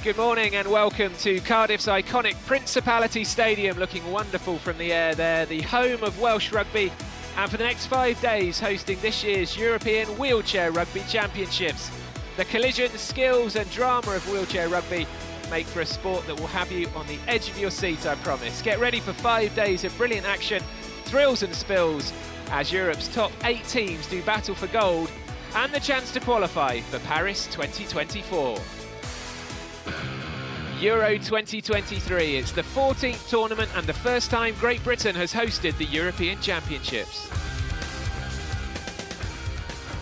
Good morning and welcome to Cardiff's iconic Principality Stadium, looking wonderful from the air there, the home of Welsh rugby, and for the next 5 days hosting this year's European Wheelchair Rugby Championships. The collision, skills and drama of wheelchair rugby make for a sport that will have you on the edge of your seat, I promise. Get ready for 5 days of brilliant action, thrills and spills, as Europe's top 8 teams do battle for gold and the chance to qualify for Paris 2024. Euro 2023, it's the 14th tournament and the first time Great Britain has hosted the European Championships.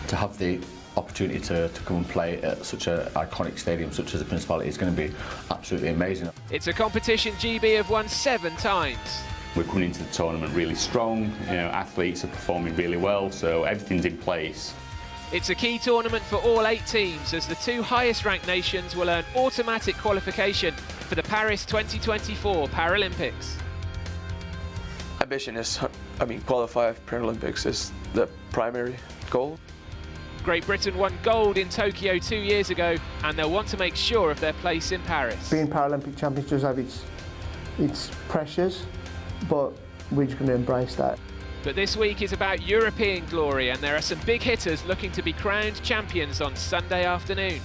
To have the opportunity to come and play at such an iconic stadium such as the Principality is going to be absolutely amazing. It's a competition GB have won 7 times. We're coming into the tournament really strong, athletes are performing really well, so everything's in place. It's a key tournament for all 8 teams, as the 2 highest ranked nations will earn automatic qualification for the Paris 2024 Paralympics. Ambition is, qualify for Paralympics is the primary goal. Great Britain won gold in Tokyo 2 years ago, and they'll want to make sure of their place in Paris. Being Paralympic champions does have its pressures, but we're just going to embrace that. But this week is about European glory, and there are some big hitters looking to be crowned champions on Sunday afternoon.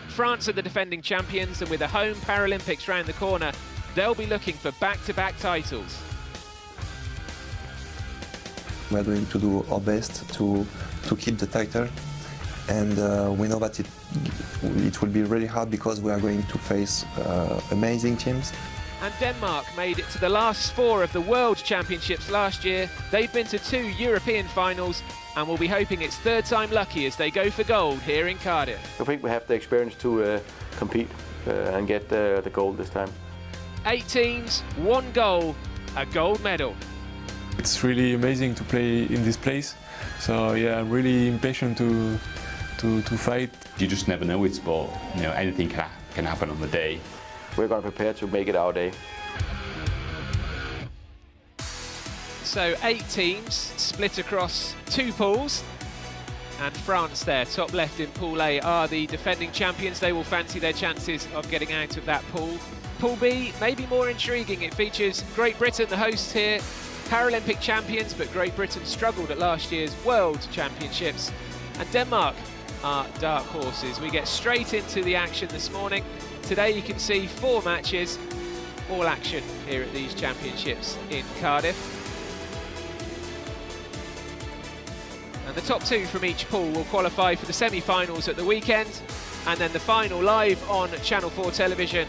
France are the defending champions, and with the home Paralympics round the corner, they'll be looking for back-to-back titles. We're going to do our best to keep the title, and we know that it will be really hard because we are going to face amazing teams. And Denmark made it to the last 4 of the World Championships last year. They've been to 2 European finals and will be hoping it's 3rd time lucky as they go for gold here in Cardiff. I think we have the experience to compete and get the gold this time. 8 teams, 1 goal, a gold medal. It's really amazing to play in this place. So yeah, I'm really impatient to fight. You just never know with sport. Anything can happen on the day. We're going to prepare to make it our day. So 8 teams split across 2 pools, and France there, top left in Pool A, are the defending champions. They will fancy their chances of getting out of that pool. Pool B, maybe more intriguing. It features Great Britain, the hosts here, Paralympic champions, but Great Britain struggled at last year's World Championships. And Denmark are dark horses. We get straight into the action this morning. Today you can see 4 matches, all action here at these championships in Cardiff. And the top 2 from each pool will qualify for the semi-finals at the weekend, and then the final live on Channel 4 television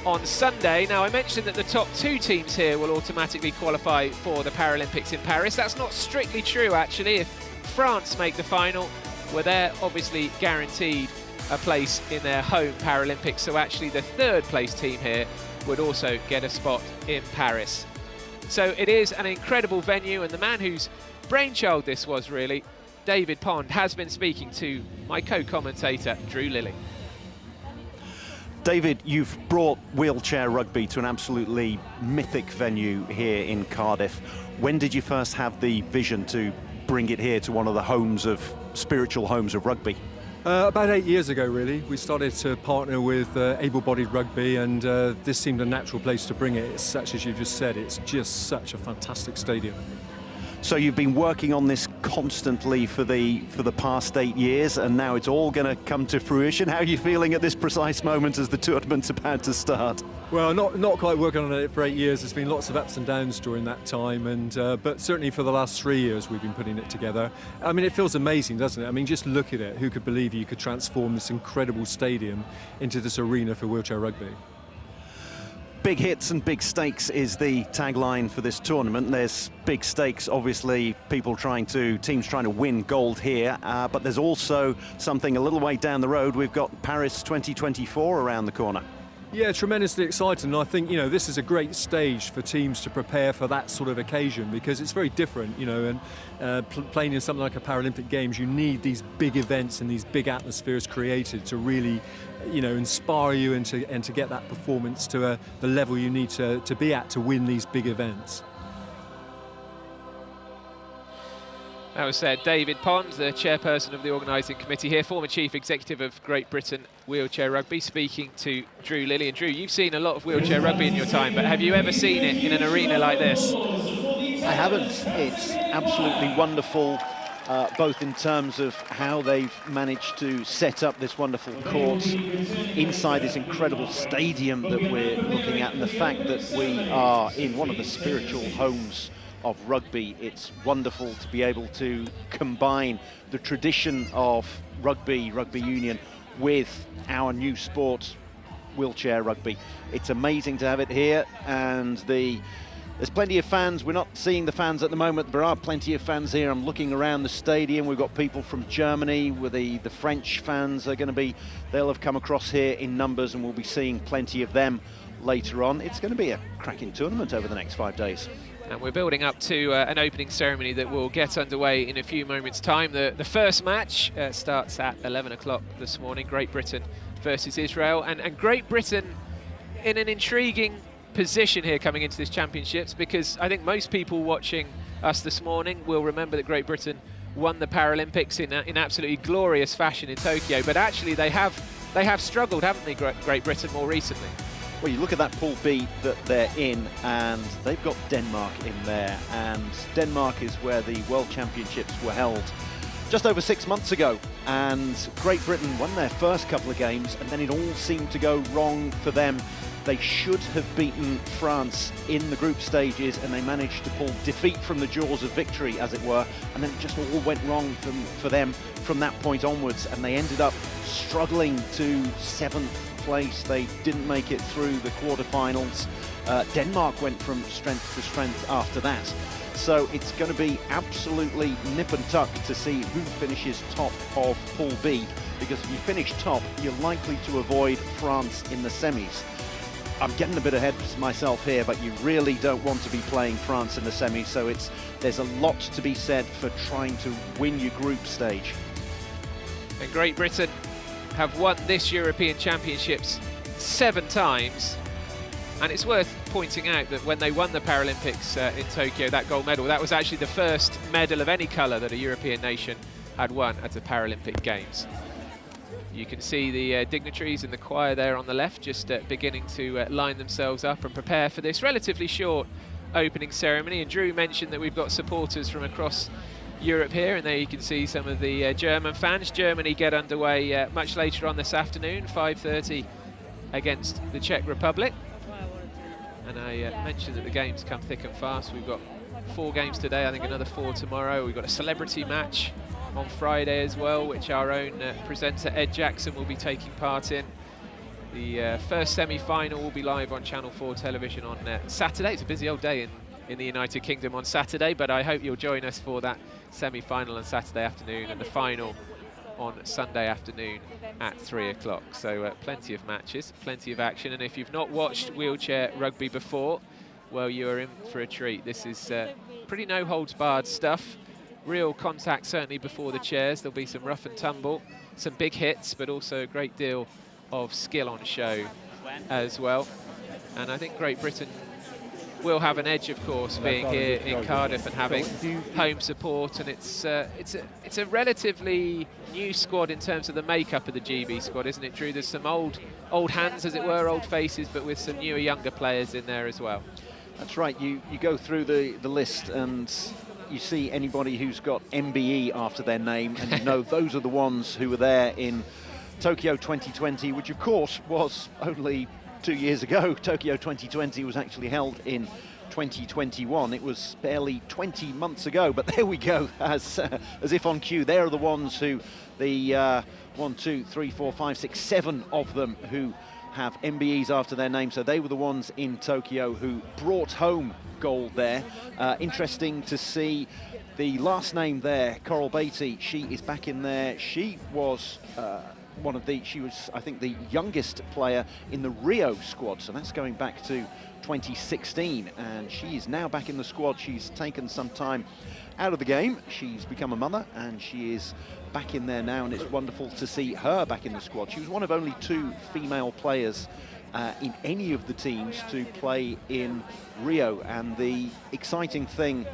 on Sunday. Now, I mentioned that the top 2 teams here will automatically qualify for the Paralympics in Paris. That's not strictly true, actually. If France make the final, well, they're obviously guaranteed a place in their home Paralympics, so actually the 3rd place team here would also get a spot in Paris. So it is an incredible venue, and the man whose brainchild this was, really, David Pond, has been speaking to my co-commentator Drew Lilly. David, you've brought wheelchair rugby to an absolutely mythic venue here in Cardiff. When did you first have the vision to bring it here to one of the spiritual homes of rugby? About 8 years ago, really. We started to partner with able-bodied rugby, and this seemed a natural place to bring it. It's such, as you just said, it's just such a fantastic stadium. So you've been working on this constantly for the past 8 years, and now it's all going to come to fruition. How are you feeling at this precise moment as the tournament's about to start? Well, not quite working on it for 8 years. There's been lots of ups and downs during that time, and but certainly for the last 3 years we've been putting it together. I mean, it feels amazing, doesn't it? I mean, just look at it. Who could believe you could transform this incredible stadium into this arena for wheelchair rugby? Big hits and big stakes is the tagline for this tournament. There's big stakes, obviously, teams trying to win gold here, but there's also something a little way down the road. We've got Paris 2024 around the corner. Yeah, tremendously exciting. I think, this is a great stage for teams to prepare for that sort of occasion, because it's very different, and playing in something like a Paralympic Games, you need these big events and these big atmospheres created to really, inspire you and to get that performance to the level you need to be at to win these big events. That was David Pond, the chairperson of the organising committee here, former chief executive of Great Britain Wheelchair Rugby, speaking to Drew Lilly. And Drew, you've seen a lot of wheelchair rugby in your time, but have you ever seen it in an arena like this? I haven't. It's absolutely wonderful, both in terms of how they've managed to set up this wonderful court inside this incredible stadium that we're looking at, and the fact that we are in one of the spiritual homes of rugby. It's wonderful to be able to combine the tradition of rugby union with our new sport, wheelchair rugby. It's amazing to have it here, and there's plenty of fans. We're not seeing the fans at the moment. There are plenty of fans here. I'm looking around the stadium. We've got people from Germany, where the French fans are going to be, they'll have come across here in numbers, and we'll be seeing plenty of them later on. It's going to be a cracking tournament over the next 5 days. And we're building up to an opening ceremony that will get underway in a few moments' time. The first match starts at 11 o'clock this morning, Great Britain versus Israel. And Great Britain in an intriguing position here coming into this championships, because I think most people watching us this morning will remember that Great Britain won the Paralympics in absolutely glorious fashion in Tokyo. But actually they have struggled, haven't they, Great Britain, more recently? Well, you look at that Pool B that they're in, and they've got Denmark in there, and Denmark is where the World Championships were held just over 6 months ago, and Great Britain won their first couple of games, and then it all seemed to go wrong for them. They should have beaten France in the group stages, and they managed to pull defeat from the jaws of victory, as it were, and then it just all went wrong for them from that point onwards, and they ended up struggling to 7th place. They didn't make it through the quarterfinals. Denmark went from strength to strength after that. So it's going to be absolutely nip and tuck to see who finishes top of Pool B, because if you finish top, you're likely to avoid France in the semis. I'm getting a bit ahead of myself here, but you really don't want to be playing France in the semis, so there's a lot to be said for trying to win your group stage. And Great Britain have won this European Championships 7 times, and it's worth pointing out that when they won the Paralympics in Tokyo, that gold medal, that was actually the first medal of any colour that a European nation had won at the Paralympic Games. You can see the dignitaries in the choir there on the left, just beginning to line themselves up and prepare for this relatively short opening ceremony. And Drew mentioned that we've got supporters from across Europe here, and there you can see some of the German fans. Germany get underway much later on this afternoon, 5:30 against the Czech Republic. And I mentioned that the games come thick and fast. We've got 4 games today, I think another 4 tomorrow. We've got a celebrity match on Friday as well, which our own presenter Ed Jackson will be taking part in. The first semi-final will be live on Channel 4 television on Saturday. It's a busy old day in the United Kingdom on Saturday, but I hope you'll join us for that semi-final on Saturday afternoon and the final on Sunday afternoon at 3 o'clock. So plenty of matches, plenty of action, and if you've not watched wheelchair rugby before, well, you're in for a treat. This is pretty no-holds-barred stuff. Real contact certainly before the chairs. There'll be some rough and tumble, some big hits, but also a great deal of skill on show as well. And I think Great Britain will have an edge, of course, being here in Cardiff and having home support. And it's a relatively new squad in terms of the makeup of the GB squad, isn't it, Drew? There's some old hands, as it were, old faces, but with some newer, younger players in there as well. That's right. You go through the list and you see anybody who's got MBE after their name, and you know those are the ones who were there in Tokyo 2020, which of course was only 2 years ago. Tokyo 2020 was actually held in 2021. It was barely 20 months ago, but there we go, as if on cue. They're the ones who, the 1, 2, 3, 4, 5, 6, 7 of them who have MBEs after their name, so they were the ones in Tokyo who brought home gold there. Interesting to see the last name there, Coral Beatty. She is back in there. She was she was, I think, the youngest player in the Rio squad, so that's going back to 2016, and she is now back in the squad. She's taken some time out of the game. She's become a mother, and she is back in there now, and it's wonderful to see her back in the squad. She was one of only 2 female players in any of the teams to play in Rio, and the exciting thing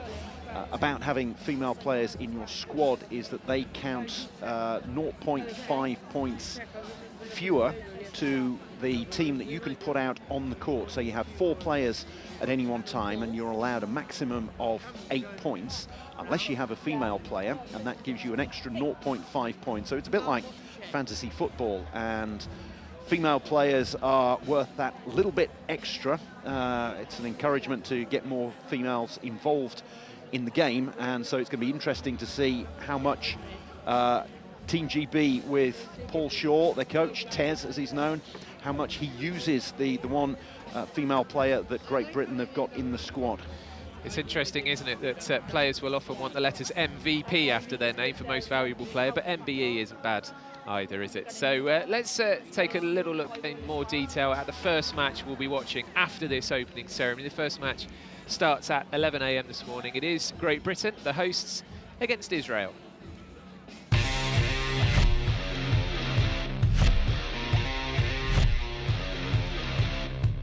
about having female players in your squad is that they count 0.5 points fewer to the team that you can put out on the court. So you have 4 players at any one time, and you're allowed a maximum of 8 points, unless you have a female player, and that gives you an extra 0.5 points. So it's a bit like fantasy football, and female players are worth that little bit extra. It's an encouragement to get more females involved in the game, and so it's going to be interesting to see how much Team GB with Paul Shaw, their coach, Tez as he's known, how much he uses the one female player that Great Britain have got in the squad. It's interesting, isn't it, that players will often want the letters MVP after their name for most valuable player, but MBE isn't bad either, is it? So let's take a little look in more detail at the first match we'll be watching after this opening ceremony. The first match starts at 11 AM this morning. It is Great Britain, the hosts, against Israel.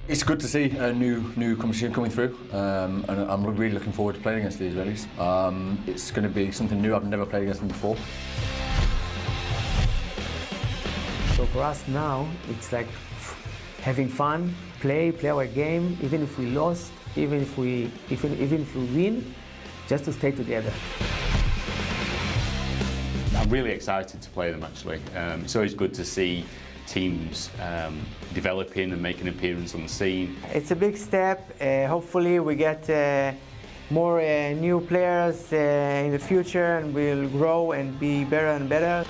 It's good to see a new competition coming through, and I'm really looking forward to playing against the Israelis. It's going to be something new. I've never played against them before. So for us now, it's like having fun, play our game, even if we lost, even if we win, just to stay together. I'm really excited to play them, actually. It's always good to see teams developing and making an appearance on the scene. It's a big step. Hopefully we get more new players in the future, and we'll grow and be better and better.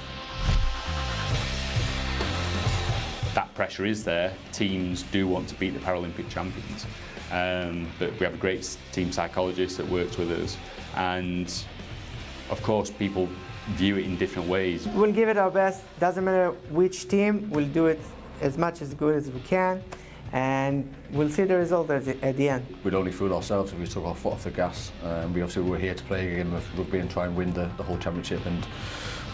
That pressure is there. Teams do want to beat the Paralympic champions. But we have a great team psychologist that works with us, and of course people view it in different ways. We'll give it our best. Doesn't matter which team, we'll do it as much as good as we can, and we'll see the result at the end. We'd only fool ourselves if we took our foot off the gas. We obviously were here to play a game of rugby and try and win the whole championship, and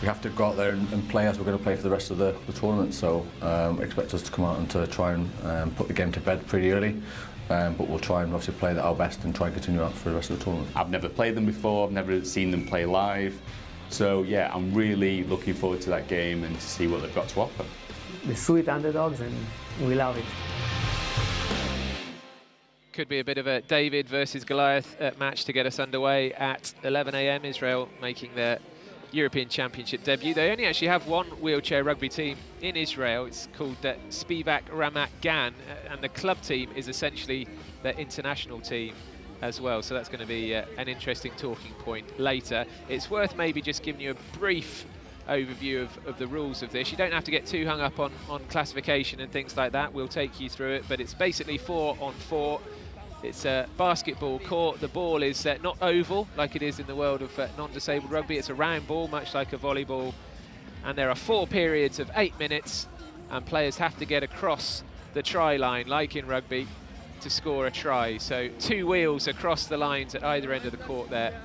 we have to go out there and play as we're going to play for the rest of the tournament. So expect us to come out and to try and put the game to bed pretty early. But we'll try and obviously play our best and try and continue out for the rest of the tournament. I've never played them before, I've never seen them play live. So yeah, I'm really looking forward to that game and to see what they've got to offer. The sweet underdogs, and we love it. Could be a bit of a David versus Goliath match to get us underway at 11 AM. Israel making their European Championship debut. They only actually have one wheelchair rugby team in Israel. It's called Spivak Ramat Gan, and the club team is essentially their international team as well. So that's going to be an interesting talking point later. It's worth maybe just giving you a brief overview of the rules of this. You don't have to get too hung up on classification and things like that. We'll take you through it, but it's basically 4 on 4. It's a basketball court. The ball is not oval like it is in the world of non-disabled rugby. It's a round ball, much like a volleyball. And there are 4 periods of 8 minutes, and players have to get across the try line, like in rugby, to score a try. So 2 wheels across the lines at either end of the court there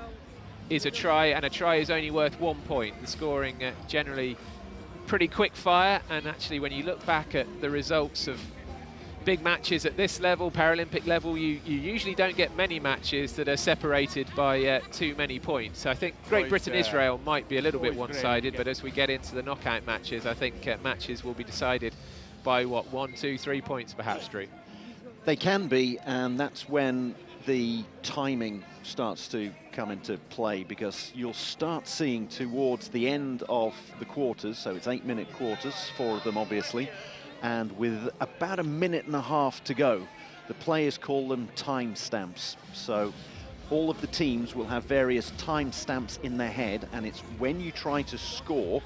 is a try, and a try is only worth 1 point. The scoring generally pretty quick fire, and actually when you look back at the results of big matches at this level, Paralympic level, you usually don't get many matches that are separated by too many points. I think Great Britain-Israel might be a little bit one-sided, but as we get into the knockout matches, I think matches will be decided by, what, 1, 2, 3 points perhaps, Drew? They can be, and that's when the timing starts to come into play, because you'll start seeing towards the end of the quarters, so it's 8-minute quarters, 4 of them obviously, and with about 1.5 minutes to go, the players call them time stamps. So all of the teams will have various time stamps in their head, and it's when you try to score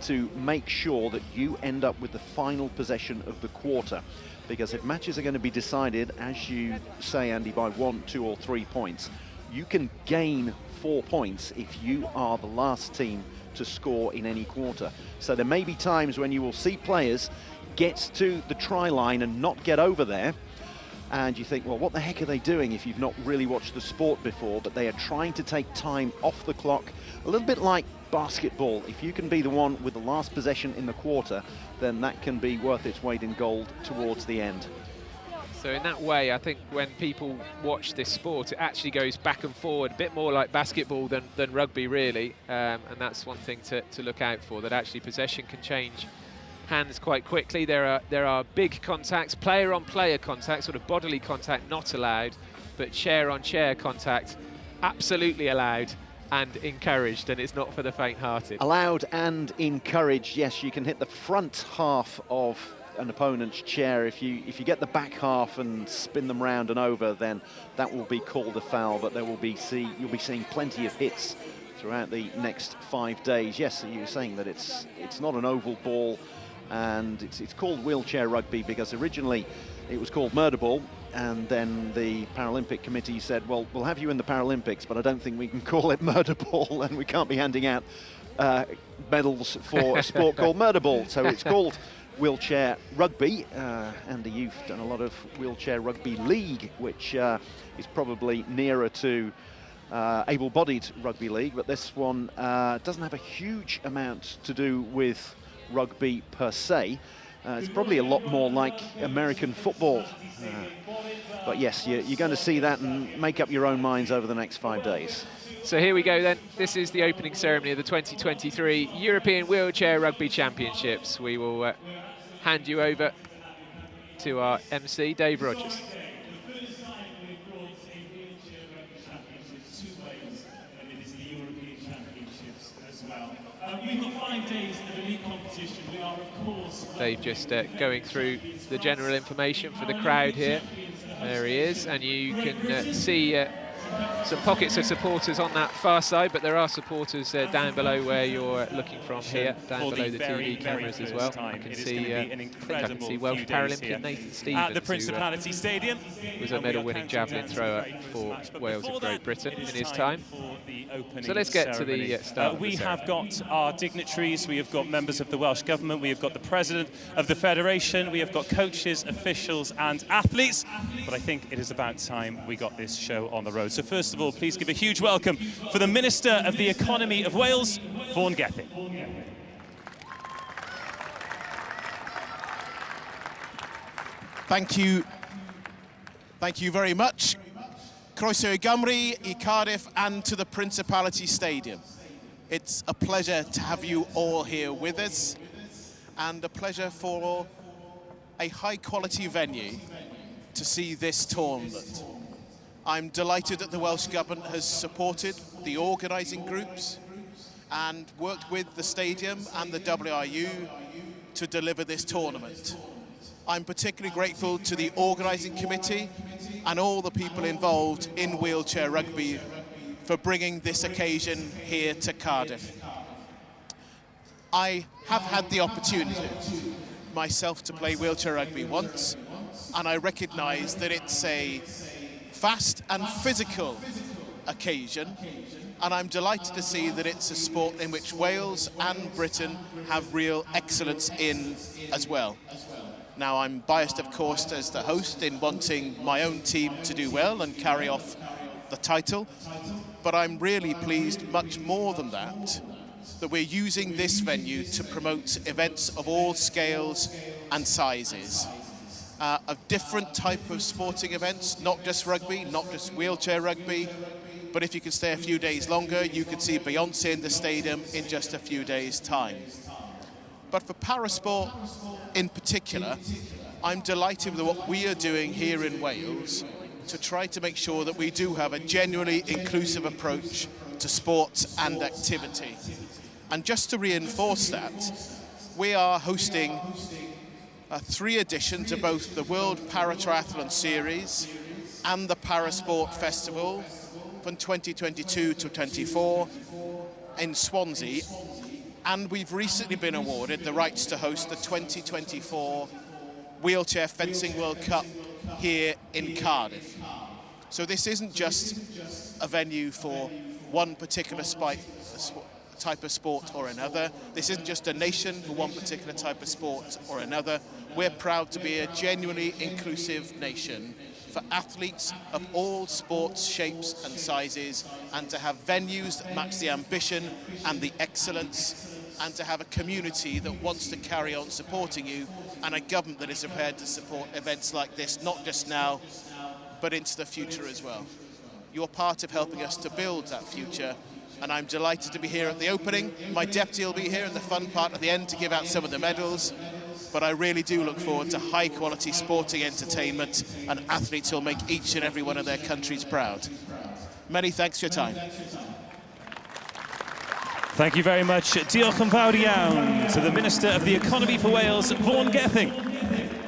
to make sure that you end up with the final possession of the quarter. Because if matches are going to be decided, as you say, Andy, by 1, 2 or 3 points, you can gain 4 points if you are the last team to score in any quarter. So there may be times when you will see players get to the try line and not get over there, and you think, well, what the heck are they doing if you've not really watched the sport before? But they are trying to take time off the clock, a little bit like basketball. If you can be the one with the last possession in the quarter, then that can be worth its weight in gold towards the end. So in that way, I think when people watch this sport, it actually goes back and forward, a bit more like basketball than rugby, really. And that's one thing to look out for, that actually possession can change hands quite quickly. There are big contacts, player-on-player contact, sort of bodily contact not allowed, but chair-on-chair contact absolutely allowed and encouraged, and it's not for the faint-hearted. Allowed and encouraged, yes, you can hit the front half of an opponent's chair. If you get the back half and spin them round and over, then that will be called a foul, but you'll be seeing plenty of hits throughout the next 5 days. Yes, you were saying that it's not an oval ball, and it's called wheelchair rugby because originally it was called murder ball, and then the Paralympic Committee said, well, we'll have you in the Paralympics, but I don't think we can call it murder ball, and we can't be handing out medals for a sport called murder ball. So it's called wheelchair rugby. Andy, you've done a lot of wheelchair rugby league, which is probably nearer to able-bodied rugby league, but this one doesn't have a huge amount to do with rugby per se. It's probably a lot more like American football. But yes, you're going to see that and make up your own minds over the next 5 days. So here we go then. This is the opening ceremony of the 2023 European Wheelchair Rugby Championships. We will hand you over to our MC, Dave Rogers. We've got 5 days of elite competition. We are, of course... Dave just going through the general information for the crowd here. There he is, and you can see some pockets of supporters on that far side, but there are supporters down below where you're looking from here, down below the TV cameras as well. I can see Welsh Paralympian Nathan Stevens, at the Principality Stadium. Was a medal-winning javelin thrower for Wales and Great Britain in his time. So let's get to the start. We have got our dignitaries, we have got members of the Welsh Government, we have got the President of the Federation, we have got coaches, officials and athletes, but I think it is about time we got this show on the road. So first of all, please give a huge welcome for the Minister of the Economy of Wales, Vaughan Gething. Thank you. Thank you very much. Croeso I Gymru, I Cardiff and to the Principality Stadium. It's a pleasure to have you all here with us, and a pleasure for a high-quality venue to see this tournament. I'm delighted that the Welsh Government has supported the organising groups and worked with the stadium and the WRU to deliver this tournament. I'm particularly grateful to the organising committee and all the people involved in wheelchair rugby for bringing this occasion here to Cardiff. I have had the opportunity myself to play wheelchair rugby once, and I recognise that it's a fast and physical occasion, and I'm delighted to see that it's a sport in which Wales and Britain have real excellence in as well. Now, I'm biased, of course, as the host in wanting my own team to do well and carry off the title, but I'm really pleased, much more than that, that we're using this venue to promote events of all scales and sizes. Of different type of sporting events, not just rugby, not just wheelchair rugby, but if you can stay a few days longer, you could see Beyonce in the stadium in just a few days' time. But for parasport in particular, I'm delighted with what we are doing here in Wales to try to make sure that we do have a genuinely inclusive approach to sports and activity. And just to reinforce that, we are hosting 3 editions of both the World Para-Triathlon Series and the Parasport Festival from 2022 to 24 in Swansea, and we've recently been awarded the rights to host the 2024 Wheelchair Fencing World Cup here in Cardiff. So this isn't just a venue for one particular type of sport or another. This isn't just a nation for one particular type of sport or another. We're proud to be a genuinely inclusive nation for athletes of all sports, shapes and sizes, and to have venues that match the ambition and the excellence and to have a community that wants to carry on supporting you, and a government that is prepared to support events like this, not just now, but into the future as well. You're part of helping us to build that future, and I'm delighted to be here at the opening. My deputy will be here in the fun part at the end to give out some of the medals, but I really do look forward to high-quality sporting entertainment and athletes who will make each and every one of their countries proud. Many thanks for your time. Thank you very much. Diolch yn fawr iawn to the Minister of the Economy for Wales, Vaughan Gething.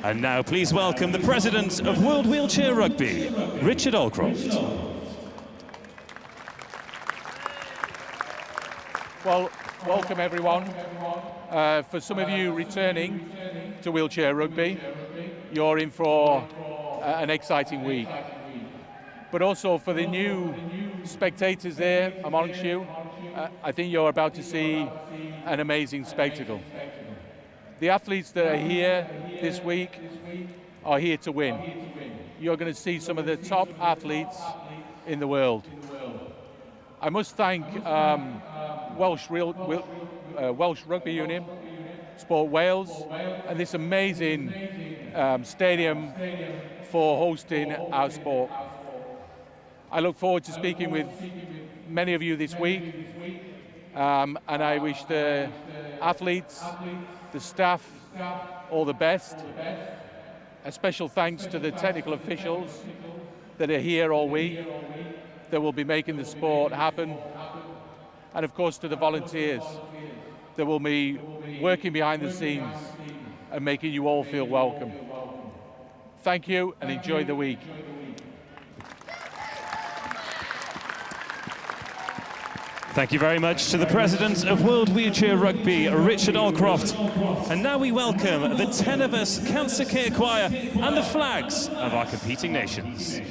And now please welcome the President of World Wheelchair Rugby, Richard Allcroft. Well, welcome everyone. For some of you returning to Wheelchair Rugby, you're in for an exciting week. But also for the new spectators there amongst you, I think you're about to see an amazing spectacle. The athletes that are here this week are here to win. You're going to see some of the top athletes in the world. I must thank Welsh Rugby Union, Sport Wales, and this amazing stadium for hosting our sport. I look forward to speaking with many of you this week, and I wish the athletes, the staff, all the best. A special thanks to the technical officials that are here all week, that will be making the sport happen, and of course to the volunteers that will be working behind the scenes and making you all feel welcome. Thank you and enjoy the week. Thank you very much to the President of World Wheelchair Rugby, Richard Allcroft. And now we welcome the 10 of us Cancer Care Choir and the flags of our competing nations.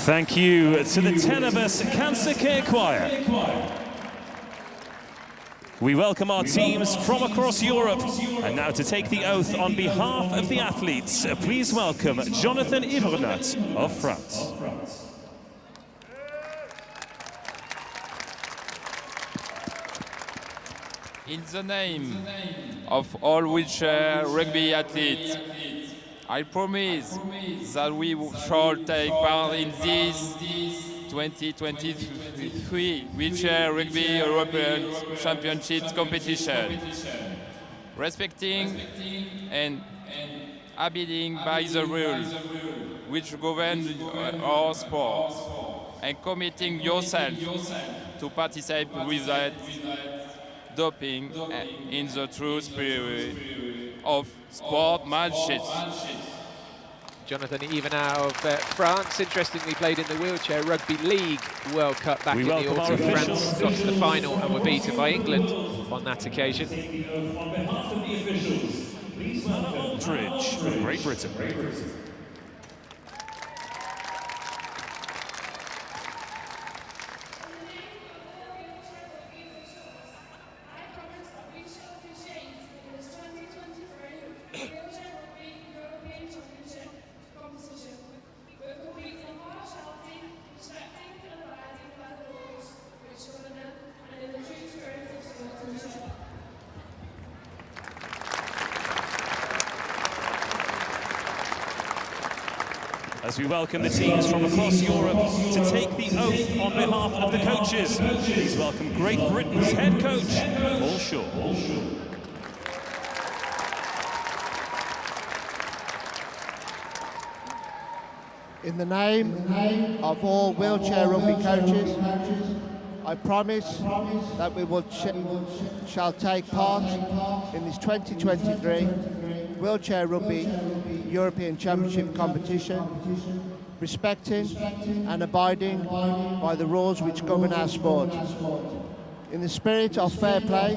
Thank you to the Tenebus Cancer Care Choir. We welcome our teams from across Europe. And now to take the oath on behalf of the athletes, please welcome Jonathan Ivernat of France. In the name of all wheelchair rugby athletes, I promise that we shall take part in this 2023 Wheelchair Rugby European Championship competition, respecting and abiding by the rules which govern our sport, and committing yourself to participate without doping in the true spirit of sportsmanship. Jonathan Ivernat of France, interestingly played in the Wheelchair Rugby League World Cup back in the autumn. France got to the final and were beaten by England on that occasion. Aldridge of Great Britain. As we welcome the teams from across Europe to take the oath on behalf of the coaches, please welcome Great Britain's head coach, Paul Shaw. In the name of all wheelchair rugby coaches, I promise that we shall take part in this 2023 Wheelchair Rugby European Championship competition, respecting and abiding by the rules which govern our sport. In the spirit of fair play,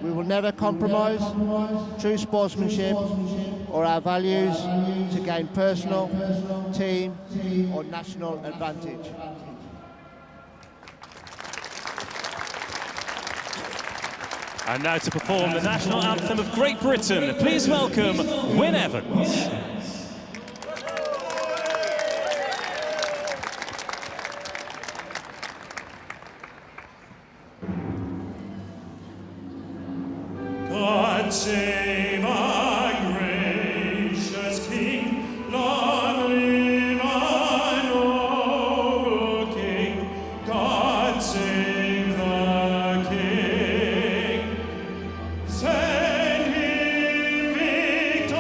we will never compromise true sportsmanship or our values to gain personal, team or national advantage. And now to perform the national anthem of Great Britain, please welcome Wyn Evans. God save our gracious King, long live our noble King. God save the King, send him victorious,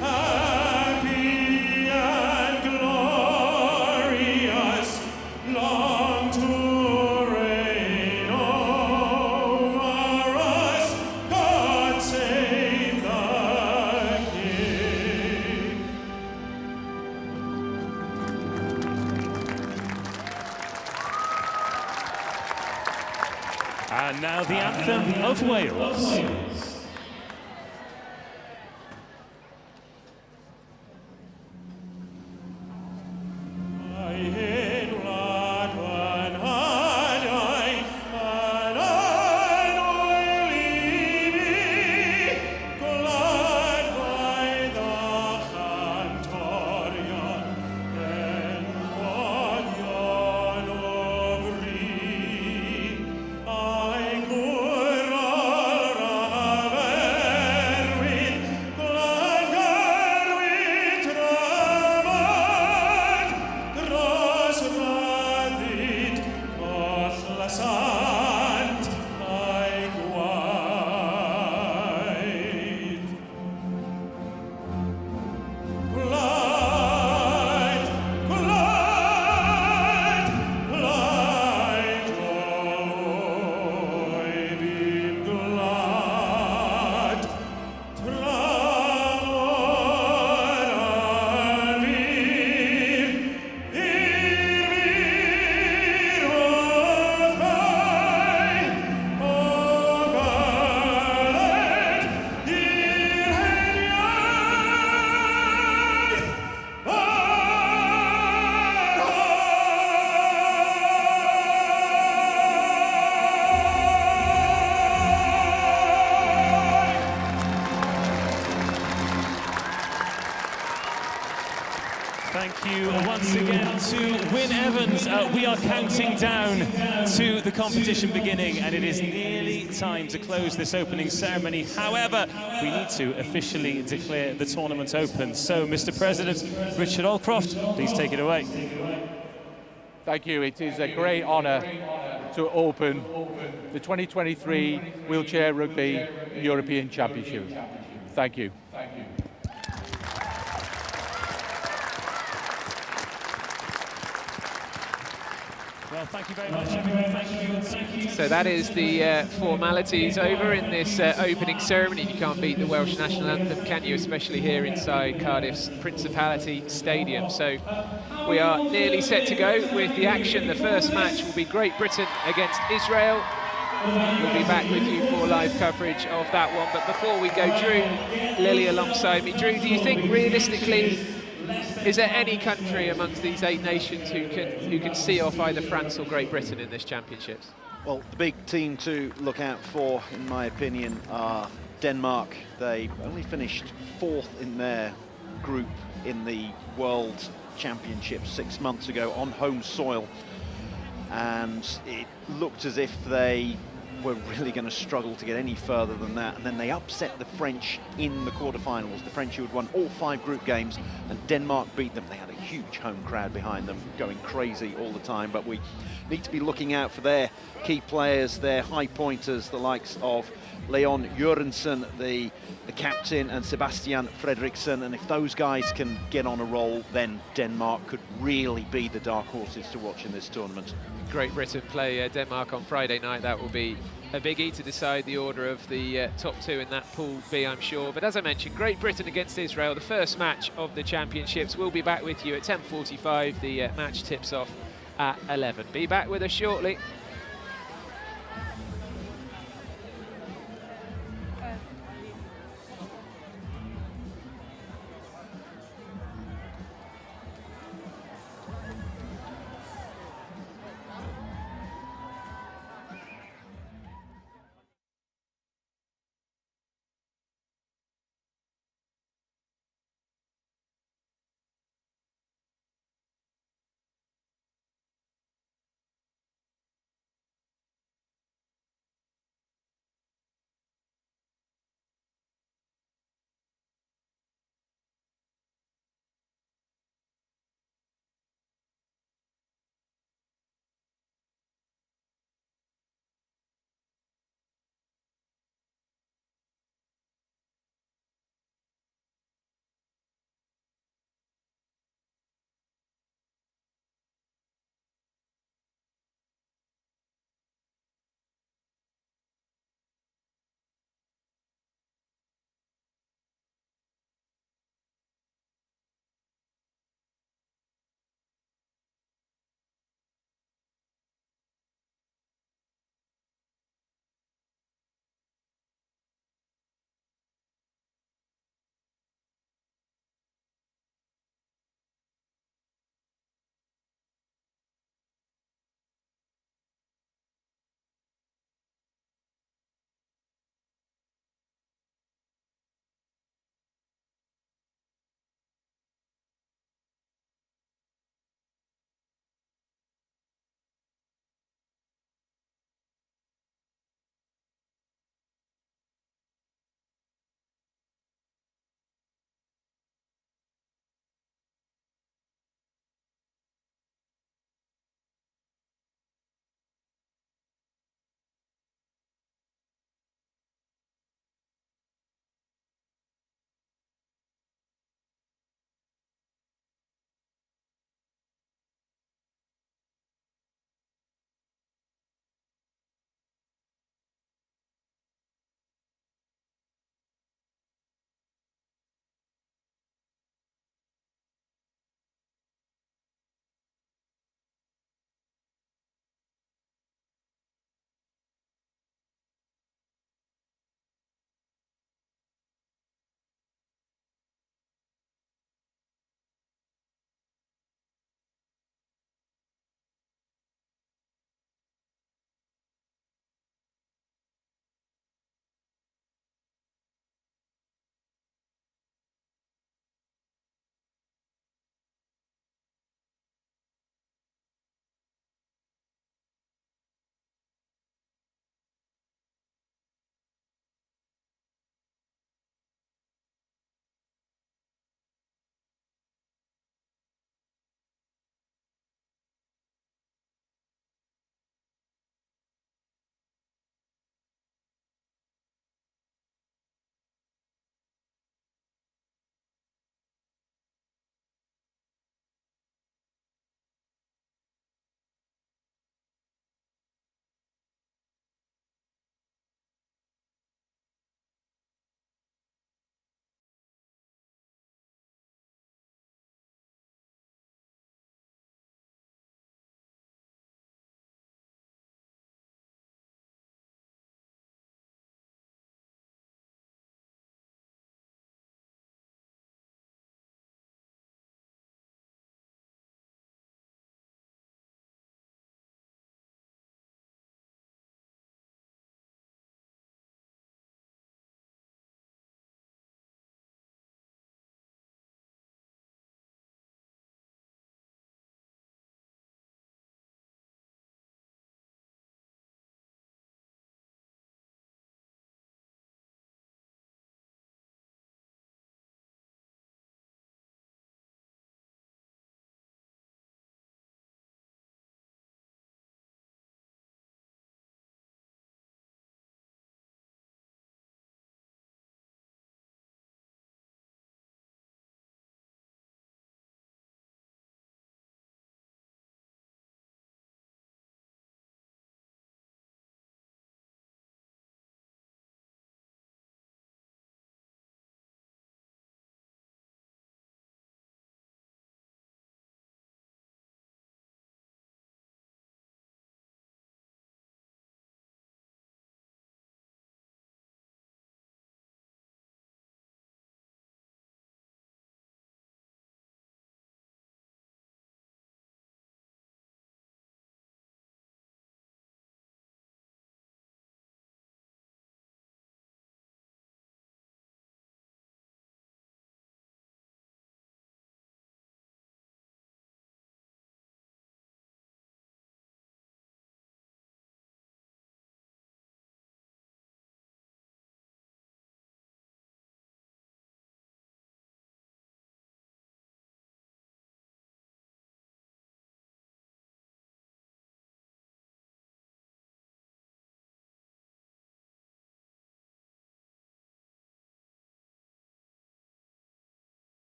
happy and glorious, long to reign over us. God save the King. And now the anthem of Wales. I Thank you once again to Wyn Evans. We are counting down to the competition beginning, and it is nearly time to close this opening ceremony. However, we need to officially declare the tournament open. So, Mr. President, Richard Allcroft, please take it away. Thank you. It is a great honour to open the 2023 Wheelchair Rugby European Championship. Thank you. Well, thank you very much, everyone. Thank you. So that is the formalities over in this opening ceremony. You can't beat the Welsh national anthem, can you? Especially here inside Cardiff's Principality Stadium. So we are nearly set to go with the action. The first match will be Great Britain against Israel. We'll be back with you for live coverage of that one. But before we go, Drew Lilly alongside me. Drew, do you think realistically, is there any country amongst these 8 nations who can see off either France or Great Britain in this championships? Well, the big team to look out for, in my opinion, are Denmark. They only finished 4th in their group in the World Championship 6 months ago on home soil, and it looked as if they were really going to struggle to get any further than that, and then they upset the French in the quarterfinals. The French, who had won all 5 group games, and Denmark beat them. They had a huge home crowd behind them, going crazy all the time, but we need to be looking out for their key players, their high pointers, the likes of Leon Jørgensen, the captain, and Sebastian Fredriksson, and if those guys can get on a roll, then Denmark could really be the dark horses to watch in this tournament. Great Britain play Denmark on Friday night. That will be a biggie to decide the order of the top 2 in that Pool B, I'm sure. But as I mentioned, Great Britain against Israel, the first match of the championships. We'll be back with you at 10:45. The match tips off at 11. Be back with us shortly.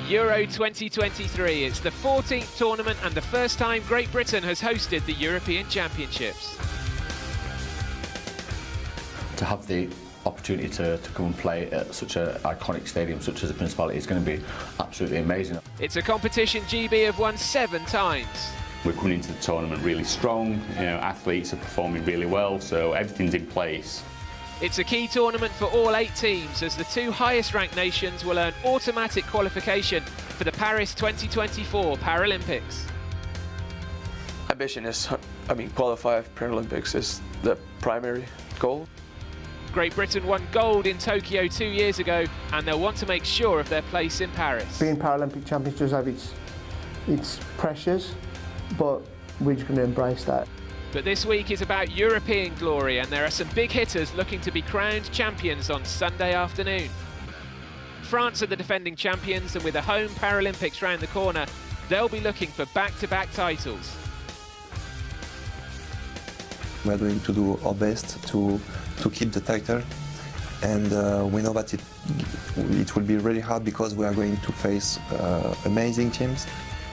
Euro 2023. It's the 14th tournament and the first time Great Britain has hosted the European Championships. To have the opportunity to come and play at such an iconic stadium such as the Principality is going to be absolutely amazing. It's a competition GB have won 7 times. We're coming into the tournament really strong, athletes are performing really well, so everything's in place. It's a key tournament for all 8 teams as the 2 highest ranked nations will earn automatic qualification for the Paris 2024 Paralympics. Ambition is, qualify for Paralympics is the primary goal. Great Britain won gold in Tokyo 2 years ago and they'll want to make sure of their place in Paris. Being Paralympic champions does have its pressures, but we're just going to embrace that. But this week is about European glory and there are some big hitters looking to be crowned champions on Sunday afternoon. France are the defending champions and with the home Paralympics round the corner, they'll be looking for back-to-back titles. We're going to do our best to keep the title, and we know that it will be really hard because we are going to face amazing teams.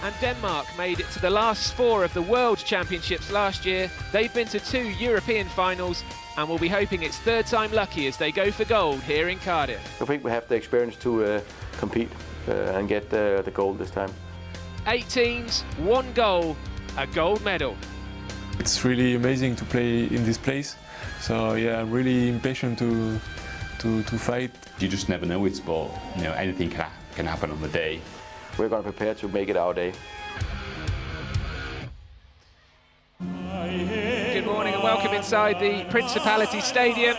And Denmark made it to the last 4 of the World Championships last year. They've been to 2 European finals and will be hoping it's 3rd time lucky as they go for gold here in Cardiff. I think we have the experience to compete and get the gold this time. 8 teams, 1 goal, a gold medal. It's really amazing to play in this place. So yeah, I'm really impatient to fight. You just never know with sport. Anything can happen on the day. We're going to prepare to make it our day. Good morning and welcome inside the Principality Stadium.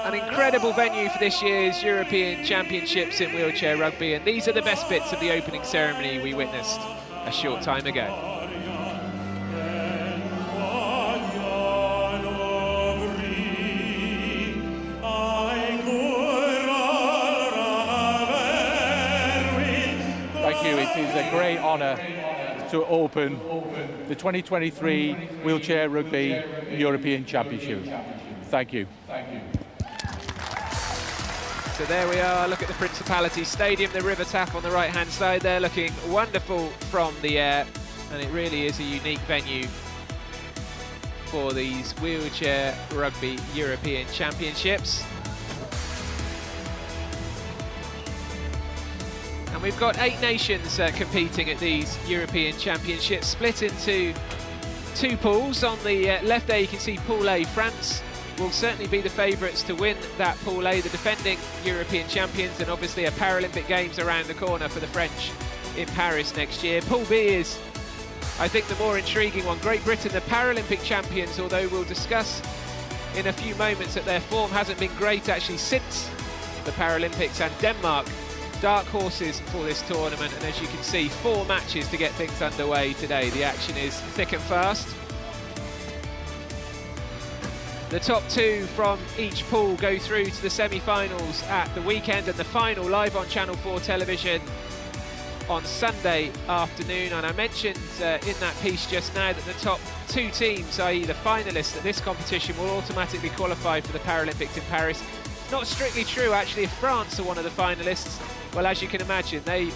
An incredible venue for this year's European Championships in wheelchair rugby, and these are the best bits of the opening ceremony we witnessed a short time ago. It is a great honour to open the 2023 Wheelchair Rugby European Championship. Thank you. So there we are, look at the Principality Stadium, the river tap on the right-hand side there, looking wonderful from the air, and it really is a unique venue for these Wheelchair Rugby European Championships. And we've got 8 nations competing at these European Championships, split into 2 pools. On the left there you can see Pool A. France will certainly be the favourites to win that Pool A, the defending European champions, and obviously a Paralympic Games around the corner for the French in Paris next year. Pool B is, I think, the more intriguing one. Great Britain, the Paralympic champions, although we'll discuss in a few moments that their form hasn't been great actually since the Paralympics, and Denmark, dark horses for this tournament, and as you can see, 4 matches to get things underway today. The action is thick and fast. The top 2 from each pool go through to the semi-finals at the weekend, and the final live on Channel 4 television on Sunday afternoon. And I mentioned in that piece just now that the top 2 teams, i.e. the finalists at this competition, will automatically qualify for the Paralympics in Paris. Not strictly true actually. If France are one of the finalists, well, as you can imagine, they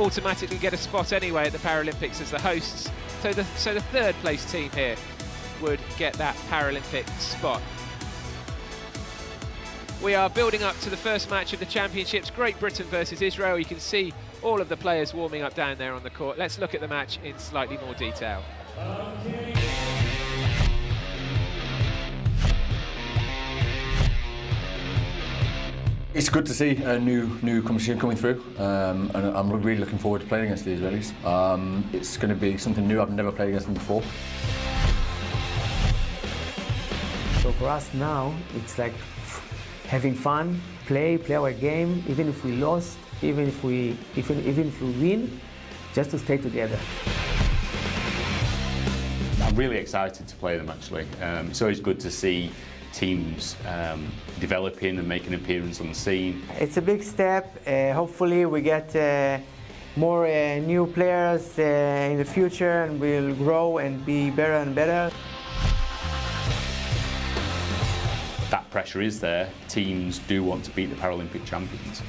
automatically get a spot anyway at the Paralympics as the hosts. So the 3rd place team here would get that Paralympic spot. We are building up to the first match of the Championships, Great Britain versus Israel. You can see all of the players warming up down there on the court. Let's look at the match in slightly more detail. It's good to see a new competition coming through, and I'm really looking forward to playing against the Israelis. It's going to be something new. I've never played against them before. So for us now, it's like having fun, play our game, even if we lost, even if we win, just to stay together. I'm really excited to play them actually. It's always good to see teams developing and making an appearance on the scene. It's a big step. Hopefully we get more new players in the future, and we'll grow and be better and better. That pressure pressure is there. Teams do want to beat the Paralympic champions.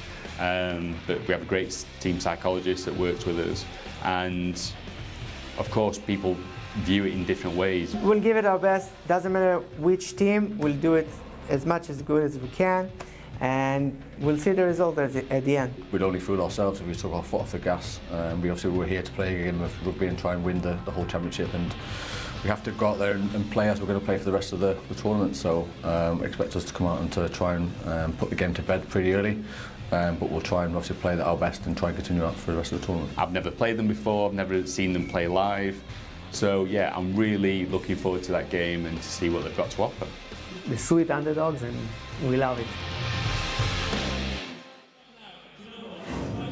But we have a great team psychologist that works with us, and of course people view it in different ways. We'll give it our best. Doesn't matter which team, we'll do it as much as good as we can, and we'll see the result at the end. We'd only fool ourselves if we took our foot off the gas. We obviously were here to play a game of rugby and try and win the whole championship, and we have to go out there and play as we're going to play for the rest of the tournament. So expect us to come out and to try and put the game to bed pretty early. But we'll try and obviously play our best and try and continue out for the rest of the tournament. I've never played them before, I've never seen them play live. So yeah, I'm really looking forward to that game and to see what they've got to offer. The sweet underdogs, and we love it.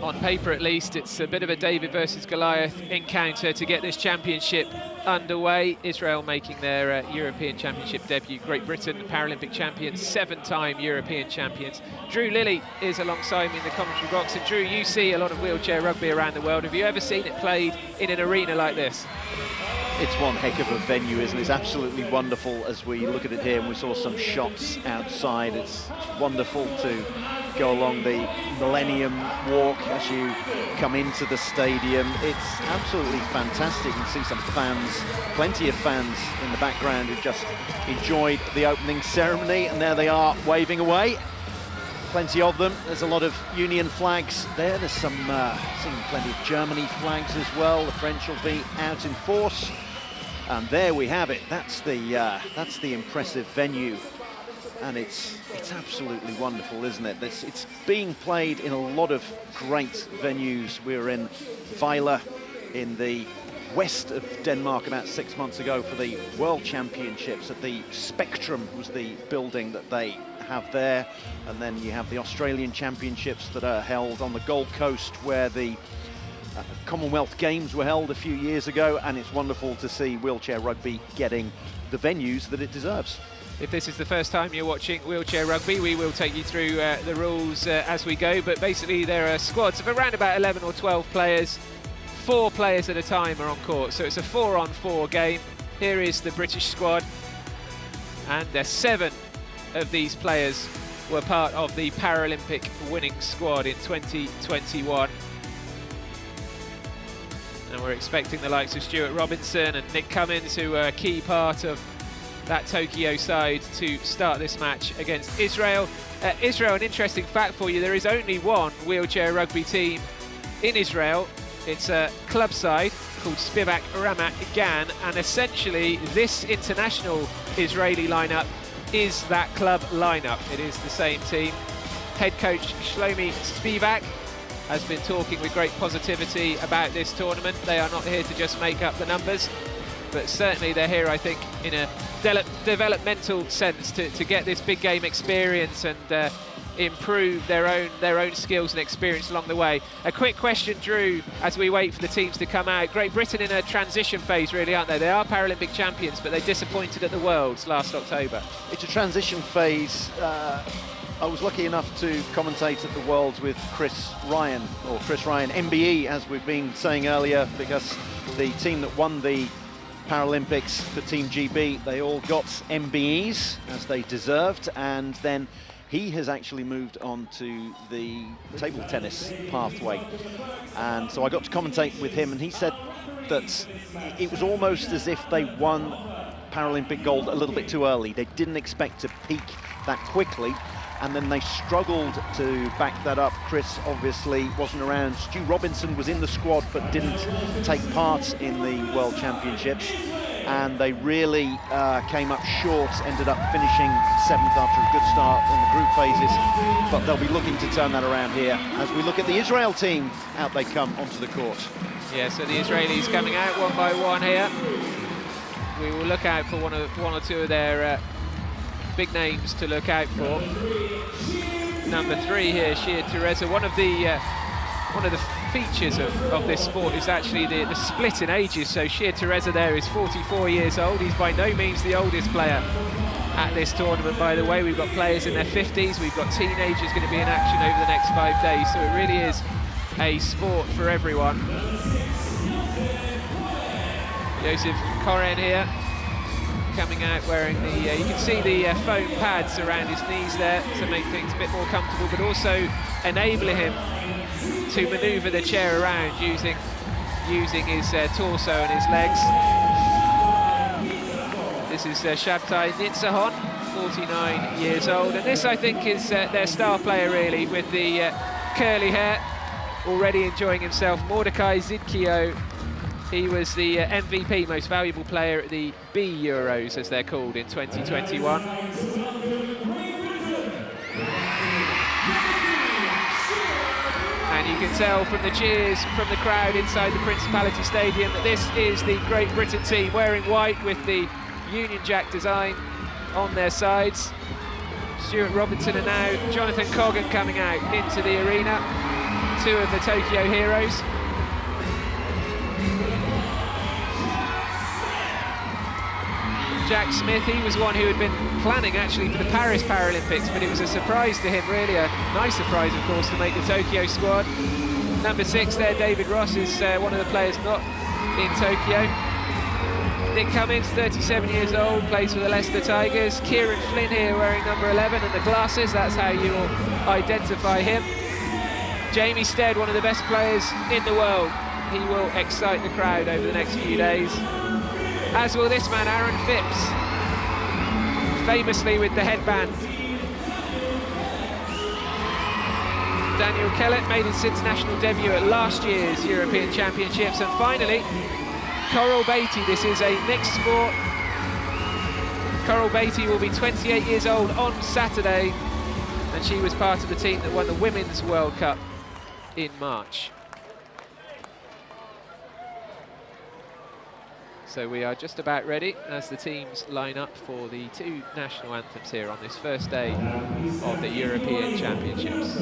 On paper at least, it's a bit of a David versus Goliath encounter to get this championship underway. Israel making their European Championship debut. Great Britain, Paralympic champions, 7-time European champions. Drew Lilly is alongside me in the commentary box. And Drew, you see a lot of wheelchair rugby around the world. Have you ever seen it played in an arena like this? It's one heck of a venue, isn't it? It's absolutely wonderful as we look at it here, and we saw some shots outside. It's wonderful to go along the Millennium Walk as you come into the stadium. It's absolutely fantastic. You can see some fans, plenty of fans in the background who just enjoyed the opening ceremony, and there they are waving away. Plenty of them. There's a lot of Union flags there. There's some, seeing plenty of Germany flags as well. The French will be out in force. And there we have it. That's the impressive venue, and it's absolutely wonderful, isn't it? It's being played in a lot of great venues. We were in Vejle in the west of Denmark about 6 months ago for the World Championships. At the Spectrum was the building that they have there, and then you have the Australian Championships that are held on the Gold Coast, where the Commonwealth Games were held a few years ago, and it's wonderful to see wheelchair rugby getting the venues that it deserves. If this is the first time you're watching wheelchair rugby, we will take you through the rules as we go, but basically there are squads of around about 11 or 12 players. 4 players at a time are on court, so it's a 4-on-4 game. Here is the British squad, and 7 of these players were part of the Paralympic winning squad in 2021. And we're expecting the likes of Stuart Robinson and Nick Cummins, who are a key part of that Tokyo side, to start this match against Israel. Israel, an interesting fact for you, there is only one wheelchair rugby team in Israel. It's a club side called Spivak Ramat Gan, and essentially this international Israeli lineup is that club lineup. It is the same team. Head coach Shlomi Spivak has been talking with great positivity about this tournament. They are not here to just make up the numbers, but certainly they're here, I think, in a developmental sense to get this big game experience and improve their own skills and experience along the way. A quick question, Drew, as we wait for the teams to come out. Great Britain in a transition phase, really, aren't they? They are Paralympic champions, but they disappointed at the Worlds last October. It's a transition phase. I was lucky enough to commentate at the Worlds with Chris Ryan, MBE, as we've been saying earlier, because the team that won the Paralympics for Team GB, they all got MBEs, as they deserved, and then he has actually moved on to the table tennis pathway. And so I got to commentate with him, and he said that it was almost as if they won Paralympic gold a little bit too early. They didn't expect to peak that quickly, and then they struggled to back that up. Chris obviously wasn't around. Stu Robinson was in the squad but didn't take part in the World Championships, and they really came up short, ended up finishing 7th after a good start in the group phases, but they'll be looking to turn that around here. As we look at the Israel team, out they come onto the court. Yeah, so the Israelis coming out one by one here. We will look out for one or two of their big names to look out for. Number 3 here, Shia Teresa. One of the features of this sport is actually the split in ages. So Shia Teresa there is 44 years old. He's by no means the oldest player at this tournament, by the way. We've got players in their 50s, we've got teenagers going to be in action over the next 5 days, so it really is a sport for everyone. Joseph Koren here, coming out wearing the, you can see the foam pads around his knees there to make things a bit more comfortable, but also enabling him to manoeuvre the chair around using his torso and his legs. This is Shabtai Nitzahon, 49 years old, and this I think is their star player really, with the curly hair, already enjoying himself. Mordecai Zidkio, he was the MVP, most valuable player at the B Euros, as they're called, in 2021. And you can tell from the cheers from the crowd inside the Principality Stadium that this is the Great Britain team, wearing white with the Union Jack design on their sides. Stuart Robinson and now Jonathan Coggan coming out into the arena, two of the Tokyo heroes. Jack Smith, he was one who had been planning actually for the Paris Paralympics, but it was a surprise to him, really a nice surprise of course, to make the Tokyo squad. Number 6 there, David Ross, is one of the players not in Tokyo. Nick Cummins, 37 years old, plays for the Leicester Tigers. Kieran Flynn here wearing number 11 and the glasses, that's how you'll identify him. Jamie Stead, one of the best players in the world. He will excite the crowd over the next few days. As will this man, Aaron Phipps, famously with the headband. Daniel Kellett made his international debut at last year's European Championships. And finally, Coral Beatty. This is a mixed sport. Coral Beatty will be 28 years old on Saturday, and she was part of the team that won the Women's World Cup in March. So we are just about ready as the teams line up for the two national anthems here on this first day of the European Championships.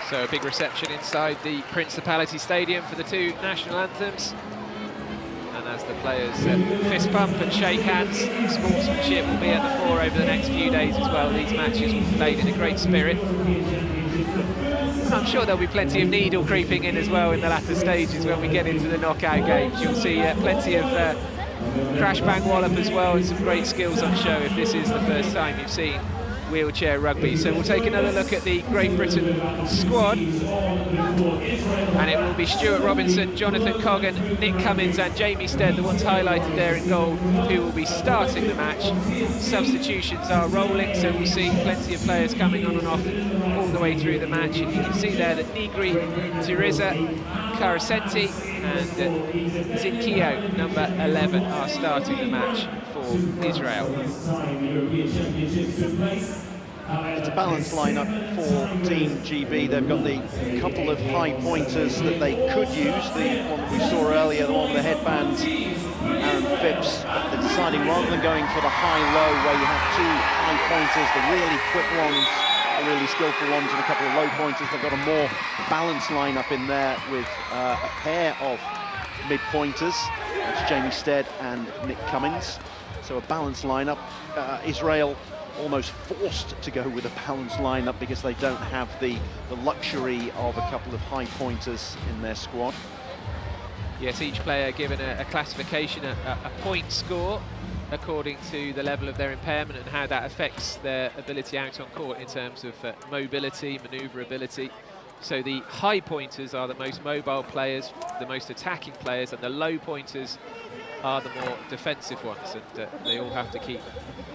So a big reception inside the Principality Stadium for the two national anthems. And as the players fist pump and shake hands, sportsmanship will be at the fore over the next few days as well. These matches will be played in a great spirit. And I'm sure there'll be plenty of needle creeping in as well in the latter stages when we get into the knockout games. You'll see plenty of crash bang wallop as well, and some great skills on show if this is the first time you've seen wheelchair rugby. So we'll take another look at the Great Britain squad, and it will be Stuart Robinson, Jonathan Coggan, Nick Cummins and Jamie Stead, the ones highlighted there in gold, who will be starting the match. Substitutions are rolling, so we'll see plenty of players coming on and off all the way through the match. And you can see there that Nigri Tiriza Carasenti and Zinkio, number 11, are starting the match for Israel. It's a balanced lineup for Team GB. They've got the couple of high pointers that they could use. The one that we saw earlier, the one with the headband, Aaron Phipps. But they're deciding, rather than going for the high-low, where you have two high pointers, the really quick ones, the really skillful ones, and a couple of low pointers, they've got a more balanced lineup in there with a pair of mid-pointers. That's Jamie Stead and Nick Cummins. So a balanced lineup. Israel almost forced to go with a balanced lineup because they don't have the luxury of a couple of high pointers in their squad. Yes, each player given a classification, a point score, according to the level of their impairment and how that affects their ability out on court in terms of mobility, manoeuvrability. So the high pointers are the most mobile players, the most attacking players, and the low pointers are the more defensive ones, and they all have to keep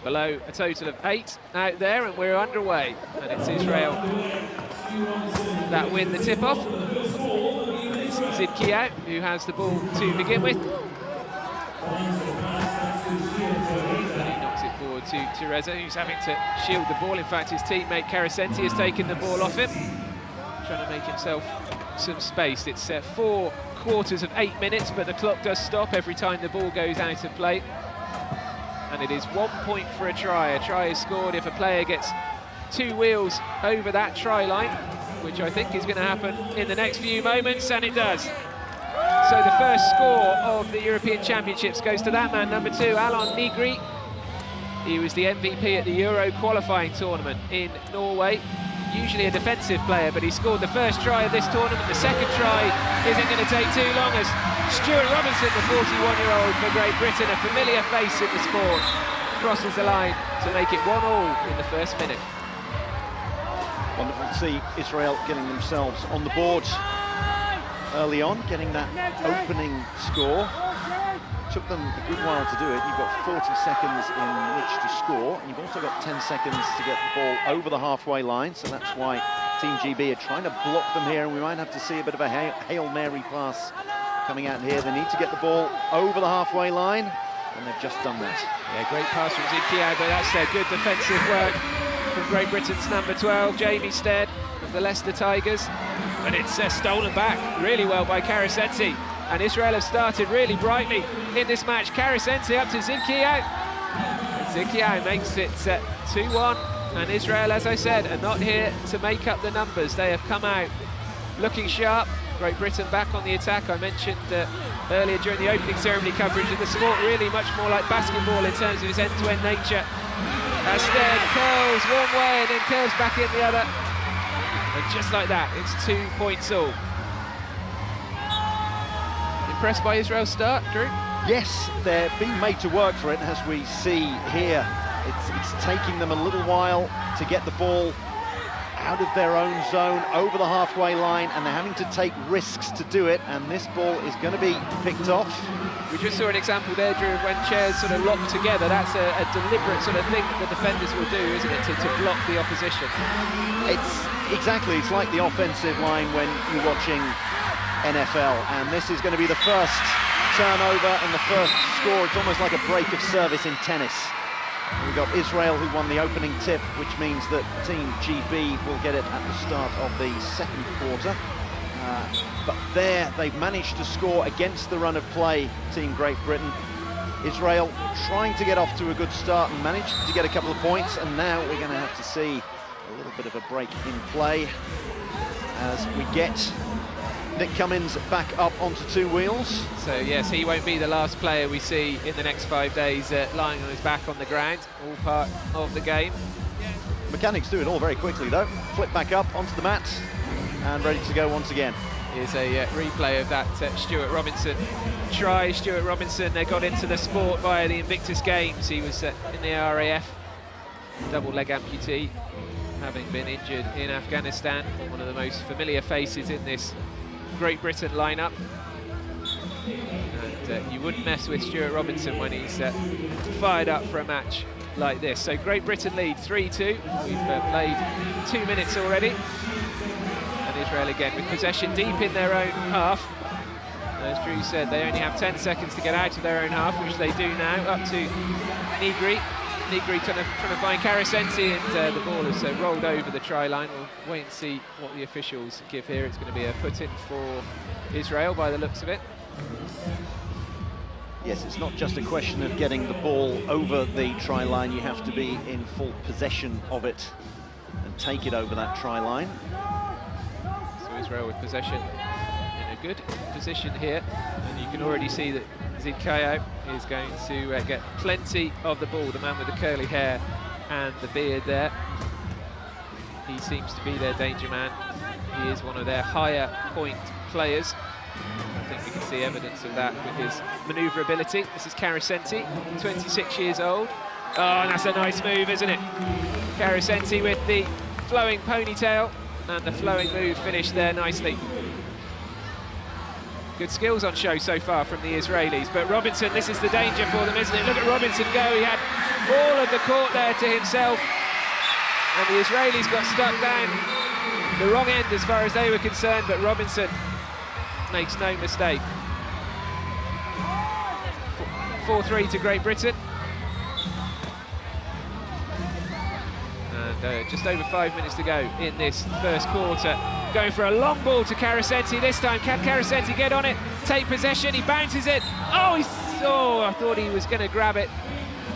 below a total of 8 out there, and we're underway. And it's Israel that win the tip-off. It's Zinkio who has the ball to begin with. And he knocks it forward to Reza, who's having to shield the ball. In fact, his teammate Carasenti has taken the ball off him, trying to make himself some space. It's 4 quarters of 8 minutes, but the clock does stop every time the ball goes out of play. And it is 1 point for a try. A try is scored if a player gets 2 wheels over that try line, which I think is going to happen in the next few moments, and it does. So the first score of the European Championships goes to that man, number 2, Alon Nigri. He was the MVP at the Euro qualifying tournament in Norway. Usually a defensive player, but he scored the first try of this tournament. The second try isn't going to take too long, as Stuart Robinson, the 41-year-old for Great Britain, a familiar face in the sport, crosses the line to make it 1-1 in the first minute. Wonderful to see Israel getting themselves on the board early on, getting that opening score. Took them a good while to do it. You've got 40 seconds in which to score, and you've also got 10 seconds to get the ball over the halfway line, so that's why Team GB are trying to block them here, and we might have to see a bit of a Hail Mary pass coming out here. They need to get the ball over the halfway line, and they've just done that. Yeah, great pass from Zinkio, but that's good defensive work from Great Britain's number 12, Jamie Stead of the Leicester Tigers, and it's stolen back really well by Carasenti. And Israel have started really brightly in this match. Carasenti up to Zinkio. Zinkio makes it 2-1. And Israel, as I said, are not here to make up the numbers. They have come out looking sharp. Great Britain back on the attack. I mentioned earlier during the opening ceremony coverage of the sport, really much more like basketball in terms of its end-to-end nature. Stead curls one way and then curls back in the other. And just like that, it's 2 points all. Impressed by Israel's start, Drew? Yes, they're being made to work for it, as we see here. It's taking them a little while to get the ball out of their own zone, over the halfway line, and they're having to take risks to do it, and this ball is going to be picked off. We just saw an example there, Drew, of when chairs sort of lock together. That's a deliberate sort of thing that the defenders will do, isn't it, to block the opposition? It's like the offensive line when you're watching NFL, and this is going to be the first turnover and the first score. It's almost like a break of service in tennis. We've got Israel, who won the opening tip, which means that Team GB will get it at the start of the second quarter. But there, they've managed to score against the run of play, Team Great Britain. Israel trying to get off to a good start and managed to get a couple of points, and now we're going to have to see a little bit of a break in play as we get Nick Cummins back up onto 2 wheels. So yes, he won't be the last player we see in the next 5 days lying on his back on the ground, all part of the game. Mechanics do it all very quickly though. Flip back up onto the mat and ready to go once again. Here's a replay of that Stuart Robinson try. Stuart Robinson got into the sport via the Invictus Games. He was in the RAF, double leg amputee, having been injured in Afghanistan. One of the most familiar faces in this Great Britain lineup, and you wouldn't mess with Stuart Robinson when he's fired up for a match like this. So Great Britain lead 3-2. We've played 2 minutes already, and Israel again with possession deep in their own half. As Drew said, they only have 10 seconds to get out of their own half, which they do now, up to Nigri. Nigri trying to find Carasenti, and the ball has rolled over the try line. We'll wait and see what the officials give here. It's going to be a put-in for Israel by the looks of it. Yes, it's not just a question of getting the ball over the try line, you have to be in full possession of it and take it over that try line. So Israel with possession in a good position here, and you can already see that Zidkayo is going to get plenty of the ball, the man with the curly hair and the beard there. He seems to be their danger man. He is one of their higher point players. I think we can see evidence of that with his manoeuvrability. This is Carasenti, 26 years old. Oh, and that's a nice move, isn't it? Carasenti with the flowing ponytail and the flowing move finished there nicely. Good skills on show so far from the Israelis, but Robinson, this is the danger for them, isn't it? Look at Robinson go, he had all of the court there to himself, and the Israelis got stuck down the wrong end as far as they were concerned, but Robinson makes no mistake. 4-3 to Great Britain. And just over 5 minutes to go in this first quarter. Going for a long ball to Carasenti this time. Can Carasenti get on it? Take possession, he bounces it. Oh, I thought he was going to grab it,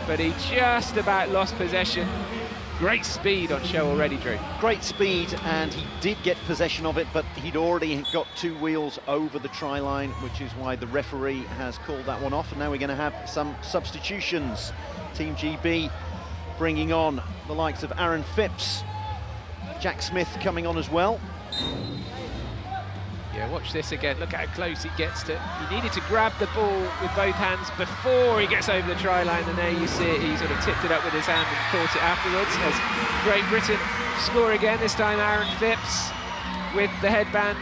but he just about lost possession. Great speed on show already, Drew. Great speed, and he did get possession of it, but he'd already got 2 wheels over the try line, which is why the referee has called that one off. And now we're going to have some substitutions. Team GB bringing on the likes of Aaron Phipps, Jack Smith coming on as well. Yeah, watch this again. Look how close he gets to. He needed to grab the ball with both hands before he gets over the try line, and there you see it. He sort of tipped it up with his hand and caught it afterwards. As Great Britain score again, this time Aaron Phipps with the headband.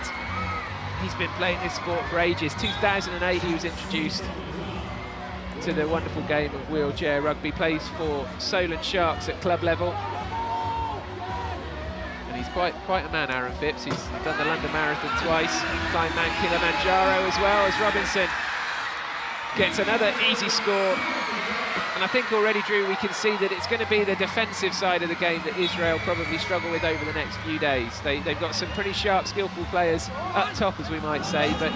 He's been playing this sport for ages. 2008 he was introduced to the wonderful game of wheelchair rugby. Plays for Solent Sharks at club level. He's quite a man, Aaron Phipps. He's done the London Marathon twice, climbed Mount Kilimanjaro as well. As Robinson gets another easy score. And I think already, Drew, we can see that it's going to be the defensive side of the game that Israel probably struggle with over the next few days. They've got some pretty sharp, skillful players up top, as we might say, but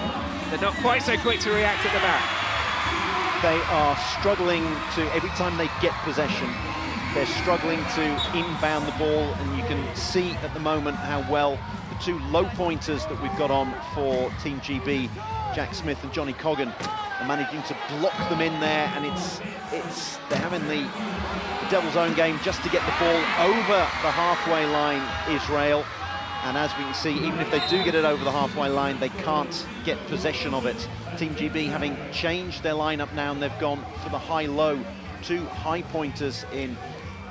they're not quite so quick to react at the back. They are struggling to, every time they get possession, they're struggling to inbound the ball, and you can see at the moment how well the 2 low pointers that we've got on for Team GB, Jack Smith and Johnny Coggan, are managing to block them in there, and they're having the devil's own game just to get the ball over the halfway line, Israel. And as we can see, even if they do get it over the halfway line, they can't get possession of it. Team GB having changed their lineup now, and they've gone for the high-low. 2 high pointers in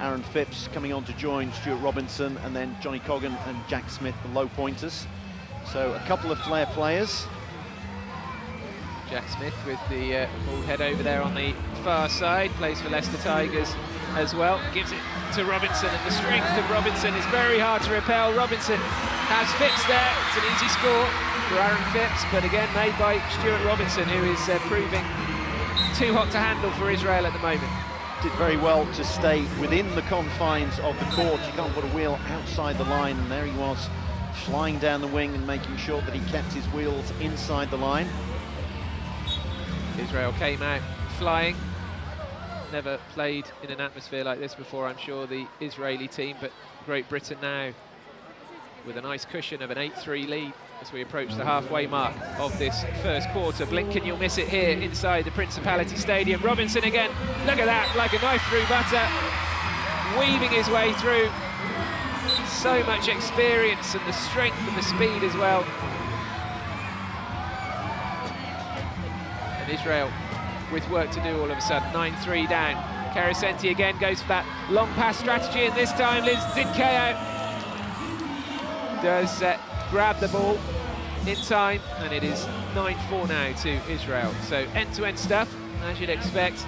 Aaron Phipps coming on to join Stuart Robinson, and then Johnny Coggan and Jack Smith, the low pointers. So a couple of flair players. Jack Smith with the ball head over there on the far side, plays for Leicester Tigers as well. Gives it to Robinson, and the strength of Robinson is very hard to repel. Robinson has Phipps there. It's an easy score for Aaron Phipps, but again made by Stuart Robinson, who is proving too hot to handle for Israel at the moment. Did very well to stay within the confines of the court. You can't put a wheel outside the line, and there he was flying down the wing and making sure that he kept his wheels inside the line. Israel came out flying. Never played in an atmosphere like this before, I'm sure, the Israeli team, but Great Britain now with a nice cushion of an 8-3 lead as we approach the halfway mark of this first quarter. Blink and you'll miss it here inside the Principality Stadium. Robinson again, look at that, like a knife through butter, weaving his way through. So much experience, and the strength and the speed as well. And Israel with work to do all of a sudden. 9-3 down. Carasenti again goes for that long pass strategy, and this time Liz Zidkayo does grab the ball in time, and it is 9-4 now to Israel. So end-to-end stuff, as you'd expect.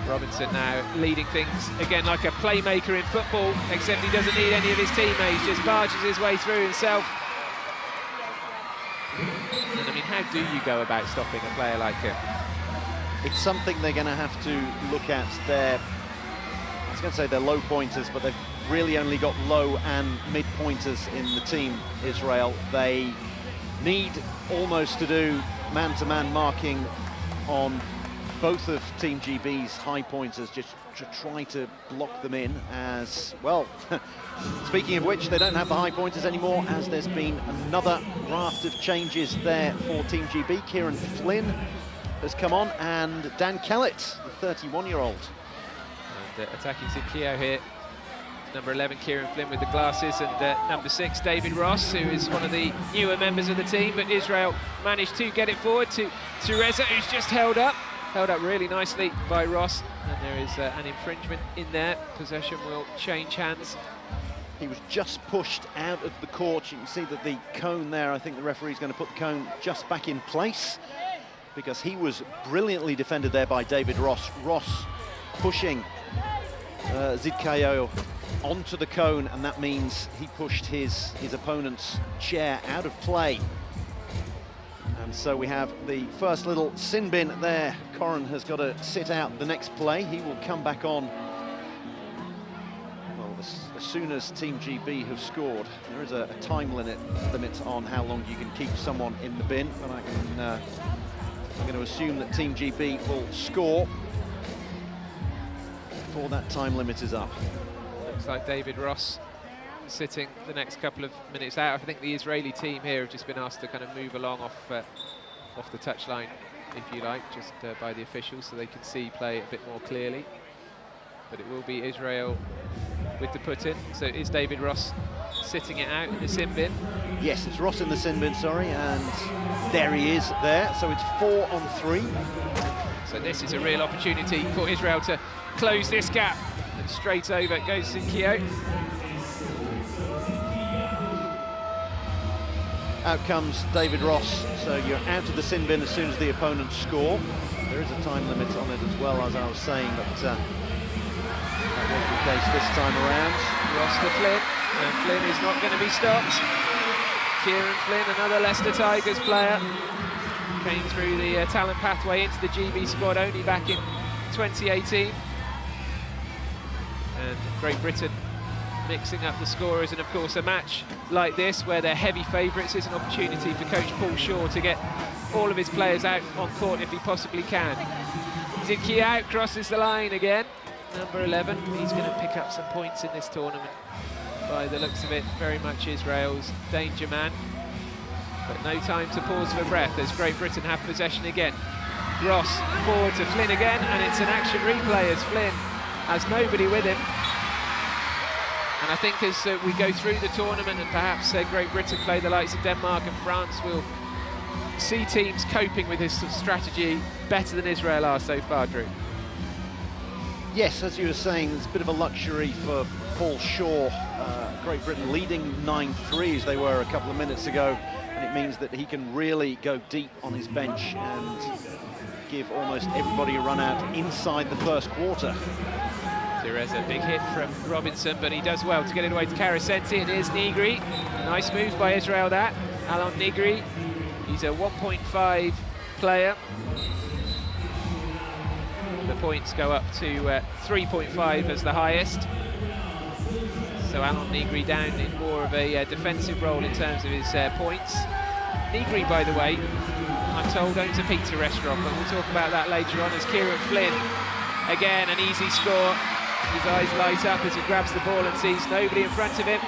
Robinson now leading things again like a playmaker in football, except he doesn't need any of his teammates, just barges his way through himself. And I mean, how do you go about stopping a player like him? It's something they're going to have to look at. I was going to say they're low pointers, but they've really only got low and mid pointers in the team, Israel. They need almost to do man-to-man marking on both of Team GB's high pointers, just to try to block them in as well. Speaking of which, they don't have the high pointers anymore, as there's been another raft of changes there for Team GB. Kieran Flynn has come on, and Dan Kellett, the 31-year-old. And attacking Zidkio here. Number 11, Kieran Flynn with the glasses, and number 6, David Ross, who is one of the newer members of the team, but Israel managed to get it forward to Reza, who's just held up really nicely by Ross, and there is an infringement in there. Possession will change hands. He was just pushed out of the court. You can see that the cone there, I think the referee's going to put the cone just back in place, because he was brilliantly defended there by David Ross. Ross pushing Zidkio onto the cone, and that means he pushed his opponent's chair out of play. And so we have the first little sin bin there. Corrin has got to sit out the next play. He will come back on, well, as soon as Team GB have scored. There is a time limit on how long you can keep someone in the bin, but I'm going to assume that Team GB will score before that time limit is up. Looks like David Ross sitting the next couple of minutes out. I think the Israeli team here have just been asked to kind of move along off the touchline, if you like, just by the officials, so they can see play a bit more clearly. But it will be Israel with the put-in. So is David Ross sitting it out in the sin bin? Yes, it's Ross in the sin bin, sorry, and there he is there. So it's 4 on 3. So this is a real opportunity for Israel to close this gap. And straight over goes Zidkio. Out comes David Ross, so you're out of the sin bin as soon as the opponents score. There is a time limit on it as well, as I was saying, but that wasn't the case this time around. Ross to Flynn, and Flynn is not going to be stopped. Kieran Flynn, another Leicester Tigers player, came through the talent pathway into the GB squad only back in 2018. And Great Britain mixing up the scorers, and of course a match like this where they're heavy favourites is an opportunity for coach Paul Shaw to get all of his players out on court if he possibly can. Zidkio out, crosses the line again, number 11. He's going to pick up some points in this tournament by the looks of it. Very much Israel's danger man, but no time to pause for breath as Great Britain have possession again. Ross forward to Flynn again, and it's an action replay as Flynn has nobody with him. And I think as we go through the tournament and perhaps Great Britain play the likes of Denmark and France, we'll see teams coping with this strategy better than Israel are so far, Drew. Yes, as you were saying, it's a bit of a luxury for Paul Shaw. Great Britain leading 9-3 as they were a couple of minutes ago, and it means that he can really go deep on his bench and give almost everybody a run out inside the first quarter. There's a big hit from Robinson, but he does well to get it away to Carasenti, and here's Nigri. Nice move by Israel, that. Alon Nigri, he's a 1.5 player. The points go up to 3.5 as the highest. So Alon Nigri down in more of a defensive role in terms of his points. Nigri, by the way, I'm told owns a pizza restaurant, but we'll talk about that later on as Kieran Flynn, again, an easy score. His eyes light up as he grabs the ball and sees nobody in front of him.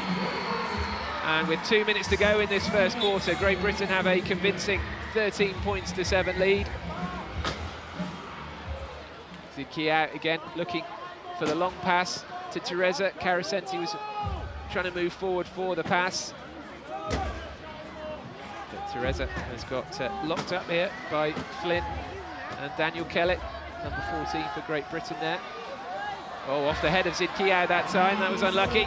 And with 2 minutes to go in this first quarter, Great Britain have a convincing 13 points to 7 lead. Zidkio out again, looking for the long pass to Teresa. Carasenti was trying to move forward for the pass. But Teresa has got locked up here by Flynn and Daniel Kellett, number 14 for Great Britain there. Oh, off the head of Zidkio that time, that was unlucky. You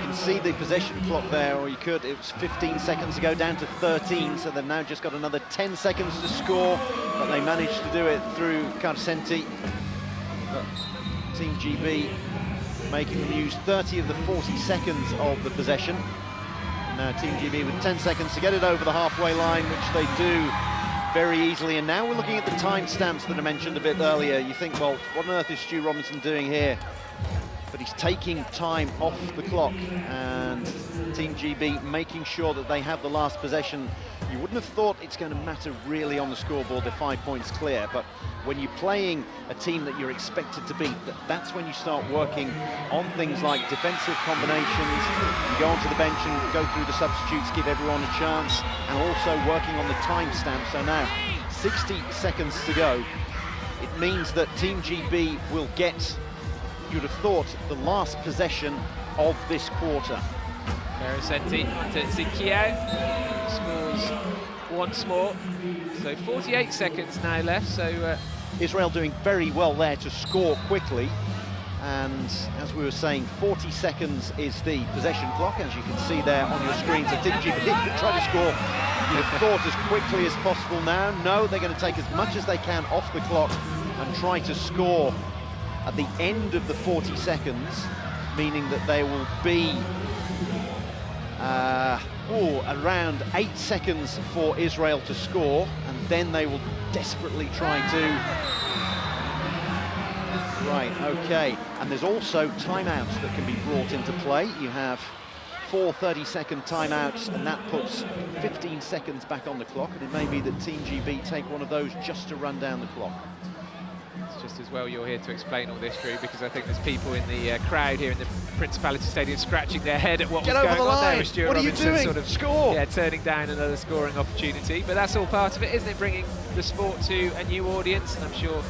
can see the possession clock there, or you could, it was 15 seconds to go, down to 13, so they've now just got another 10 seconds to score, but they managed to do it through Carcenti. But Team GB making them use 30 of the 40 seconds of the possession. Now Team GB with 10 seconds to get it over the halfway line, which they do very easily. And now we're looking at the timestamps that I mentioned a bit earlier. You think, well, what on earth is Stu Robinson doing here? But he's taking time off the clock, and Team GB making sure that they have the last possession. You wouldn't have thought it's going to matter really on the scoreboard, they're 5 points clear, but when you're playing a team that you're expected to beat, that's when you start working on things like defensive combinations. You go onto the bench and go through the substitutes, give everyone a chance, and also working on the timestamp. So now, 60 seconds to go. It means that Team GB will get, you'd have thought, the last possession of this quarter. Merasenti to Zinkiao, scores once more. So 48 seconds now left, so... Israel doing very well there to score quickly. And as we were saying, 40 seconds is the possession clock, as you can see there on your screen. So Team GB can try to score, you have thought, as quickly as possible now. No, they're going to take as much as they can off the clock and try to score at the end of the 40 seconds, meaning that they will be around 8 seconds for Israel to score, and then they will desperately try to... Right, okay, and there's also timeouts that can be brought into play. You have 4 30-second timeouts, and that puts 15 seconds back on the clock, and it may be that Team GB take one of those just to run down the clock. It's just as well you're here to explain all this, Drew, because I think there's people in the crowd here in the Principality Stadium scratching their head at what was going on there with Stuart Robinson, sort of score. Yeah, turning down another scoring opportunity. But that's all part of it, isn't it? Bringing the sport to a new audience, and I'm sure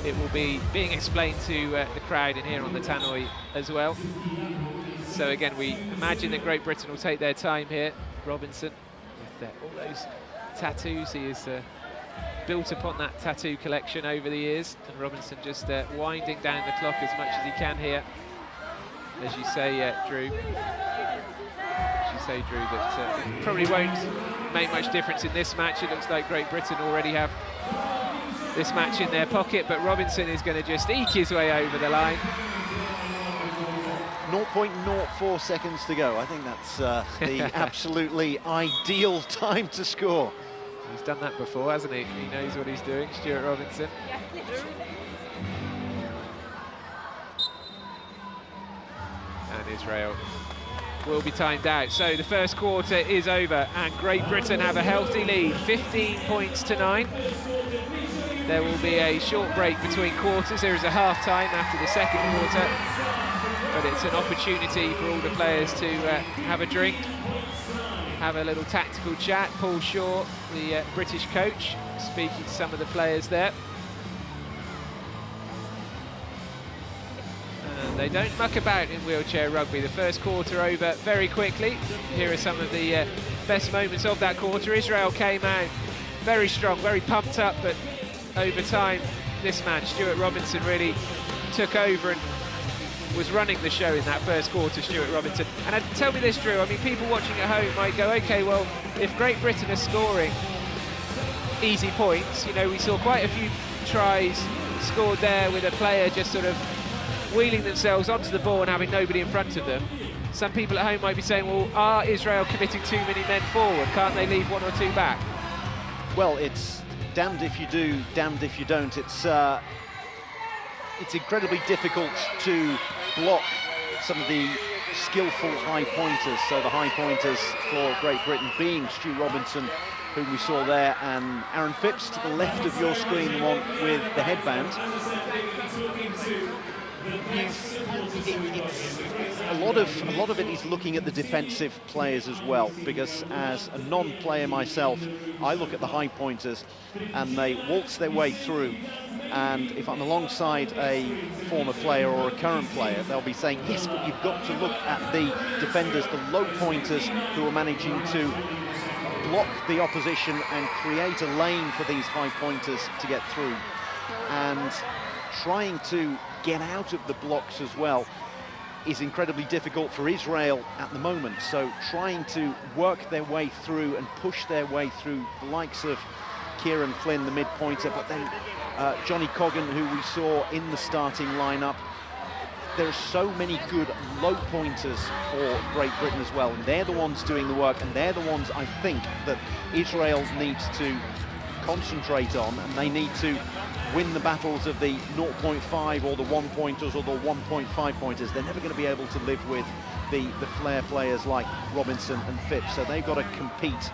it will be being explained to the crowd in here on the tannoy as well. So again, we imagine that Great Britain will take their time here. Robinson, with all those tattoos, he is built upon that tattoo collection over the years, and Robinson just winding down the clock as much as he can here. As you say, Drew, that probably won't make much difference in this match. It looks like Great Britain already have this match in their pocket, but Robinson is going to just eke his way over the line. 0.04 seconds to go. I think that's the absolutely ideal time to score. He's done that before, hasn't he? He knows what he's doing, Stuart Robinson. And Israel will be timed out. So the first quarter is over, and Great Britain have a healthy lead, 15 points to 9. There will be a short break between quarters. There is a half-time after the second quarter, but it's an opportunity for all the players to have a drink, have a little tactical chat. Paul Shaw, the British coach, speaking to some of the players there. And they don't muck about in wheelchair rugby. The first quarter over very quickly. Here are some of the best moments of that quarter. Israel came out very strong, very pumped up, but over time, this man, Stuart Robinson, really took over and was running the show in that first quarter, Stuart Robinson. And tell me this, Drew, I mean, people watching at home might go, OK, well, if Great Britain are scoring easy points, you know, we saw quite a few tries scored there with a player just sort of wheeling themselves onto the ball and having nobody in front of them. Some people at home might be saying, well, are Israel committing too many men forward? Can't they leave one or two back? Well, it's damned if you do, damned if you don't. It's incredibly difficult to block some of the skillful high pointers. So the high pointers for Great Britain being Stu Robinson, whom we saw there, and Aaron Phipps to the left of your screen, the one with the headband. A lot of it is looking at the defensive players as well, because as a non-player myself, I look at the high pointers and they waltz their way through, and if I'm alongside a former player or a current player, they'll be saying, yes, but you've got to look at the defenders, the low pointers who are managing to block the opposition and create a lane for these high pointers to get through, and trying to get out of the blocks as well is incredibly difficult for Israel at the moment. So trying to work their way through and push their way through the likes of Kieran Flynn, the mid-pointer, but then Johnny Coggan, who we saw in the starting lineup. There are so many good low pointers for Great Britain as well, and they're the ones doing the work, and they're the ones I think that Israel needs to concentrate on, and they need to win the battles of the 0.5 or the 1 pointers or the 1.5 pointers. They're never going to be able to live with the flair players like Robinson and Phipps, so they've got to compete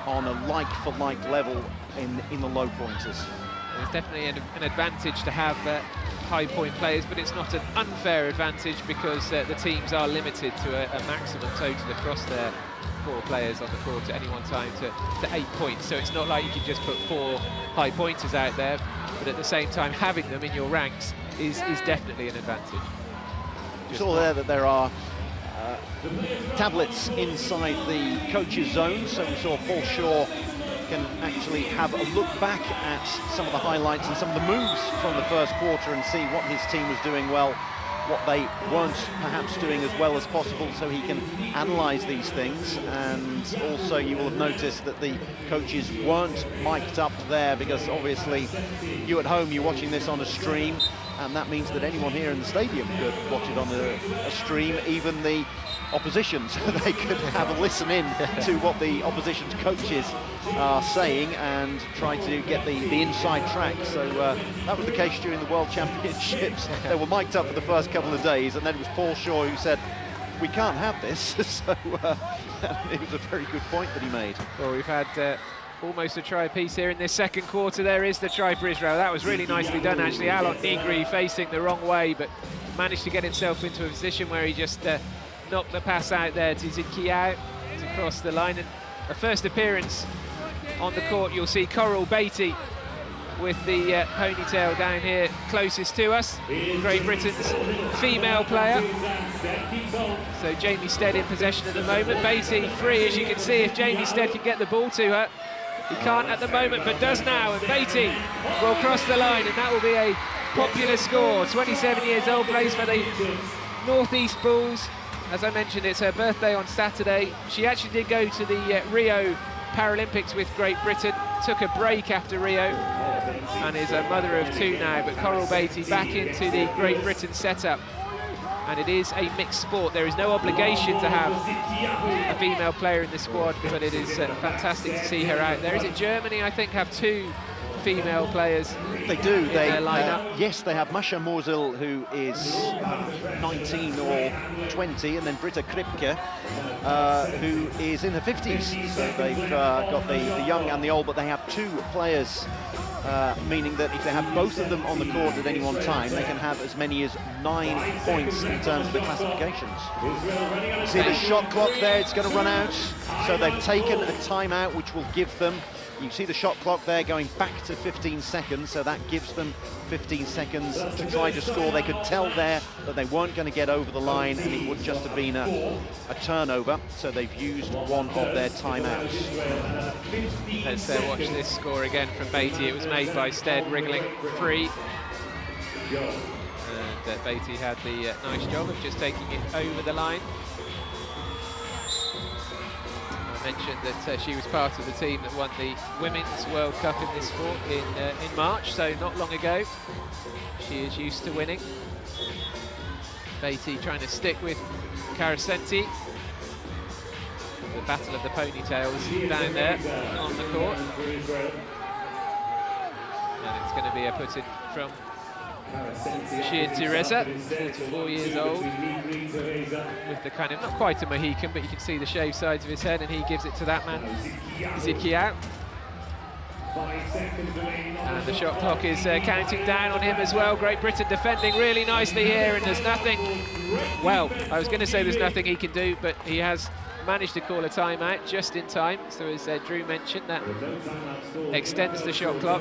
on a like-for-like level in the low pointers. There's definitely an advantage to have high point players, but it's not an unfair advantage because the teams are limited to a maximum total across their 4 players on the court at any one time to 8 points. So it's not like you can just put 4 high pointers out there, but at the same time having them in your ranks is definitely an advantage. You saw there that there are tablets inside the coach's zone, so we saw Paul Shaw can actually have a look back at some of the highlights and some of the moves from the first quarter and see what his team was doing well, what they weren't perhaps doing as well as possible, so he can analyse these things. And also you will have noticed that the coaches weren't mic'd up there, because obviously you at home, you're watching this on a stream, and that means that anyone here in the stadium could watch it on a stream, even the opposition, so they could have a listen in to what the opposition's coaches are saying and try to get the inside track. So that was the case during the World Championships. They were mic'd up for the first couple of days, and then it was Paul Shaw who said, we can't have this. So it was a very good point that he made. Well, we've had almost a try apiece here in this second quarter. There is the try for Israel. That was really nicely done, actually. Alon Nigri facing the wrong way, but managed to get himself into a position where he just knocked the pass out there to Zidkiau to cross the line. And a first appearance on the court, you'll see Coral Beatty with the ponytail down here closest to us, Great Britain's female player. So Jamie Stead in possession at the moment. Beatty free, as you can see, if Jamie Stead can get the ball to her. He can't at the moment, but does now, and Beatty will cross the line, and that will be a popular score. 27 years old, plays for the North East Bulls. As I mentioned, it's her birthday on Saturday. She actually did go to the Rio Paralympics with Great Britain, took a break after Rio, and is a mother of 2 now. But Coral Beatty back into the Great Britain setup, and it is a mixed sport. There is no obligation to have a female player in the squad, but it is fantastic to see her out there. Is it Germany, I think, have 2 female players? They do. In their lineup. Yes, they have Masha Morsel, who is 19 or 20, and then Britta Kripke, who is in her 50s. So they've got the young and the old, but they have 2 players, meaning that if they have both of them on the court at any one time, they can have as many as 9 points in terms of the classifications. See the shot clock there, it's going to run out. So they've taken a timeout, which will give them, you see the shot clock there going back to 15 seconds, so that gives them 15 seconds to try to score. They could tell there that they weren't going to get over the line, and it would just have been a turnover, so they've used one of their timeouts. Let's watch this score again from Beatty. It was made by Stead, wriggling free. And Beatty had the nice job of just taking it over the line. I mentioned that she was part of the team that won the Women's World Cup in this sport in March, so not long ago. She is used to winning. Beatty trying to stick with Karasenti. The battle of the ponytails down there on the court. And it's going to be a put-in from Sheer Teresa, 44 years old, with the kind of, not quite a Mohican, but you can see the shaved sides of his head, and he gives it to that man, Zidkiau. And the shot clock is counting down on him as well. Great Britain defending really nicely here, and there's nothing, well, I was going to say there's nothing he can do, but he has managed to call a timeout just in time. So as Drew mentioned, that extends the shot clock.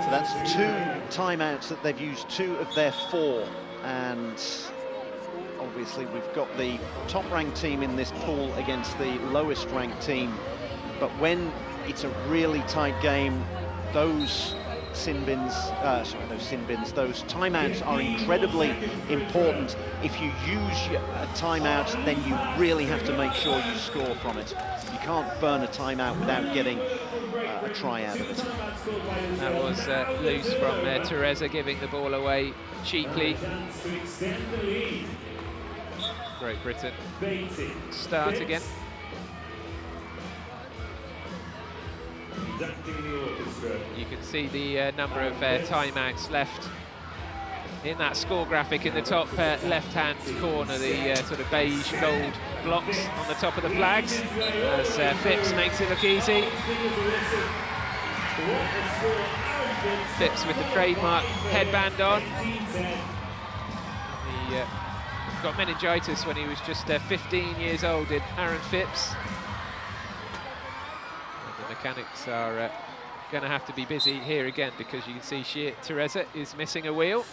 So that's 2 timeouts that they've used, 2 of their 4, and obviously we've got the top-ranked team in this pool against the lowest-ranked team, but when it's a really tight game, those those timeouts are incredibly important. If you use a timeout, then you really have to make sure you score from it. You can't burn a timeout without getting a try out of it. That was loose from Teresa, giving the ball away cheaply. Great Britain start again. You can see the number of timeouts left in that score graphic in the top left-hand corner, the sort of beige gold blocks on the top of the flags, as Phipps makes it look easy. Phipps with the trademark headband on. He got meningitis when he was just 15 years old, did Aaron Phipps. And the mechanics are going to have to be busy here again, because you can see Teresa is missing a wheel.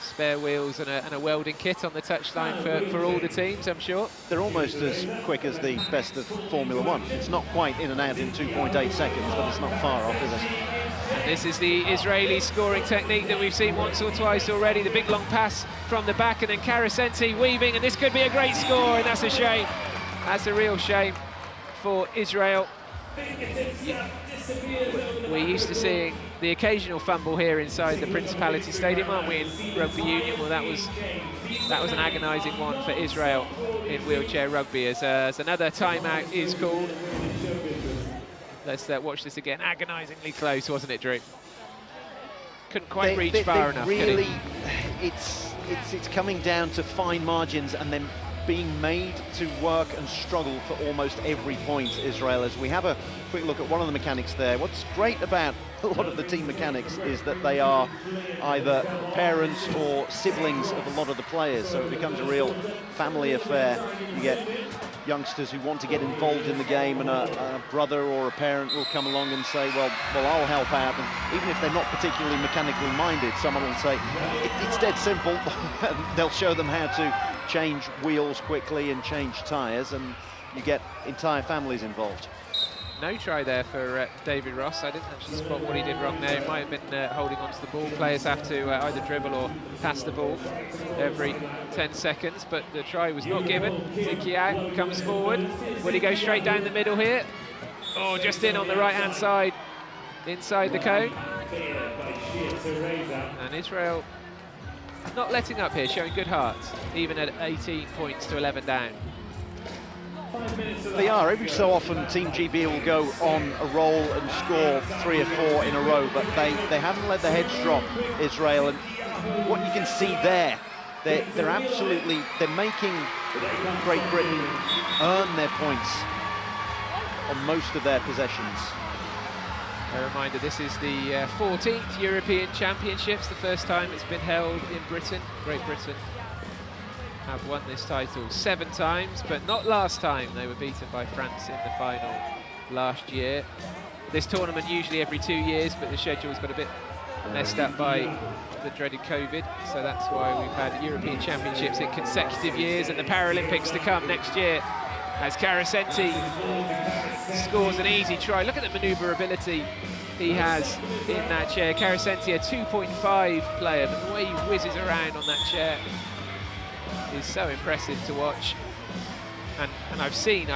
Spare wheels and a welding kit on the touchline for all the teams, I'm sure. They're almost as quick as the best of Formula One. It's not quite in and out in 2.8 seconds, but it's not far off, is it? And this is the Israeli scoring technique that we've seen once or twice already. The big long pass from the back, and then Carasenti weaving, and this could be a great score, and that's a shame. That's a real shame for Israel. We're used to seeing the occasional fumble here inside the Principality Stadium, aren't we, in Rugby Union? Well, that was an agonising one for Israel in wheelchair rugby, as another timeout is called. Let's watch this again. Agonisingly close, wasn't it, Drew? Couldn't quite reach far enough. Really, it's coming down to fine margins, and then being made to work and struggle for almost every point, Israel. As we have a quick look at one of the mechanics there, what's great about a lot of the team mechanics is that they are either parents or siblings of a lot of the players, so it becomes a real family affair. You get youngsters who want to get involved in the game, and a brother or a parent will come along and say, well, I'll help out. And even if they're not particularly mechanically minded, someone will say, it's dead simple. They'll show them how to change wheels quickly and change tyres, and you get entire families involved. No try there for David Ross. I didn't actually spot what he did wrong there. He might have been holding on to the ball. Players have to either dribble or pass the ball every 10 seconds, but the try was not given. Zikiao comes forward. Will he go straight down the middle here? Oh, just in on the right-hand side, inside the cone. And Israel not letting up here, showing good heart, even at 18 points to 11 down. They are. Every so often Team GB will go on a roll and score 3 or 4 in a row, but they haven't let the heads drop, Israel. And what you can see there, they're making Great Britain earn their points on most of their possessions. A reminder, this is the 14th European Championships, the first time it's been held in Britain. Great Britain have won this title 7 times, but not last time. They were beaten by France in the final last year. This tournament usually every 2 years, but the schedule's got a bit messed up by the dreaded COVID, so that's why we've had European Championships in consecutive years, and the Paralympics to come next year, as Carasenti scores an easy try. Look at the manoeuvrability he has in that chair. Carasenti, a 2.5 player, but the way he whizzes around on that chair is so impressive to watch. And I've seen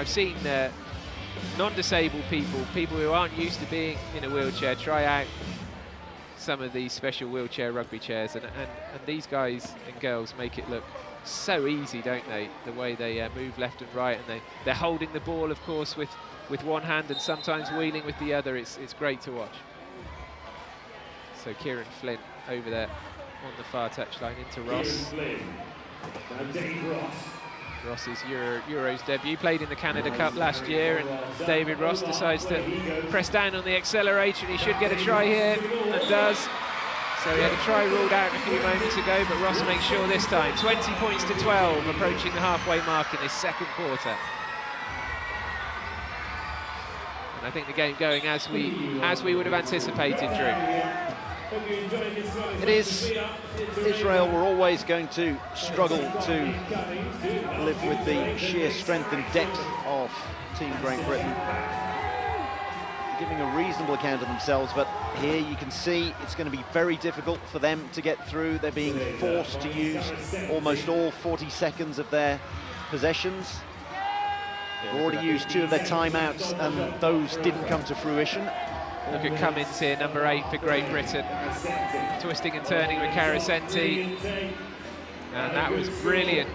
non-disabled people who aren't used to being in a wheelchair, try out some of these special wheelchair rugby chairs, and these guys and girls make it look so easy, don't they? The way they move left and right, and they're holding the ball, of course, with one hand and sometimes wheeling with the other. It's great to watch. So Kieran Flynn over there on the far touchline into Ross. Ross's Euros debut, played in the Canada Cup last year, and David Ross decides to press down on the accelerator, and he should get a try here, and does. So he had a try ruled out a few moments ago, but Ross makes sure this time. 20 points to 12, approaching the halfway mark in this second quarter. And I think the game going as we would have anticipated, Drew. It is. Israel were always going to struggle to live with the sheer strength and depth of Team Great Britain, giving a reasonable account of themselves, but here you can see it's going to be very difficult for them to get through. They're being forced to use almost all 40 seconds of their possessions. They've already used 2 of their timeouts, and those didn't come to fruition. Look at Cummins here, number 8 for Great Britain. Twisting and turning with Carasenti. And that was brilliant.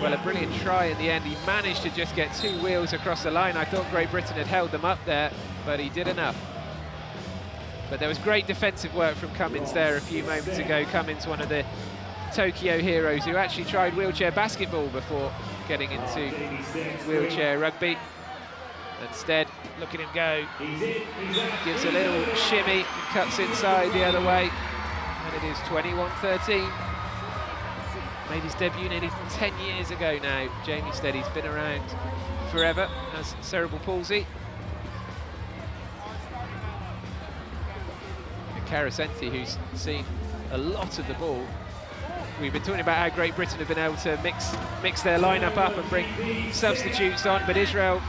Well, a brilliant try in the end. He managed to just get 2 wheels across the line. I thought Great Britain had held them up there, but he did enough. But there was great defensive work from Cummins there a few moments ago. Cummins, one of the Tokyo heroes who actually tried wheelchair basketball before getting into wheelchair rugby. Instead, look at him go. Gives a little shimmy and cuts inside the other way. And it is 21-13. Made his debut nearly 10 years ago now. Jamie Steady's been around forever, has cerebral palsy. And Carasenti, who's seen a lot of the ball. We've been talking about how Great Britain have been able to mix their lineup up and bring substitutes on, but Israel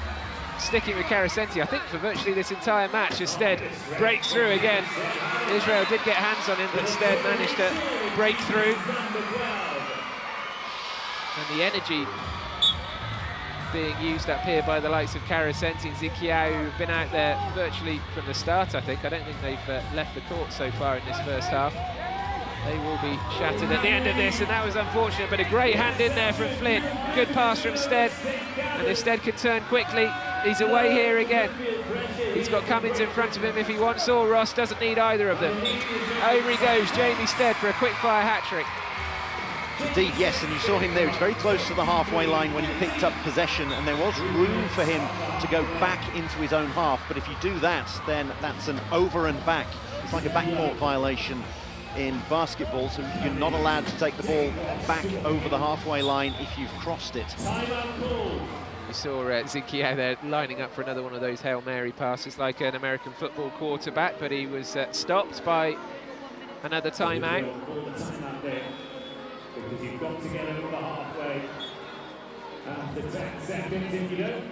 sticking with Carasenti, I think, for virtually this entire match. As Stead breaks through again. Israel did get hands on him, but Stead managed to break through. And the energy being used up here by the likes of Carasenti and Zikiao, who've been out there virtually from the start, I think. I don't think they've left the court so far in this first half. They will be shattered at the end of this, and that was unfortunate, but a great hand in there from Flynn. Good pass from Stead, and if Stead can turn quickly, he's away here again. He's got Cummins in front of him if he wants, or Ross doesn't need either of them. Over he goes, Jamie Stead for a quick-fire hat-trick. Indeed, yes, and you saw him there. He was very close to the halfway line when he picked up possession, and there was room for him to go back into his own half, but if you do that, then that's an over and back. It's like a backcourt violation in basketball, so you're not allowed to take the ball back over the halfway line if you've crossed it. We saw Zikiao there lining up for another one of those Hail Mary passes like an American football quarterback, but he was stopped by another timeout. Because you've got to get over the halfway after 10 seconds if you don't.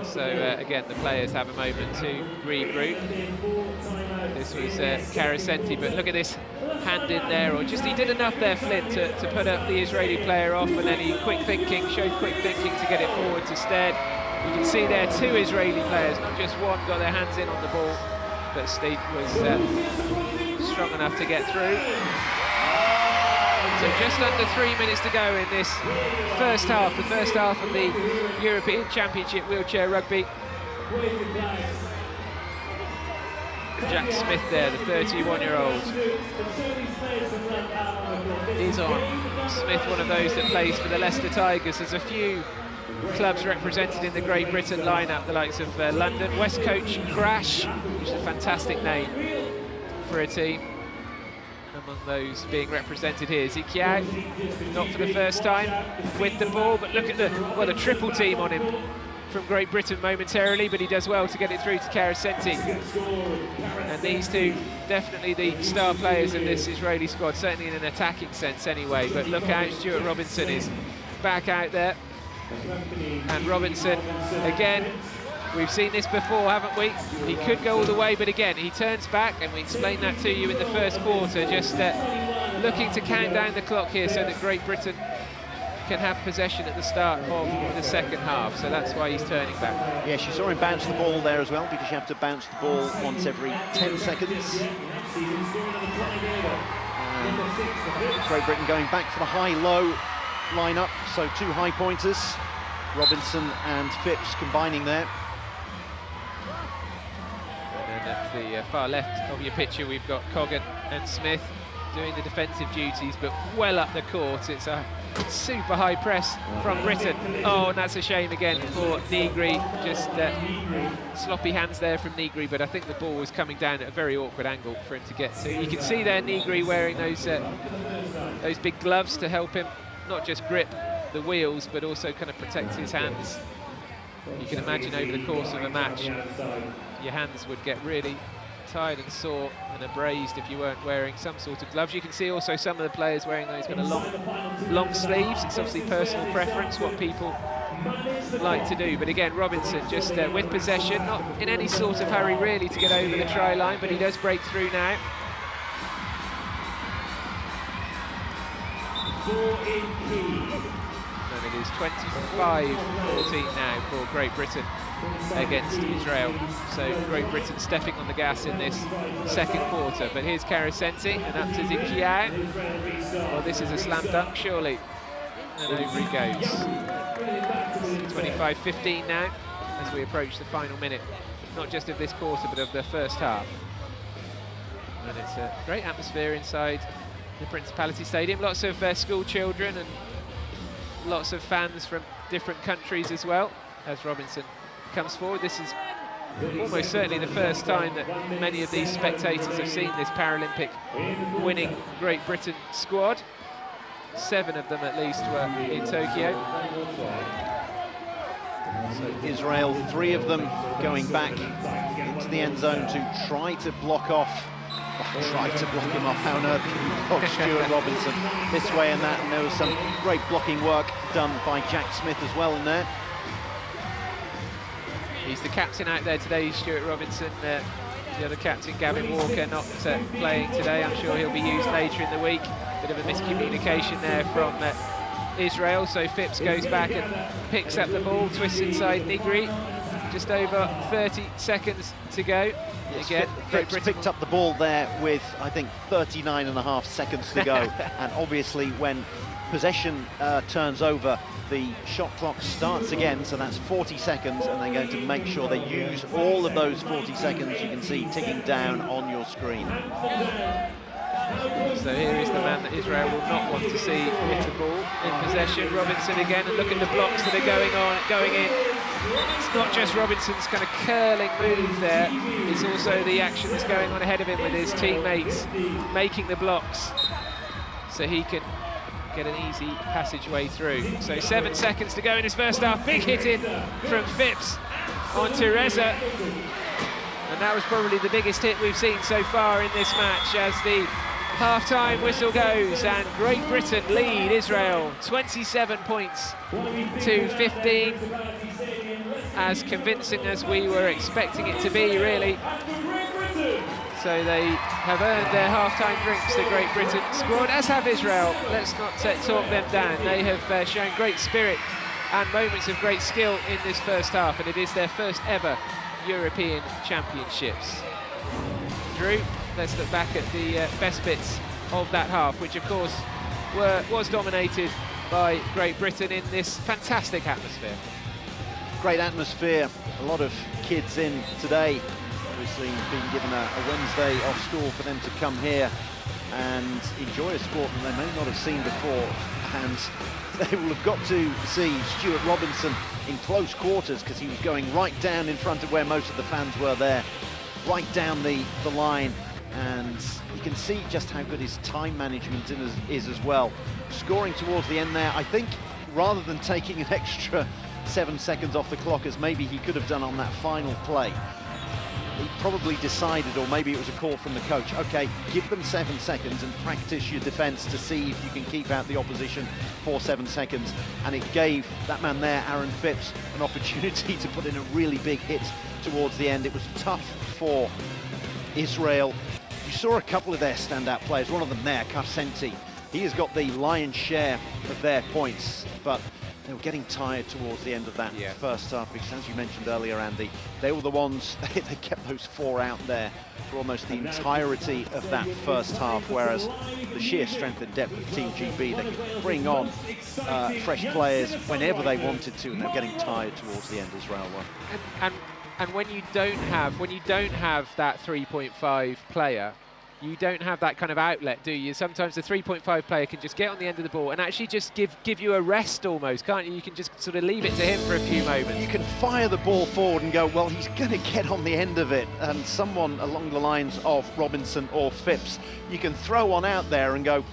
So again, the players have a moment to regroup. This was Carasenti, but look at this hand in there, or just he did enough there, Flint, to put up the Israeli player off, and then he showed quick thinking to get it forward to Stead. You can see there 2 Israeli players, not just one, got their hands in on the ball, but Steed was strong enough to get through. So just under 3 minutes to go in this first half, the first half of the European Championship Wheelchair Rugby. Jack Smith there, the 31-year-old, is on. Smith, one of those that plays for the Leicester Tigers. There's a few clubs represented in the Great Britain lineup, the likes of London. West Coach Crash, which is a fantastic name for a team. Among those being represented here, Zikiao, not for the first time with the ball, but look at the triple team on him from Great Britain momentarily, but he does well to get it through to Carasenti. And these two, definitely the star players of this Israeli squad, certainly in an attacking sense anyway. But look out, Stuart Robinson is back out there. And Robinson, again, we've seen this before, haven't we? He could go all the way, but again, he turns back, and we explained that to you in the first quarter, just looking to count down the clock here so that Great Britain can have possession at the start of the second half, so that's why he's turning back. Yes, you saw him bounce the ball there as well, because you have to bounce the ball once every 10 seconds. Great Britain going back for the high-low lineup, so 2 high pointers, Robinson and Phipps combining there. And then at the far left of your picture, we've got Coggan and Smith doing the defensive duties, but well up the court. It's a super high press from Britain. Oh, and that's a shame again for Negri. Just sloppy hands there from Negri, but I think the ball was coming down at a very awkward angle for him to get to. You can see there Negri wearing those big gloves to help him not just grip the wheels, but also kind of protect his hands. You can imagine over the course of a match, your hands would get really tired and sore and abrased if you weren't wearing some sort of gloves. You can see also some of the players wearing those kind of long sleeves. It's obviously personal preference, what people like to do. But again, Robinson just with possession, not in any sort of hurry really to get over the try line, but he does break through now. 4 in key. And it is 25-14 now for Great Britain against Israel. So Great Britain stepping on the gas in this second quarter. But here's Karasenti and up to Zikiao. Well, this is a slam dunk, surely. And over he goes. 25-15 now as we approach the final minute, not just of this quarter, but of the first half. And it's a great atmosphere inside the Principality Stadium. Lots of school children and lots of fans from different countries as well, as Robinson comes forward. This is almost certainly the first time that many of these spectators have seen this Paralympic winning Great Britain squad. 7 of them at least were in Tokyo. So Israel, 3 of them going back into the end zone to try to block him off. How on earth can you block Stuart Robinson this way and that? And there was some great blocking work done by Jack Smith as well in there. He's the captain out there today, Stuart Robinson. The other captain, Gavin Walker, not playing today. I'm sure he'll be used later in the week. Bit of a miscommunication there from Israel. So Phipps goes back and picks up the ball, twists inside Nigri. Just over 30 seconds to go. Yes, again, Phipps picked up the ball there with, I think, 39.5 seconds to go. And obviously when possession turns over, the shot clock starts again, so that's 40 seconds, and they're going to make sure they use all of those 40 seconds you can see ticking down on your screen. So here is the man that Israel will not want to see with the ball in possession. Robinson again, and look at the blocks that are going in. It's not just Robinson's kind of curling move there, it's also the action that's going on ahead of him with his teammates making the blocks so he can get an easy passageway through. So 7 seconds to go in his first half. Big hit in from Phipps onto Reza. And that was probably the biggest hit we've seen so far in this match as the half-time whistle goes and Great Britain lead Israel 27 points to 15. As convincing as we were expecting it to be, really. So they have earned their half-time drinks, the Great Britain squad, as have Israel. Let's not talk them down. They have shown great spirit and moments of great skill in this first half, and it is their first ever European Championships. Drew, let's look back at the best bits of that half, which of course was dominated by Great Britain in this fantastic atmosphere. Great atmosphere, a lot of kids in today. Obviously being given a Wednesday off school for them to come here and enjoy a sport that they may not have seen before, and they will have got to see Stuart Robinson in close quarters because he was going right down in front of where most of the fans were there, right down the line, and you can see just how good his time management is as well. Scoring towards the end there, I think rather than taking an extra 7 seconds off the clock as maybe he could have done on that final play, he probably decided, or maybe it was a call from the coach, okay, give them 7 seconds and practice your defence to see if you can keep out the opposition for 7 seconds. And it gave that man there, Aaron Phipps, an opportunity to put in a really big hit towards the end. It was tough for Israel. You saw a couple of their standout players, one of them there, Karasenti. He has got the lion's share of their points, but they were getting tired towards the end of that first half because, as you mentioned earlier, Andy, they were the ones, they kept those 4 out there for almost the entirety of that first half, whereas the sheer strength and depth of Team GB, they could bring on fresh players whenever they wanted to, and they were getting tired towards the end, Israel were. And when you don't have that 3.5 player, you don't have that kind of outlet, do you? Sometimes the 3.5 player can just get on the end of the ball and actually just give you a rest almost, can't you? You can just sort of leave it to him for a few moments. You can fire the ball forward and go, well, he's going to get on the end of it. And someone along the lines of Robinson or Phipps, you can throw one out there and go,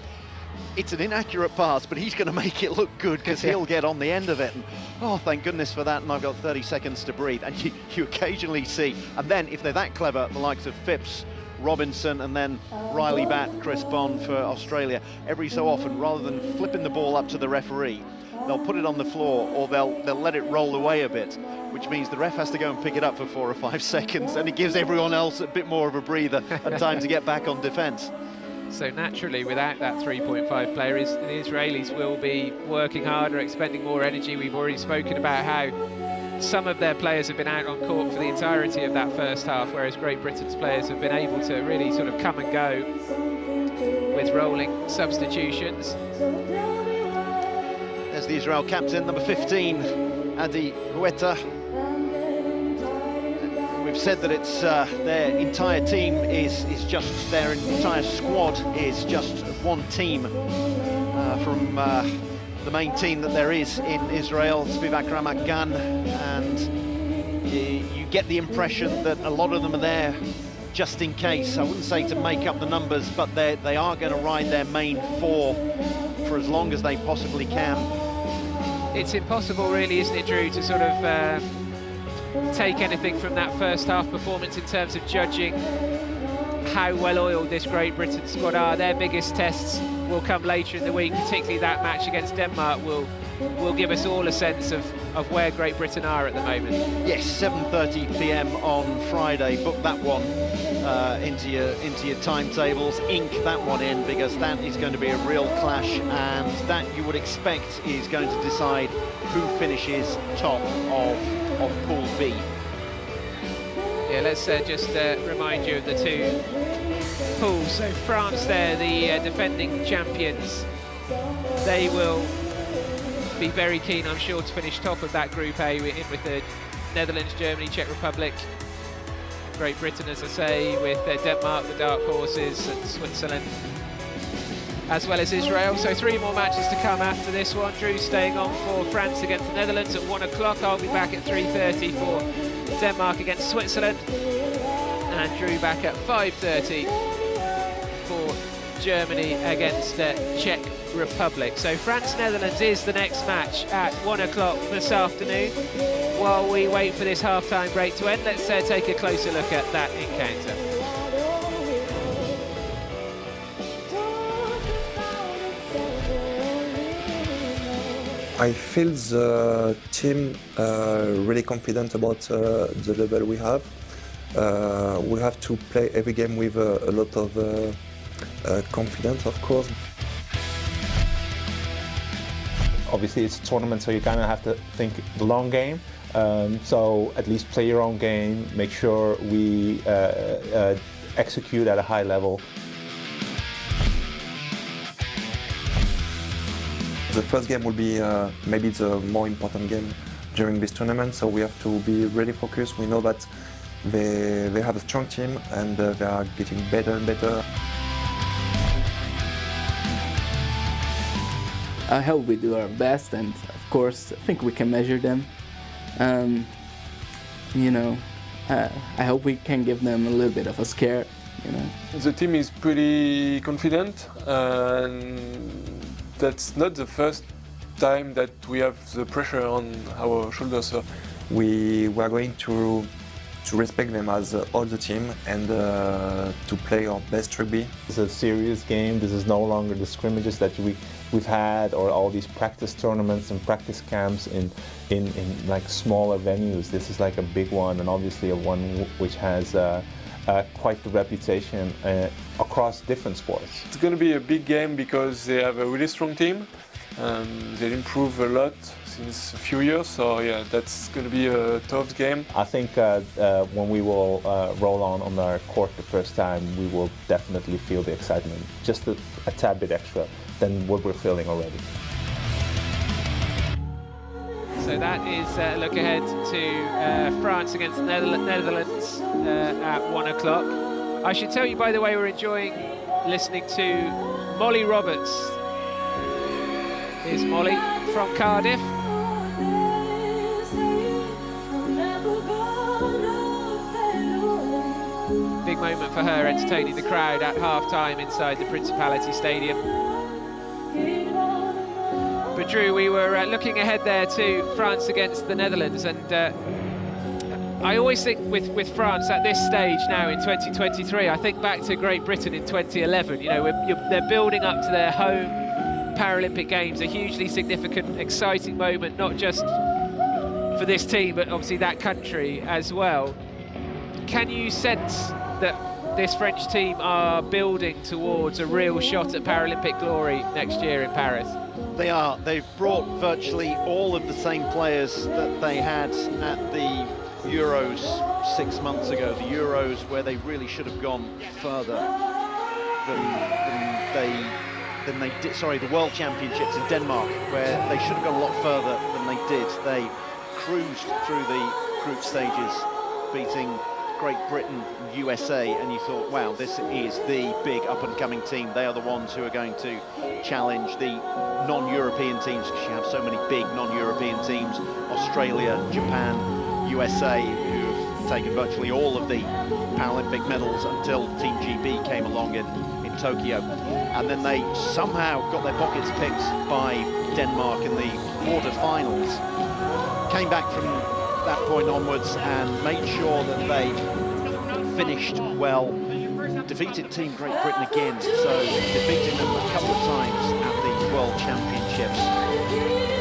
it's an inaccurate pass, but he's going to make it look good because he'll get on the end of it. And, oh, thank goodness for that, and I've got 30 seconds to breathe. And you occasionally see, and then if they're that clever, the likes of Phipps, Robinson, and then Riley Batt, Chris Bond for Australia, every so often, rather than flipping the ball up to the referee, they'll put it on the floor or they'll let it roll away a bit, which means the ref has to go and pick it up for 4 or 5 seconds, and it gives everyone else a bit more of a breather and time to get back on defence. So naturally, without that 3.5 player, the Israelis will be working harder, expending more energy. We've already spoken about how some of their players have been out on court for the entirety of that first half, whereas Great Britain's players have been able to really sort of come and go with rolling substitutions. There's the Israel captain, number 15, Adi Hueta. We've said that it's their entire team is just, their entire squad is just one team from the main team that there is in Israel, Spivak Ramat Gan, and you get the impression that a lot of them are there just in case. I wouldn't say to make up the numbers, but they are going to ride their main four for as long as they possibly can. It's impossible really, isn't it, Drew, to sort of take anything from that first half performance in terms of judging how well-oiled this Great Britain squad are. Their biggest tests will come later in the week, particularly that match against Denmark will give us all a sense of where Great Britain are at the moment. Yes, 7:30 p.m. on Friday. Book that one into your timetables. Ink that one in, because that is going to be a real clash, and that you would expect is going to decide who finishes top of Pool B. Yeah, let's just remind you of the two pools. So France there, the defending champions, they will be very keen, I'm sure, to finish top of that Group A with the Netherlands, Germany, Czech Republic, Great Britain, as I say, with Denmark, the Dark Horses, and Switzerland, as well as Israel. So 3 more matches to come after this one. Drew staying on for France against the Netherlands at 1 o'clock. I'll be back at 3:30 for Denmark against Switzerland, and Drew back at 5:30 for Germany against Czech Republic. So France-Netherlands is the next match at 1 o'clock this afternoon. While we wait for this half-time break to end, let's take a closer look at that encounter. I feel the team really confident about the level we have. We have to play every game with a lot of confidence, of course. Obviously it's a tournament, so you kind of have to think the long game. So at least play your own game, make sure we execute at a high level. The first game will be maybe the more important game during this tournament, so we have to be really focused. We know that they have a strong team, and they are getting better and better. I hope we do our best, and of course I think we can measure them. You know, I hope we can give them a little bit of a scare, you know. The team is pretty confident, and that's not the first time that we have the pressure on our shoulders. So we are going to respect them as all the team, and to play our best rugby. It's a serious game. This is no longer the scrimmages that we've had, or all these practice tournaments and practice camps in like smaller venues. This is like a big one, and obviously a one which has quite the reputation across different sports. it's going to be a big game because they have a really strong team. They improve a lot since a few years, so yeah, that's going to be a tough game. I think when we will roll on our court the first time, we will definitely feel the excitement, just a tad bit extra than what we're feeling already. So that is a look ahead to France against the Netherlands at 1 o'clock. I should tell you, by the way, we're enjoying listening to Molly Roberts. Here's Molly from Cardiff. Big moment for her, entertaining the crowd at half-time inside the Principality Stadium. But Drew, we were looking ahead there to France against the Netherlands, and I always think with France at this stage now in 2023, I think back to Great Britain in 2011. You know, they're building up to their home Paralympic Games, a hugely significant, exciting moment, not just for this team, but obviously that country as well. Can you sense that this French team are building towards a real shot at Paralympic glory next year in Paris. They are. They've brought virtually all of the same players that they had at the Euros 6 months ago. The Euros where they really should have gone further than they did. Sorry, the World Championships in Denmark, where they should have gone a lot further than they did. They cruised through the group stages, beating Great Britain and USA, and you thought, wow, this is the big up-and-coming team. They are the ones who are going to challenge the non-European teams, because you have so many big non-European teams, Australia, Japan, USA, who have taken virtually all of the Paralympic medals until Team GB came along in Tokyo. And then they somehow got their pockets picked by Denmark in the quarter-finals, came back from that point onwards and made sure that they finished well. Defeated Team Great Britain again, so defeating them a couple of times at the World Championships.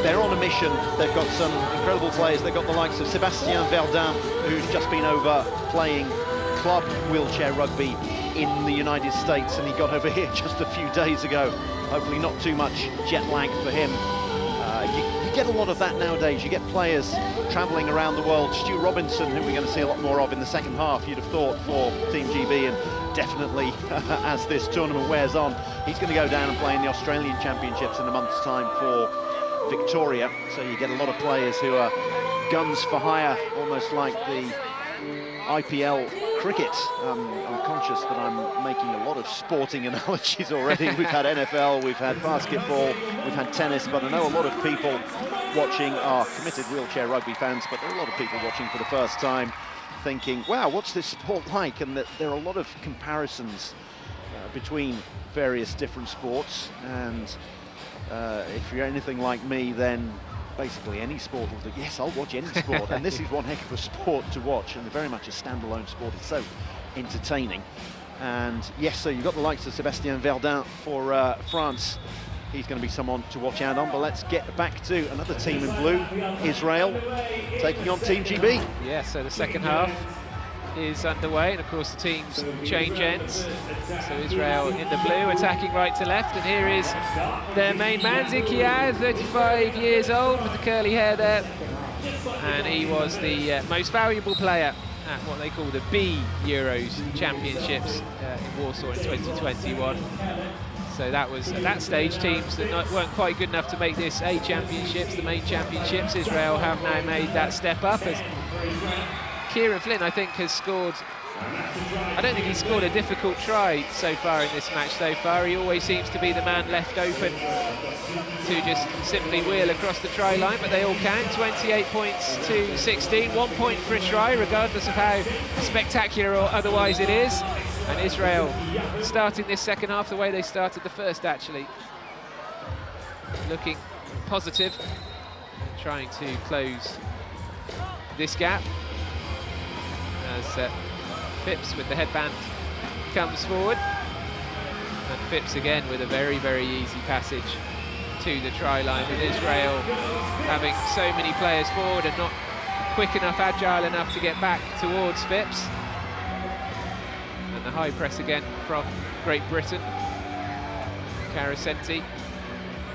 They're on a mission. They've got some incredible players. They've got the likes of Sébastien Verdun, who's just been over playing club wheelchair rugby in the United States, and he got over here just a few days ago. Hopefully not too much jet lag for him. You get a lot of that nowadays. You get players travelling around the world. Stu Robinson, who we're going to see a lot more of in the second half, you'd have thought, for Team GB, and definitely as this tournament wears on, he's going to go down and play in the Australian Championships in a month's time for Victoria. So you get a lot of players who are guns for hire, almost like the IPL cricket. I'm conscious that I'm making a lot of sporting analogies already. We've had NFL, we've had basketball, we've had tennis, but I know a lot of people watching are committed wheelchair rugby fans, but there are a lot of people watching for the first time thinking, wow, what's this sport like? And that there are a lot of comparisons between various different sports, and if you're anything like me, then basically any sport will do. Yes, I'll watch any sport, and this is one heck of a sport to watch, and very much a standalone sport. It's so entertaining. And yes, so you've got the likes of Sébastien Verdun for France. He's going to be someone to watch out on. But let's get back to another team in blue, Israel, taking on Team GB. Yeah, so the second half is underway, and of course the teams change ends. So Israel in the blue, attacking right to left, and here is their main man, Zikiad, 35 years old, with the curly hair there, and he was the most valuable player at what they call the B Euros Championships in Warsaw in 2021. So that was, at that stage, teams that weren't quite good enough to make this A Championships, the main championships. Israel have now made that step up, as Kieran Flynn, I think, has scored. I don't think he's scored a difficult try so far in this match so far. He always seems to be the man left open to just simply wheel across the try line, but they all can. 28 points to 16, 1 point for a try, regardless of how spectacular or otherwise it is. And Israel starting this second half the way they started the first, actually. Looking positive, trying to close this gap. As Phipps with the headband comes forward, and Phipps again with a very, very easy passage to the try line, with Israel having so many players forward and not quick enough, agile enough to get back towards Phipps. And the high press again from Great Britain. Carasenti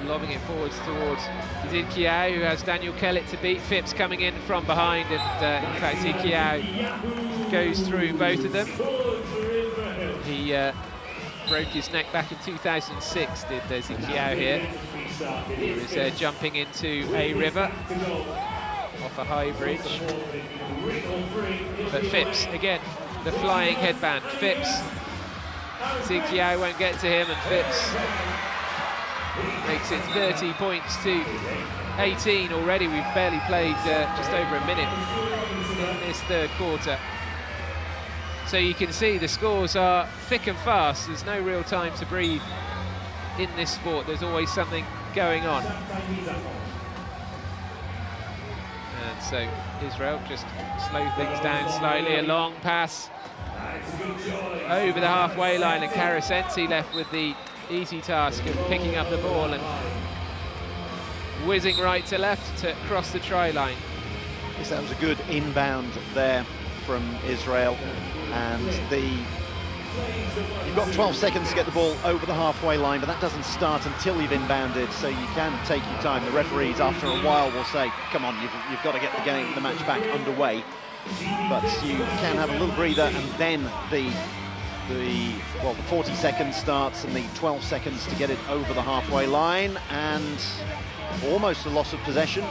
lobbing it forwards towards Zikiao, who has Daniel Kellett to beat. Phipps coming in from behind, and in fact Zikiao goes through both of them. He broke his neck back in 2006, did Zikiao here. He was jumping into a river off a high bridge. But Phipps, again, the flying headband. Phipps, Zikiao won't get to him, and Phipps makes it 30 points to 18 already. We've barely played just over a minute in this third quarter. So you can see the scores are thick and fast. There's no real time to breathe in this sport. There's always something going on. And so Israel just slow things down slightly. A long pass over the halfway line, and Carasenti left with the easy task of picking up the ball and whizzing right to left to cross the try line. Yes, that was a good inbound there from Israel, and the You've got 12 seconds to get the ball over the halfway line, but that doesn't start until you've inbounded, so you can take your time. The referees, after a while, will say, come on, you've got to get the match back underway. But you can have a little breather, and then the 40 seconds starts and the 12 seconds to get it over the halfway line, and almost a loss of possession.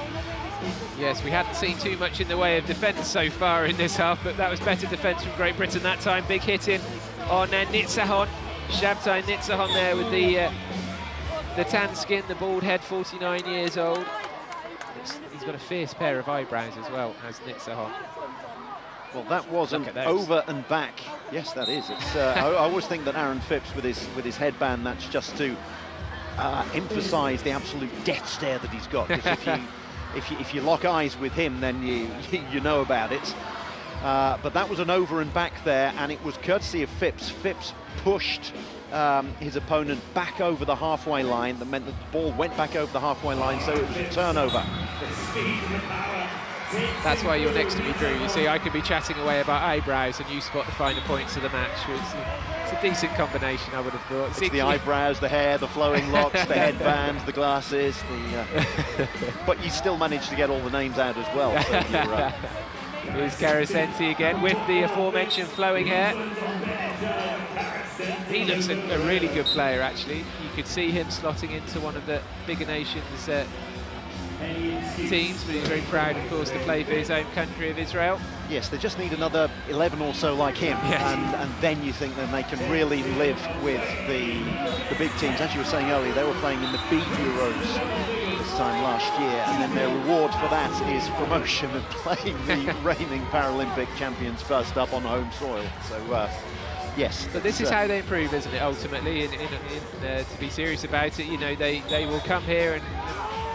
Yes, we hadn't seen too much in the way of defence so far in this half, but that was better defence from Great Britain that time. Big hit in on Nitsahon. Shabtai Nitsahon there with the tan skin, the bald head, 49 years old. He's got a fierce pair of eyebrows as well, as Nitsahon. Well, that was an over and back. Yes, that is. It's, I always think that Aaron Phipps with his headband, that's just to emphasise the absolute death stare that he's got. If you lock eyes with him, then you know about it. But that was an over and back there, and it was courtesy of Phipps. Phipps pushed his opponent back over the halfway line. That meant that the ball went back over the halfway line, so it was a turnover. That's why you're next to me, Drew. You see, I could be chatting away about eyebrows and you spot the finer points of the match. It's a decent combination, I would have thought. It's the eyebrows, the hair, the flowing locks, the headband, the glasses. But you still managed to get all the names out as well. So here's Carasenti again with the aforementioned flowing hair. He looks a really good player, actually. You could see him slotting into one of the bigger nations' teams, but he's very proud, of course, to play for his own country of Israel. Yes, they just need another 11 or so like him, yes. and then you think that they can really live with the big teams. As you were saying earlier, they were playing in the B Euros this time last year, and then their reward for that is promotion and playing the reigning Paralympic champions first up on home soil. So, yes. But this is how they improve, isn't it, ultimately, to be serious about it. You know, they will come here and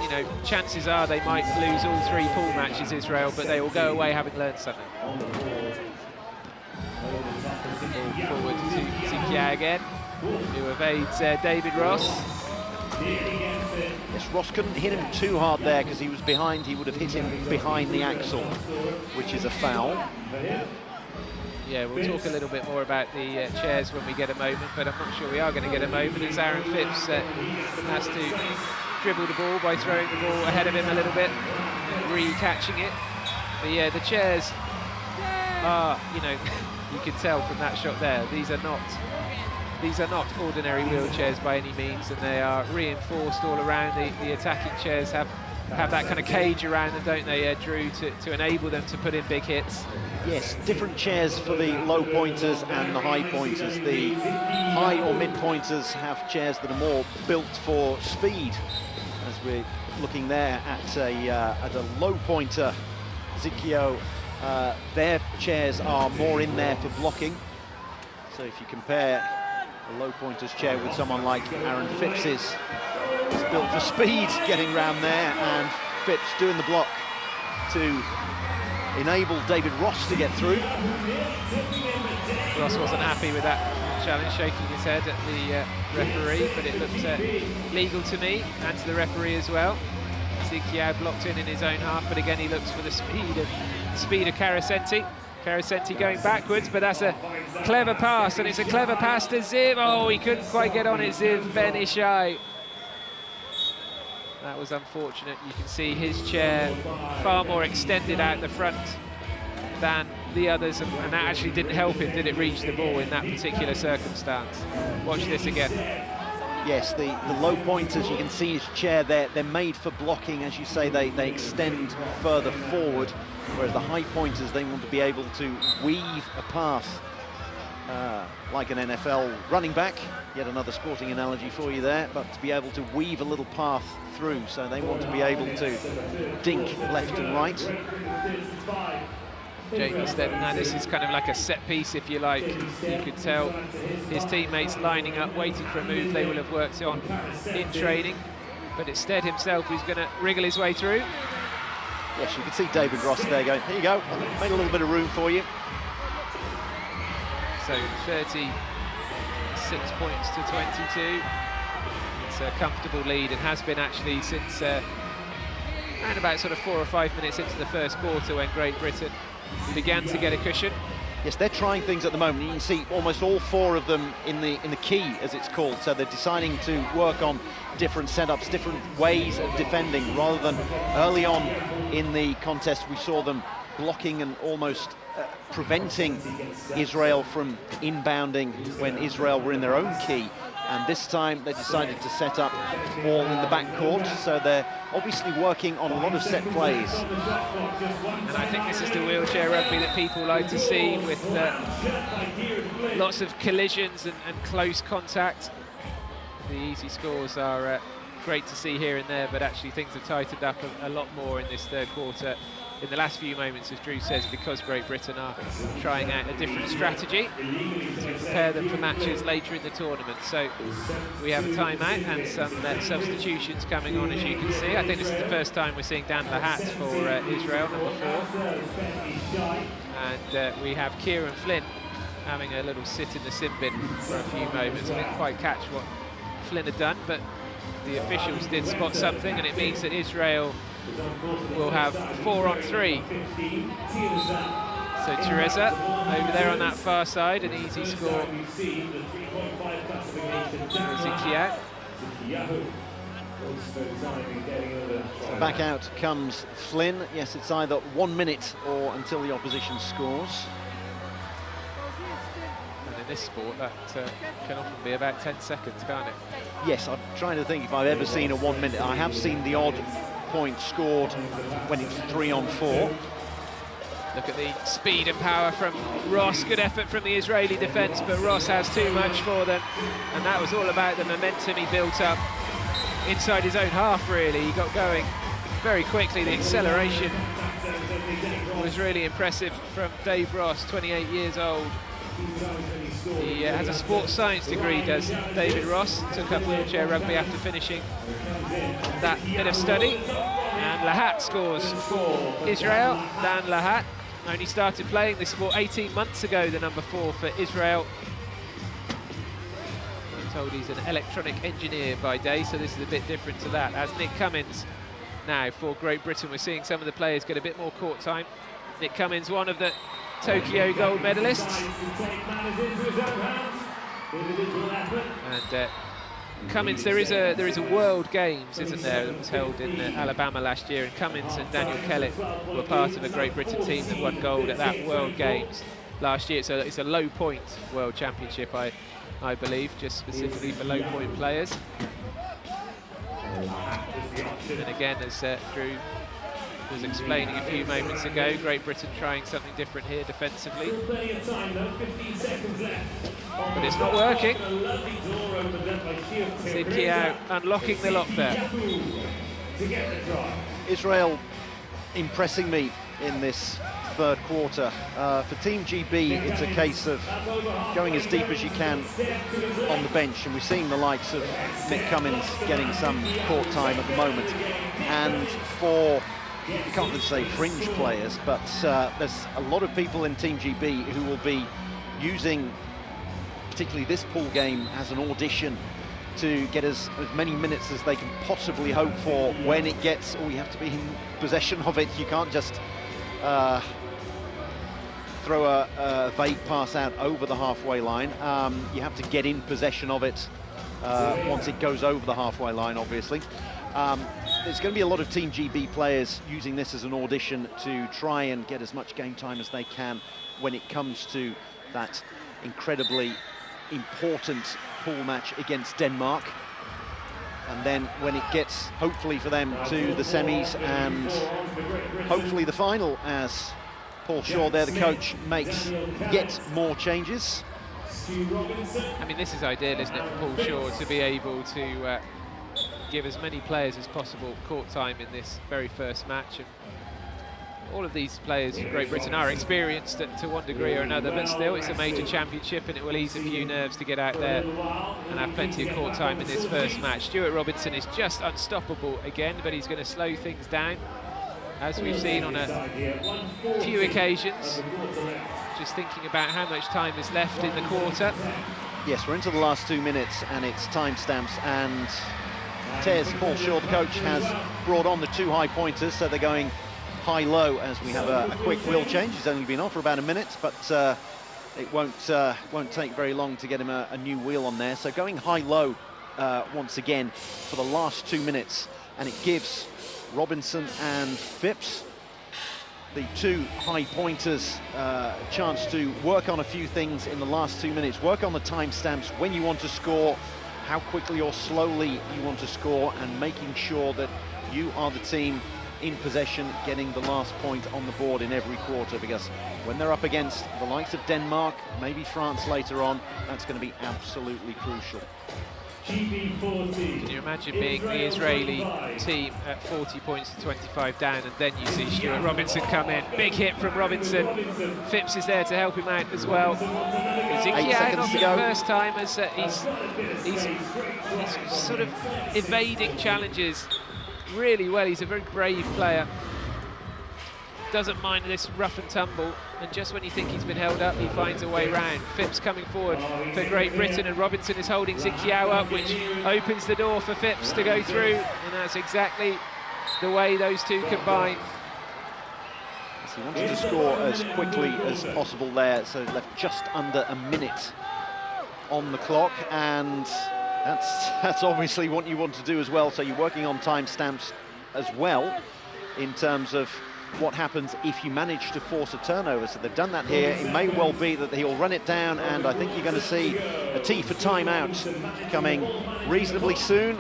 you know, chances are they might lose all 3 pool matches, Israel, but they will go away having learned something. Forward to Zikia again, who evades David Ross. Yes, Ross couldn't hit him too hard there because he was behind. He would have hit him behind the axle, which is a foul. Yeah, we'll talk a little bit more about the chairs when we get a moment, but I'm not sure we are going to get a moment as Aaron Phipps has to dribble the ball by throwing the ball ahead of him a little bit, re-catching it. But yeah, the chairs are, you know, you can tell from that shot there, these are not ordinary wheelchairs by any means, and they are reinforced all around. The attacking chairs have that kind of cage around them, don't they, Drew, to enable them to put in big hits. Yes, different chairs for the low pointers and the high pointers. The high or mid pointers have chairs that are more built for speed. As we're looking there at a low pointer, Zikio, their chairs are more in there for blocking. So if you compare a low pointer's chair with someone like Aaron Phipps's, it's built for speed getting round there, and Phipps doing the block to enable David Ross to get through. Ross wasn't happy with that challenge, shaking his head at the referee, but it looked legal to me and to the referee as well. Zikia blocked in his own half, but again he looks for the speed of Carasenti. Carasenti going backwards, but that's a clever pass, and it's a clever pass to Ziv. Oh, he couldn't quite get on it, Ziv Ben Ishai. That was unfortunate. You can see his chair far more extended out the front than the others, and that actually didn't help him, did it, reach the ball in that particular circumstance. Watch this again. Yes, the low pointers, you can see his chair there, they're made for blocking, as you say, they extend further forward, whereas the high pointers, they want to be able to weave a path like an NFL running back. Yet another sporting analogy for you there, but to be able to weave a little path through, so they want to be able to dink left and right. Jamie Steadman, now this is kind of like a set piece, if you like. You could tell his teammates lining up, waiting for a move they will have worked on in training, but it's Stead himself who's going to wriggle his way through. Yes, you can see David Ross there going, here you go, made a little bit of room for you. So 36 points to 22. It's a comfortable lead, and has been actually since around about sort of 4 or 5 minutes into the first quarter, when Great Britain began to get a cushion. Yes, they're trying things at the moment. You can see almost all 4 of them in the key, as it's called. So they're deciding to work on different setups, different ways of defending, rather than early on in the contest we saw them blocking and almost preventing Israel from inbounding when Israel were in their own key. And this time they decided to set up all in the back court, so they're obviously working on a lot of set plays. And I think this is the wheelchair rugby that people like to see, with lots of collisions and close contact. The easy scores are great to see here and there, but actually things have tightened up a lot more in this third quarter. In the last few moments, as Drew says, because Great Britain are trying out a different strategy to prepare them for matches later in the tournament. So we have a timeout and some substitutions coming on, as you can see. I think this is the first time we're seeing Dan Lahat for Israel, number 4. And we have Kieran Flynn having a little sit in the sin bin for a few moments. I didn't quite catch what Flynn had done, but the officials did spot something, and it means that Israel will have 4 on 3. So Teresa over there on that far side, an easy score. So back out comes Flynn. Yes, it's either 1 minute or until the opposition scores. And in this sport, that can often be about 10 seconds, can't it? Yes, I'm trying to think if I've ever seen a 1 minute. I have seen the odd point scored when it's 3 on 4. Look at the speed and power from Ross. Good effort from the Israeli defence, but Ross has too much for them. And that was all about the momentum he built up inside his own half, really. He got going very quickly. The acceleration was really impressive from Dave Ross, 28 years old. He has a sports science degree, does David Ross. Took up wheelchair rugby after finishing that bit of study. And Lahat scores for Israel. Dan Lahat only started playing this sport 18 months ago, the number 4 for Israel. I'm told he's an electronic engineer by day, so this is a bit different to that. As Nick Cummins now for Great Britain, we're seeing some of the players get a bit more court time. Nick Cummins, one of the Tokyo gold medalists. And Cummins, there is a World Games, isn't there, that was held in Alabama last year, and Cummins and Daniel Kellett were part of a Great Britain team that won gold at that World Games last year. So it's a low point World Championship, I believe, just specifically for low point players. And again, as Drew was explaining a few moments ago, Great Britain trying something different here defensively. But it's not working. Sid Kiao unlocking the lock there. Israel impressing me in this third quarter. For Team GB, it's a case of going as deep as you can on the bench, and we're seeing the likes of Nick Cummins getting some court time at the moment. And for, you can't really say fringe players, but there's a lot of people in Team GB who will be using particularly this pool game as an audition to get as many minutes as they can possibly hope for when it gets, you have to be in possession of it. You can't just throw a vague pass out over the halfway line. You have to get in possession of it once it goes over the halfway line, obviously. There's going to be a lot of Team GB players using this as an audition to try and get as much game time as they can when it comes to that incredibly important pool match against Denmark. And then when it gets, hopefully for them, to the semis and hopefully the final, as Paul Shaw there, the coach, makes yet more changes. I mean, this is ideal, isn't it, for Paul Shaw to be able to give as many players as possible court time in this very first match. And all of these players from Great Britain are experienced to one degree or another, but still it's a major championship, and it will ease a few nerves to get out there and have plenty of court time in this first match. Stuart Robinson is just unstoppable again, but he's going to slow things down, as we've seen on a few occasions. Just thinking about how much time is left in the quarter. Yes, we're into the last 2 minutes and it's timestamps, and Paul Shaw, the coach, has brought on the 2 high pointers, so they're going high-low as we have a quick wheel change. He's only been on for about a minute, but it won't take very long to get him a new wheel on there. So going high-low once again for the last 2 minutes, and it gives Robinson and Phipps, the two high pointers, a chance to work on a few things in the last 2 minutes, work on the timestamps, when you want to score, how quickly or slowly you want to score, and making sure that you are the team in possession, getting the last point on the board in every quarter, because when they're up against the likes of Denmark, maybe France later on, that's going to be absolutely crucial. Can you imagine being the Israeli team at 40 points to 25 down, and then you see Stuart Robinson come in? Big hit from Robinson. Phipps is there to help him out as well. 8 seconds to go. First time as he's sort of evading challenges really well. He's a very brave player. Doesn't mind this rough and tumble, and just when you think he's been held up, he finds a way round. Phipps coming forward for Great Britain, and Robinson is holding Zid Kiao up, which opens the door for Phipps to go through, and that's exactly the way those two combine. So he wanted to score as quickly as possible there, so left just under a minute on the clock, and that's obviously what you want to do as well. So you're working on timestamps as well in terms of what happens if you manage to force a turnover. So they've done that here. It may well be that he'll run it down, and I think you're going to see a T for timeout coming reasonably soon.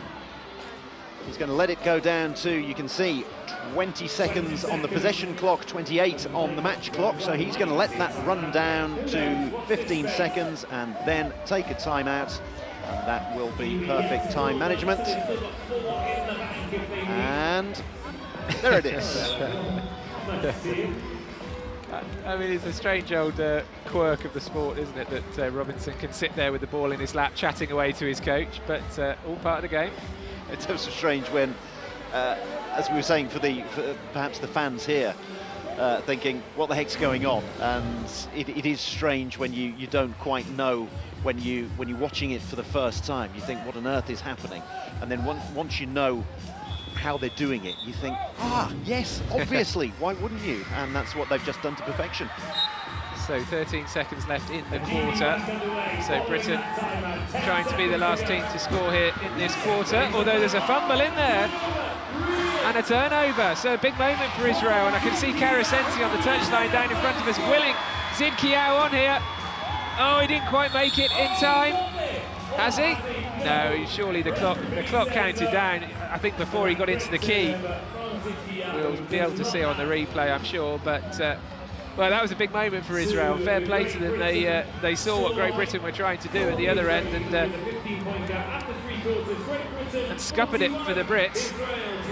He's going to let it go down to, you can see, 20 seconds on the possession clock, 28 on the match clock. So he's going to let that run down to 15 seconds and then take a timeout. And that will be perfect time management. And there it is. I mean, it's a strange old quirk of the sport, isn't it, that Robinson can sit there with the ball in his lap chatting away to his coach, but all part of the game. It's also strange when, as we were saying, for perhaps the fans here, thinking, what the heck's going on? And it is strange when you don't quite know when you're watching it for the first time. You think, what on earth is happening? And then once you know how they're doing it, you think, yes, obviously, why wouldn't you? And that's what they've just done to perfection. So 13 seconds left in the quarter. So Britain trying to be the last team to score here in this quarter, although there's a fumble in there and a turnover. So a big moment for Israel, and I can see Karasenti on the touchline down in front of us, willing Zid Kiao on here. Oh, he didn't quite make it in time. Has he? No, surely the clock counted down, I think, before he got into the key. We'll be able to see on the replay, I'm sure, but well, that was a big moment for Israel. Fair play to them. They saw what Great Britain were trying to do at the other end and scuppered it for the Brits.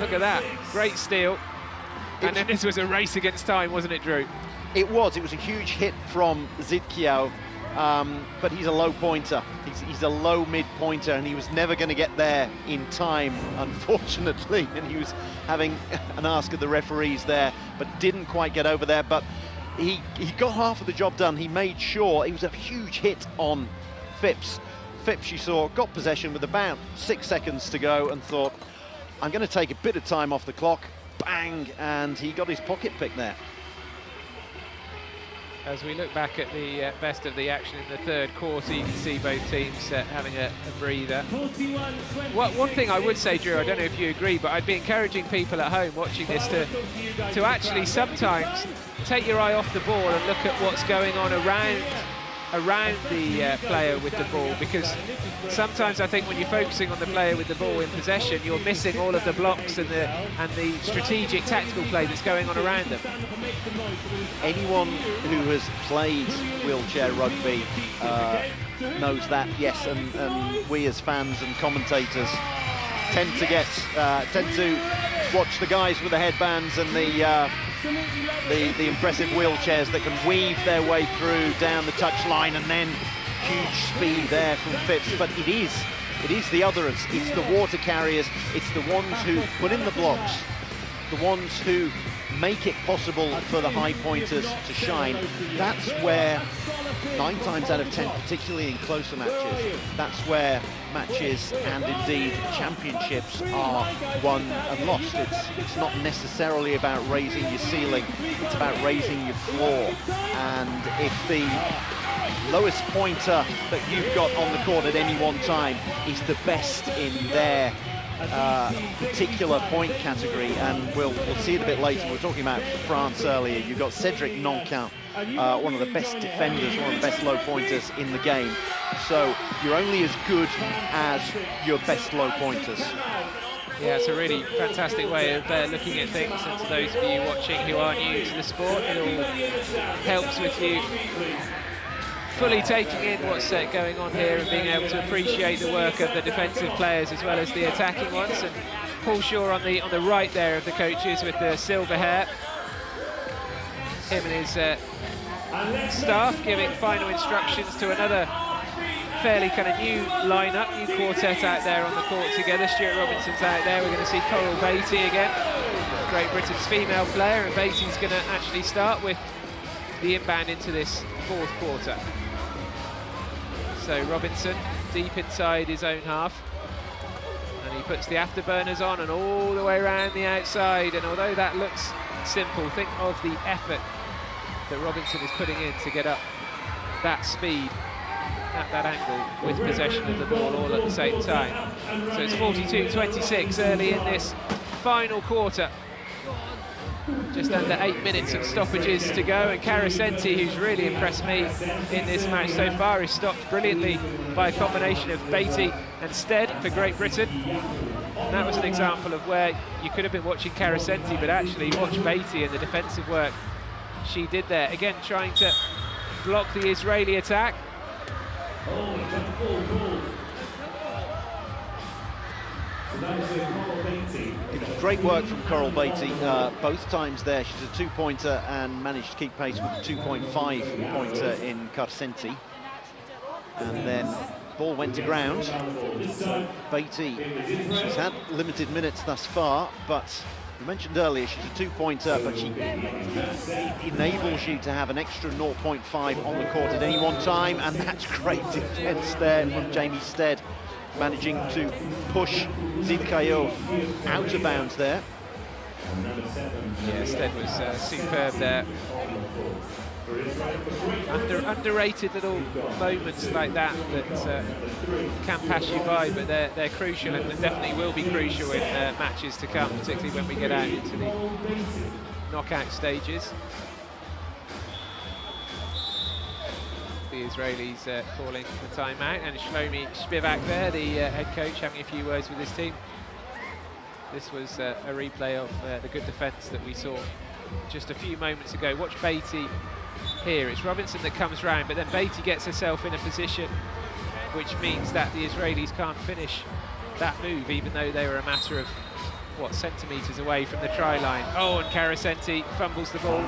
Look at that, great steal. And then this was a race against time, wasn't it, Drew? It was a huge hit from Zid Kiao. But he's a low pointer. He's a low mid pointer, and he was never going to get there in time, unfortunately. And he was having an ask of the referees there, but didn't quite get over there. But he got half of the job done. He made sure. It was a huge hit on Phipps. Phipps, you saw, got possession with about 6 seconds to go and thought, I'm going to take a bit of time off the clock. Bang! And he got his pocket pick there. As we look back at the best of the action in the third quarter, you can see both teams having a breather. One thing I would say, Drew, I don't know if you agree, but I'd be encouraging people at home watching this to actually sometimes take your eye off the ball and look at what's going on around the player with the ball, because sometimes I think when you're focusing on the player with the ball in possession, you're missing all of the blocks and the strategic tactical play that's going on around them. Anyone who has played wheelchair rugby knows that, yes, and we as fans and commentators tend to watch the guys with the headbands and the impressive wheelchairs that can weave their way through down the touchline, and then huge speed there from Phipps. But it is the others, it's the water carriers, it's the ones who put in the blocks, the ones who make it possible for the high pointers to shine. That's where 9 times out of 10, particularly in closer matches, that's where matches and indeed championships are won and lost. It's not necessarily about raising your ceiling, it's about raising your floor. And if the lowest pointer that you've got on the court at any one time is the best in their particular point category, and we'll see it a bit later. We were talking about France earlier. You've got Cedric Nonquin, one of the best defenders, one of the best low pointers in the game. So you're only as good as your best low pointers. Yeah, it's a really fantastic way of looking at things, and to those of you watching who are new to the sport, it all helps with you fully taking in what's going on here and being able to appreciate the work of the defensive players as well as the attacking ones. And Paul Shaw on the right there of the coaches with the silver hair. Him and his staff giving final instructions to another fairly kind of new lineup, new quartet out there on the court together. Stuart Robinson's out there. We're going to see Coral Beatty again, Great Britain's female player, and Beatty's going to actually start with the inbound into this fourth quarter. So Robinson deep inside his own half, and he puts the afterburners on and all the way around the outside. And although that looks simple, think of the effort that Robinson is putting in to get up that speed at that angle with possession of the ball all at the same time. So it's 42-26 early in this final quarter. Just under 8 minutes of stoppages to go, and Carasenti, who's really impressed me in this match so far, is stopped brilliantly by a combination of Beatty and Stead for Great Britain. And that was an example of where you could have been watching Carasenti, but actually watch Beatty and the defensive work she did there. Again, trying to block the Israeli attack. Great work from Coral Beatty, both times there. She's a 2-pointer and managed to keep pace with a 2.5-pointer in Carcenti. And then ball went to ground. Beatty, she's had limited minutes thus far, but you mentioned earlier she's a 2-pointer, but she enables you to have an extra 0.5 on the court at any one time, and that's great defense there from Jamie Stead, managing to push Zidkayo out of bounds there. Yeah, Stead was superb there. Underrated little moments like that can pass you by, but they're crucial, and definitely will be crucial in matches to come, particularly when we get out into the knockout stages. The Israelis calling the timeout, and Shlomi Spivak there, the head coach, having a few words with his team. This was a replay of the good defence that we saw just a few moments ago. Watch Beatty here. It's Robinson that comes round, but then Beatty gets herself in a position which means that the Israelis can't finish that move, even though they were a matter of, what, centimetres away from the try line. Oh, and Carasenti fumbles the ball.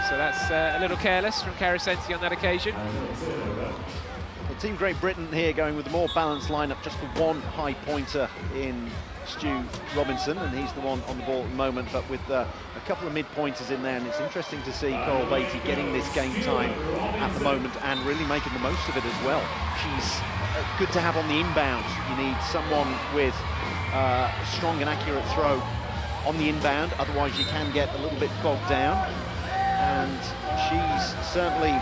So that's a little careless from Carasenti on that occasion. Well, Team Great Britain here going with a more balanced lineup, just for one high pointer in Stu Robinson, and he's the one on the ball at the moment, but with a couple of mid-pointers in there. And it's interesting to see Coral Beatty getting this game time at the moment and really making the most of it as well. She's good to have on the inbound. You need someone with a strong and accurate throw on the inbound, otherwise you can get a little bit bogged down. And she's certainly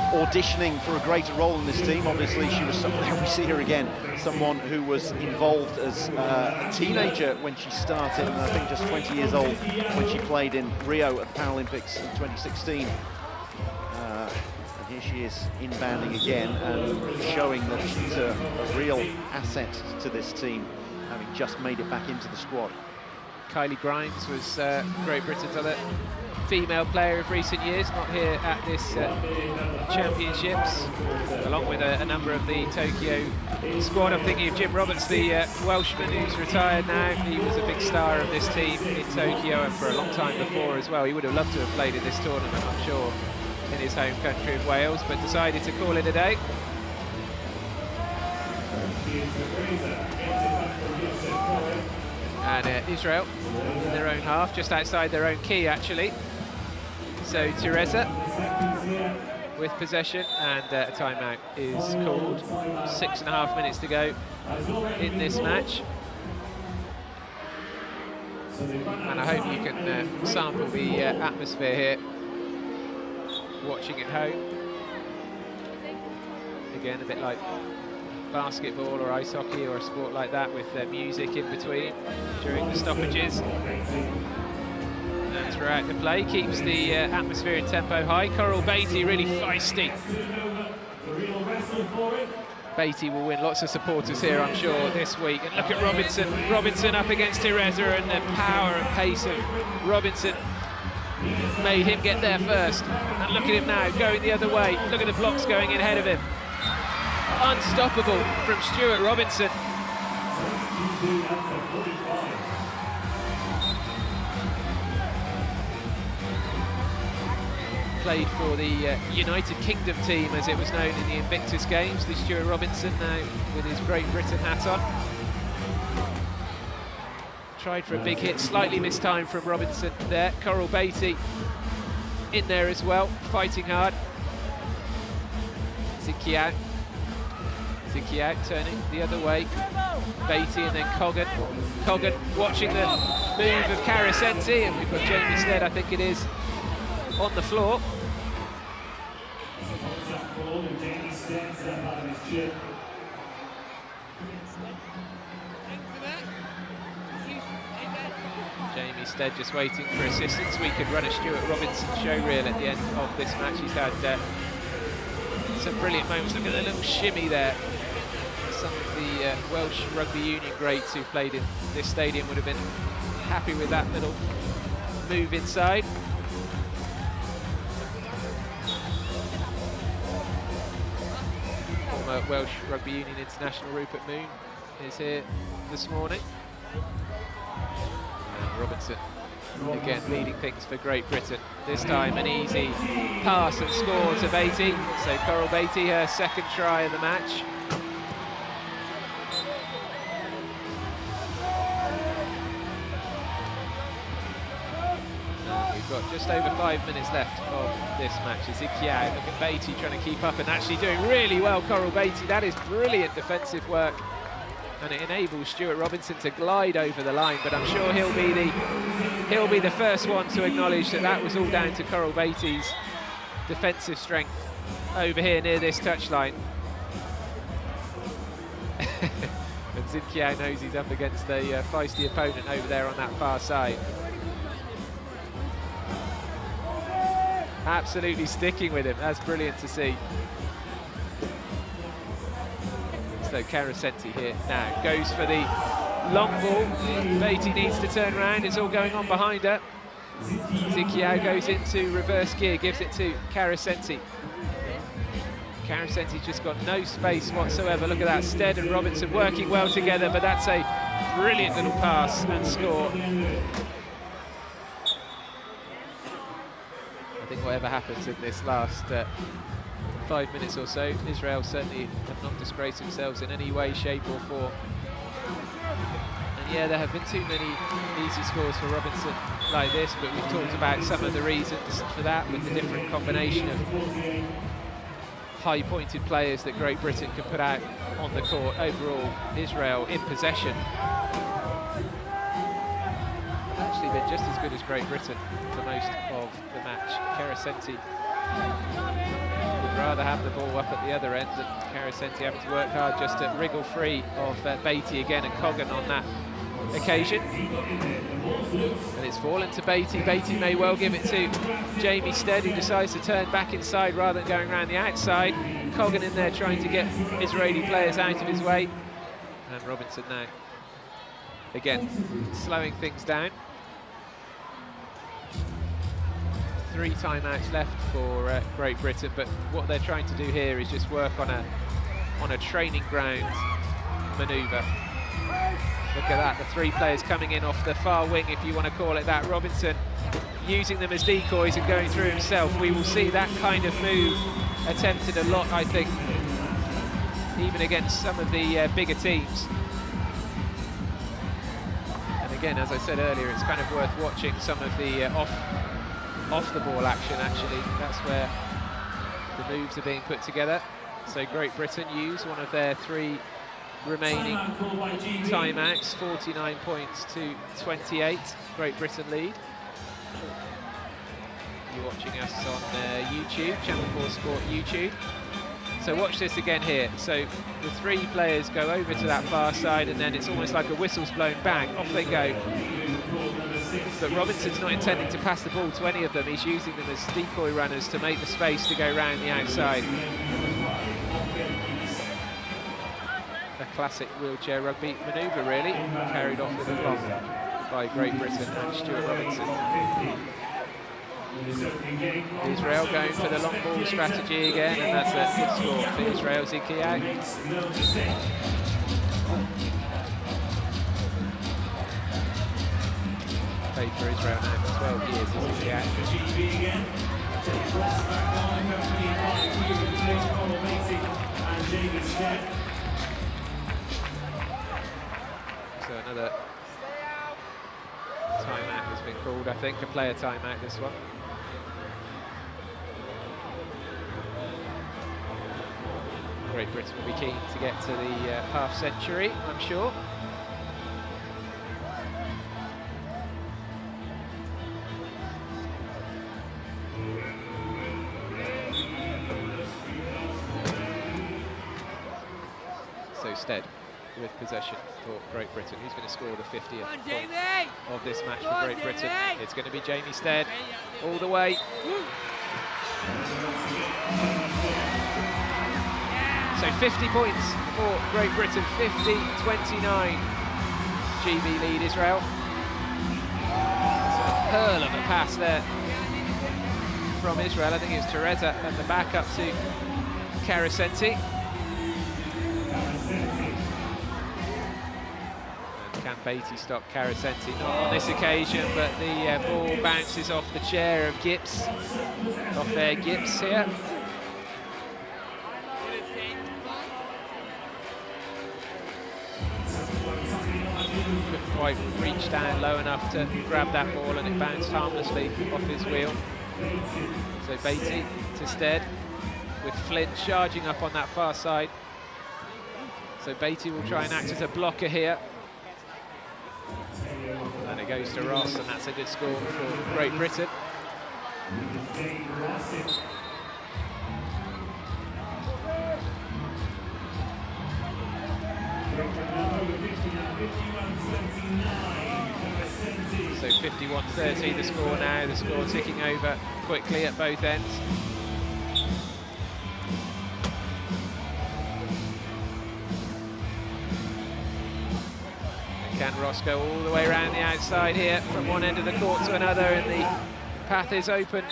auditioning for a greater role in this team. Obviously, she was someone, we see her again, someone who was involved as a teenager when she started, and I think just 20 years old when she played in Rio at the Paralympics in 2016. And here she is inbounding again and showing that she's a real asset to this team, having just made it back into the squad. Kylie Grimes was Great Britain's other female player of recent years, not here at this championships, along with a number of the Tokyo squad. I'm thinking of Jim Roberts, the Welshman who's retired now. He was a big star of this team in Tokyo and for a long time before as well. He would have loved to have played in this tournament, I'm sure, in his home country of Wales, but decided to call it a day. And Israel in their own half, just outside their own key actually. So Teresa with possession, and a timeout is called. 6.5 minutes to go in this match. And I hope you can sample the atmosphere here, watching at home. Again, a bit like basketball or ice hockey or a sport like that, with music in between during the stoppages. And throughout the play, keeps the atmosphere and tempo high. Coral Beatty really feisty. Beatty will win lots of supporters here, I'm sure, this week. And look at Robinson. Robinson up against Teresa, and the power and pace of Robinson made him get there first. And look at him now, going the other way. Look at the blocks going in ahead of him. Unstoppable from Stuart Robinson. Played for the United Kingdom team, as it was known in the Invictus Games, the Stuart Robinson, now with his Great Britain hat on. Tried for a big hit, slightly missed time from Robinson there. Coral Beatty in there as well, fighting hard. Ziki out. Ziki out, turning the other way. Beatty and then Coggan. Coggan watching the move of Carasenti, and we've got Jamie Stead, I think it is, on the floor. Jamie Stead just waiting for assistance. We could run a Stuart Robinson showreel at the end of this match. He's had some brilliant moments. Look at the little shimmy there. Some of the Welsh Rugby Union greats who played in this stadium would have been happy with that little move inside. Former Welsh Rugby Union international Rupert Moon is here this morning. And Robinson again leading things for Great Britain. This time an easy pass and score to Beatty. So Coral Beatty, her second try of the match. We've got just over 5 minutes left of this match. Ezekiel, look at Beatty trying to keep up and actually doing really well, Coral Beatty. That is brilliant defensive work, and it enables Stuart Robinson to glide over the line, but I'm sure he'll be the first one to acknowledge that that was all down to Coral Beatty's defensive strength over here near this touchline. And Ezekiel knows he's up against a feisty opponent over there on that far side. Absolutely sticking with him, that's brilliant to see. So Carasenti here now, goes for the long ball. Beatty needs to turn around, it's all going on behind her. Zikiao goes into reverse gear, gives it to Carasenti. Carasenti's just got no space whatsoever. Look at that, Stead and Robinson working well together, but that's a brilliant little pass and score. I think whatever happens in this last 5 minutes or so, Israel certainly have not disgraced themselves in any way, shape or form. And yeah, there have been too many easy scores for Robinson like this, but we've talked about some of the reasons for that, with the different combination of high-pointed players that Great Britain can put out on the court. Overall, Israel in possession actually been just as good as Great Britain for most of the match. Carasenti would rather have the ball up at the other end, and Carasenti having to work hard just to wriggle free of Beatty again, and Coggan on that occasion. And it's fallen to Beatty. Beatty may well give it to Jamie Stead, who decides to turn back inside rather than going around the outside. Coggan in there trying to get Israeli players out of his way. And Robinson now, again, slowing things down. 3 timeouts left for Great Britain, but what they're trying to do here is just work on a training ground manoeuvre. Look at that, the 3 players coming in off the far wing, if you want to call it that. Robinson using them as decoys and going through himself. We will see that kind of move attempted a lot, I think, even against some of the bigger teams. And Again, as I said earlier, it's kind of worth watching some of the off the ball action, actually. That's where the moves are being put together. So Great Britain use one of their 3 remaining timeouts, 49 points to 28. Great Britain lead. You're watching us on YouTube, Channel 4 Sport YouTube. So watch this again here. So the 3 players go over to that far side, and then it's almost like a whistle's blown, bang, off they go. But Robinson's not intending to pass the ball to any of them. He's using them as decoy runners to make the space to go round the outside. A classic wheelchair rugby manoeuvre, really, carried off with a block by Great Britain and Stuart Robinson. Israel going for the long ball strategy again, and that's a good score for Israel. Ziki out. Played for Israel now for 12 years, Ziki out. So another timeout has been called, I think, a player timeout this one. Great Britain will be keen to get to the half century, I'm sure. So Stead with possession for Great Britain. Who's going to score the 50th point of this match for Great Britain? It's going to be Jamie Stead all the way. So 50 points for Great Britain, 50-29. GB lead Israel. It's a pearl of a pass there from Israel. I think it was Teresa at the back up to Carasenti. Can Beatty stop Carasenti? Not on this occasion, but the ball bounces off the chair of Gibbs, off their Gibbs here. Couldn't quite reach down low enough to grab that ball, and it bounced harmlessly off his wheel. So Beatty to Stead, with Flint charging up on that far side. So Beatty will try and act as a blocker here. And it goes to Ross, and that's a good score for Great Britain. So 51-30 the score now, the score ticking over quickly at both ends. Can Ross go all the way around the outside here from one end of the court to another, and the path is open.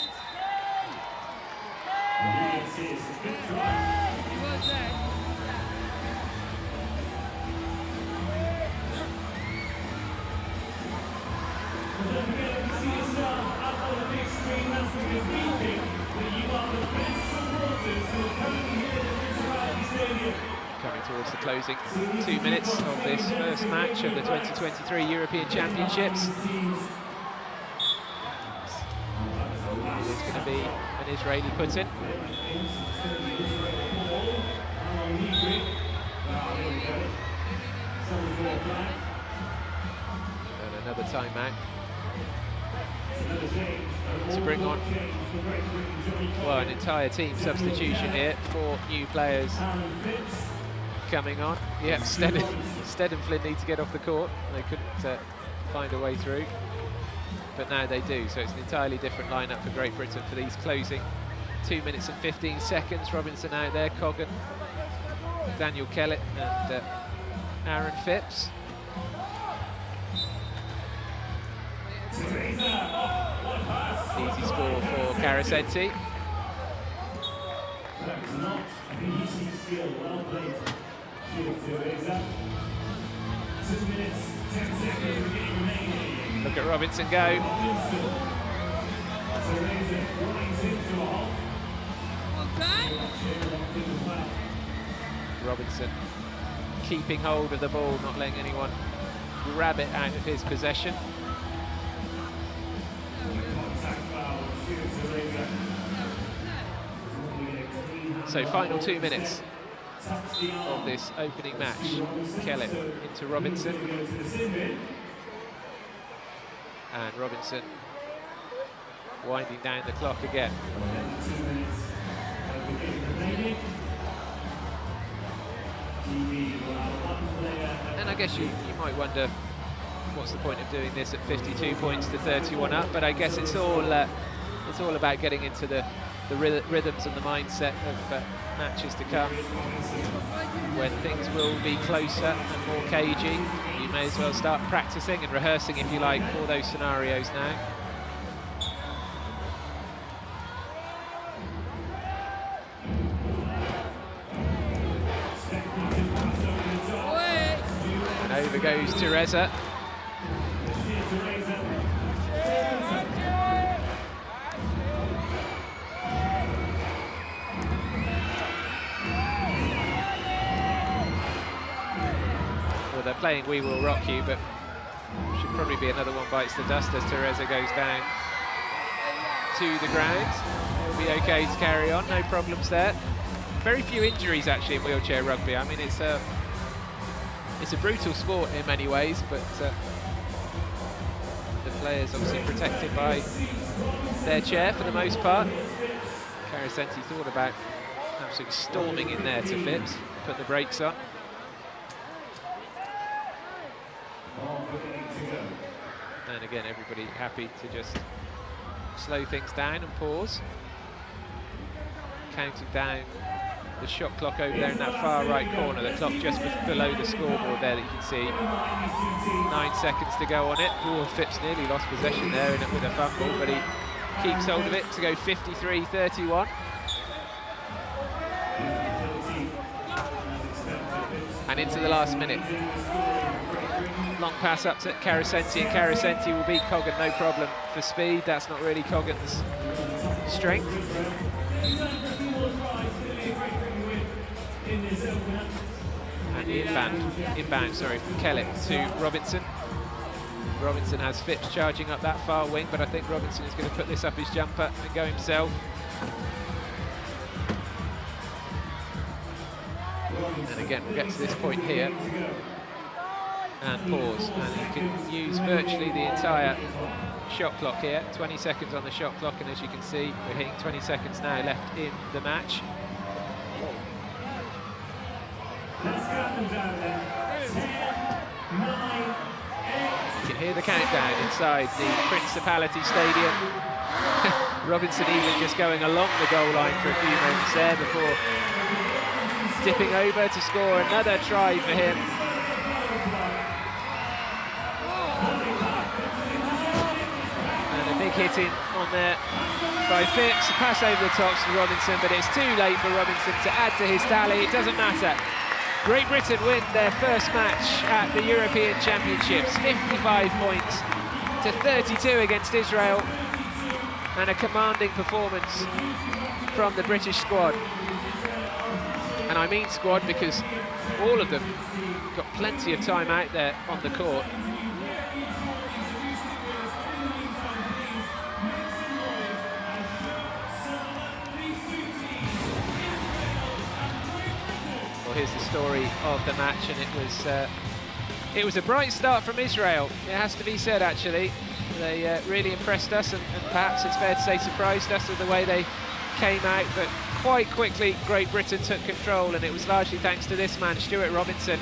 Coming towards the closing 2 minutes of this first match of the 2023 European Championships. It's going to be an Israeli put-in. And another timeout to bring on, well, an entire team substitution here. 4 new players coming on. Yeah, Stead and Flynn need to get off the court. They couldn't find a way through, but now they do. So it's an entirely different lineup for Great Britain for these closing 2 minutes and 15 seconds. Robinson out there, Coggan, Daniel Kellett and Aaron Phipps. Easy score for Carasenti. Look at Robinson go. Robinson keeping hold of the ball, not letting anyone grab it out of his possession. So final 2 minutes of this opening match. Kellett into Robinson. And Robinson winding down the clock again. And I guess you might wonder, what's the point of doing this at 52 points to 31 up? But I guess it's all about getting into the rhythms and the mindset of matches to come, when things will be closer and more cagey. You may as well start practicing and rehearsing, if you like, for those scenarios now. And over goes Teresa. They're playing We Will Rock You, but should probably be another one bites the dust as Teresa goes down to the ground. It'll be okay to carry on, no problems there. Very few injuries actually in wheelchair rugby. I mean, it's a brutal sport in many ways, but the players obviously protected by their chair for the most part. Carasenti thought about absolutely storming in there to Phipps, put the brakes on. And again, everybody happy to just slow things down and pause. Counting down the shot clock over there in that far right corner, the clock just below the scoreboard there that you can see. 9 seconds to go on it. Oh, Phipps nearly lost possession there with a fumble, but he keeps hold of it to go 53-31. And into the last minute. Long pass up to Carasenti, and Carasenti will beat Coggan, no problem. For speed, that's not really Coggan's strength. And the inbound, sorry, from Kellett to Robinson. Robinson has Phipps charging up that far wing, but I think Robinson is going to put this up his jumper and go himself. And again, we'll get to this point here. And pause, and you can use virtually the entire shot clock here. 20 seconds on the shot clock, and as you can see, we're hitting 20 seconds now left in the match. You can hear the countdown inside the Principality Stadium. Robinson even just going along the goal line for a few moments there before dipping over to score another try for him. Big hit in on there by Phipps, pass over the top to Robinson, but it's too late for Robinson to add to his tally. It doesn't matter. Great Britain win their first match at the European Championships, 55 points to 32 against Israel, and a commanding performance from the British squad. And I mean squad because all of them got plenty of time out there on the court. Here's the story of the match, and it was a bright start from Israel. It has to be said, actually. They really impressed us, and perhaps it's fair to say surprised us with the way they came out. But quite quickly, Great Britain took control, and it was largely thanks to this man, Stuart Robinson,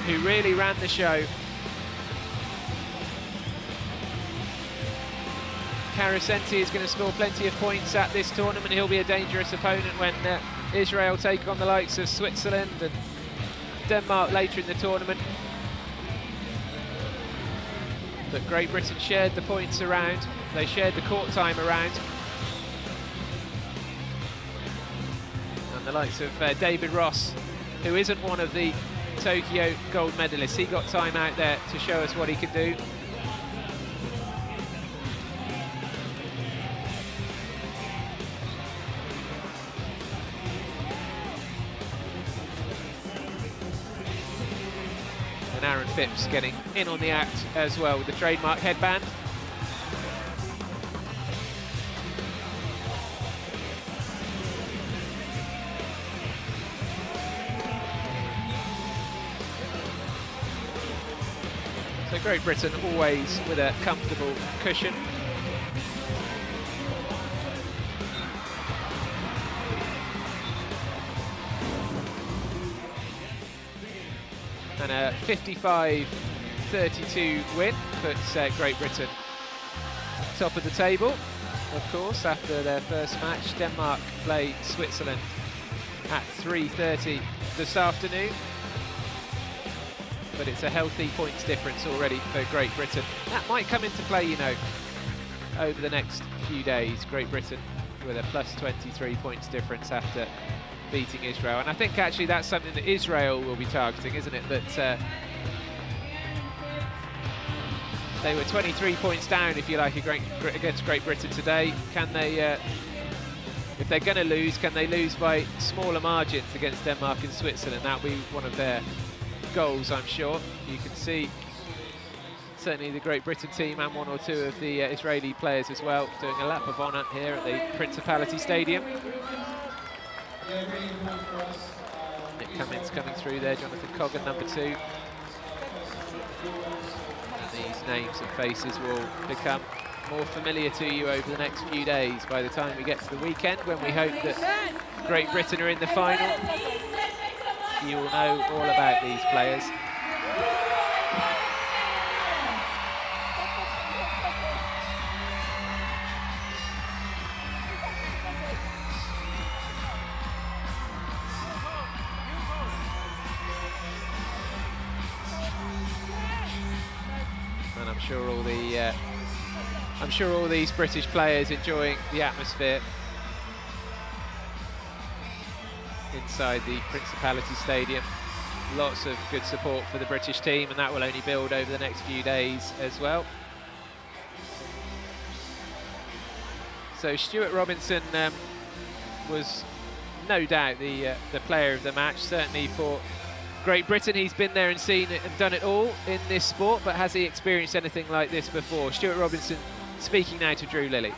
who really ran the show. Carasenti is going to score plenty of points at this tournament. He'll be a dangerous opponent when Israel take on the likes of Switzerland and Denmark later in the tournament. But Great Britain shared the points around. They shared the court time around. And the likes of David Ross, who isn't one of the Tokyo gold medalists, he got time out there to show us what he could do. And Aaron Phipps getting in on the act as well with the trademark headband. So Great Britain always with a comfortable cushion. And a 55-32 win puts Great Britain top of the table. Of course, after their first match, Denmark play Switzerland at 3:30 this afternoon. But it's a healthy points difference already for Great Britain. That might come into play, you know, over the next few days. Great Britain with a plus 23 points difference after beating Israel. And I think actually that's something that Israel will be targeting, isn't it? That they were 23 points down, if you like, against Great Britain today. Can they, if they're going to lose, can they lose by smaller margins against Denmark and Switzerland? That'll be one of their goals, I'm sure. You can see certainly the Great Britain team and one or two of the Israeli players as well doing a lap of honour here at the Principality Stadium. Nick Cummins coming through there, Jonathan Coggan, number 2. And these names and faces will become more familiar to you over the next few days by the time we get to the weekend, when we hope that Great Britain are in the final. You will know all about these players. And I'm sure all these British players enjoying the atmosphere inside the Principality Stadium. Lots of good support for the British team, and that will only build over the next few days as well. So Stuart Robinson was no doubt the player of the match, certainly for Great Britain. He's been there and seen it and done it all in this sport, but has he experienced anything like this before? Stuart Robinson speaking now to Drew Lilly.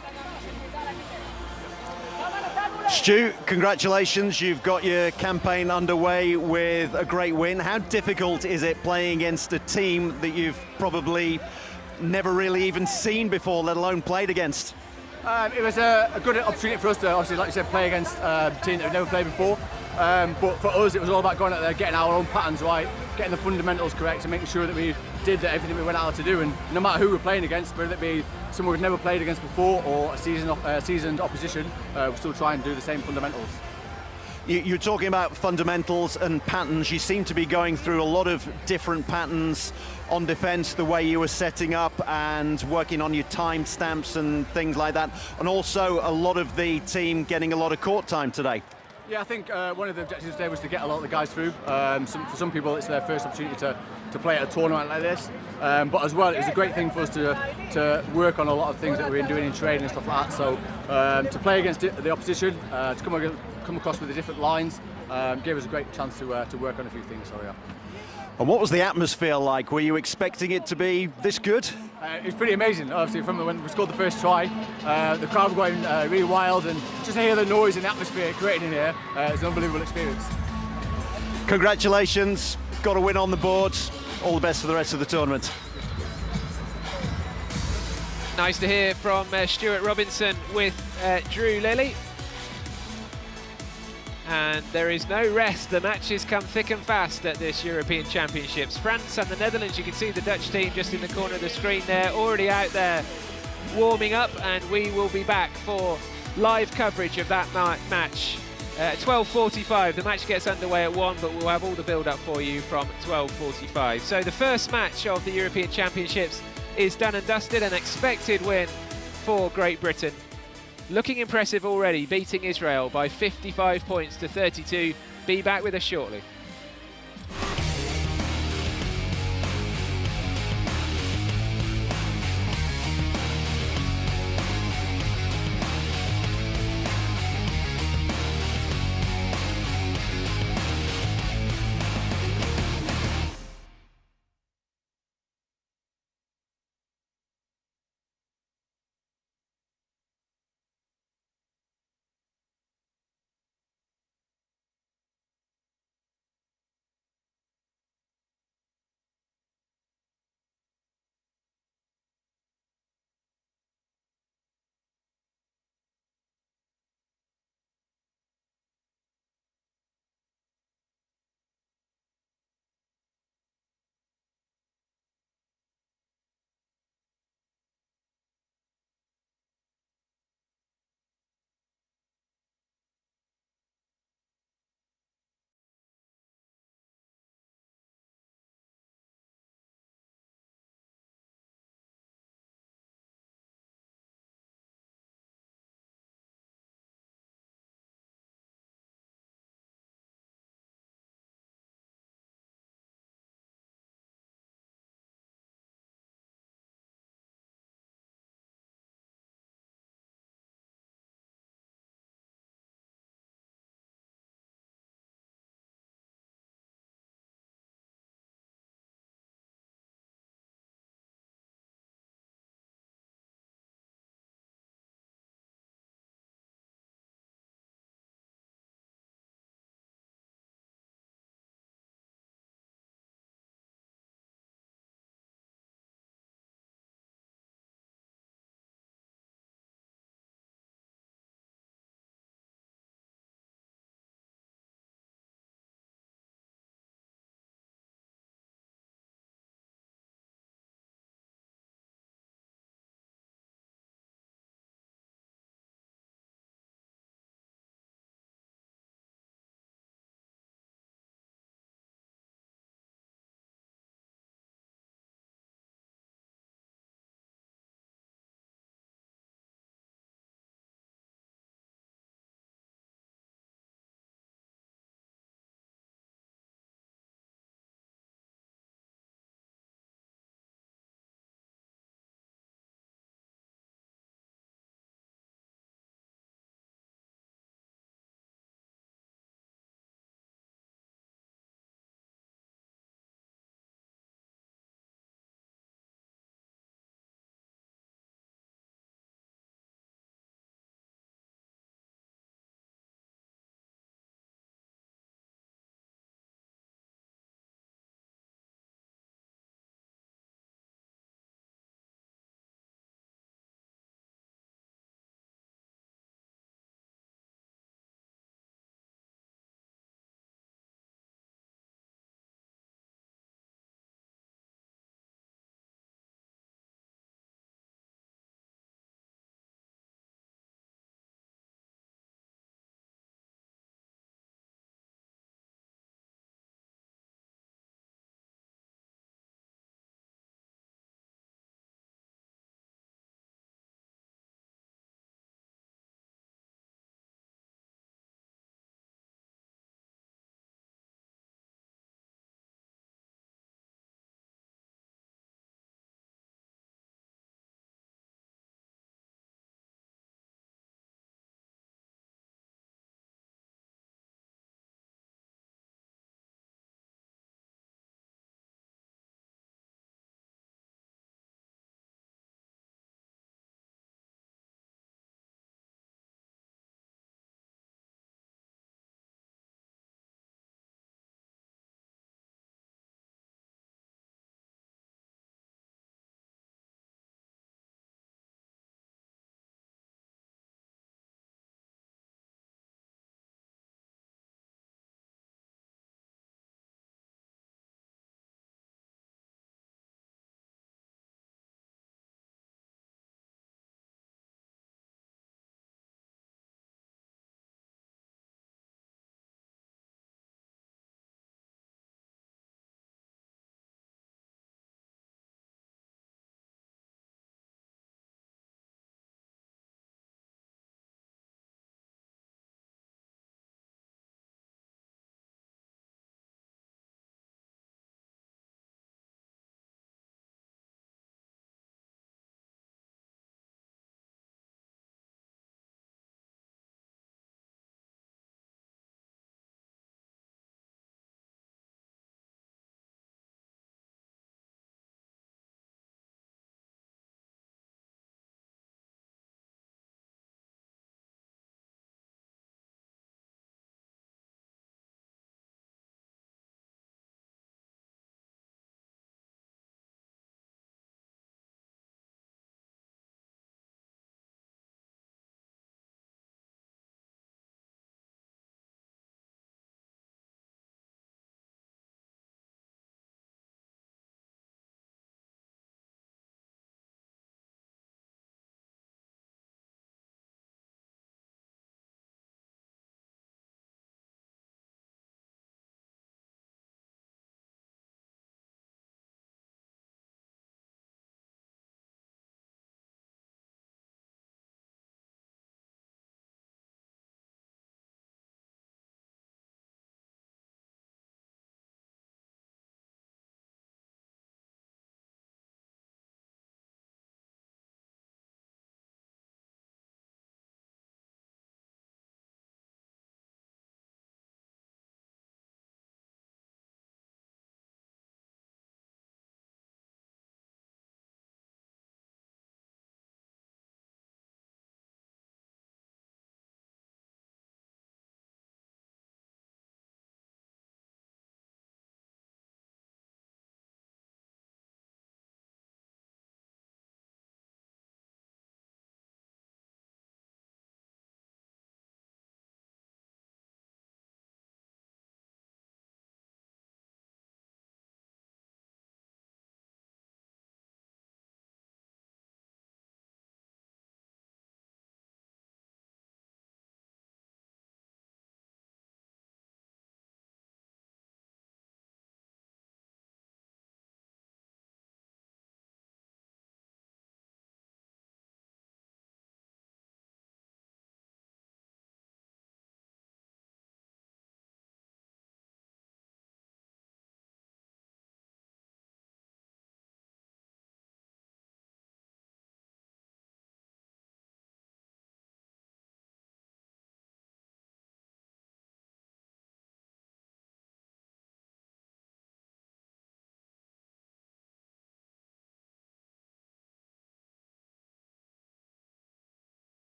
Stu, congratulations. You've got your campaign underway with a great win. How difficult is it playing against a team that you've probably never really even seen before, let alone played against? It was a good opportunity for us to, obviously, like you said, play against a team that we've never played before. But for us, it was all about going out there, getting our own patterns right, getting the fundamentals correct, and making sure that we did everything we went out to do. And no matter who we're playing against, whether it be someone we've never played against before or a seasoned opposition, we'll still try and do the same fundamentals. You're talking about fundamentals and patterns. You seem to be going through a lot of different patterns on defence, the way you were setting up and working on your time stamps and things like that, and also a lot of the team getting a lot of court time today. Yeah, I think one of the objectives today was to get a lot of the guys through. For some people, it's their first opportunity to play at a tournament like this. But as well, it was a great thing for us to work on a lot of things that we've been doing in training and stuff like that. So to play against the opposition, to come across with the different lines, gave us a great chance to work on a few things. So yeah. And what was the atmosphere like? Were you expecting it to be this good? It was pretty amazing. Obviously, from when we scored the first try, the crowd were going really wild, and just to hear the noise and the atmosphere created in here, it's an unbelievable experience. Congratulations, got a win on the board. All the best for the rest of the tournament. Nice to hear from Stuart Robinson with Drew Lilly. And there is no rest. The matches come thick and fast at this European Championships. France and the Netherlands, you can see the Dutch team just in the corner of the screen there, already out there warming up, and we will be back for live coverage of that match at 12:45. The match gets underway at 1, but we'll have all the build-up for you from 12:45. So the first match of the European Championships is done and dusted, an expected win for Great Britain. Looking impressive already, beating Israel by 55 points to 32. Be back with us shortly.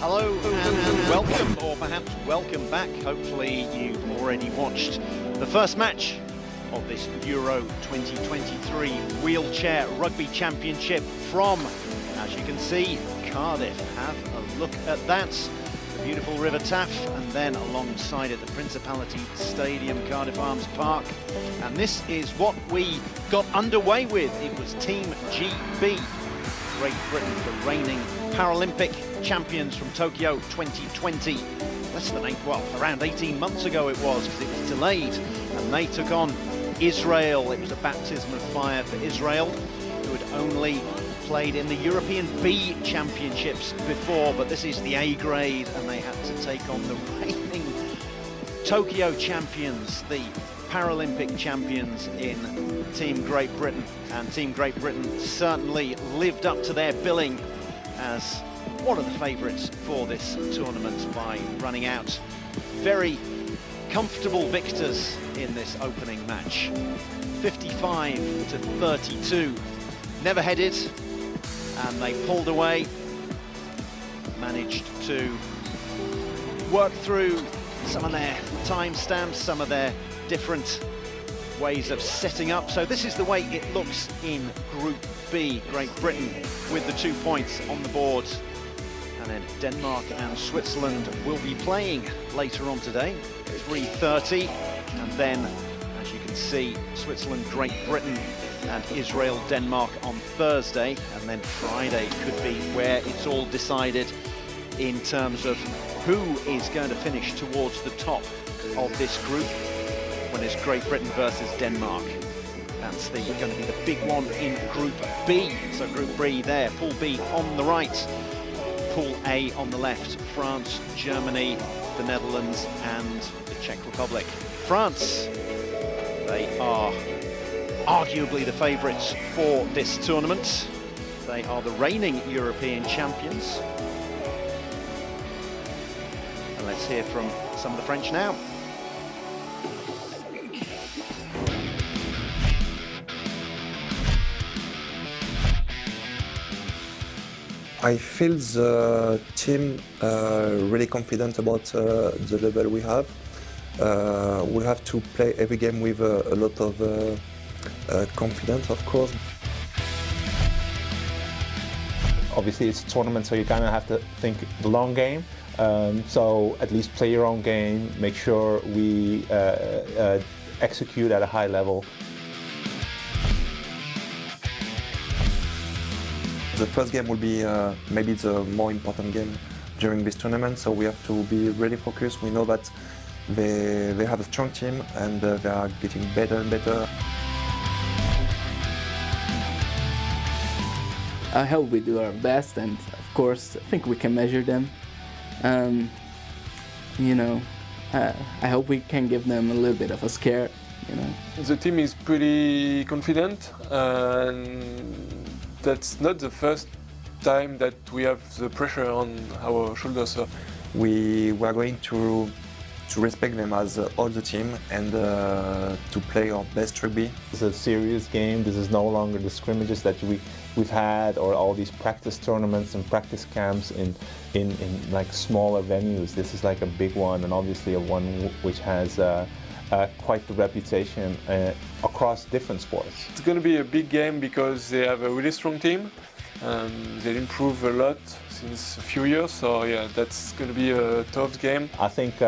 Hello and welcome, or perhaps welcome back. Hopefully you've already watched the first match of this Euro 2023 Wheelchair Rugby Championship from, as you can see, Cardiff. Have a look at that. The beautiful River Taff, and then alongside it the Principality Stadium, Cardiff Arms Park. And this is what we got underway with. It was Team GB, Great Britain, the reigning Paralympic champions from Tokyo 2020. Less than around 18 months ago it was, because it was delayed, and they took on Israel. It was a baptism of fire for Israel, who had only played in the European B Championships before, but this is the A grade, and they had to take on the reigning Tokyo champions, the Paralympic champions in Team Great Britain. And Team Great Britain certainly lived up to their billing as one of the favourites for this tournament by running out very comfortable victors in this opening match. 55 to 32. Never headed, and they pulled away, managed to work through some of their timestamps, some of their different ways of setting up. So this is the way it looks in Group B. Great Britain with the 2 points on the board. And then Denmark and Switzerland will be playing later on today, 3:30. And then, as you can see, Switzerland, Great Britain and Israel, Denmark on Thursday. And then Friday could be where it's all decided in terms of who is going to finish towards the top of this group, when it's Great Britain versus Denmark. That's going to be the big one in Group B. So Group B there, Pool B on the right, Pool A on the left. France, Germany, the Netherlands and the Czech Republic. France, they are arguably the favourites for this tournament. They are the reigning European champions. And let's hear from some of the French now. I feel the team really confident about the level we have. We have to play every game with a lot of confidence, of course. Obviously it's a tournament, so you kind of have to think the long game. So at least play your own game, make sure we execute at a high level. The first game will be maybe the more important game during this tournament, so we have to be really focused. We know that they have a strong team and they are getting better and better. I hope we do our best, and of course I think we can measure them. I hope we can give them a little bit of a scare. The team is pretty confident, and that's not the first time that we have the pressure on our shoulders. So we are going to respect them as all the team and to play our best rugby. It's a serious game. This is no longer the scrimmages that we've had, or all these practice tournaments and practice camps in like smaller venues. This is like a big one, and obviously a one which has quite the reputation across different sports. It's going to be a big game because they have a really strong team. They improve a lot since a few years, so yeah, that's going to be a tough game. I think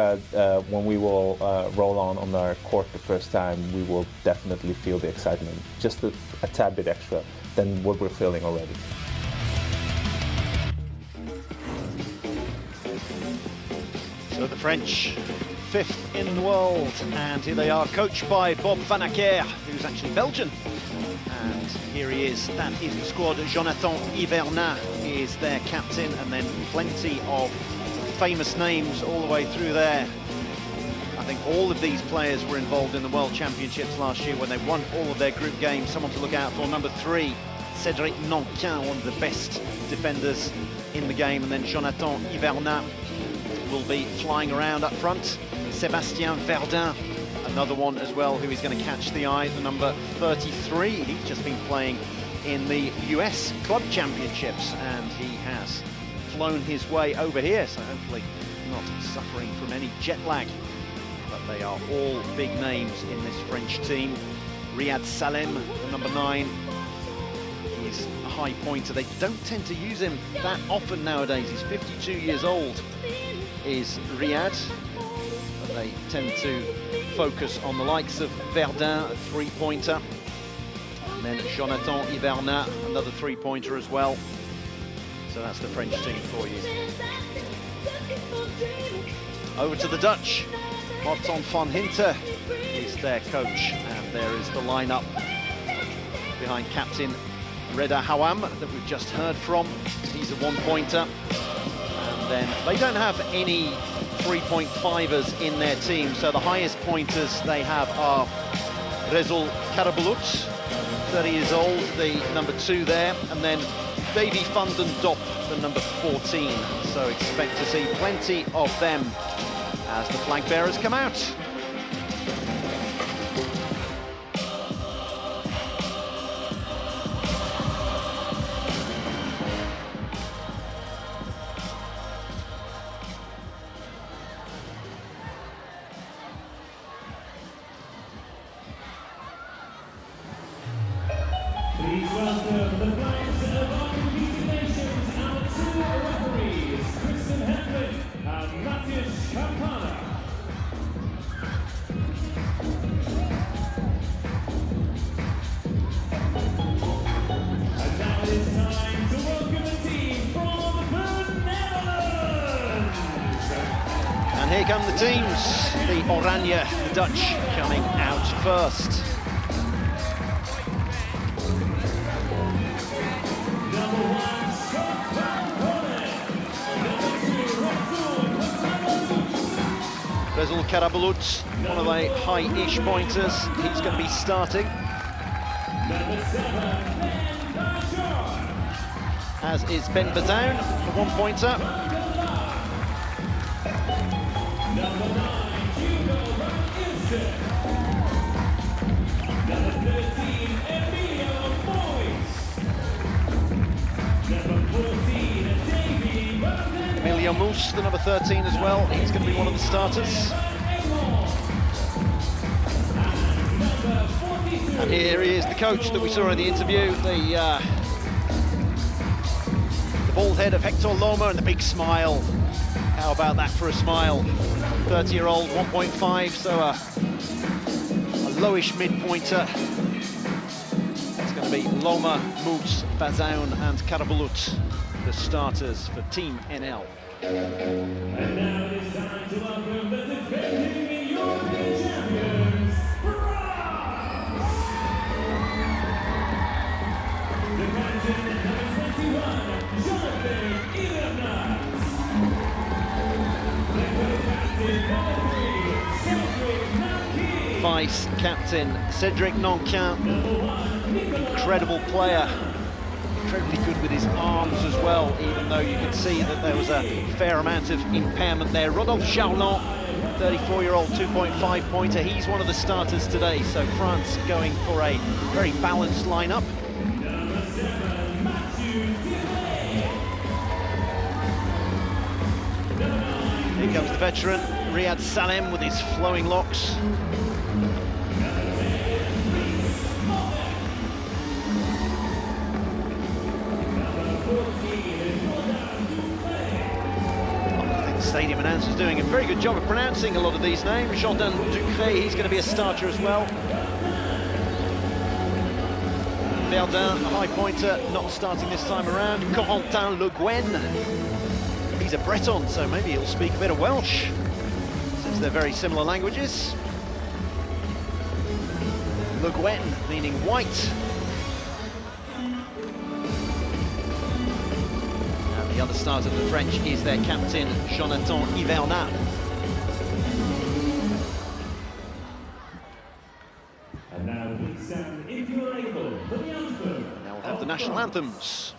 when we will roll on our court the first time, we will definitely feel the excitement, just a tad bit extra than what we're feeling already. So the French, 5th in the world, and here they are, coached by Bob Van Acker, who's actually Belgian. And here he is, that is the squad. Jonathan Hivernat is their captain, and then plenty of famous names all the way through there. I think all of these players were involved in the World Championships last year when they won all of their group games. Someone to look out for, number 3, Cédric Nankin, one of the best defenders in the game, and then Jonathan Hivernat will be flying around up front. Sébastien Verdun, another one as well, who is going to catch the eye, the number 33. He's just been playing in the US Club Championships, and he has flown his way over here, so hopefully not suffering from any jet lag. But they are all big names in this French team. Riyad Salem, the number 9, he's a high pointer. They don't tend to use him that often nowadays. He's 52 years old, is Riyad. But they tend to focus on the likes of Verdun, a three-pointer. And then Jonathan Hivernat, another three-pointer as well. So that's the French team for you. Over to the Dutch. Morton van Hinter is their coach, and there is the lineup behind captain Reda Hawam that we've just heard from. He's a one-pointer. And then they don't have any 3.5ers in their team, so the highest pointers they have are Rezul Karabulut, 30 years old, the number 2 there, and then Davy van den Dop, the number 14. So expect to see plenty of them as the flag bearers come out. Please welcome the flags of our competing nations, our 2 referees, Kristen Hedman and Matthias Kampana. And now it is time to welcome the team from the Netherlands. And here come the teams. The Oranje, the Dutch, coming out first. Rezul Karabulut, one of the high-ish pointers. He's going to be starting. As is Ben Bazoun, the one-pointer. Emilio Moose, the number 13 as well. He's going to be one of the starters. And here he is, the coach that we saw in the interview, the bald head of Hector Loma and the big smile. How about that for a smile? 30-year-old, 1.5, so a lowish mid-pointer. It's going to be Loma, Moose, Bazoun and Karabulut, the starters for Team NL. And now it is time to welcome the defending European champions, France! The captain, number 21, Jonathan Hivernat. The co-captain, number 3, Cedric Nankin. Vice-captain Cedric Nankin, incredible player. Incredibly good with his arms as well, even though you could see that there was a fair amount of impairment there. Rodolphe Charland, 34-year-old 2.5 pointer, he's one of the starters today, so France going for a very balanced lineup. Here comes the veteran, Riyad Salem, with his flowing locks. Stadium announcers doing a very good job of pronouncing a lot of these names. Jordan Ducret, he's going to be a starter as well. Verdun, a high pointer, not starting this time around. Corentin Le Guen, he's a Breton, so maybe he'll speak a bit of Welsh, since they're very similar languages. Le Guen, meaning white. The other starter of the French is their captain, Jonathan Hivernat. And now please stand if you are able for the anthem. Now we'll have the national anthems.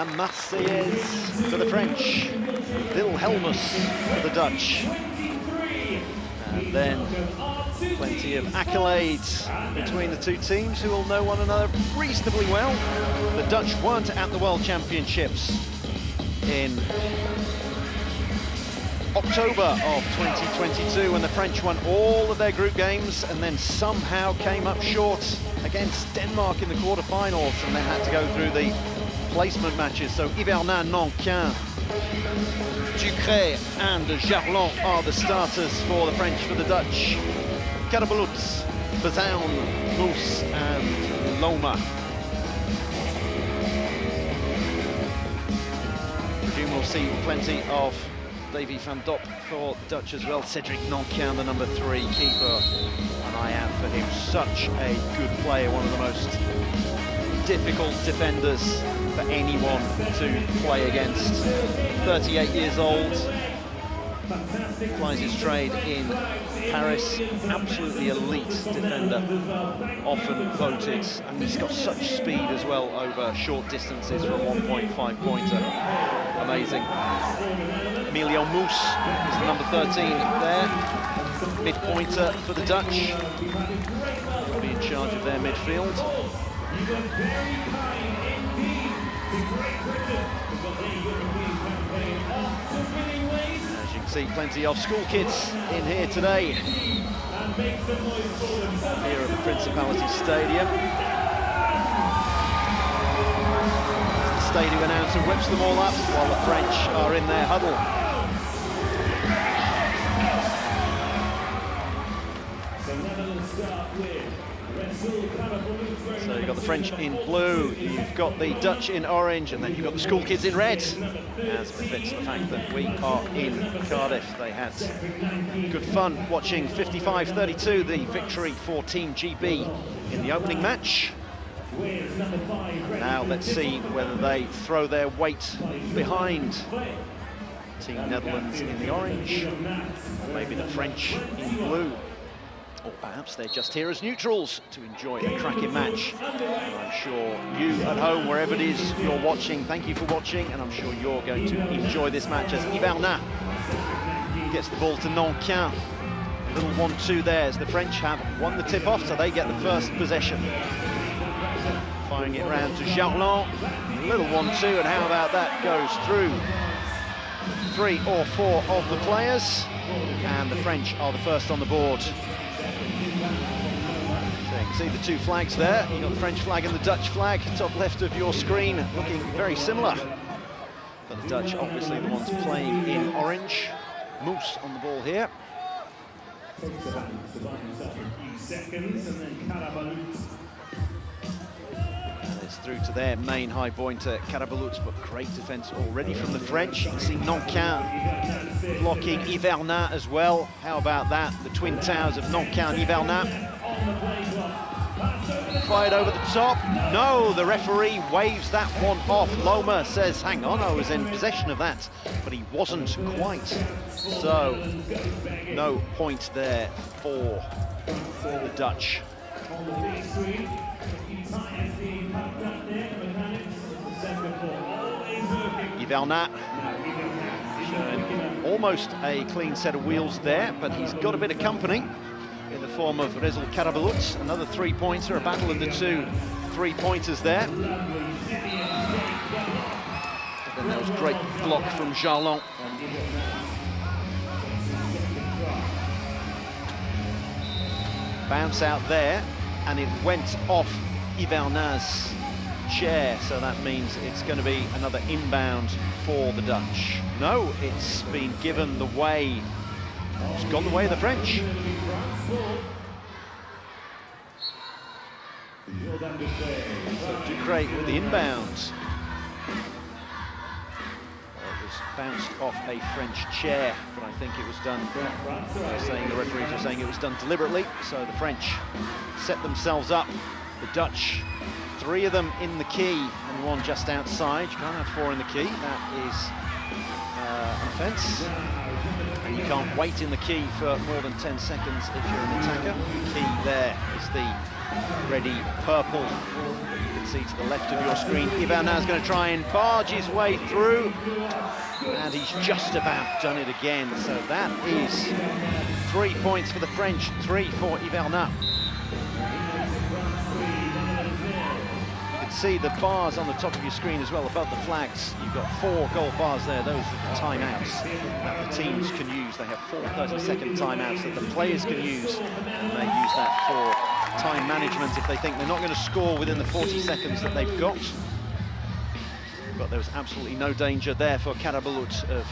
La Marseillaise for the French, Wilhelmus for the Dutch. And then plenty of accolades between the two teams who will know one another reasonably well. The Dutch weren't at the World Championships in October of 2022 when the French won all of their group games and then somehow came up short against Denmark in the quarterfinals and then had to go through the placement matches. So Hivernin, Nankin, Ducret and Jarlon are the starters for the French. For the Dutch, Carabalutz, Bazoun, Moos and Loma. I presume we'll see plenty of Davy van Dop for the Dutch as well. Cedric Nankin, the number 3 keeper. An eye out for him. Such a good player, one of the most difficult defenders for anyone to play against. 38 years old, plies his trade in Paris. Absolutely elite defender, often voted, and he's got such speed as well over short distances for a 1.5 pointer. Amazing. Emilio Moos is the number 13 there, mid-pointer for the Dutch. Will be in charge of their midfield. As you can see, plenty of school kids in here today. Here at the Principality Stadium. The stadium announcer whips them all up while the French are in their huddle. So you've got the French in blue, you've got the Dutch in orange, and then you've got the school kids in red. As befits the fact that we are in Cardiff. They had good fun watching 55-32, the victory for Team GB in the opening match. Now let's see whether they throw their weight behind Team Netherlands in the orange, or maybe the French in blue. Or perhaps they're just here as neutrals to enjoy a cracking match. And I'm sure you at home, wherever it is you're watching, thank you for watching, and I'm sure you're going to enjoy this match as Hivernin gets the ball to Nankin. A little 1-2 there as the French have won the tip-off, so they get the first possession. Firing it round to Jarlon. A little 1-2, and how about that goes through 3 or 4 of the players, and the French are the first on the board. So you can see the two flags there. You've got the French flag and the Dutch flag, top left of your screen, looking very similar. But the Dutch, obviously, the ones playing in orange. Moos on the ball here. And it's through to their main high pointer, Carabalutz, but great defence already from the French. You can see Nankin blocking Hivernin as well. How about that? The twin towers of Nankin and Hivernin. Fired over the top. No, the referee waves that one off. Loma says, hang on, I was in possession of that, but he wasn't quite. So, no point there for the Dutch. Hivernin showing almost a clean set of wheels there, but he's got a bit of company in the form of Rezel Carabalutz, another 3-pointer, a battle of the two 3-pointers there. And then there was a great block from Jarlon. Bounce out there, and it went off Hivernin's chair, so that means it's going to be another inbound for the Dutch. No, it's been given the way. It's gone the way of the French. So Ducret with the inbound. Well, it was bounced off a French chair, but I think it was done, the referees were saying it was done deliberately, so the French set themselves up. The Dutch, 3 of them in the key and 1 just outside. You can't have 4 in the key, that is an offence. And you can't wait in the key for more than 10 seconds if you're an attacker. The key there is the reddy purple. You can see to the left of your screen, Ivernat is going to try and barge his way through, and he's just about done it again. So that is 3 points for the French, 3 for Ivernat. See the bars on the top of your screen as well, above the flags. You've got 4 gold bars there. Those are the timeouts that the teams can use. They have 4 30-second timeouts that the players can use, and they use that for time management if they think they're not going to score within the 40 seconds that they've got. But there was absolutely no danger there for Karabulut of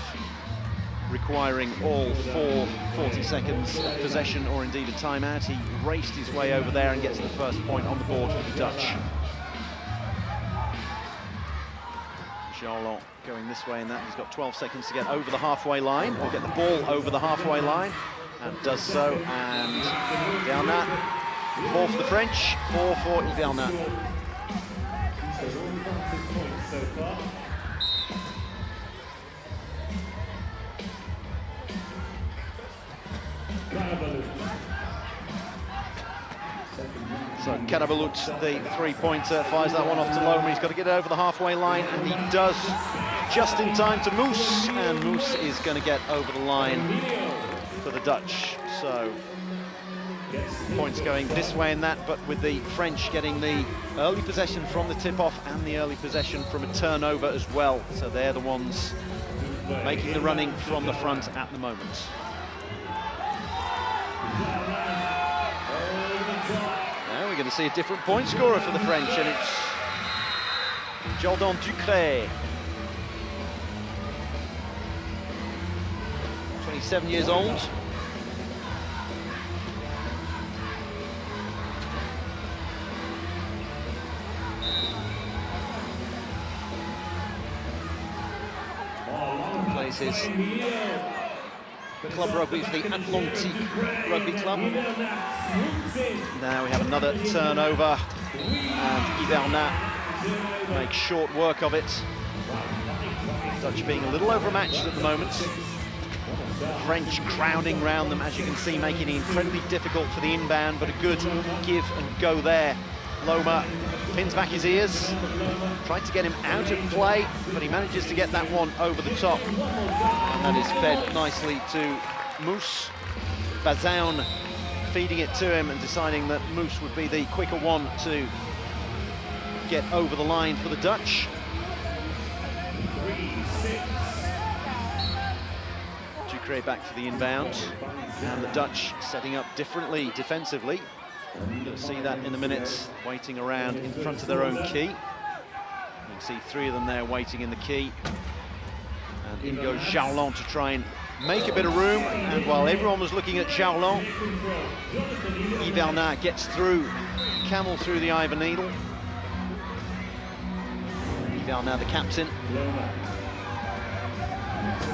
requiring all 4 40 seconds of possession or indeed a timeout. He raced his way over there and gets the first point on the board for the Dutch. Jarlon going this way, and that he's got 12 seconds to get over the halfway line, or get the ball over the halfway line, and does so. And Ivernat, 4 for the French, 4 for Ivernat. So Karabulut, the 3-pointer, fires that one off to Loma. He's got to get it over the halfway line, and he does just in time to Moose, and Moose is going to get over the line for the Dutch. So points going this way and that, but with the French getting the early possession from the tip-off and the early possession from a turnover as well. So they're the ones making the running from the front at the moment. We're going to see a different point scorer for the French, and it's Jordan Ducret. 27 years old. Plays his club rugby for the Atlantique Rugby Club. Now we have another turnover, and Ivernat makes short work of it. Dutch being a little overmatched at the moment. French crowding round them, as you can see, making it incredibly difficult for the inbound, but a good give and go there. Loma pins back his ears, tried to get him out of play, but he manages to get that one over the top. And that is fed nicely to Moose. Bazoun feeding it to him and deciding that Moose would be the quicker one to get over the line for the Dutch. Ducret back for the inbound, and the Dutch setting up differently defensively. You'll see that in a minute, waiting around in front of their own key. You can see 3 of them there waiting in the key. And in goes Jarlon to try and make a bit of room. And while everyone was looking at Jarlon, Ivernat gets through, camel through the eye of a needle. Ivernat, the captain.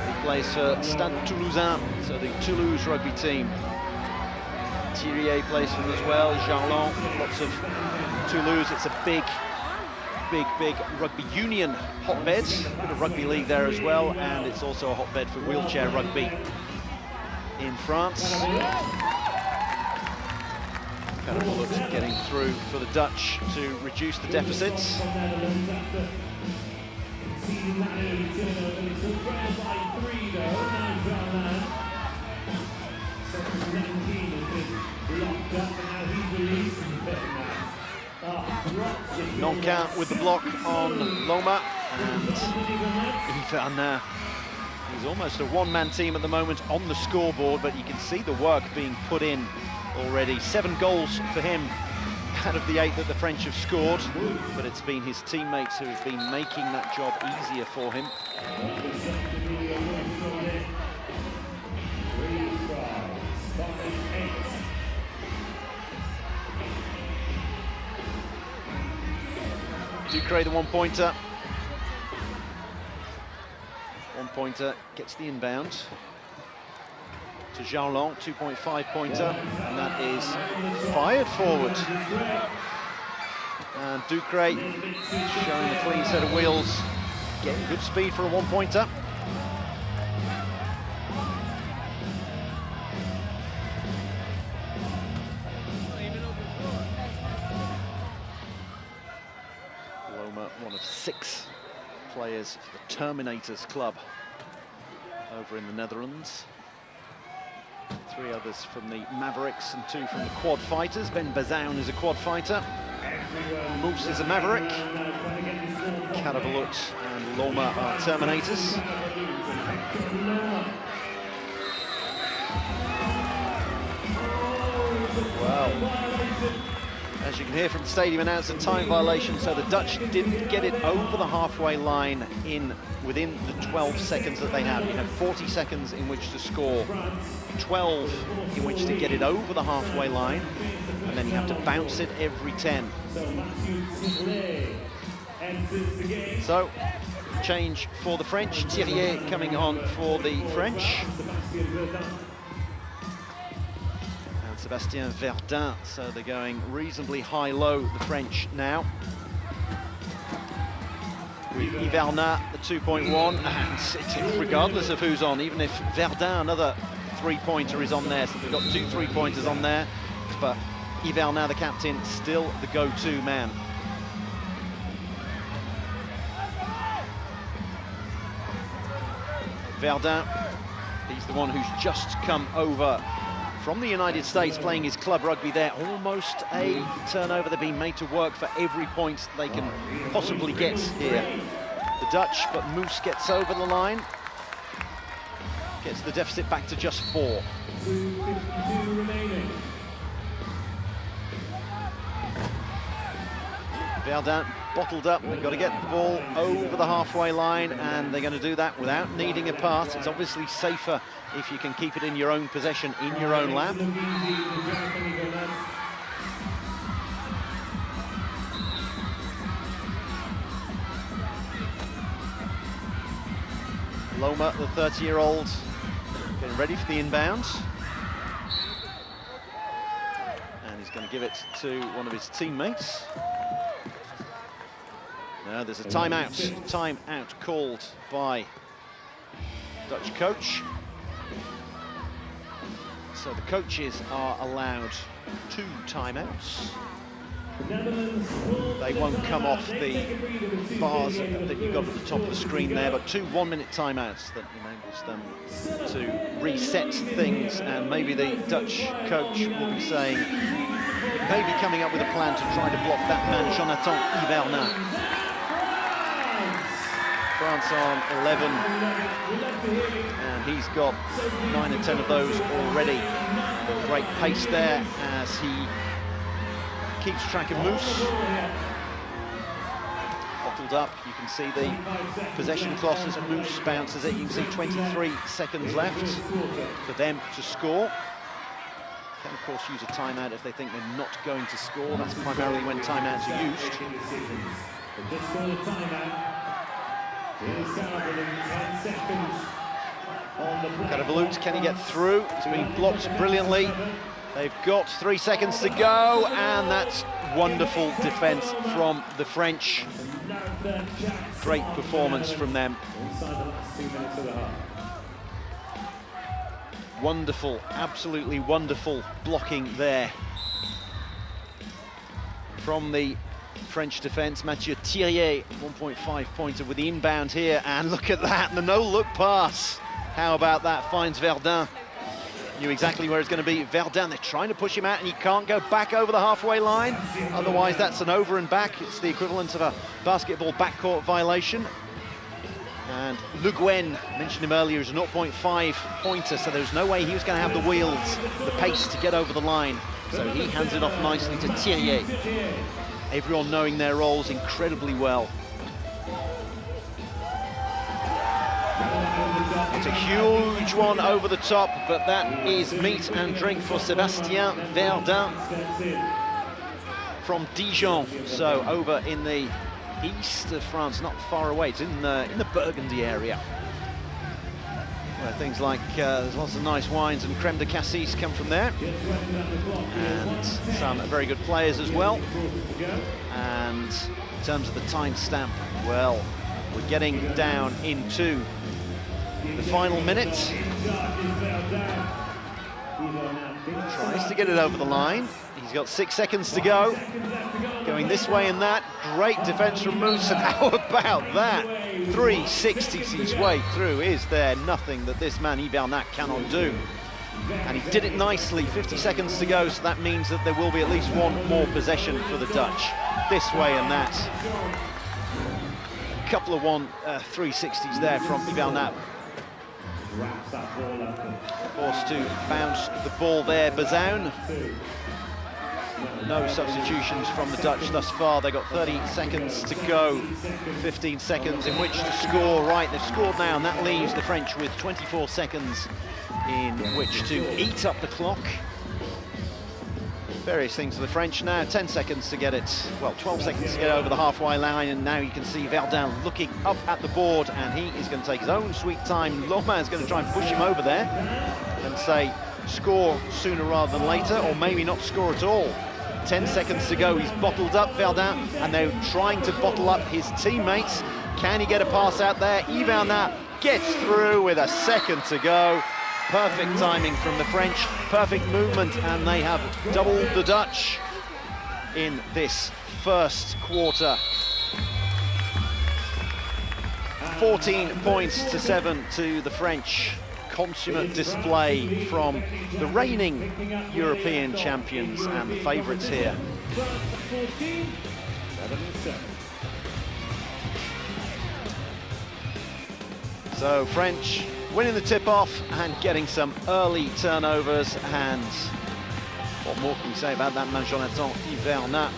He plays for Stade Toulousain, so the Toulouse rugby team. Thierry plays for them as well, Jarlon, lots of Toulouse. It's a big rugby union hotbed, a bit of rugby league there as well, and it's also a hotbed for wheelchair rugby in France. Karabulut getting through for the Dutch to reduce the deficits. Noncan with the block on Loma, and Ivernat. He's almost a one-man team at the moment on the scoreboard, but you can see the work being put in already. 7 goals for him out of the 8 that the French have scored, but it's been his teammates who have been making that job easier for him. Ducret, the one-pointer. One-pointer gets the inbound to Jarlon, 2.5-pointer, and that is fired forward. And Ducret showing a clean set of wheels, getting good speed for a one-pointer. 6 players for the Terminators Club over in the Netherlands. 3 others from the Mavericks and 2 from the Quad Fighters. Ben Bazoun is a Quad Fighter. Moose is a Maverick. Karabalut and Loma are Terminators. Wow. As you can hear from the stadium announcer, time violation, so the Dutch didn't get it over the halfway line within the 12 seconds that they had. You have 40 seconds in which to score, 12 in which to get it over the halfway line, and then you have to bounce it every 10. So, change for the French. Thierry coming on for the French. Sébastien Verdun, so they're going reasonably high-low, the French now. With Yvernat, the 2.1, and regardless of who's on, even if Verdun, another 3-pointer, is on there, so they've got 2 3-pointers on there, but Yvernat, the captain, still the go-to man. Verdun, he's the one who's just come over from the United States, playing his club rugby there. Almost a turnover. They're being made to work for every point they can possibly get here. The Dutch, but Moose gets over the line. Gets the deficit back to just 4. Verdun bottled up. They've got to get the ball over the halfway line, and they're going to do that without needing a pass. It's obviously safer if you can keep it in your own possession, in your own lap. Loma, the 30-year-old, getting ready for the inbound. And he's going to give it to one of his teammates. Now there's a timeout called by Dutch coach. So the coaches are allowed 2 timeouts. They won't come off the bars that you've got at the top of the screen there, but 2 one-minute timeouts that enables them to reset things, and maybe the Dutch coach will be saying, maybe coming up with a plan to try to block that man, Jonathan Yvernat. France on 11, and he's got 9 and 10 of those already. Great pace there as he keeps track of Moose. Bottled up, you can see the possession clock as Moose bounces it. You can see 23 seconds left for them to score. Can of course use a timeout if they think they're not going to score. That's primarily when timeouts are used. Karabalut, can he get through? He's been blocked brilliantly. They've got 3 seconds to go, and that's wonderful defence from the French. Great performance from them. Wonderful, absolutely wonderful blocking there from the French defence. Mathieu Thirier, 1.5 pointer with the inbound here, and look at that, the no-look pass. How about that? Finds Verdun. Knew exactly where it's going to be. Verdun, they're trying to push him out, and he can't go back over the halfway line. Otherwise, that's an over and back. It's the equivalent of a basketball backcourt violation. And Le Guen, mentioned him earlier, is a 0.5 pointer, so there's no way he was going to have the wheels, the pace to get over the line. So he hands it off nicely to Thirier. Everyone knowing their roles incredibly well. It's a huge one over the top, but that is meat and drink for Sébastien Verdun from Dijon. So over in the east of France, not far away. It's in the Burgundy area, where things like there's lots of nice wines and creme de cassis come from there, and some very good players as well. And in terms of the timestamp, well, we're getting down into the final minute. Tries to get it over the line. He's got 6 seconds to go. Going this way and that. Great defence from Moose, and how about that? 360s his way through. Is there nothing that this man Hivernat cannot do? And he did it nicely. 50 seconds to go, so that means that there will be at least one more possession for the Dutch. This way and that. A couple of 360s there from Hivernat. Forced to bounce the ball there, Bazoun. No substitutions from the Dutch thus far. They've got 30 seconds to go, 15 seconds in which to score. Right, they've scored now, and that leaves the French with 24 seconds in which to eat up the clock. Various things for the French now. 10 seconds to get it, well, 12 seconds to get over the halfway line, and now you can see Verdun looking up at the board, and he is going to take his own sweet time. Lomain is going to try and push him over there and say, score sooner rather than later, or maybe not score at all. 10 seconds to go. He's bottled up, Verdun, and they're trying to bottle up his teammates. Can he get a pass out there? Hivernat gets through with a second to go. Perfect timing from the French, perfect movement, and they have doubled the Dutch in this first quarter. 14 points to 7 to the French. Consummate display from the reigning European champions and the favourites here. So French winning the tip-off and getting some early turnovers, and what more can we say about that man Jonathan Hivernat?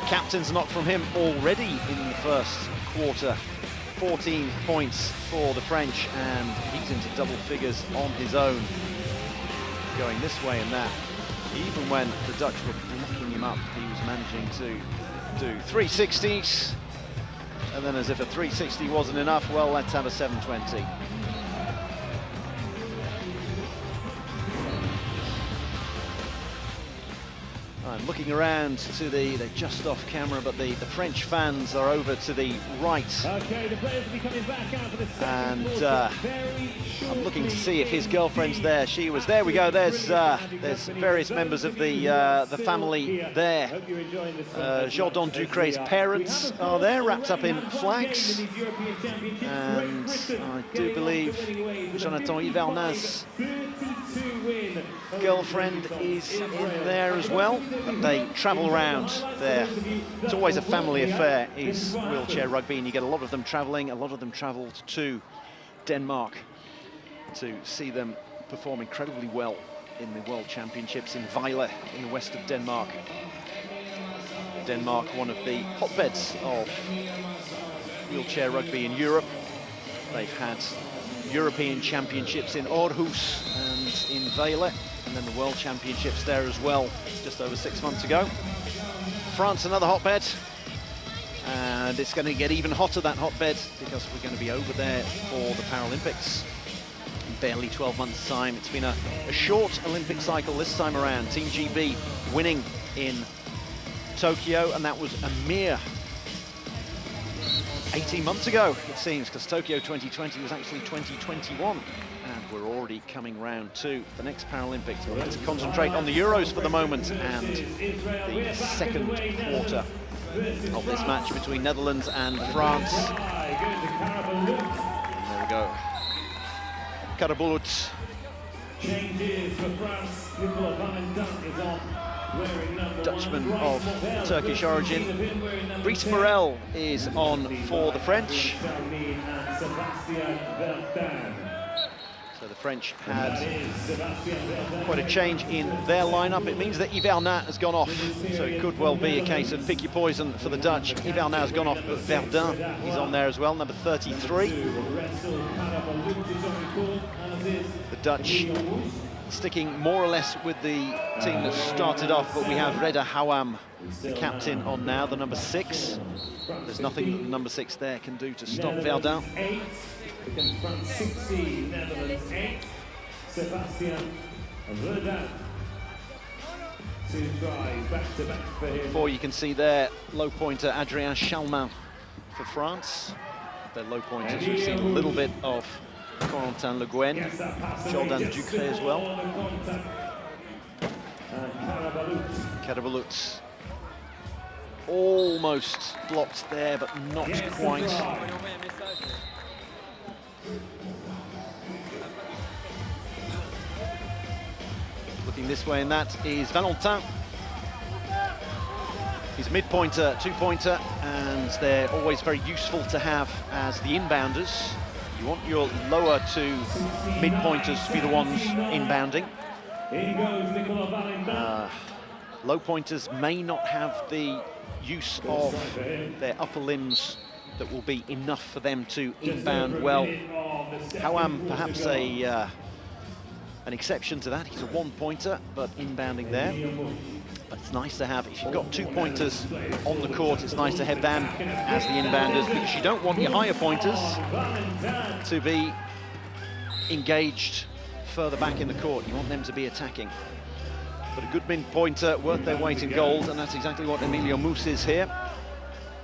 A captain's knock from him already in the first quarter. 14 points for the French, and he's into double figures on his own. Going this way and that. Even when the Dutch were blocking him up, he was managing to do 360s. And then as if a 360 wasn't enough, well, let's have a 720. I'm looking around to they're just off camera, but the French fans are over to the right. Okay, the players will be coming back out for the second And quarter. I'm looking to see if his girlfriend's there. She was there. We go. There's various members of the family there. Jordan Ducré's parents are there, wrapped up in flags, and I do believe Jonathan Hivernat's girlfriend is in there as well. But they travel around there. It's always a family affair, is wheelchair rugby, and you get a lot of them travelling. A lot of them travelled to Denmark to see them perform incredibly well in the World Championships in Vejle in the west of Denmark. Denmark, one of the hotbeds of wheelchair rugby in Europe. They've had European Championships in Aarhus and in Vejle, and then the World Championships there as well, just over 6 months ago. France, another hotbed, and it's going to get even hotter, that hotbed, because we're going to be over there for the Paralympics in barely 12 months' time. It's been a short Olympic cycle this time around. Team GB winning in Tokyo, and that was a mere 18 months ago, it seems, because Tokyo 2020 was actually 2021, and we're already coming round to the next Paralympics. But let's concentrate on the Euros for the moment and the second quarter of this match between Netherlands and France. And there we go. Karabulut. Changes for France. Nicola Van Dunk is on. Dutchman of Turkish origin. Brice Morel is on for the French. So the French had quite a change in their lineup. It means that Hivernat has gone off, so it could well be a case of pick your poison for the Dutch. Hivernat has gone off, but Verdun is on there as well, number 33. The Dutch sticking more or less with the team that started off, but we have Reda Hawam, the captain, on now, the number 6. There's nothing that the number 6 there can do to stop Verdun. 8, France 16, Netherlands 8, Sebastian Verdun. 2 tries, back to back for him. Before you can see there, low pointer Adrien Chalmin for France. Their low pointers, we've seen a little bit of Corentin Le Guen, Jordan Ducré as well. Carabalut almost blocked there, but not quite. Looking this way, and that is Valentin. He's mid-pointer, two-pointer, and they're always very useful to have as the inbounders. You want your lower to mid-pointers to be the ones inbounding. Low pointers may not have the use of their upper limbs that will be enough for them to inbound well. Hawam, perhaps an exception to that. He's a one-pointer, but inbounding there. But it's nice to have, if you've got two pointers on the court, it's nice to have them as the inbounders, because you don't want your higher pointers to be engaged further back in the court. You want them to be attacking. But a good mid-pointer, worth their weight in gold, and that's exactly what Emilio Mus is here,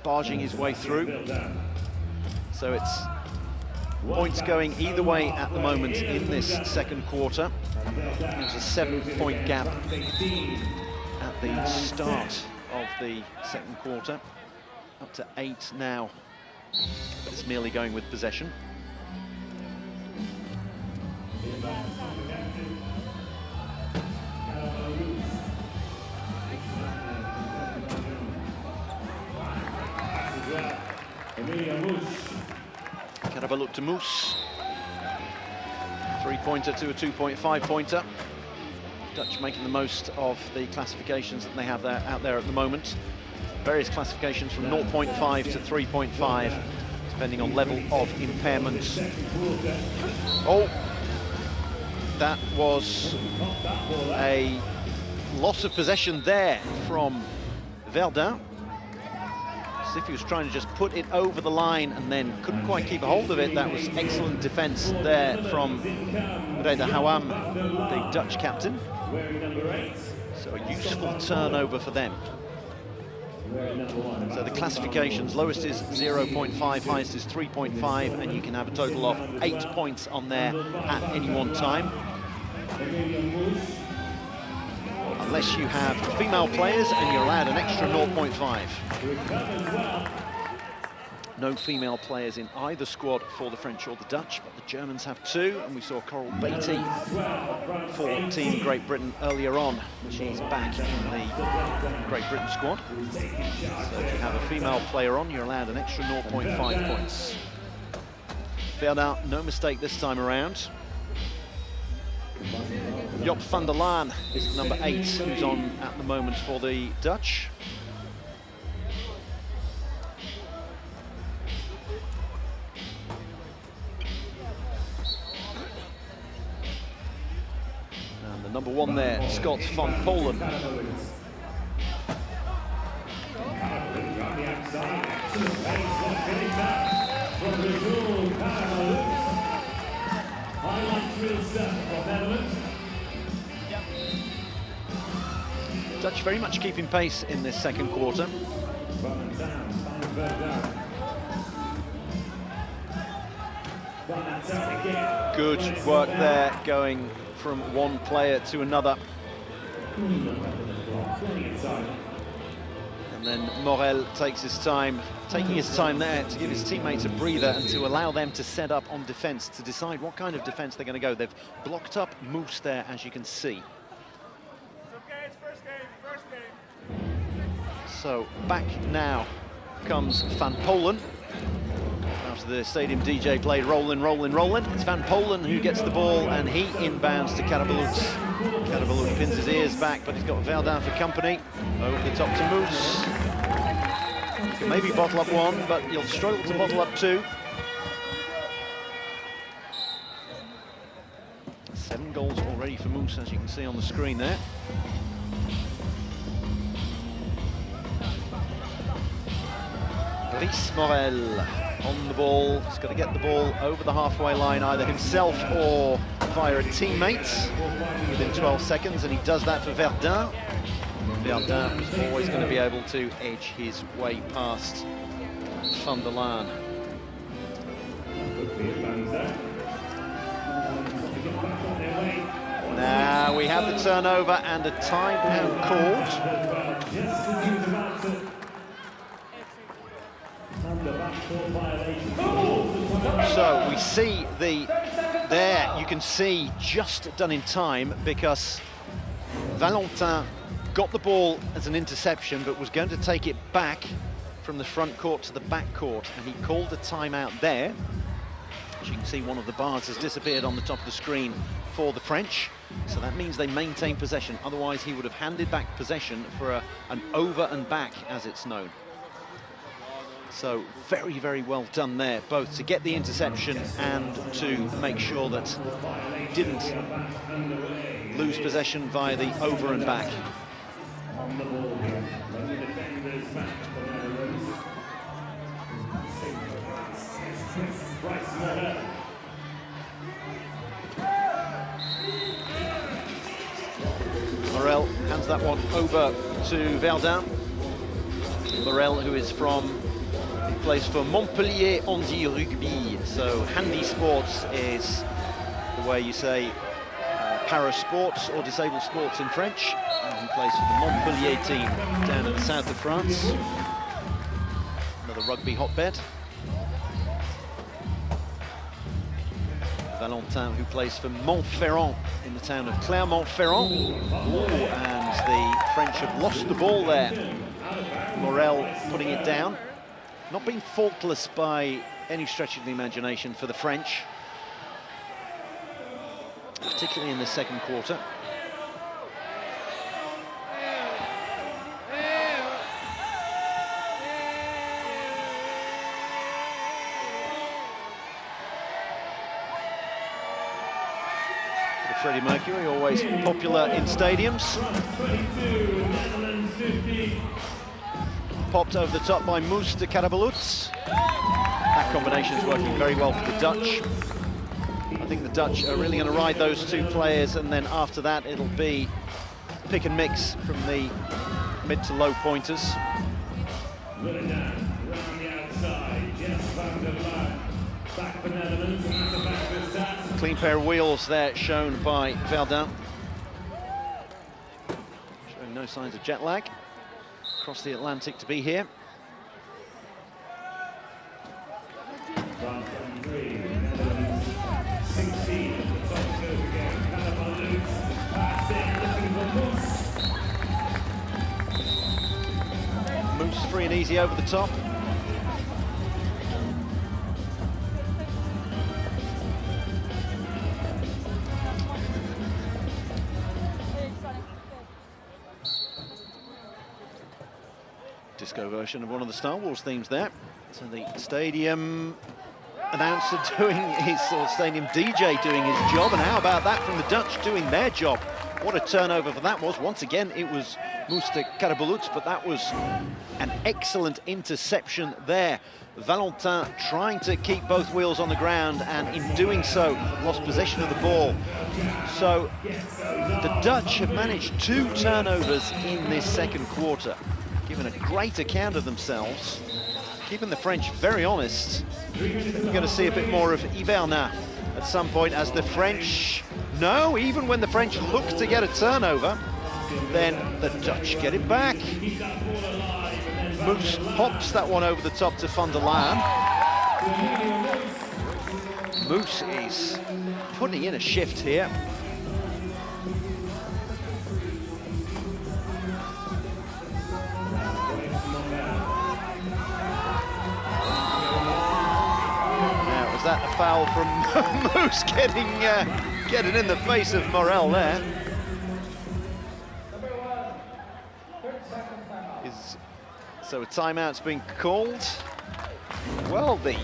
barging his way through. So it's points going either way at the moment in this second quarter. There's a 7-point gap at the start of the second quarter, up to 8 now. But it's merely going with possession. Carabalut to Mus. 3-pointer to a 2.5-pointer. Dutch making the most of the classifications that they have there, out there at the moment. Various classifications from 0.5 to 3.5, depending on level of impairment. Oh, that was a loss of possession there from Verdun. As if he was trying to just put it over the line and then couldn't quite keep a hold of it. That was excellent defense there from Reda Hawam, the Dutch captain. So a useful turnover for them. So the classifications, lowest is 0.5, highest is 3.5, and you can have a total of 8 points on there at any one time. Unless you have female players and you're allowed an extra 0.5. No female players in either squad for the French or the Dutch, but the Germans have 2, and we saw Coral Beatty for Team Great Britain earlier on. She's back in the Great Britain squad. So if you have a female player on, you're allowed an extra 0.5 points. Verdun, no mistake this time around. Job van der Laan is number 8, who's on at the moment for the Dutch. And the number 1 there, Scott van Polen. Dutch very much keeping pace in this second quarter. Good work there, going from one player to another. And then Morel takes his time, taking his time there to give his teammates a breather and to allow them to set up on defence, to decide what kind of defence they're going to go. They've blocked up Mus there, as you can see. So back now comes Van Polen. After the stadium DJ played Rollin', Rollin', Rollin'. It's Van Polen who gets the ball and he inbounds to Carabalut. Carabalut pins his ears back, but he's got Verdun for company. Over the top to Mus. You can maybe bottle up 1, but you'll struggle to bottle up 2. 7 goals already for Mus, as you can see on the screen there. Brice Morel on the ball. He's got to get the ball over the halfway line, either himself or via a teammate within 12 seconds, and he does that for Verdun. Verdun is always going to be able to edge his way past Van der Laan. We have the turnover and a timeout called. So we see there you can see just done in time, because Valentin got the ball as an interception but was going to take it back from the front court to the back court, and he called a timeout there. As you can see, one of the bars has disappeared on the top of the screen for the French, so that means they maintain possession. Otherwise he would have handed back possession for an over and back, as it's known. So very, very well done there, both to get the interception and to make sure that didn't lose possession via the over and back. Morel hands that one over to Verdun. Morel, who is plays for Montpellier Handi Rugby. So handy sports is the way you say para sports or disabled sports in French. And he plays for the Montpellier team down in the south of France. Another rugby hotbed. Valentin, who plays for Montferrand in the town of Clermont-Ferrand. And the French have lost the ball there. Morel putting it down. Not being faultless by any stretch of the imagination for the French, particularly in the second quarter. Freddie Mercury, always popular in stadiums. Popped over the top by Moes de Carabaluts. That combination is working very well for the Dutch. I think the Dutch are really going to ride those two players, and then after that it'll be pick and mix from the mid to low pointers. Clean pair of wheels there shown by Verdun. Showing no signs of jet lag. Across the Atlantic to be here. Moves free and easy over the top. Disco version of one of the Star Wars themes there. So the stadium announcer doing his, or stadium DJ doing his job, and how about that from the Dutch doing their job? What a turnover for that was. Once again, it was Moes de Carabaluts, but that was an excellent interception there. Valentin trying to keep both wheels on the ground, and in doing so, lost possession of the ball. So the Dutch have managed 2 turnovers in this second quarter, given a great account of themselves, keeping the French very honest. We're going to see a bit more of Hiberna at some point, as the French, no, even when the French look to get a turnover, then the Dutch get it back. Moes pops that one over the top to Van der Laan. Moes is putting in a shift here. Was that a foul from Moes getting in the face of Morel there? So a timeout's been called. Well, the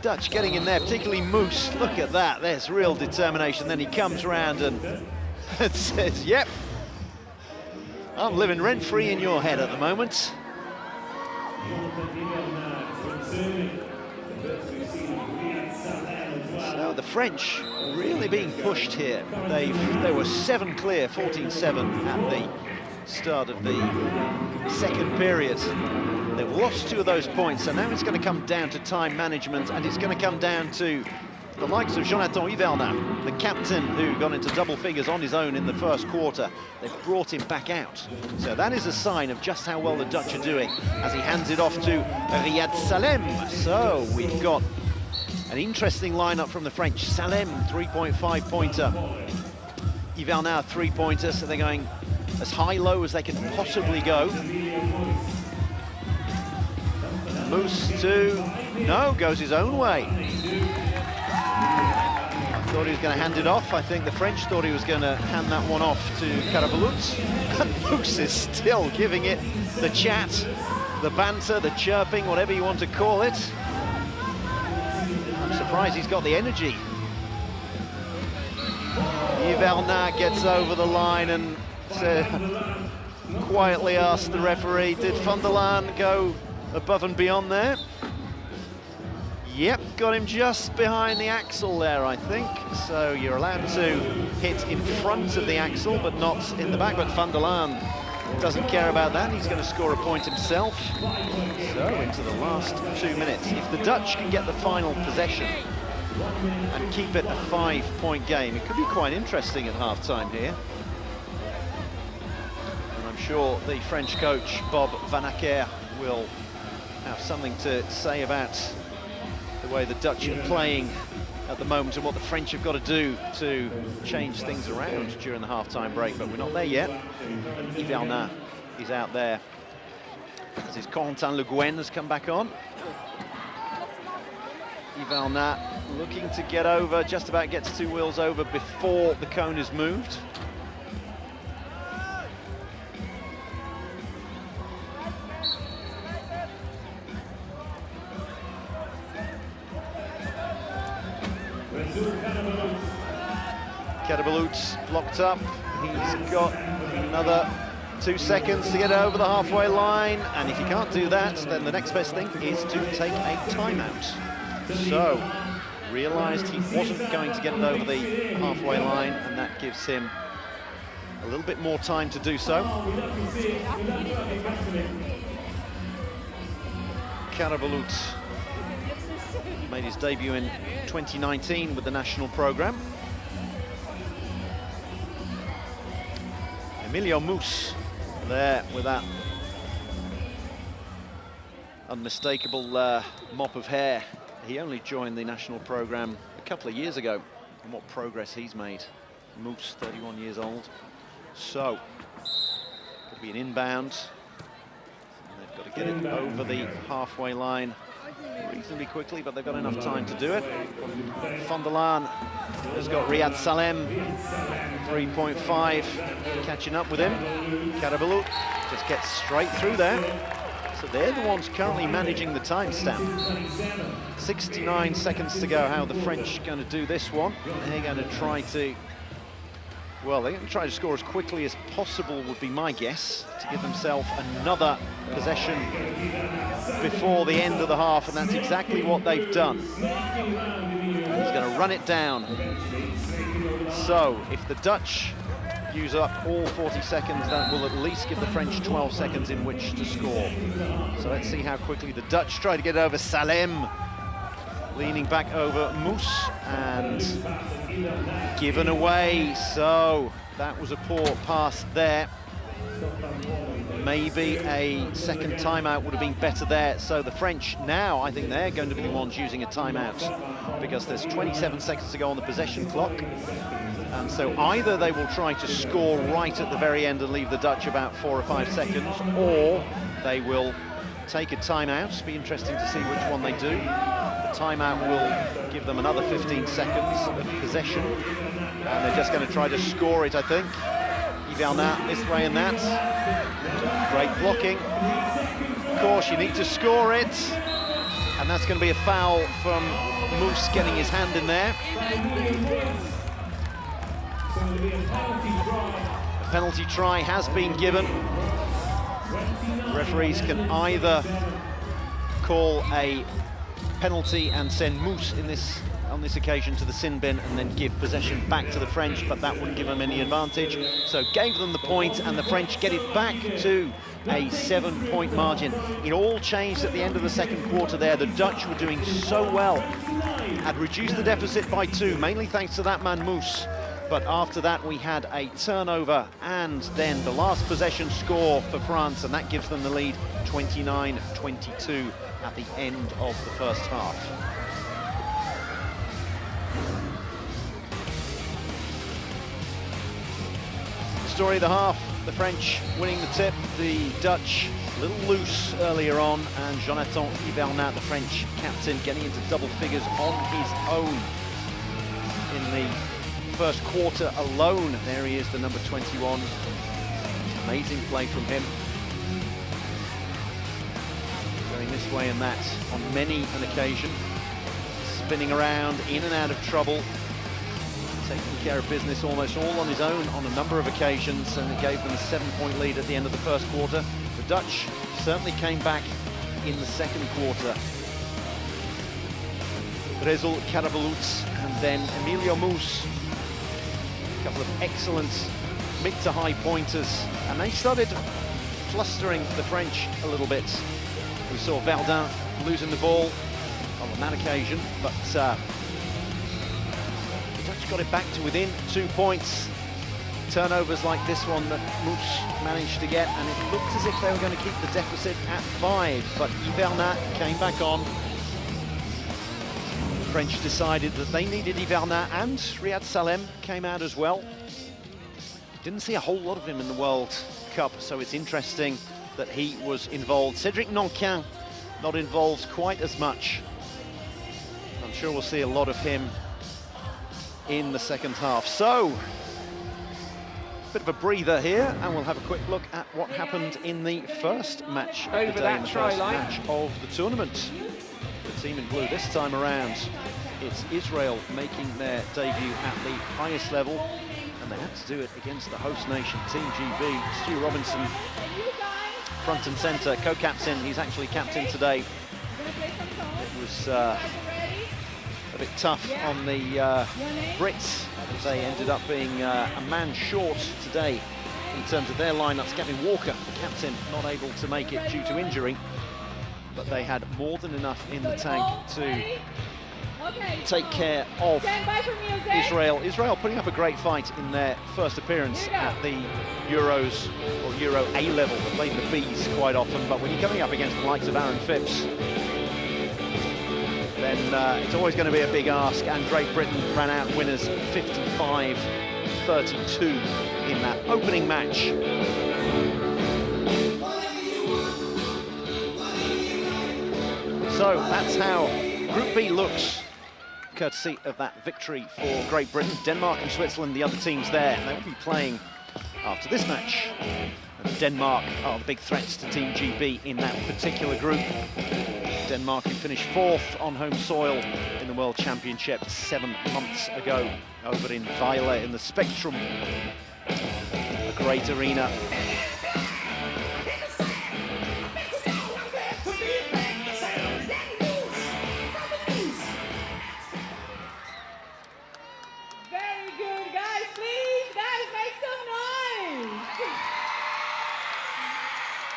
Dutch getting in there, particularly Moes. Look at that, there's real determination. Then he comes around and says, yep, I'm living rent-free in your head at the moment. So the French really being pushed here. They were 7 clear, 14-7 at the start of the second period. They've lost 2 of those points, so now it's going to come down to time management, and it's going to come down to the likes of Jonathan Hivernin, the captain who got into double figures on his own in the first quarter. They've brought him back out. So that is a sign of just how well the Dutch are doing as he hands it off to Riyad Salem. So we've got an interesting lineup from the French. Salem, 3.5-pointer. Hivernin, 3-pointer, so they're going as high-low as they can possibly go. Moose goes his own way. Thought he was going to hand it off. I think the French thought he was going to hand that one off to Carabalut. And Moose is still giving it the chat, the banter, the chirping, whatever you want to call it. I'm surprised he's got the energy. Hivernin gets over the line and quietly asked the referee, did Van der Laan go above and beyond there? Yep, got him just behind the axle there, I think. So you're allowed to hit in front of the axle, but not in the back. But Van der Laan doesn't care about that. He's going to score a point himself. So into the last 2 minutes. If the Dutch can get the final possession and keep it a 5-point game, it could be quite interesting at half-time here. And I'm sure the French coach, Bob Van Acker, will have something to say about the way the Dutch are playing at the moment and what the French have got to do to change things around during the half-time break, but we're not there yet. Hivernin is out there. As is Corentin Le Guen has come back on. Hivernin looking to get over, just about gets 2 wheels over before the cone is moved. Carabalut's blocked up. He's got another 2 seconds to get over the halfway line, and if he can't do that, then the next best thing is to take a timeout. So, realised he wasn't going to get it over the halfway line, and that gives him a little bit more time to do so. Carabalut made his debut in 2019 with the national programme. Emilio Moose there with that unmistakable mop of hair. He only joined the national programme a couple of years ago, and what progress he's made. Moose, 31 years old. So, could be an inbound. And they've got to get it over the halfway line reasonably quickly, but they've got enough time to do it. Van der Laan has got Riyad Salem, 3.5, catching up with him. Carabalut just gets straight through there. So they're the ones currently managing the timestamp. 69 seconds to go. How are the French going to do this one? They're going to try to, well, they're going to try to score as quickly as possible, would be my guess, to give themselves another possession before the end of the half, and that's exactly what they've done. He's going to run it down. So, if the Dutch use up all 40 seconds, that will at least give the French 12 seconds in which to score. So let's see how quickly the Dutch try to get over. Salem leaning back over Moose and given away. So that was a poor pass there. Maybe a second timeout would have been better there. So the French now, I think they're going to be the ones using a timeout because there's 27 seconds to go on the possession clock. And so either they will try to score right at the very end and leave the Dutch about 4 or 5 seconds, or they will take a timeout. It'll be interesting to see which one they do. The timeout will give them another 15 seconds of possession, and they're just going to try to score it, I think. Hivernin this way and that. Great blocking. Of course, you need to score it, and that's going to be a foul from Moose getting his hand in there. A penalty try has been given. Referees can either call a penalty and send Moose on this occasion to the sin bin and then give possession back to the French, but that wouldn't give them any advantage. So gave them the point, and the French get it back to a 7-point margin. It all changed at the end of the second quarter there. The Dutch were doing so well had reduced the deficit by 2, mainly thanks to that man Moose. But after that, we had a turnover and then the last possession score for France, and that gives them the lead 29-22 at the end of the first half. Story of the half, the French winning the tip, the Dutch a little loose earlier on, and Jonathan Hivernat, the French captain, getting into double figures on his own in the first quarter alone. There he is, the number 21. Amazing play from him. Going this way and that on many an occasion. Spinning around, in and out of trouble. Taking care of business almost all on his own on a number of occasions, and it gave them a 7-point lead at the end of the first quarter. The Dutch certainly came back in the second quarter. Rezel Karabaluts and then Emilio Moose. A couple of excellent mid to high pointers, and they started flustering the French a little bit. We saw Verdun losing the ball on that occasion, but the Dutch got it back to within 2 points. Turnovers like this one that Moose managed to get, and it looked as if they were going to keep the deficit at 5, but Hivernat came back on. The French decided that they needed Hivernat, and Riyad Salem came out as well. Didn't see a whole lot of him in the World Cup, so it's interesting that he was involved. Cédric Nankin not involved quite as much. I'm sure we'll see a lot of him in the second half. So, bit of a breather here, and we'll have a quick look at what happened in the first match of the day, in the first match of the tournament. The team in blue this time around, it's Israel making their debut at the highest level, and they had to do it against the host nation, Team GB. Stu Robinson, front and centre, co-captain. He's actually captain today. It was a bit tough on the Brits. They ended up being a man short today in terms of their lineups. Gavin Walker, the captain, not able to make it due to injury, but they had more than enough in the tank to take care of Israel. Israel putting up a great fight in their first appearance at the Euros, or Euro A level. They played the Bs quite often, but when you're coming up against the likes of Aaron Phipps, then it's always going to be a big ask, and Great Britain ran out winners 55-32 in that opening match. So that's how Group B looks, courtesy of that victory for Great Britain. Denmark and Switzerland, the other teams there, they will be playing after this match. And Denmark are the big threats to Team GB in that particular group. Denmark, who finished 4th on home soil in the World Championship 7 months ago over in Vejle in the Spectrum, a great arena. Very good, guys, please, guys, make some noise.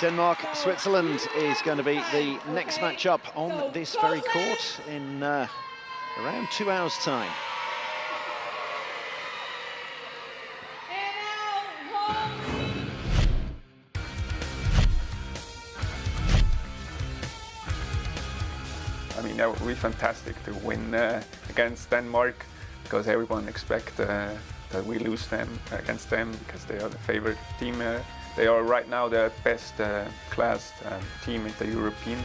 Denmark-Switzerland is going to be the next match-up on this very court in around 2 hours' time. I mean, that would be fantastic to win against Denmark, because everyone expects that we lose them against them, because they are the favorite team. They are right now the best classed team in the Europeans.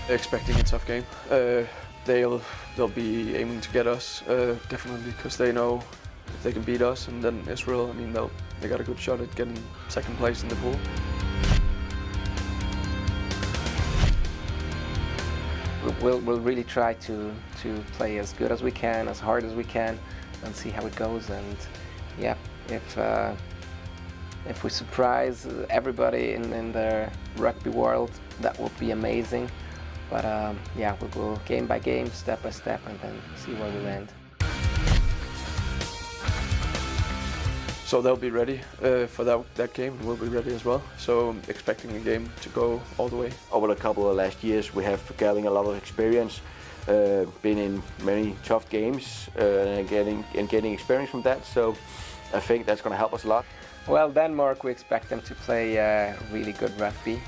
Expecting a tough game. They'll be aiming to get us, definitely, because they know if they can beat us, and then Israel, I mean, they got a good shot at getting second place in the pool. We'll really try to play as good as we can, as hard as we can, and see how it goes. And yeah, if we surprise everybody in the rugby world, that would be amazing. But yeah, we'll go game by game, step by step, and then see where we land. So they'll be ready for that game. We'll be ready as well. So I'm expecting the game to go all the way. Over a couple of last years, we have gathered a lot of experience, been in many tough games and getting experience from that. So I think that's going to help us a lot. Well, Denmark, we expect them to play really good rugby.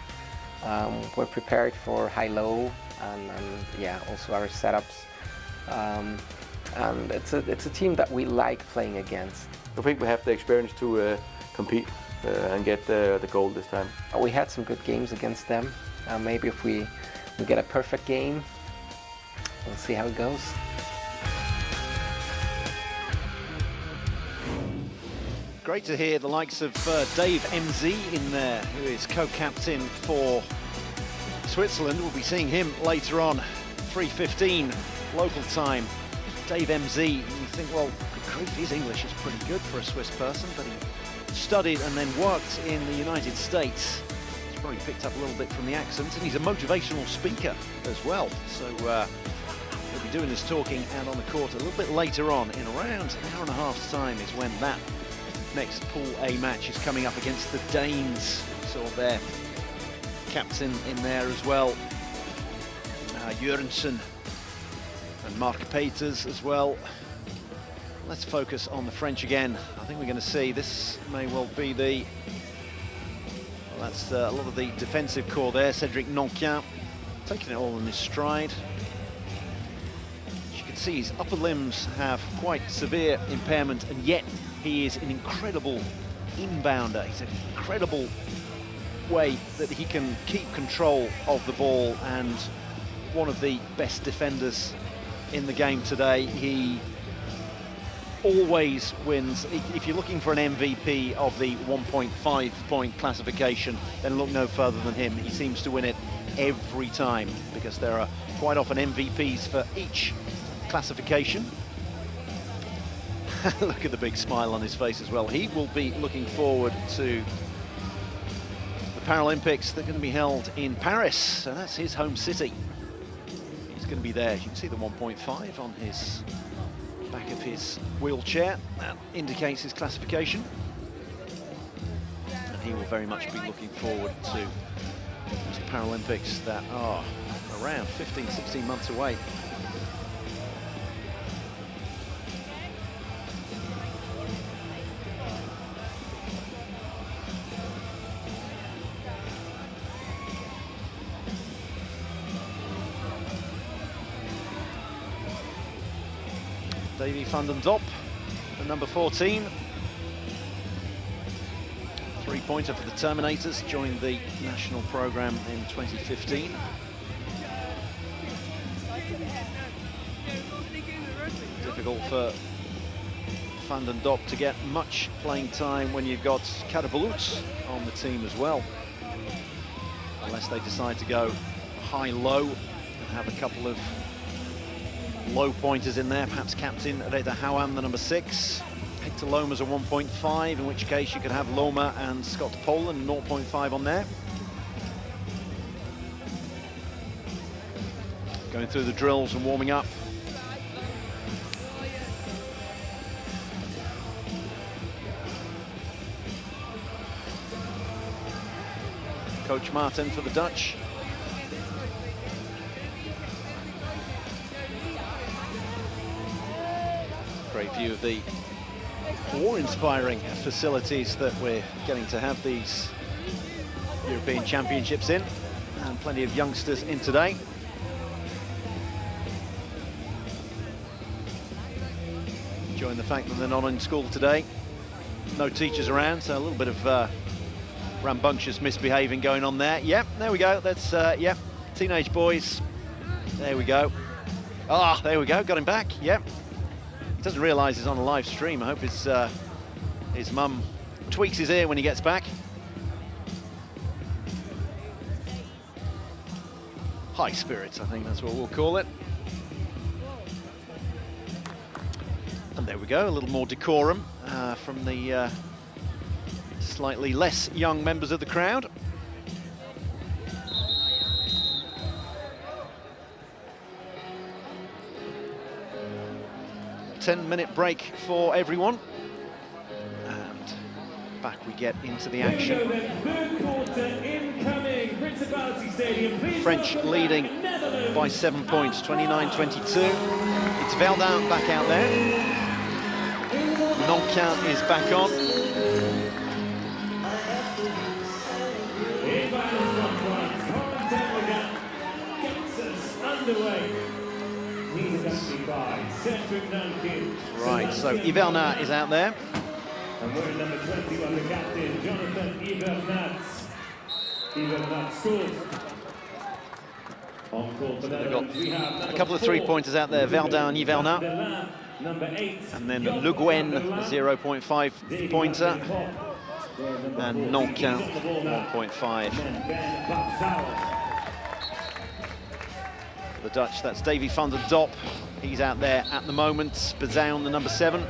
We're prepared for high-low and yeah, also our setups. And it's a team that we like playing against. I think we have the experience to compete and get the goal this time. We had some good games against them. Maybe if we get a perfect game, we'll see how it goes. Great to hear the likes of Dave MZ in there, who is co-captain for Switzerland. We'll be seeing him later on, 3:15 local time. Dave MZ, you think, well, good grief, his English is pretty good for a Swiss person, but he studied and then worked in the United States. He's probably picked up a little bit from the accent, and he's a motivational speaker as well. So he'll be doing his talking out on the court a little bit later on. In around an hour and a half's time is when that next Pool A match is coming up against the Danes. Saw their captain in there as well, Jørgensen, and Mark Peters as well. Let's focus on the French again. I think we're going to see this may well be the... Well, that's a lot of the defensive core there. Cédric Nanquin taking it all in his stride. As you can see, his upper limbs have quite severe impairment, and yet he is an incredible inbounder. He's an incredible way that he can keep control of the ball, and one of the best defenders in the game today. He always wins. If you're looking for an MVP of the 1.5 point classification, then look no further than him. He seems to win it every time, because there are quite often MVPs for each classification. Look at the big smile on his face as well. He will be looking forward to the Paralympics that are going to be held in Paris, so that's his home city. He's going to be there. You can see the 1.5 on his back of his wheelchair. That indicates his classification. And he will very much be looking forward to those Paralympics that are around 15, 16 months away. Davy van den Dop, the number 14. Three-pointer for the Terminators, joined the national programme in 2015. Difficult for van den Dop to get much playing time when you've got Karabulut on the team as well. Unless they decide to go high-low and have a couple of low pointers in there, perhaps captain Reda Houam, the number 6. Hector Loma's a 1.5, in which case you could have Loma and Scott Poland 0.5 on there. Going through the drills and warming up. Coach Martin for the Dutch. Great view of the awe-inspiring facilities that we're getting to have these European Championships in, and plenty of youngsters in today. Enjoying the fact that they're not in school today. No teachers around, so a little bit of rambunctious misbehaving going on there. Yep, there we go. That's, yep, teenage boys. There we go. Ah, there we go, got him back, yep. Doesn't realise he's on a live stream. I hope his mum tweaks his ear when he gets back. High spirits, I think that's what we'll call it. And there we go, a little more decorum from the slightly less young members of the crowd. A 10-minute break for everyone. And back we get into the action. Third quarter incoming. Principality Stadium. French leading by 7 points, 29-22. It's Verdun back out there. Nankin is back on. Right, so Ivernat is out there. And wearing number 21, the captain, Jonathan Ivernat. Ivernat scored. On court for They've got a couple of three-pointers out there, Verdun and Ivernat. Number 8. And then Le Guen, 0.5 pointer. And Nankin, 1.5. The Dutch, that's Davy van der Dop. He's out there at the moment. Bazoun, the number 7.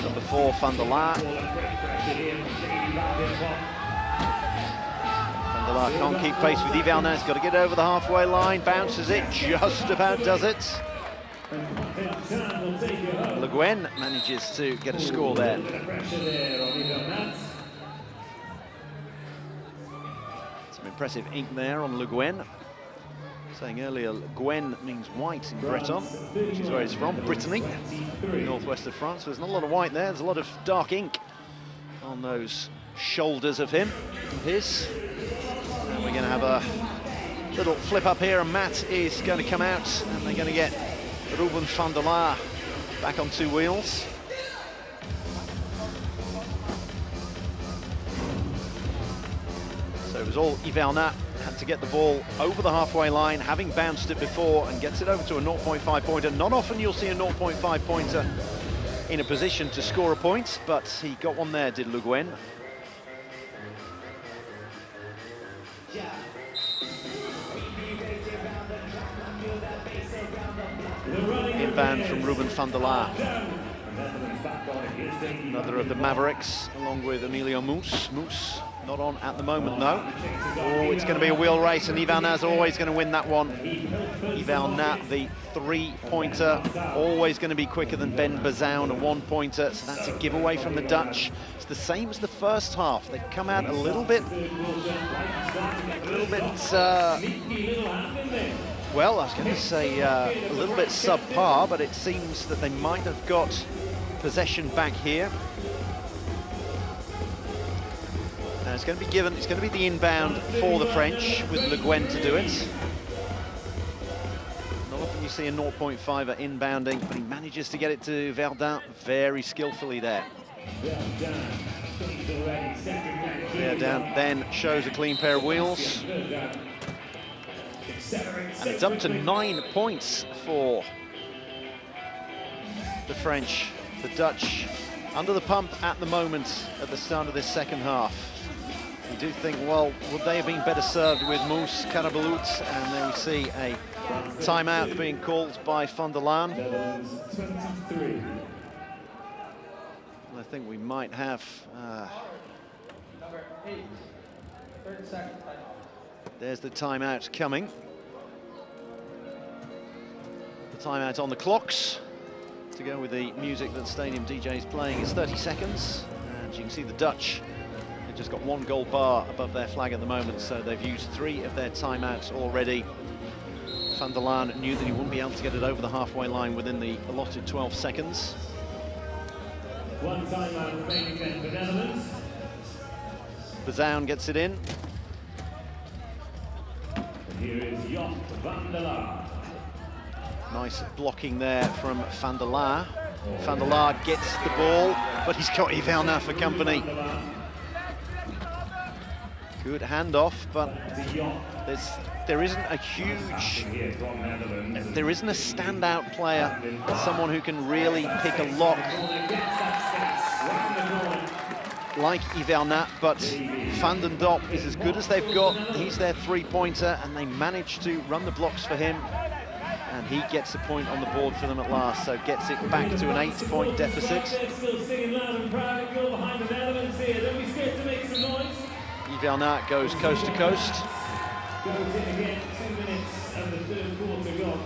Number 4, Van der Laar. Van der Laar can't keep pace with Ivernat. He's got to get over the halfway line. Bounces it, just about does it. Le Guen manages to get a score there. Some impressive ink there on Le Guen. Saying earlier, Le Guen means white in Breton, which is where he's from, Brittany, northwest of France. There's not a lot of white there, there's a lot of dark ink on those shoulders of him, his. And we're going to have a little flip up here, and Matt is going to come out, and they're going to get Ruben van der Laar back on 2 wheels. So it was all Ivernat. Had to get the ball over the halfway line, having bounced it before, and gets it over to a 0.5 pointer. Not often you'll see a 0.5 pointer in a position to score a point, but he got one there, did Le Guen. Inbound from Ruben van der Laar. Another of the Mavericks, along with Emilio Moos. Moos not on at the moment, though. Oh, it's going to be a wheel race, and Ivernat's always going to win that one. Ivernat, the 3-pointer, always going to be quicker than Ben Bazoun, a 1-pointer, so that's a giveaway from the Dutch. It's the same as the first half. They've come out a little bit, well, I was going to say a little bit subpar, but it seems that they might have got possession back here. Now it's going to be given, it's going to be the inbound for the French with Le Guen to do it. Not often you see a 0.5er inbounding, but he manages to get it to Verdun very skillfully there. Verdun then shows a clean pair of wheels. And it's up to 9 points for the French. The Dutch under the pump at the moment at the start of this second half. You do think, well, would they have been better served with Moos, Karabalut? And then we see a timeout being called by Van der Laan. I think we might have... there's the timeout coming. The timeout on the clocks. To go with the music that Stadium DJ is playing, it's 30 seconds. And you can see the Dutch, they've just got 1 gold bar above their flag at the moment, so they've used 3 of their timeouts already. Van der Laan knew that he wouldn't be able to get it over the halfway line within the allotted 12 seconds. 1 timeout remaining then for Netherlands. Bazoun gets it in. Here is Jocht van der Laar. Nice blocking there from Van der Laar. Van der Laar gets the ball, but he's got Ivernat for company. Good handoff, but there isn't a huge, there isn't a standout player, someone who can really pick a lock like Ivernat, but Van den Dop is as good as they've got. He's their 3-pointer, and they managed to run the blocks for him. And he gets a point on the board for them at last, so gets it back to an 8-point deficit. Ivernat goes coast to coast. Goes in again, 2 minutes and the third quarter gone.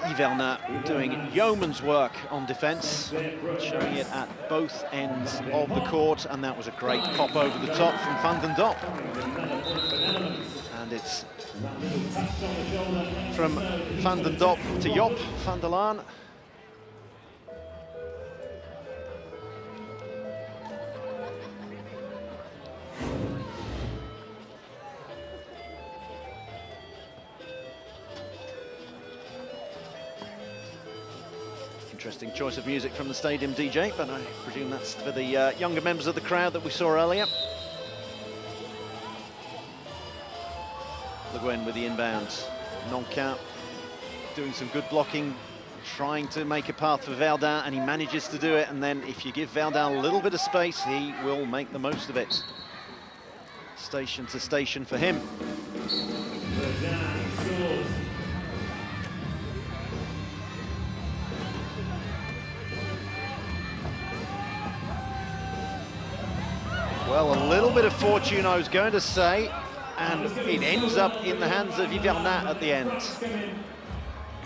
Yvernat doing yeoman's work on defence, showing it at both ends of the court, and that was a great pop over the top from Van den Dop. And it's from Van den Dop to Job van der Laan. Interesting choice of music from the stadium DJ, but I presume that's for the younger members of the crowd that we saw earlier. Le Guen with the inbounds. Nankin doing some good blocking, trying to make a path for Verdun, and he manages to do it. And then if you give Verdun a little bit of space, he will make the most of it. Station to station for him. Well, a little bit of fortune, I was going to say, and it ends up in the hands of Yvernat at the end.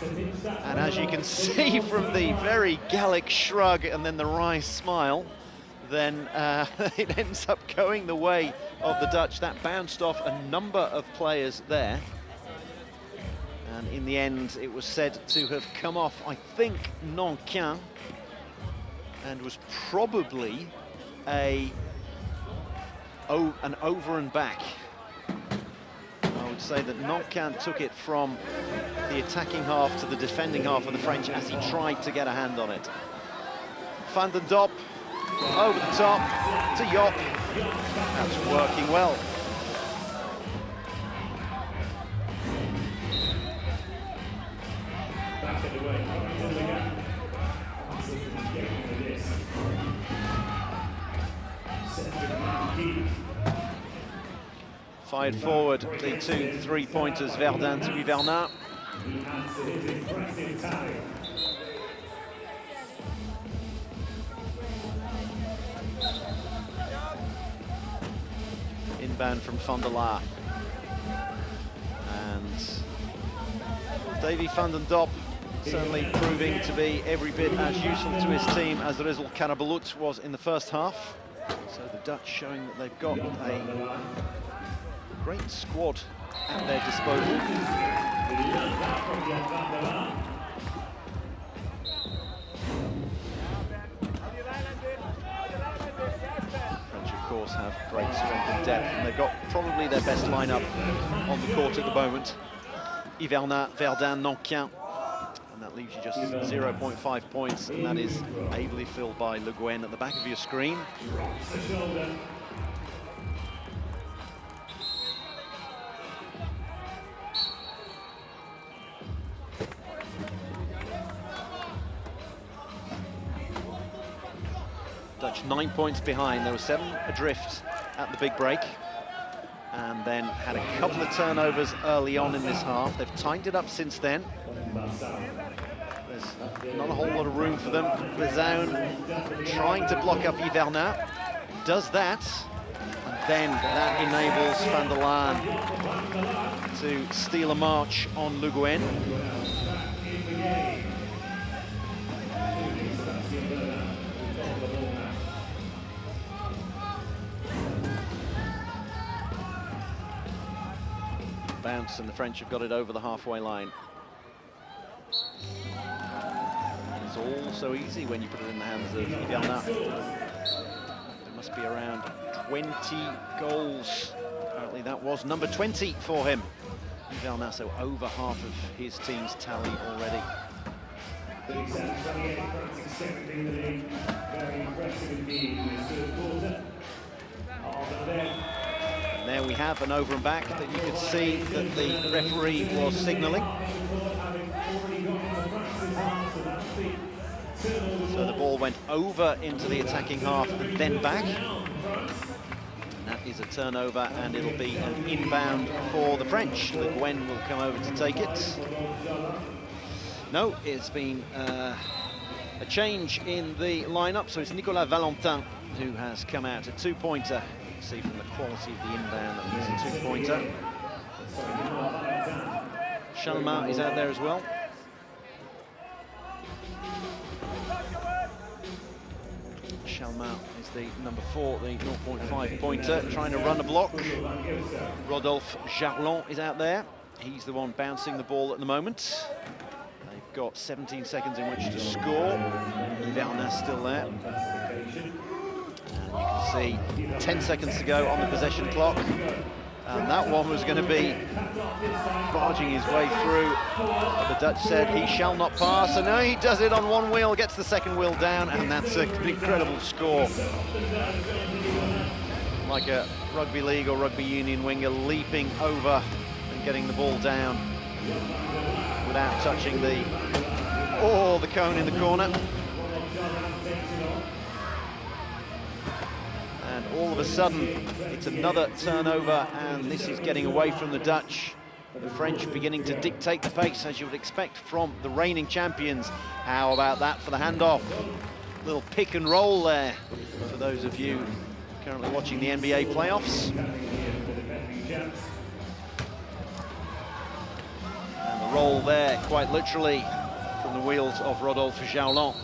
And as you can see from the very Gallic shrug and then the wry smile, then it ends up going the way of the Dutch. That bounced off a number of players there. And in the end, it was said to have come off, I think, Nankin, and was probably an over and back. I would say that Nankin took it from the attacking half to the defending half of the French as he tried to get a hand on it. Van den Dop over the top to Job. That's working well. Fired forward, the 2 3-pointers, Verdun to Yvernat. Inbound from Van der Laan. And Davy van den Dop certainly proving to be every bit as useful to his team as Rizal Karabulut was in the first half. So the Dutch showing that they've got a great squad at their disposal. French, of course, have great strength and depth, and they've got probably their best lineup on the court at the moment. Yvernat, Verdun, Nankin, and that leaves you just 0.5 points, and that is ably filled by Le Guen at the back of your screen. Dutch 9 points behind. There were 7 adrift at the big break, and then had a couple of turnovers early on in this half. They've tightened it up since then. There's not a whole lot of room for them. Bezoun trying to block up Yvernat, does that, and then that enables Van der Laan to steal a march on Le Guen. Bounce, and the French have got it over the halfway line. It's all so easy when you put it in the hands of Yvernat. There must be around 20 goals. Apparently that was number 20 for him. Yvernat, so over half of his team's tally already. And there we have an over and back that you could see that the referee was signalling. So the ball went over into the attacking half and then back. And that is a turnover, and it'll be an inbound for the French. Le Guen will come over to take it. No, it's been a change in the lineup, so it's Nicolas Valentin who has come out, a 2-pointer. You can see from the quality of the inbound that he's a 2-pointer. Chalmart is out there as well. Chalmart is the number 4, the 0.5 pointer, trying to run a block. Rodolphe Jarlon is out there. He's the one bouncing the ball at the moment. They've got 17 seconds in which to score. Yvern's still there. And you can see 10 seconds to go on the possession clock. And that one was going to be barging his way through. But the Dutch said he shall not pass, and now he does it on one wheel, gets the second wheel down, and that's an incredible score. Like a rugby league or rugby union winger leaping over and getting the ball down without touching the cone in the corner. And all of a sudden, it's another turnover, and this is getting away from the Dutch. The French beginning to dictate the pace, as you would expect from the reigning champions. How about that for the handoff? Little pick and roll there for those of you currently watching the NBA playoffs. And the roll there, quite literally, from the wheels of Rodolphe Jarlon.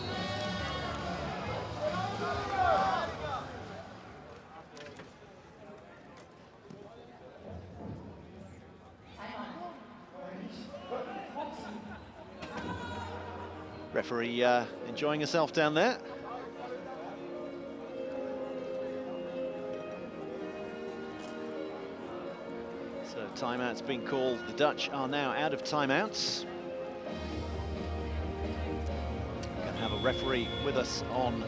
Referee enjoying herself down there. So timeout's been called. The Dutch are now out of timeouts. We're going to have a referee with us on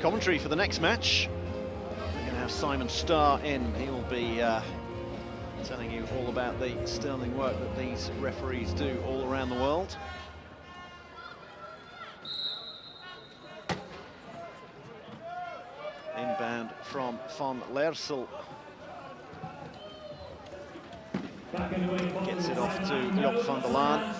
commentary for the next match. We're going to have Simon Starr in. He'll be telling you all about the sterling work that these referees do all around the world. Inbound from Van Leersel. Gets it off to Job van der Laan.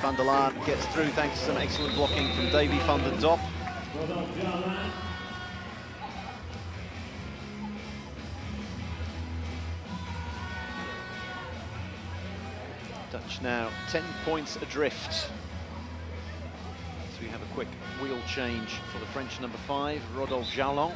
Van der Laan gets through thanks to some excellent blocking from Davy van den Dop. Dutch now 10 points adrift. So we have a quick wheel change for the French number 5, Rodolphe Jarlon.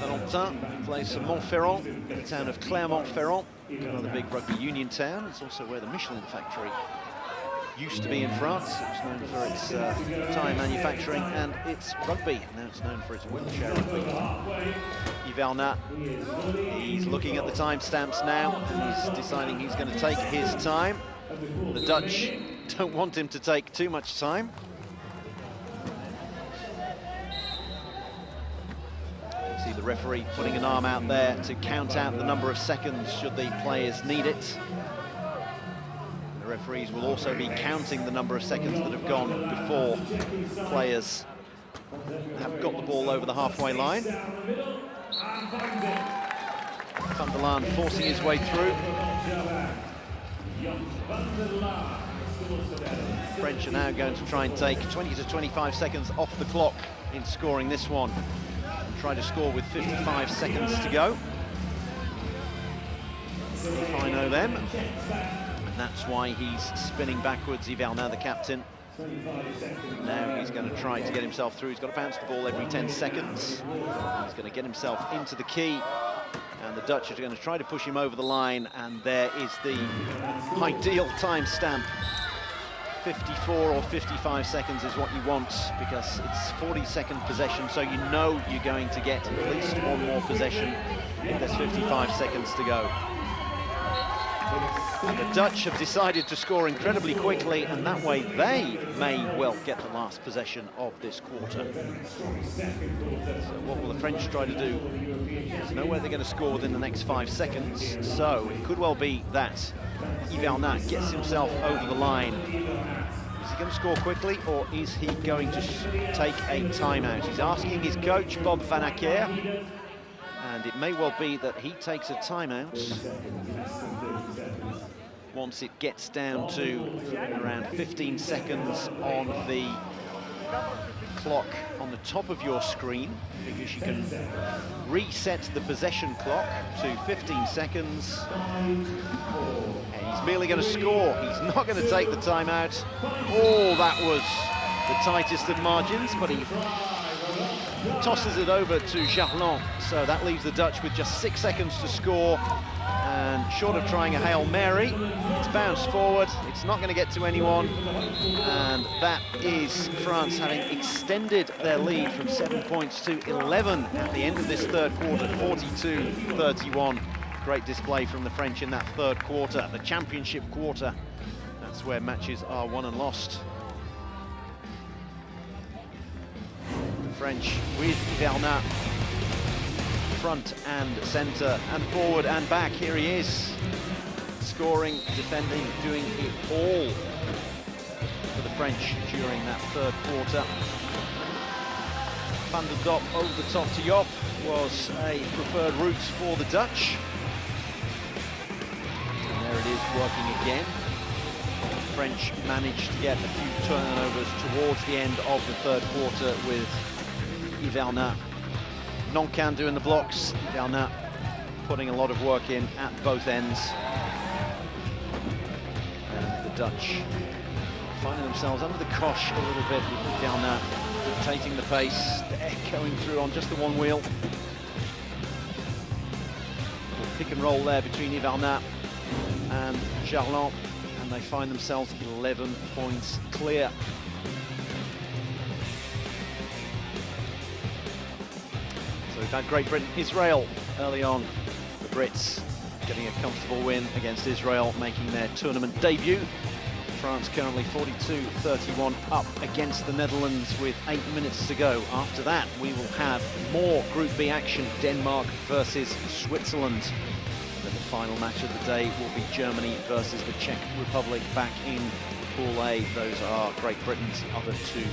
Valentin plays for Montferrand, the town of Clermont-Ferrand, another big rugby union town. It's also where the Michelin factory used to be in France. It was known for its tyre manufacturing and its rugby. Now it's known for its wheelchair rugby. Yvern, he's looking at the timestamps now, and he's deciding he's going to take his time. The Dutch don't want him to take too much time. You see the referee putting an arm out there to count out the number of seconds should the players need it. The referees will also be counting the number of seconds that have gone before players have got the ball over the halfway line. Van der Laan forcing his way through. French are now going to try and take 20 to 25 seconds off the clock in scoring this one. And try to score with 55 seconds to go. If I know them. And that's why he's spinning backwards, Yvern, the captain. Now he's going to try to get himself through. He's got to bounce the ball every 10 seconds. He's going to get himself into the key. And the Dutch are going to try to push him over the line. And there is the ideal time stamp. 54 or 55 seconds is what you want, because it's 40-second possession, so you know you're going to get at least one more possession if there's 55 seconds to go. And the Dutch have decided to score incredibly quickly, and that way they may well get the last possession of this quarter. So what will the French try to do? There's nowhere they're going to score within the next 5 seconds, so it could well be that Yvern gets himself over the line. Is he going to score quickly, or is he going to take a timeout? He's asking his coach, Bob van Akker, and and it may well be that he takes a timeout once it gets down to around 15 seconds on the clock on the top of your screen, because you can reset the possession clock to 15 seconds. And he's merely going to score. He's not going to take the timeout. Oh, that was the tightest of margins, but he tosses it over to Jarlon. So that leaves the Dutch with just 6 seconds to score. And short of trying a Hail Mary, it's bounced forward. It's not going to get to anyone. And that is France having extended their lead from 7 points to 11 at the end of this third quarter, 42-31. Great display from the French in that third quarter, the championship quarter. That's where matches are won and lost. The French with Hivernat. Front and centre and forward and back. Here he is, scoring, defending, doing it all for the French during that third quarter. Van der Dop over the top to Job was a preferred route for the Dutch. And there it is, working again. The French managed to get a few turnovers towards the end of the third quarter with Hivernat. Noncan doing the blocks, Hivernat putting a lot of work in at both ends. And the Dutch finding themselves under the cosh a little bit with Hivernat dictating the pace. They're going through on just the one wheel. Pick and roll there between Hivernat and Jarlon, and they find themselves 11 points clear. So we've had Great Britain, Israel early on. The Brits getting a comfortable win against Israel, making their tournament debut. France currently 42-31 up against the Netherlands with 8 minutes to go. After that, we will have more Group B action, Denmark versus Switzerland. Then the final match of the day will be Germany versus the Czech Republic back in Pool A. Those are Great Britain's other two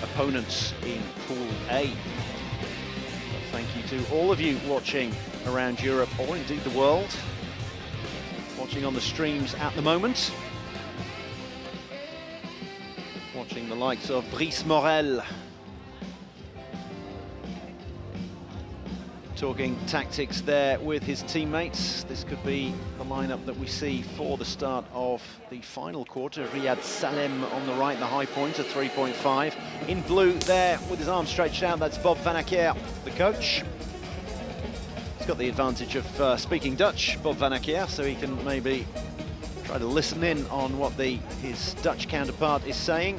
opponents in Pool A. Thank you to all of you watching around Europe, or indeed the world, watching on the streams at the moment. Watching the likes of Brice Morel, talking tactics there with his teammates. This could be the lineup that we see for the start of the final quarter. Riyad Salem on the right, the high pointer, 3.5. In blue there with his arms stretched out, that's Bob van Akker, the coach. He's got the advantage of speaking Dutch, Bob van Akker, so he can maybe try to listen in on what his Dutch counterpart is saying.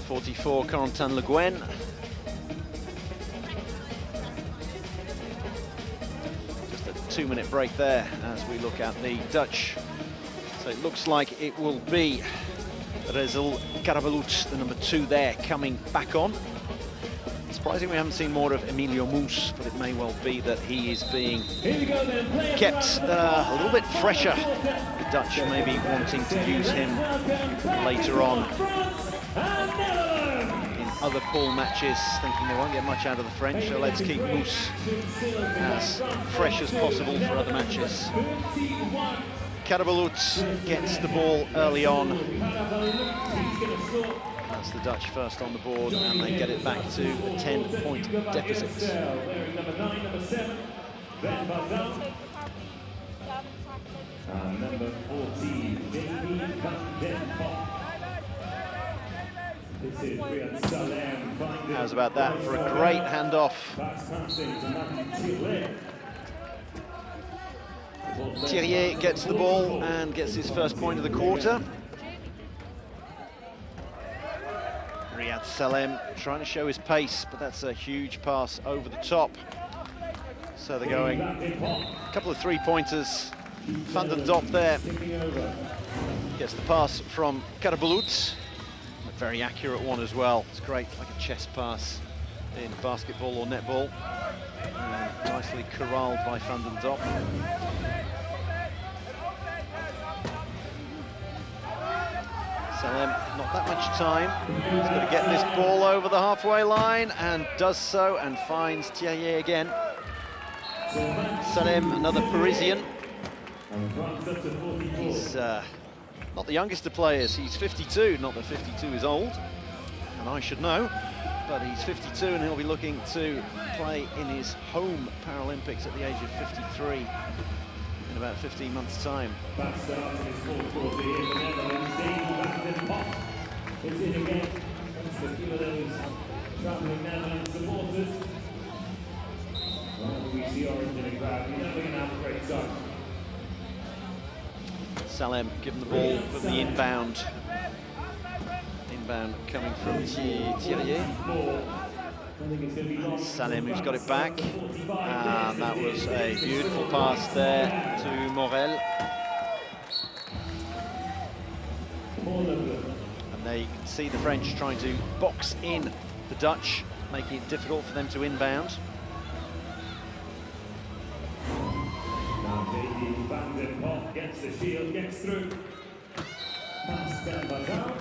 44, Corentin Le Guen. Just a 2-minute break there as we look at the Dutch. So it looks like it will be Rezel Karabalut, the number 2 there, coming back on. Surprising we haven't seen more of Emilio Moos, but it may well be that he is being kept a little bit fresher. The Dutch may be wanting to use him later on in other pool matches, thinking they won't get much out of the French, so let's keep Moos as fresh as possible for other matches. Karabalut gets the ball early on. That's the Dutch first on the board, and they get it back to a 10-point deficit. Number 14, How's about that for a great handoff? Thierry gets the ball and gets his first point of the quarter. Riyad Salem trying to show his pace, but that's a huge pass over the top. So they're going a couple of three-pointers. Van den Dop there gets the pass from Karabalut. A very accurate one as well. It's great, like a chest pass in basketball or netball. And nicely corralled by Van den Dop. Salem, not that much time. He's got to get this ball over the halfway line and does so and finds Thierry again. Salem, another Parisian. He's not the youngest of players, he's 52, not that 52 is old, and I should know, but he's 52 and he'll be looking to play in his home Paralympics at the age of 53 in about 15 months' time. Salem given the ball from the inbound. Inbound coming from Thierry. Salem who's got it back. And that was a beautiful pass there to Morel. And there you can see the French trying to box in the Dutch, making it difficult for them to inbound. Gets the shield, gets through. Pass down by down.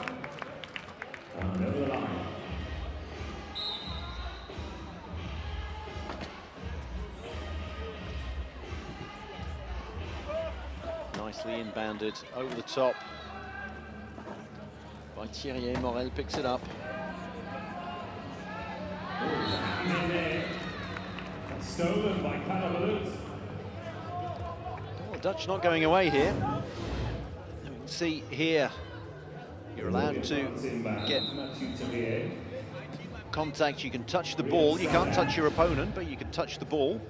And over the line. Nicely inbounded over the top by Thierry. Morel picks it up. Stolen by Cardiff. Dutch not going away here. You can see here, you're allowed to get contact. You can touch the ball. You can't touch your opponent, but you can touch the ball.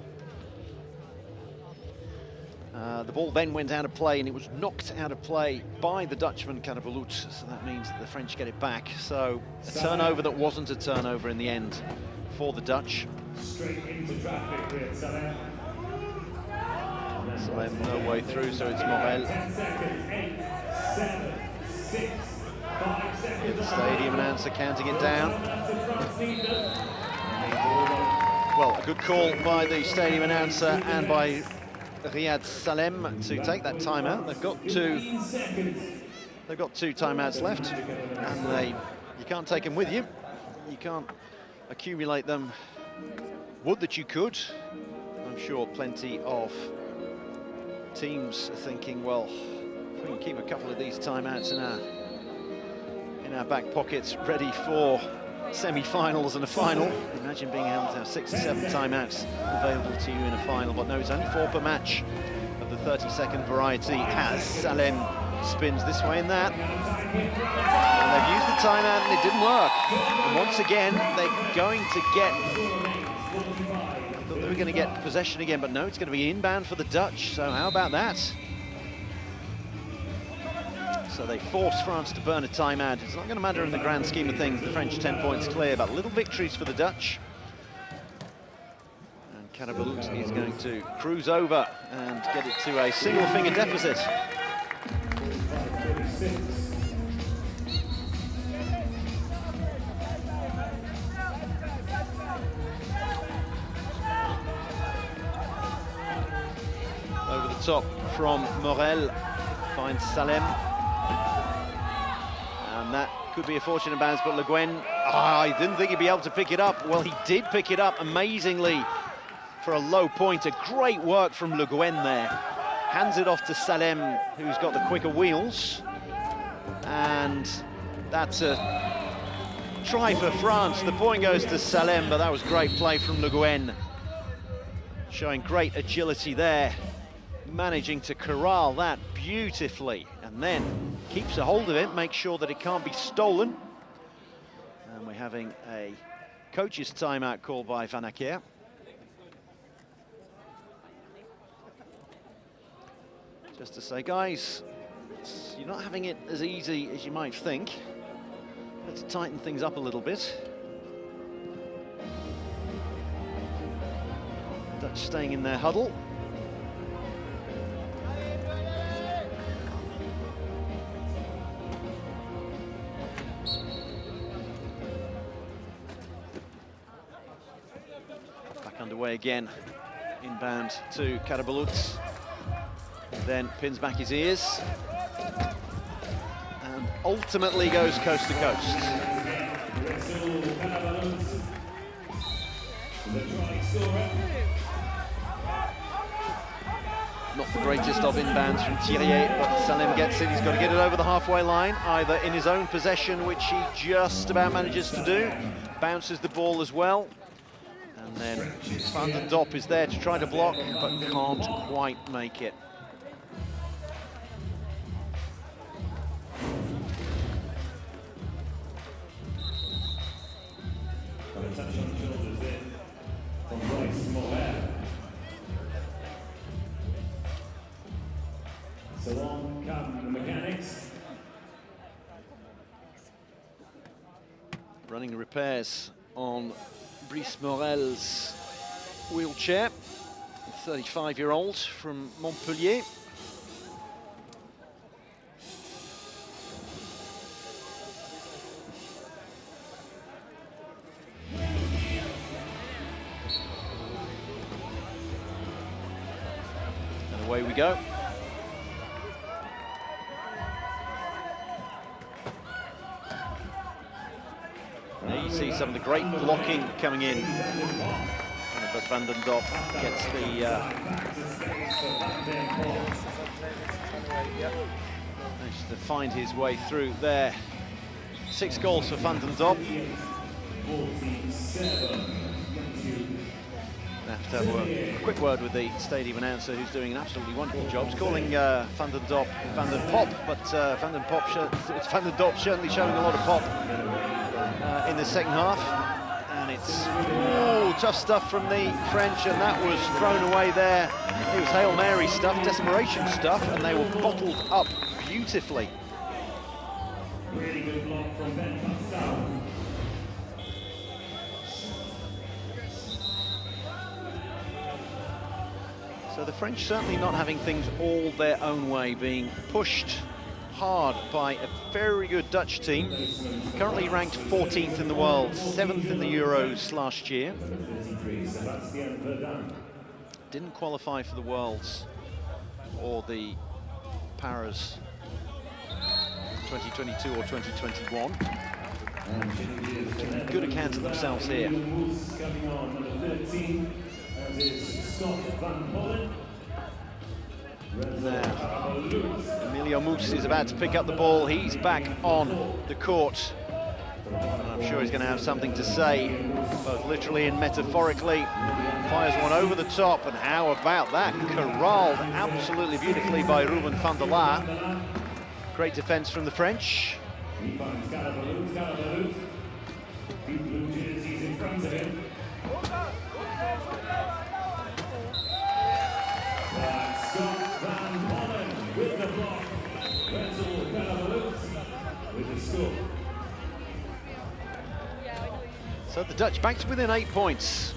The ball then went out of play, and it was knocked out of play by the Dutchman Cardiff. So that means that the French get it back. So a turnover that wasn't a turnover in the end for the Dutch. Straight into traffic here, Salem. Salem no way through, so it's Morel. 10 seconds, 8, 7, 6, 5 seconds. The stadium announcer counting it down. Well, a good call by the stadium announcer and by Riyad Salem to take that timeout. They've got two timeouts left, and you can't take them with you. You can't accumulate them. Would that you could. I'm sure plenty of teams are thinking, well, if we can keep a couple of these timeouts in our back pockets, ready for semi-finals and a final. Imagine being able to have 6 or 7 timeouts available to you in a final, but no, it's only 4 per match of the 30-second variety as Salem spins this way and that. And they've used the timeout and it didn't work. And once again, they're going to get... I thought they were going to get possession again, but no, it's going to be inbound for the Dutch, so how about that? So they force France to burn a timeout. It's not going to matter in the grand scheme of things. The French 10 points clear, but little victories for the Dutch. And Cardiff is going to cruise over and get it to a single-finger deficit. Over the top from Morel, finds Salem. And that could be a fortunate bounce, but Le Guen, I didn't think he'd be able to pick it up. Well, he did pick it up amazingly for a low pointer. Great work from Le Guen there. Hands it off to Salem, who's got the quicker wheels. And that's a try for France. The point goes to Salem, but that was great play from Le Guen. Showing great agility there. Managing to corral that beautifully, and then keeps a hold of it, makes sure that it can't be stolen. And we're having a coach's timeout called by Van Acker. Just to say, guys, you're not having it as easy as you might think. Let's tighten things up a little bit. Dutch staying in their huddle. Underway again, inbound to Cardiff, then pins back his ears, and ultimately goes coast to coast. Not the greatest of inbounds from Thierry, but Salem gets it. He's got to get it over the halfway line, either in his own possession, which he just about manages to do, bounces the ball as well. And then Van den Dop is there to try to block, but can't quite make it. So on come the mechanics. Running repairs on Brice Morel's wheelchair, 35-year-old from Montpellier. And away we go. There you see some of the great blocking coming in. But Van den Dop gets the managed to find his way through there. 6 goals for Van den Dop. I have to have a quick word with the stadium announcer, who's doing an absolutely wonderful job. He's calling Van den Dop Van den Pop, but Van den Dop certainly showing a lot of pop in the second half. And it's tough stuff from the French, and that was thrown away there. It was Hail Mary stuff, desperation stuff, and they were bottled up beautifully. Really good block from Ben Pascal. So the French certainly not having things all their own way, being pushed hard by a very good Dutch team, currently ranked 14th in the world, 7th in the Euros last year. Didn't qualify for the Worlds or the Paras 2022 or 2021. Taking good account of themselves here. Coming on number 13, as is Scott Van Hollen. There. Emilio Moos is about to pick up the ball. He's back on the court. And I'm sure he's going to have something to say, both literally and metaphorically. Fires one over the top, and how about that? Corralled absolutely beautifully by Ruben van der Laar. Great defence from the French. He finds Carabalus. Two blue jerseys in front of him. That's Scott Van Hollen with the block. Renzel Carabalus with the score. So the Dutch back to within 8 points.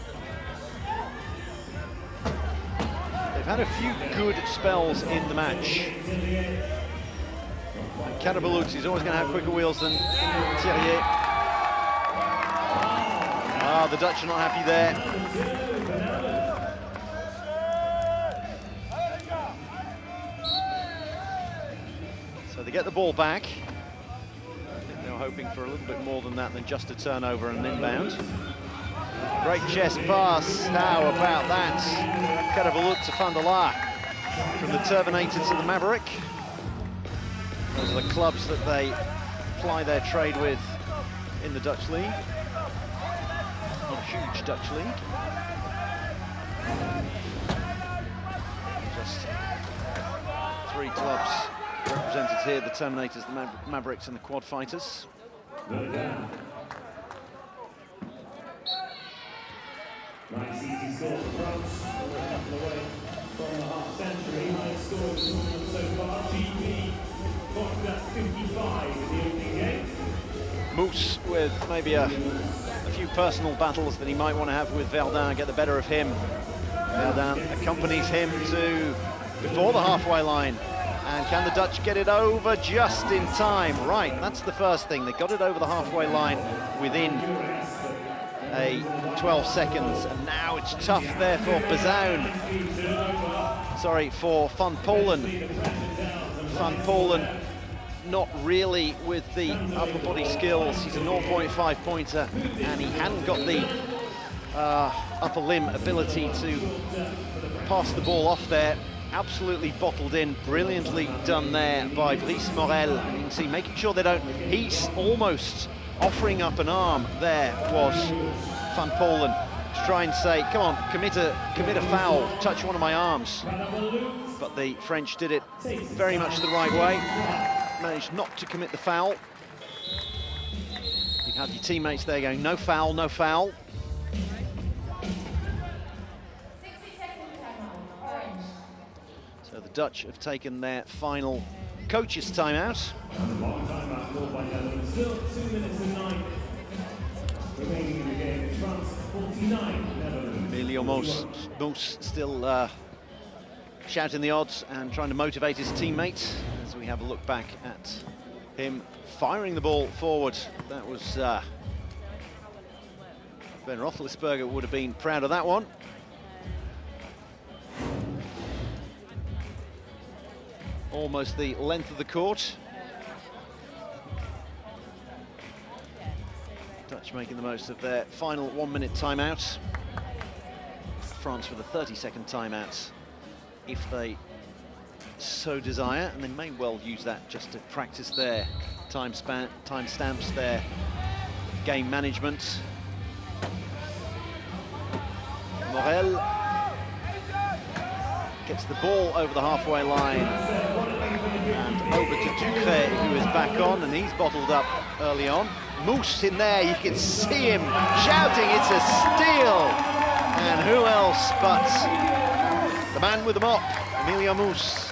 They've had a few good spells in the match. Carabalus is always going to have quicker wheels than Thierry. Ah, the Dutch are not happy there. So they get the ball back. I think they were hoping for a little bit more than that, than just a turnover and an inbound. Great chest pass. How about that? Carabalus to Van der Laar from the Terminator to the Maverick. Those are the clubs that they ply their trade with in the Dutch league. Not a huge Dutch league. Just 3 clubs represented here, the Terminators, the Mavericks and the Quad Fighters. Nice easy score for France. We're a couple away from the half century. Highest score of the tournament so far. GP clocked at 55 in the opening game. Moose with maybe a few personal battles that he might want to have with Verdun, get the better of him. Verdun accompanies him to before the halfway line. And can the Dutch get it over just in time? Right, that's the first thing. They got it over the halfway line within 12 seconds. And now it's tough there for Bazoun. Sorry, for Van Polen. Van Polen not really with the upper body skills. He's a 0.5 pointer, and he hadn't got the upper limb ability to pass the ball off there. Absolutely bottled in, brilliantly done there by Brice Morel. And you can see, making sure they don't, he's almost offering up an arm there was Van Polen to try and say, come on, commit a foul, touch one of my arms. But the French did it very much the right way, managed not to commit the foul. You had your teammates there going, no foul, no foul. So the Dutch have taken their final coaches' timeout. Still 2 minutes and 9 remaining in the game. France 49, Netherlands. Emilio Moos still shouting the odds and trying to motivate his teammates as we have a look back at him firing the ball forward. That was Ben Roethlisberger would have been proud of that one. Almost the length of the court. Dutch making the most of their final 1 minute timeout. France with a 30-second timeout if they so desire, and they may well use that just to practice their time stamps, their game management. Morel gets the ball over the halfway line and over to Ducret, who is back on, and he's bottled up early on. Moos in there, you can see him shouting, it's a steal! And who else but the man with the mop, Emilio Moos.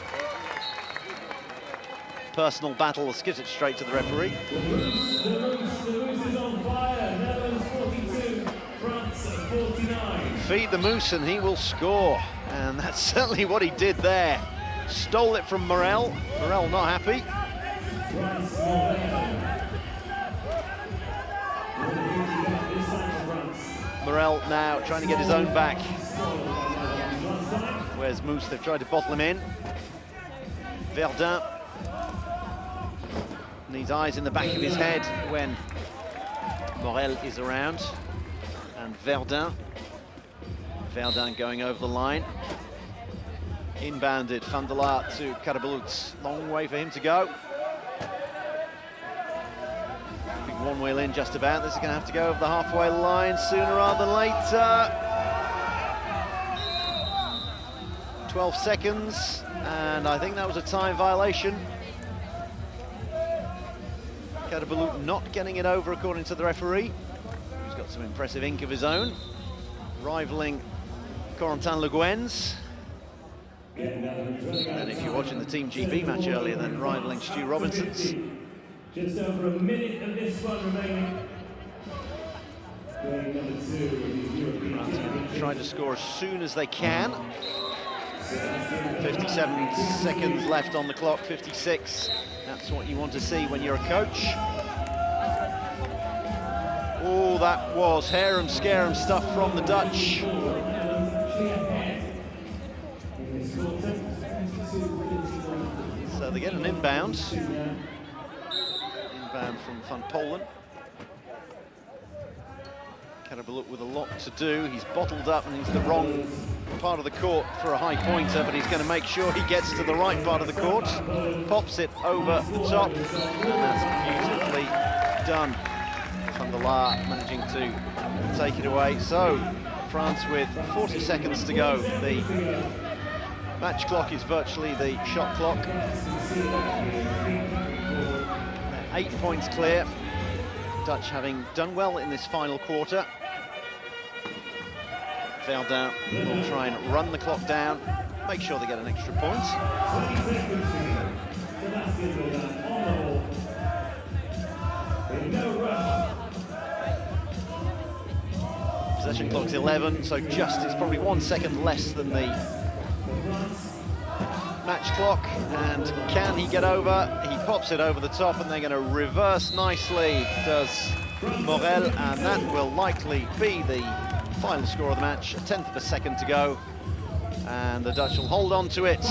Personal battle, gives it straight to the referee. The Moose is on fire. Netherlands 42, France 49. Feed the Moose and he will score. And that's certainly what he did there. Stole it from Morel. Morel not happy. Morel now trying to get his own back. Where's Moose? They've tried to bottle him in. Verdun needs eyes in the back of his head when Morel is around. And Verdun going over the line. Inbounded, Van der Laar to Cardiff. Long way for him to go. Big one wheel in just about. This is going to have to go over the halfway line sooner rather than later. 12 seconds, and I think that was a time violation. Cardiff not getting it over according to the referee, who's got some impressive ink of his own, rivaling Corentin Le Guen's. And if you're watching the Team GB match earlier, then rivaling Stu Robinson's. Just over a minute of this one remaining. Game number 2 of the European Championship. Trying to score as soon as they can. 57 seconds left on the clock, 56. That's what you want to see when you're a coach. Oh, that was harum-scarum stuff from the Dutch. So they get an inbound. Inbound from Van Polen. Cardiff with a lot to do. He's bottled up and he's the wrong part of the court for a high pointer, but he's going to make sure he gets to the right part of the court. Pops it over the top, and that's beautifully done. Van der Laar managing to take it away. So France with 40 seconds to go. The match clock is virtually the shot clock. 8 points clear. Dutch having done well in this final quarter. Verdun will try and run the clock down, make sure they get an extra point. Possession clock's 11, so just it's probably 1 second less than the match clock. And can he get over? He pops it over the top, and they're going to reverse nicely, does Morel, and that will likely be the final score of the match. A tenth of a second to go, and the Dutch will hold on to it,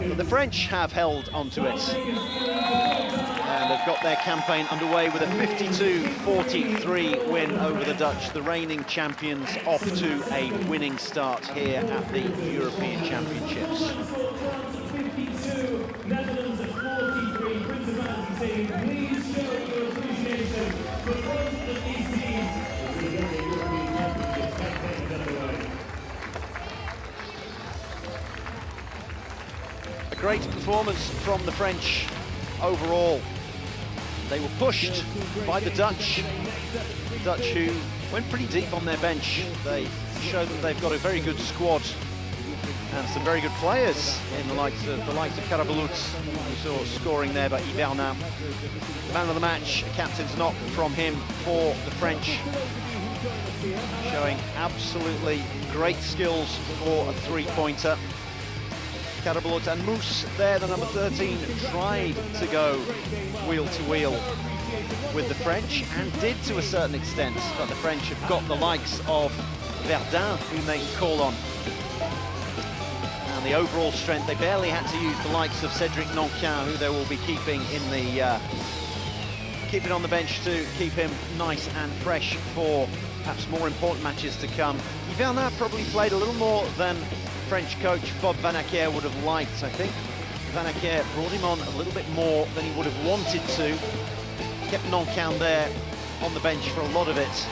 but the French have held on to it. And they've got their campaign underway with a 52-43 win over the Dutch, the reigning champions, off to a winning start here at the European Championships. Netherlands at 43, Principality saying, please show your appreciation for both of these teams as we get the European Championship campaign underway. A great performance from the French overall. They were pushed by the Dutch who went pretty deep on their bench. They show that they've got a very good squad and some very good players in the likes of Carabalut, we saw scoring there by Hibernin. Man of the match, a captain's knock from him for the French, showing absolutely great skills for a three-pointer. Carabalut and Moose there, the number 13, tried to go wheel-to-wheel with the French and did to a certain extent, but the French have got the likes of Verdun, who they can call on. And the overall strength, they barely had to use the likes of Cédric Nankin, who they will be keeping in the keeping on the bench to keep him nice and fresh for perhaps more important matches to come. Hibernin probably played a little more than French coach Bob Van Acker would have liked, I think. Van Acker brought him on a little bit more than he would have wanted to. Kept Nankin there on the bench for a lot of it,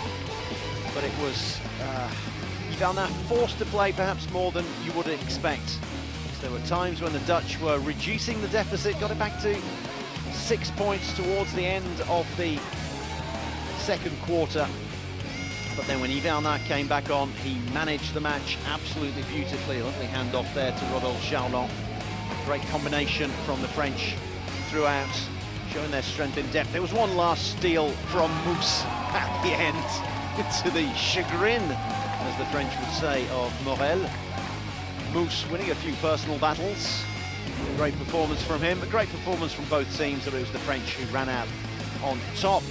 but it was Hibernin forced to play perhaps more than you would expect. There were times when the Dutch were reducing the deficit, got it back to 6 points towards the end of the second quarter. But then when Hibernin came back on, he managed the match absolutely beautifully. A lovely handoff there to Rodolphe Charland. Great combination from the French throughout, showing their strength in depth. There was one last steal from Moose at the end, to the chagrin, as the French would say, of Morel. Moose winning a few personal battles. Great performance from him, a great performance from both teams, but it was the French who ran out on top.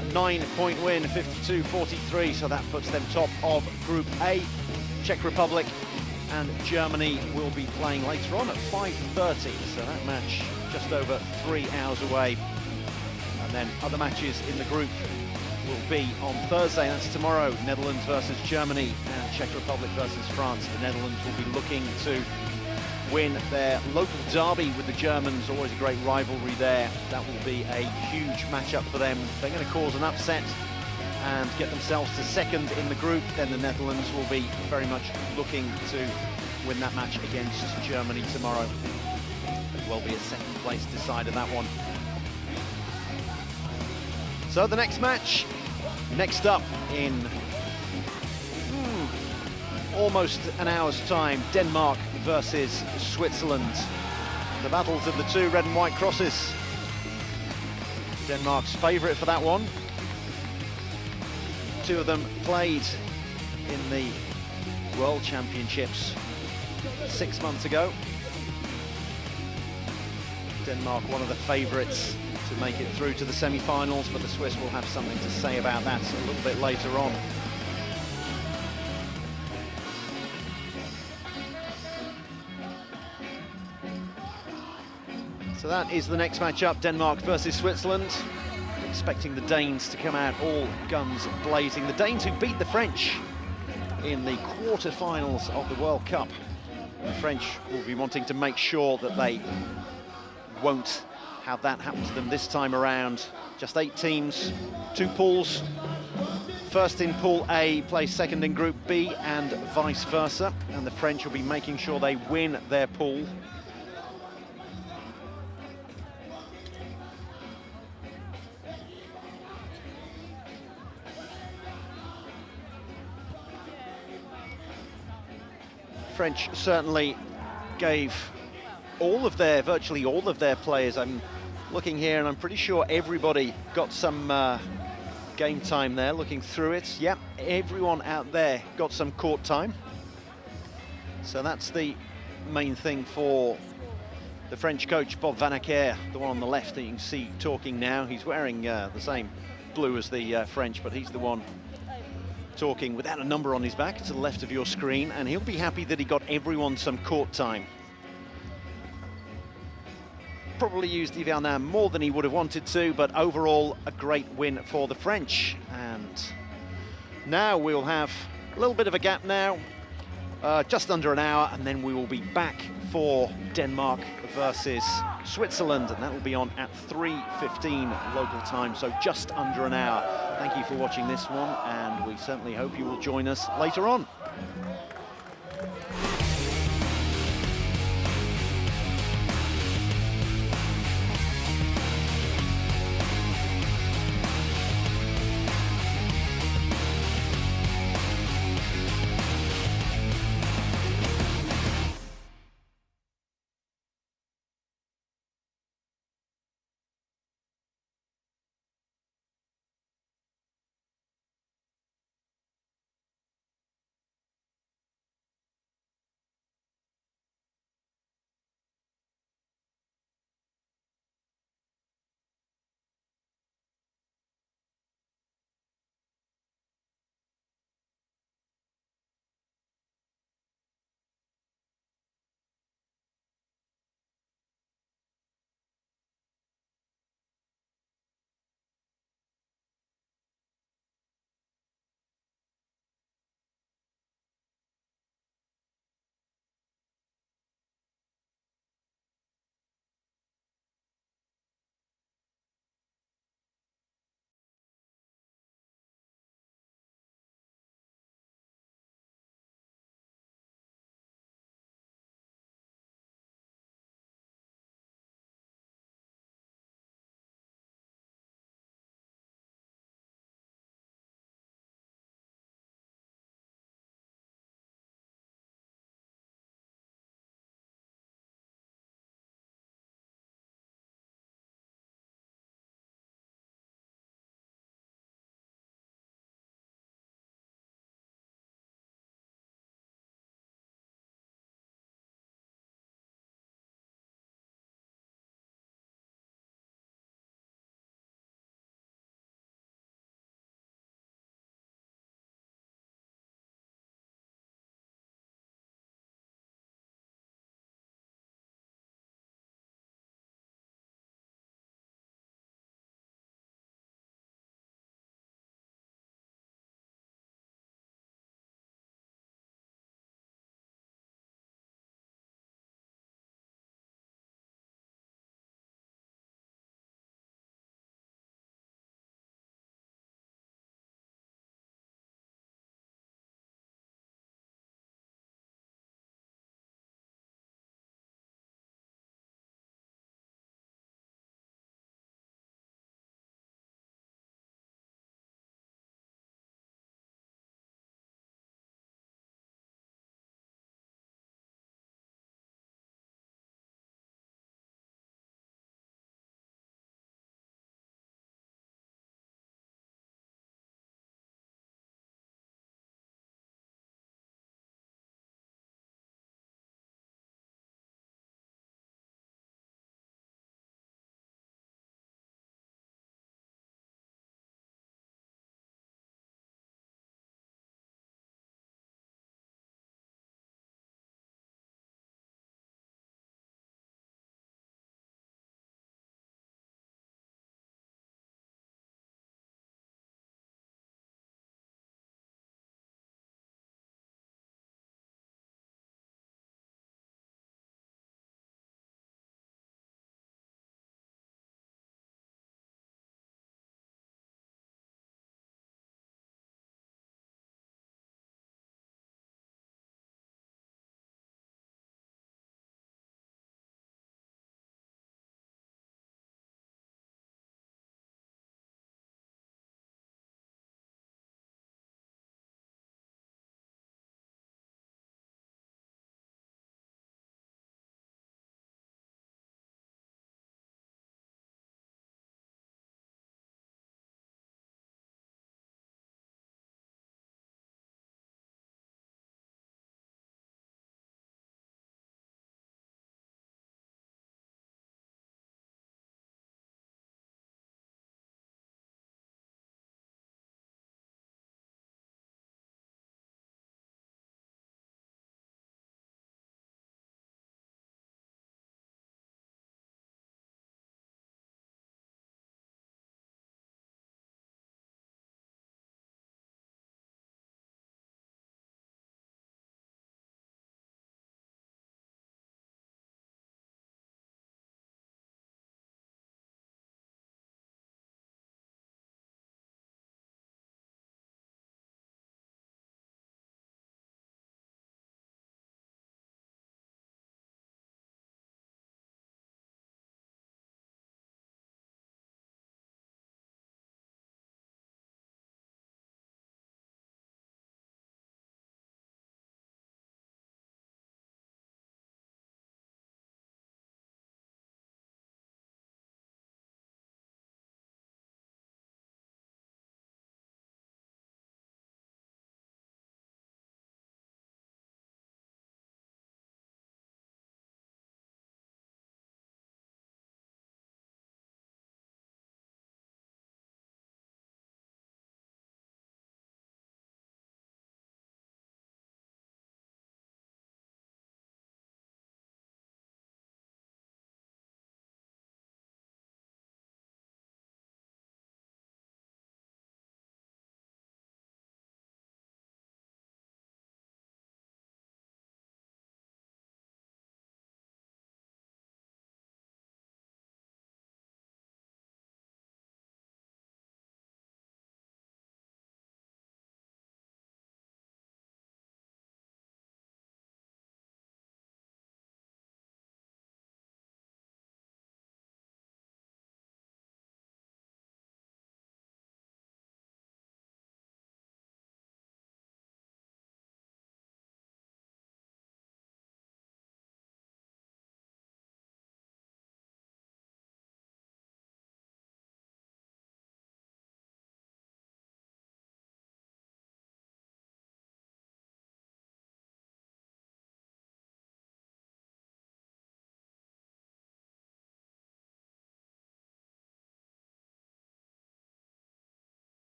A 9-point win, 52-43, so that puts them top of Group A. Czech Republic and Germany will be playing later on at 5:30, so that match just over 3 hours away. And then other matches in the group will be on Thursday, that's tomorrow. Netherlands versus Germany and Czech Republic versus France. The Netherlands will be looking to win their local derby with the Germans, always a great rivalry there. That will be a huge matchup for them. They're going to cause an upset and get themselves to second in the group, then the Netherlands will be very much looking to win that match against Germany tomorrow. There will be a second place decider, that one. So the next match, next up in almost an hour's time, Denmark versus Switzerland. The battles of the two red and white crosses. Denmark's favourite for that one. Two of them played in the World Championships 6 months ago. Denmark, one of the favourites to make it through to the semi-finals, but the Swiss will have something to say about that a little bit later on. So that is the next matchup, Denmark versus Switzerland. Expecting the Danes to come out all guns blazing. The Danes who beat the French in the quarter-finals of the World Cup. The French will be wanting to make sure that they won't have that happen to them this time around. Just 8 teams, 2 pools. First in Pool A plays second in Group B and vice versa. And the French will be making sure they win their pool. French certainly gave virtually all of their players. I'm looking here and I'm pretty sure everybody got some game time there, looking through it. Yep, everyone out there got some court time. So that's the main thing for the French coach, Bob Van Acker, the one on the left that you can see talking now. He's wearing the same blue as the French, but he's the one talking without a number on his back to the left of your screen, and he'll be happy that he got everyone some court time. probably used Yvianin more than he would have wanted to, but overall a great win for the French. And now we'll have a little bit of a gap now, just under an hour, and then we will be back for Denmark versus Switzerland, and that will be on at 3:15 local time, so just under an hour. Thank you for watching this one, and we certainly hope you will join us later on.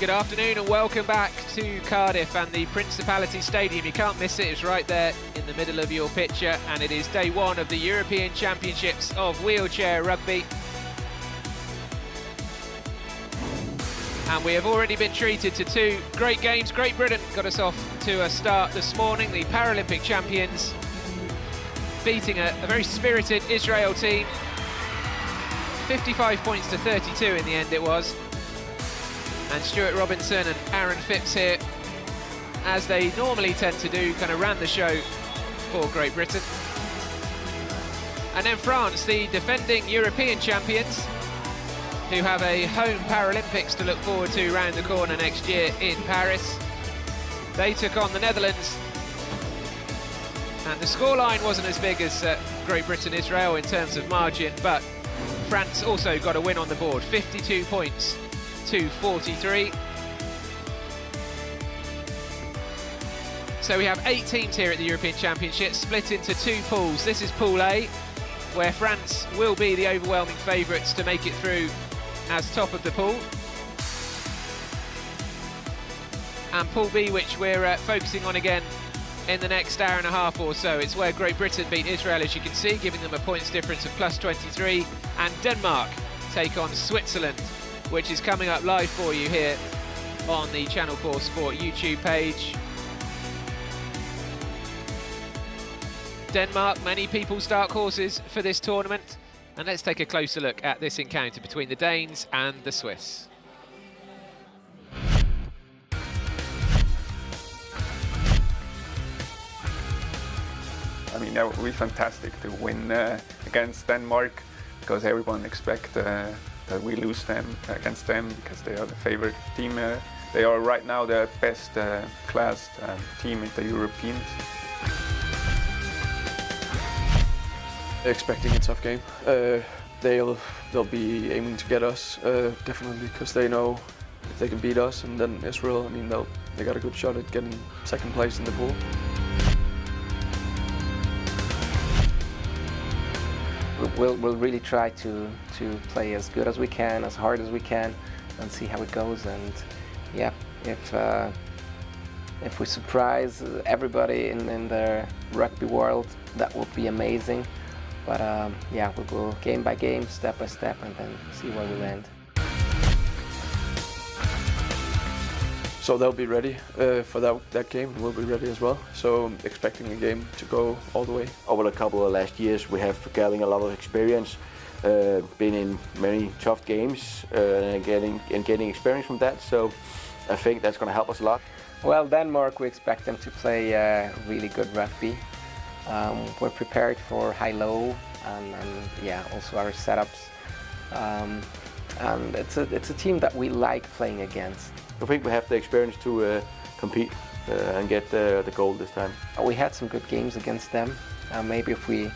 Good afternoon and welcome back to Cardiff and the Principality Stadium. You can't miss it, it's right there in the middle of your picture, and it is day one of the European Championships of Wheelchair Rugby. And we have already been treated to two great games. Great Britain got us off to a start this morning, the Paralympic champions, beating a very spirited Israel team. 55 points to 32 in the end it was. And Stuart Robinson and Aaron Phipps here, as they normally tend to do, kind of ran the show for Great Britain. And then France, the defending European champions, who have a home Paralympics to look forward to round the corner next year in Paris. They took on the Netherlands. And the scoreline wasn't as big as Great Britain-Israel in terms of margin, but France also got a win on the board, 52 points to 43. So we have 8 teams here at the European Championship, split into 2 pools. This is Pool A, where France will be the overwhelming favourites to make it through as top of the pool. And Pool B, which we're focusing on again in the next hour and a half or so. It's where Great Britain beat Israel, as you can see, giving them a points difference of plus 23, and Denmark take on Switzerland, which is coming up live for you here on the Channel 4 Sport YouTube page. Denmark, many people's dark horses for this tournament, and let's take a closer look at this encounter between the Danes and the Swiss. I mean, that would be fantastic to win against Denmark, because everyone expects that we lose them against them, because they are the favorite team. They are right now the best classed team in the Europeans. Expecting a tough game. They'll be aiming to get us, definitely, because they know if they can beat us and then Israel, I mean, they got a good shot at getting second place in the pool. We'll really try to play as good as we can, as hard as we can, and see how it goes. And yeah, if we surprise everybody in the rugby world, that would be amazing. But yeah, we'll go game by game, step by step, and then see where we land. So they'll be ready for that game, and we'll be ready as well. So I'm expecting the game to go all the way. Over the couple of last years, we have gathering a lot of experience, been in many tough games, and getting experience from that. So I think that's going to help us a lot. Well, Denmark, we expect them to play really good rugby. We're prepared for high-low and yeah, also our setups. And it's a team that we like playing against. I think we have the experience to compete and get the goal this time. We had some good games against them. Maybe if we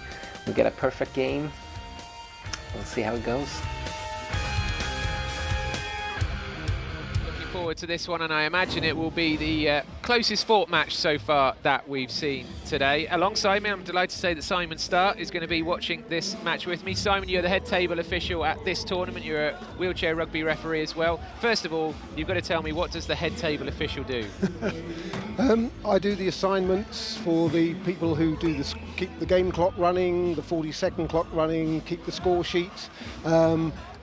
get a perfect game, we'll see how it goes. Looking forward to this one, and I imagine it will be the closest fought match so far that we've seen today. Alongside me, I'm delighted to say that Simon Starr is going to be watching this match with me. Simon, you're the head table official at this tournament. You're a wheelchair rugby referee as well. First of all, you've got to tell me, what does the head table official do? I do the assignments for the people who do keep the game clock running, the 40-second clock running, keep the score sheets.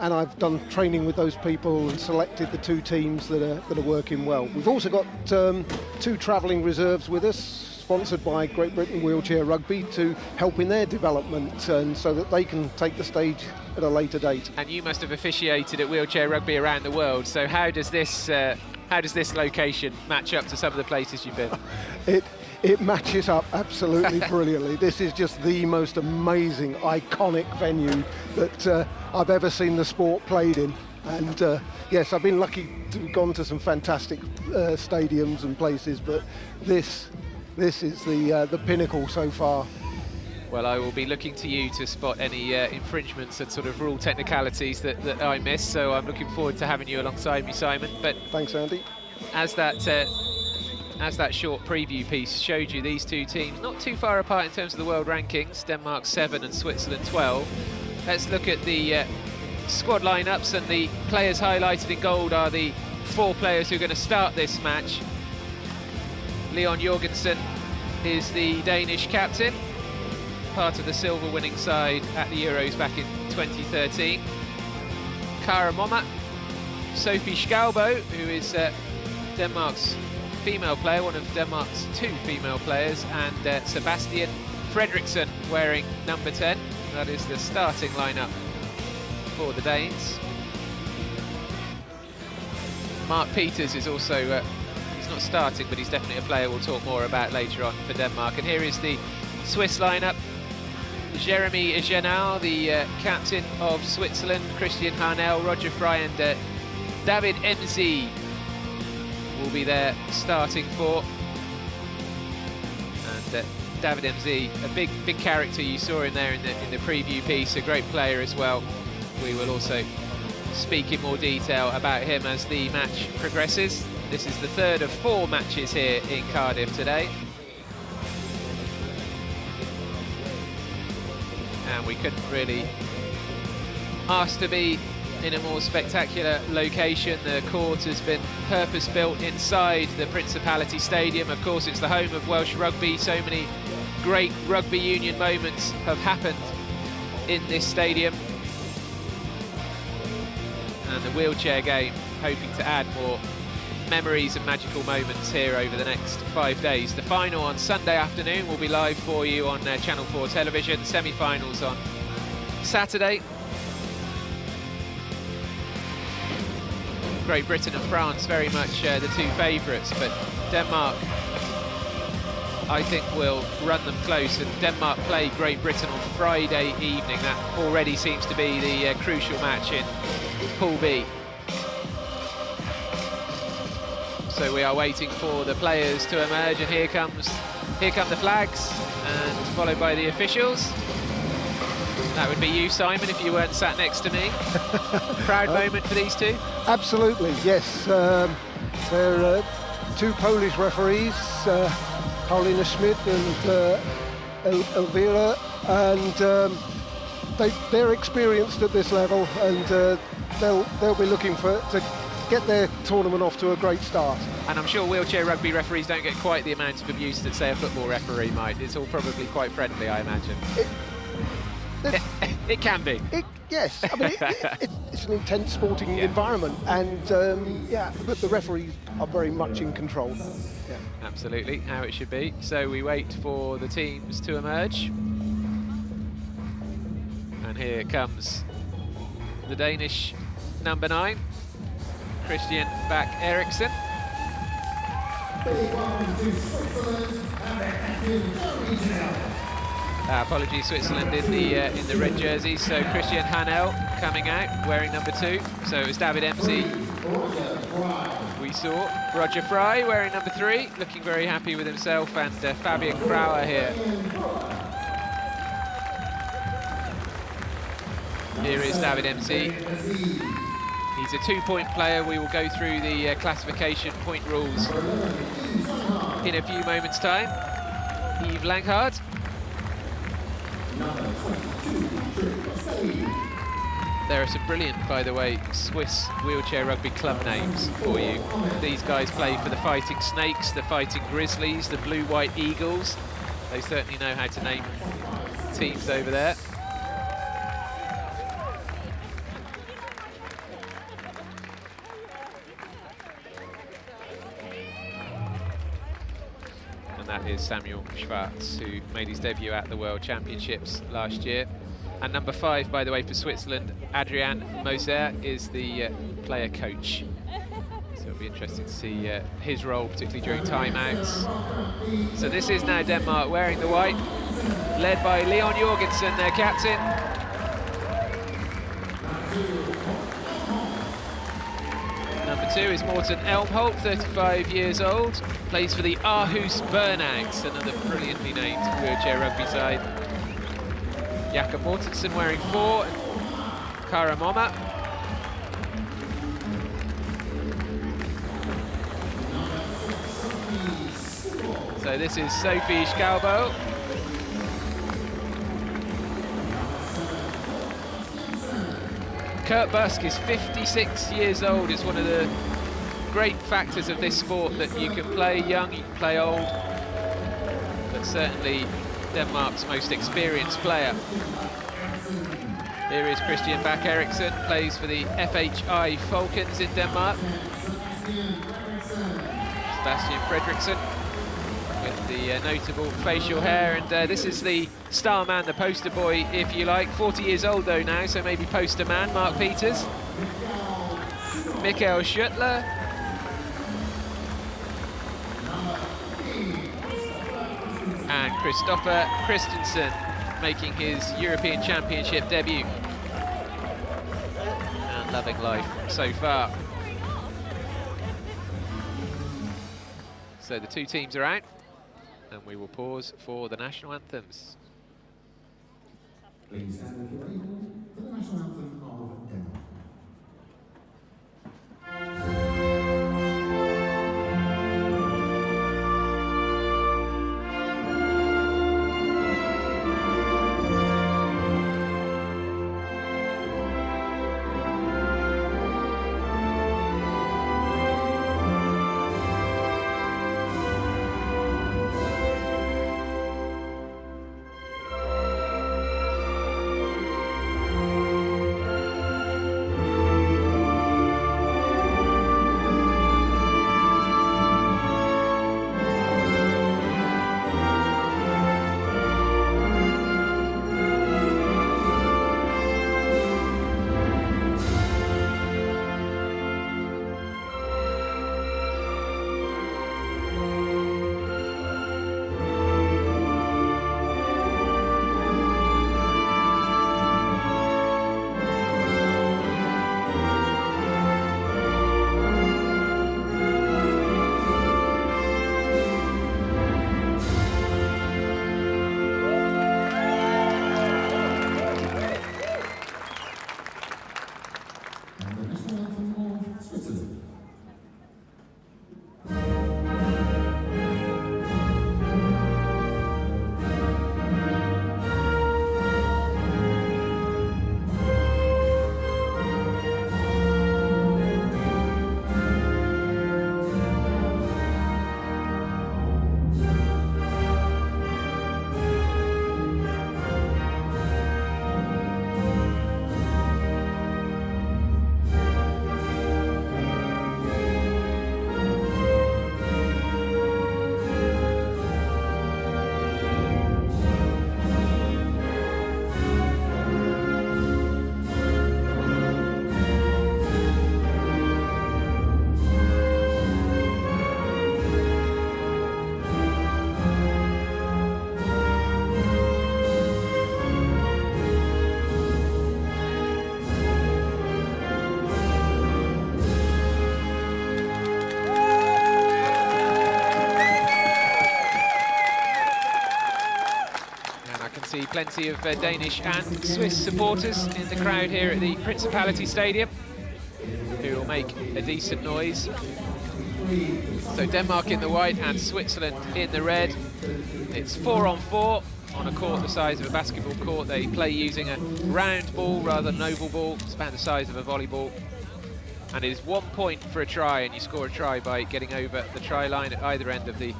And I've done training with those people and selected the 2 teams that are working well. We've also got 2 travelling reserves with us, sponsored by Great Britain Wheelchair Rugby, to help in their development, and so that they can take the stage at a later date. And you must have officiated at wheelchair rugby around the world, so how does this location match up to some of the places you've been? It matches up absolutely brilliantly. This is just the most amazing, iconic venue that I've ever seen the sport played in. And yes, I've been lucky to have gone to some fantastic stadiums and places, but this is the pinnacle so far. Well, I will be looking to you to spot any infringements and sort of rule technicalities that I miss, so I'm looking forward to having you alongside me, Simon. But thanks, Andy. As that short preview piece showed you, these 2 teams not too far apart in terms of the world rankings, Denmark 7 and Switzerland 12. Let's look at the squad lineups, and the players highlighted in gold are the 4 players who are going to start this match. Leon Jorgensen is the Danish captain, part of the silver winning side at the Euros back in 2013. Kara Momma, Sophie Skalbo, who is Denmark's female player, one of Denmark's 2 female players, and Sebastian Fredriksson wearing number 10. That is the starting lineup for the Danes. Mark Peters is also, he's not starting, but he's definitely a player we'll talk more about later on for Denmark. And here is the Swiss lineup. Jeremy Genau, the captain of Switzerland, Christian Harnell, Roger Fry and David MZ will be there starting 4. And David MZ, a big character. You saw him there in the preview piece, a great player as well. We will also speak in more detail about him as the match progresses. This is the 3rd of 4 matches here in Cardiff today. And we couldn't really ask to be in a more spectacular location. The court has been purpose-built inside the Principality Stadium. Of course, it's the home of Welsh rugby. So many great rugby union moments have happened in this stadium. And the wheelchair game hoping to add more memories and magical moments here over the next 5 days. The final on Sunday afternoon will be live for you on Channel 4 television. Semi-finals on Saturday. Great Britain and France very much the 2 favourites, but Denmark, I think, will run them close. And Denmark play Great Britain on Friday evening. That already seems to be the crucial match in Pool B. So we are waiting for the players to emerge, and here come the flags, and followed by the officials. That would be you, Simon, if you weren't sat next to me. Proud moment for these 2? Absolutely, yes. They're 2 Polish referees, Paulina Schmidt and Elvira, and they're experienced at this level, and they'll be looking to get their tournament off to a great start. And I'm sure wheelchair rugby referees don't get quite the amount of abuse that, say, a football referee might. It's all probably quite friendly, I imagine. It can be. Yes, I mean, it's an intense sporting environment, and yeah, but the referees are very much in control. Yeah. Absolutely, how it should be. So we wait for the teams to emerge. And here comes the Danish number 9, Christian Bak Eriksen. Apologies, Switzerland in the red jerseys. So Christian Harnell coming out wearing number 2. So it was David MZ. We saw Roger Fry wearing number 3, looking very happy with himself, and Fabian Krauer here. Here is David MZ. He's a 2-point player. We will go through the classification point rules in a few moments' time. Yves Langhard. There are some brilliant, by the way, Swiss wheelchair rugby club names for you. These guys play for the Fighting Snakes, the Fighting Grizzlies, the Blue White Eagles. They certainly know how to name teams over there. That is Samuel Schwartz, who made his debut at the World Championships last year. And number 5, by the way, for Switzerland, Adrian Moser is the player coach. So it'll be interesting to see his role, particularly during timeouts. So this is now Denmark wearing the white, led by Leon Jorgensen, their captain. Number 2 is Morten Elmholt, 35 years old, plays for the Aarhus Burnouts, another brilliantly named wheelchair rugby side. Jakob Mortensen wearing 4, and Kara Momma. So this is Sophie Skalbo. Kurt Busk is 56 years old, is one of the great factors of this sport that you can play young, you can play old, but certainly Denmark's most experienced player. Here is Christian Bak Eriksen, plays for the FHI Falcons in Denmark. Sebastian Fredriksson with the notable facial hair, and this is the star man, the poster boy, if you like. 40 years old though now, so maybe poster man, Mark Peters. Mikael Schuttler. And Christopher Christensen making his European Championship debut. And loving life so far. So the two teams are out, and we will pause for the national anthems. Please stand if you're able for the national anthem of Denmark. Plenty of Danish and Swiss supporters in the crowd here at the Principality Stadium, who will make a decent noise. So Denmark in the white and Switzerland in the red. It's 4-on-4 on a court the size of a basketball court. They play using a round ball rather than an oval ball. It's about the size of a volleyball. And it is 1 point for a try, and you score a try by getting over the try line at either end of the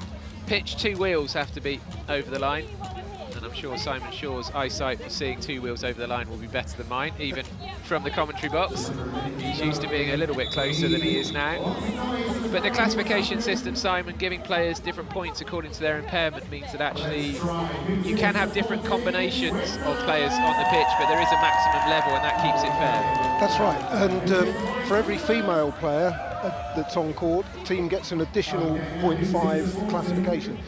pitch. Two wheels have to be over the line. And I'm sure Simon Shaw's eyesight for seeing two wheels over the line will be better than mine, even from the commentary box. He's used to being a little bit closer than he is now. But the classification system, Simon, giving players different points according to their impairment, means that actually you can have different combinations of players on the pitch, but there is a maximum level, and that keeps it fair. That's right, and for every female player that's on court, the team gets an additional 0.5 classification.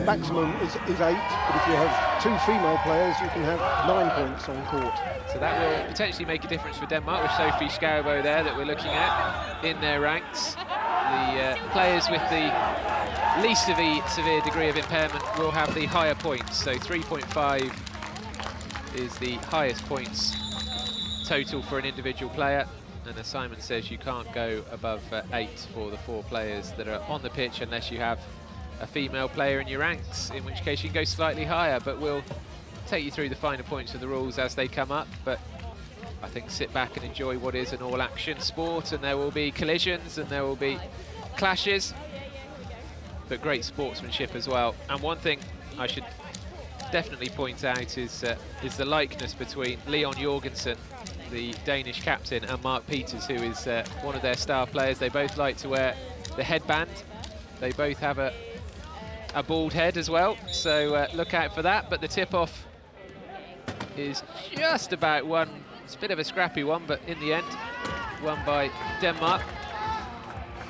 Maximum is 8, but if you have 2 female players, you can have 9 points on court. So that will potentially make a difference for Denmark, with Sophie Skaubo there that we're looking at in their ranks. The players with the least severe degree of impairment will have the higher points, so 3.5 is the highest points total for an individual player. And as Simon says, you can't go above 8 for the 4 players that are on the pitch unless you have a female player in your ranks, in which case you can go slightly higher. But we'll take you through the finer points of the rules as they come up. But I think sit back and enjoy what is an all-action sport, and there will be collisions and there will be clashes, but great sportsmanship as well. And one thing I should definitely point out is the likeness between Leon Jorgensen, the Danish captain, and Mark Peters, who is one of their star players. They both like to wear the headband. They both have a bald head as well, so look out for that. But the tip-off is just about won. It's a bit of a scrappy one, but in the end, won by Denmark.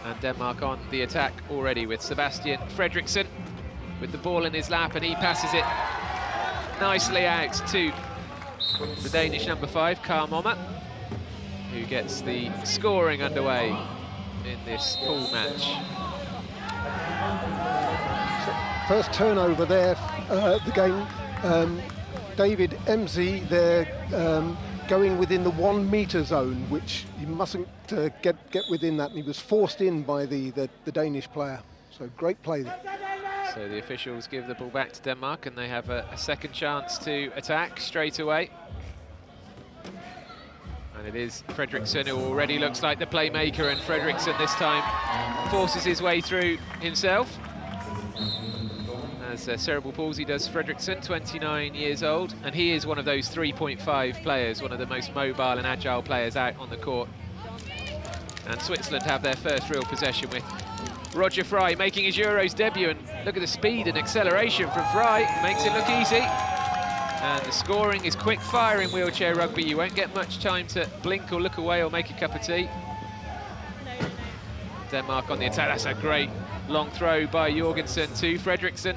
And Denmark on the attack already with Sebastian Fredriksson with the ball in his lap, and he passes it nicely out to the Danish number 5, Carl Mommer, who gets the scoring underway in this pool match. First turnover there, the game. David Emsey there going within the 1 metre zone, which you mustn't get within that, and he was forced in by the Danish player. So great play there. So the officials give the ball back to Denmark, and they have a second chance to attack straight away. And it is Fredriksson who already looks like the playmaker, and Fredriksson this time forces his way through himself. As cerebral palsy does Fredriksson, 29 years old, and he is one of those 3.5 players, one of the most mobile and agile players out on the court. And Switzerland have their first real possession with Roger Fry making his Euros debut, and look at the speed and acceleration from Fry, makes it look easy. And the scoring is quick fire in wheelchair rugby. You won't get much time to blink or look away or make a cup of tea. Denmark on the attack. That's a great long throw by Jorgensen to Fredriksson.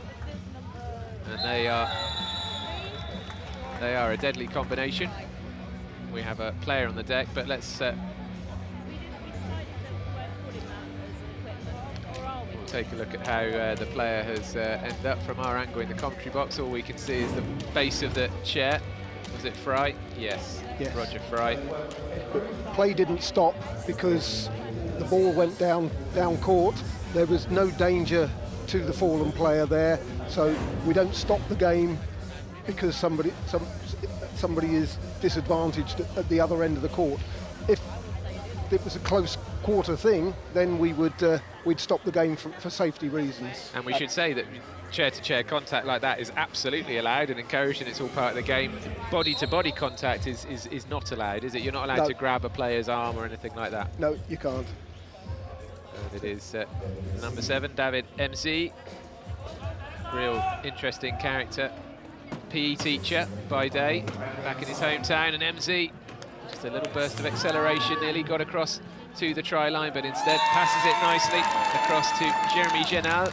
And they are a deadly combination. We have a player on the deck, but let's we'll take a look at how the player has ended up from our angle in the commentary box. All we can see is the base of the chair. Was it Fry? Yes. Roger Fry. Play didn't stop because the ball went down court. There was no danger to the fallen player there, so we don't stop the game because somebody is disadvantaged at the other end of the court. If it was a close quarter thing, then we'd stop the game for safety reasons. And we should say that chair-to-chair contact like that is absolutely allowed and encouraged, and it's all part of the game. Body-to-body contact is not allowed, is it? You're not allowed to grab a player's arm or anything like that. No, you can't. And it is number 7, David Emsey. Real interesting character. PE teacher by day, back in his hometown, and Emsey, just a little burst of acceleration, nearly got across to the try line, but instead passes it nicely across to Jeremy Genal,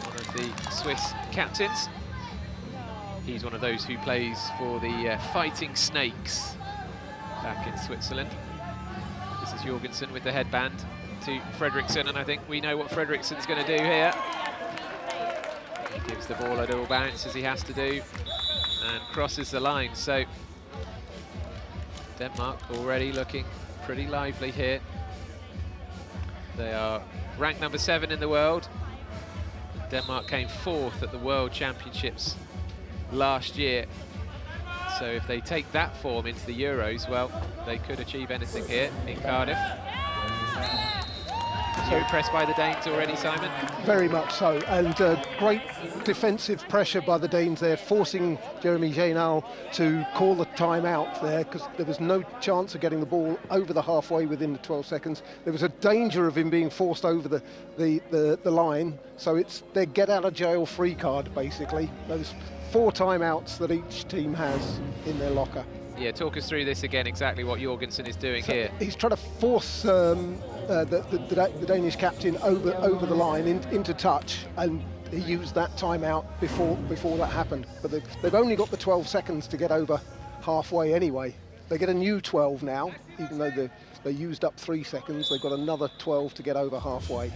one of the Swiss captains. He's one of those who plays for the Fighting Snakes back in Switzerland. This is Jorgensen with the headband to Fredriksson, and I think we know what Fredriksson's going to do here. He gives the ball a little bounce as he has to do, and crosses the line. So Denmark already looking pretty lively here. They are ranked number 7 in the world. Denmark came 4th at the World Championships last year. So if they take that form into the Euros, well, they could achieve anything here in Cardiff. Are you impressed by the Danes already, Simon? Very much so, and great defensive pressure by the Danes there, forcing Jeremy Genal to call the timeout there, because there was no chance of getting the ball over the halfway within the 12 seconds. There was a danger of him being forced over the line, so it's their get-out-of-jail-free card, basically. Those 4 timeouts that each team has in their locker. Yeah, talk us through this again, exactly what Jorgensen is doing here. He's trying to force the Danish captain over the line into touch, and he used that timeout before that happened. But they've only got the 12 seconds to get over halfway anyway. They get a new 12 now, even though they used up 3 seconds. They've got another 12 to get over halfway.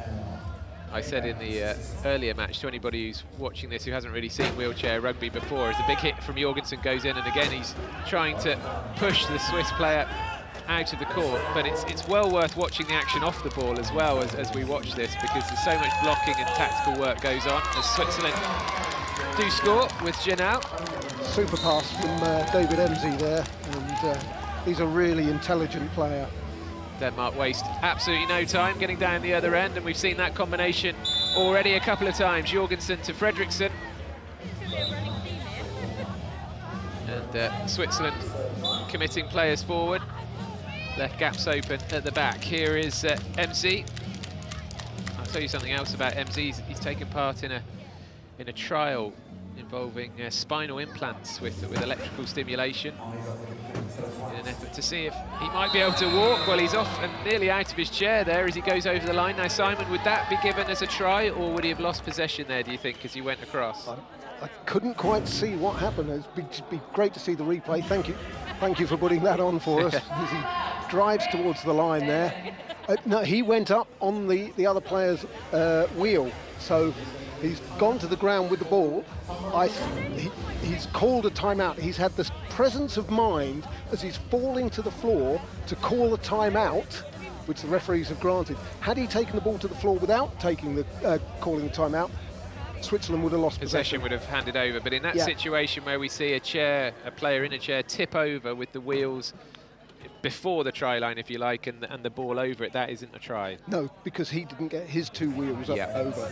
I said in the earlier match to anybody who's watching this who hasn't really seen wheelchair rugby before, as the big hit from Jorgensen goes in, and again he's trying to push the Swiss player out of the court, but it's well worth watching the action off the ball as well as we watch this, because there's so much blocking and tactical work goes on as Switzerland do score with Genal. Super pass from David Emsey there, and he's a really intelligent player. Denmark waste absolutely no time getting down the other end, and we've seen that combination already a couple of times. Jorgensen to Fredriksson. And Switzerland committing players forward. Left gaps open at the back. Here is MC. I'll tell you something else about MC. He's taken part in a trial involving spinal implants with electrical stimulation in an effort to see if he might be able to walk. Well, he's off and nearly out of his chair there as he goes over the line. Now, Simon, would that be given as a try, or would he have lost possession there, do you think, as he went across? I couldn't quite see what happened. It'd be great to see the replay. Thank you for putting that on for us. As he drives towards the line there. No, he went up on the other player's wheel, so he's gone to the ground with the ball. He's called a timeout. He's had this presence of mind as he's falling to the floor to call a timeout, which the referees have granted. Had he taken the ball to the floor without taking the calling the timeout, Switzerland would have lost possession. Would have handed over, but in that situation where we see a player in a chair tip over with the wheels before the try line, if you like, and the ball over it, that isn't a try. No, because he didn't get his two wheels up over.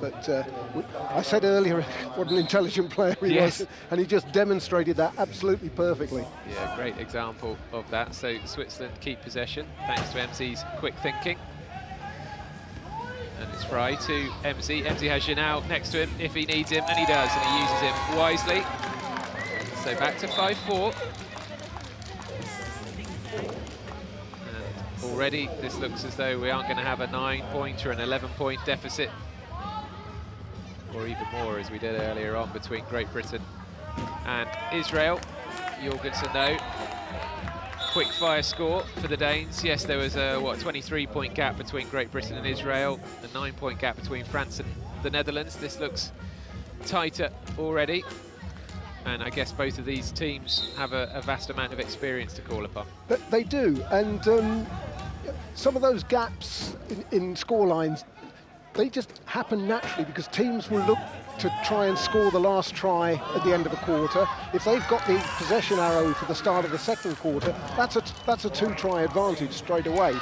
But I said earlier what an intelligent player he was, and he just demonstrated that absolutely perfectly. Yeah, great example of that. So Switzerland keep possession thanks to MC's quick thinking. And it's Fry to MC. MC has Janal next to him if he needs him, and he does, and he uses him wisely. So back to 5-4. And already this looks as though we aren't going to have a 9-point or an 11-point deficit, or even more as we did earlier on between Great Britain and Israel. Jorgensen though, quick fire score for the Danes. Yes, there was a 23-point gap between Great Britain and Israel, a 9-point gap between France and the Netherlands. This looks tighter already, and I guess both of these teams have a vast amount of experience to call upon. But they do, and some of those gaps in score lines, they just happen naturally because teams will look to try and score the last try at the end of a quarter. If they've got the possession arrow for the start of the second quarter, that's a two-try advantage straight away.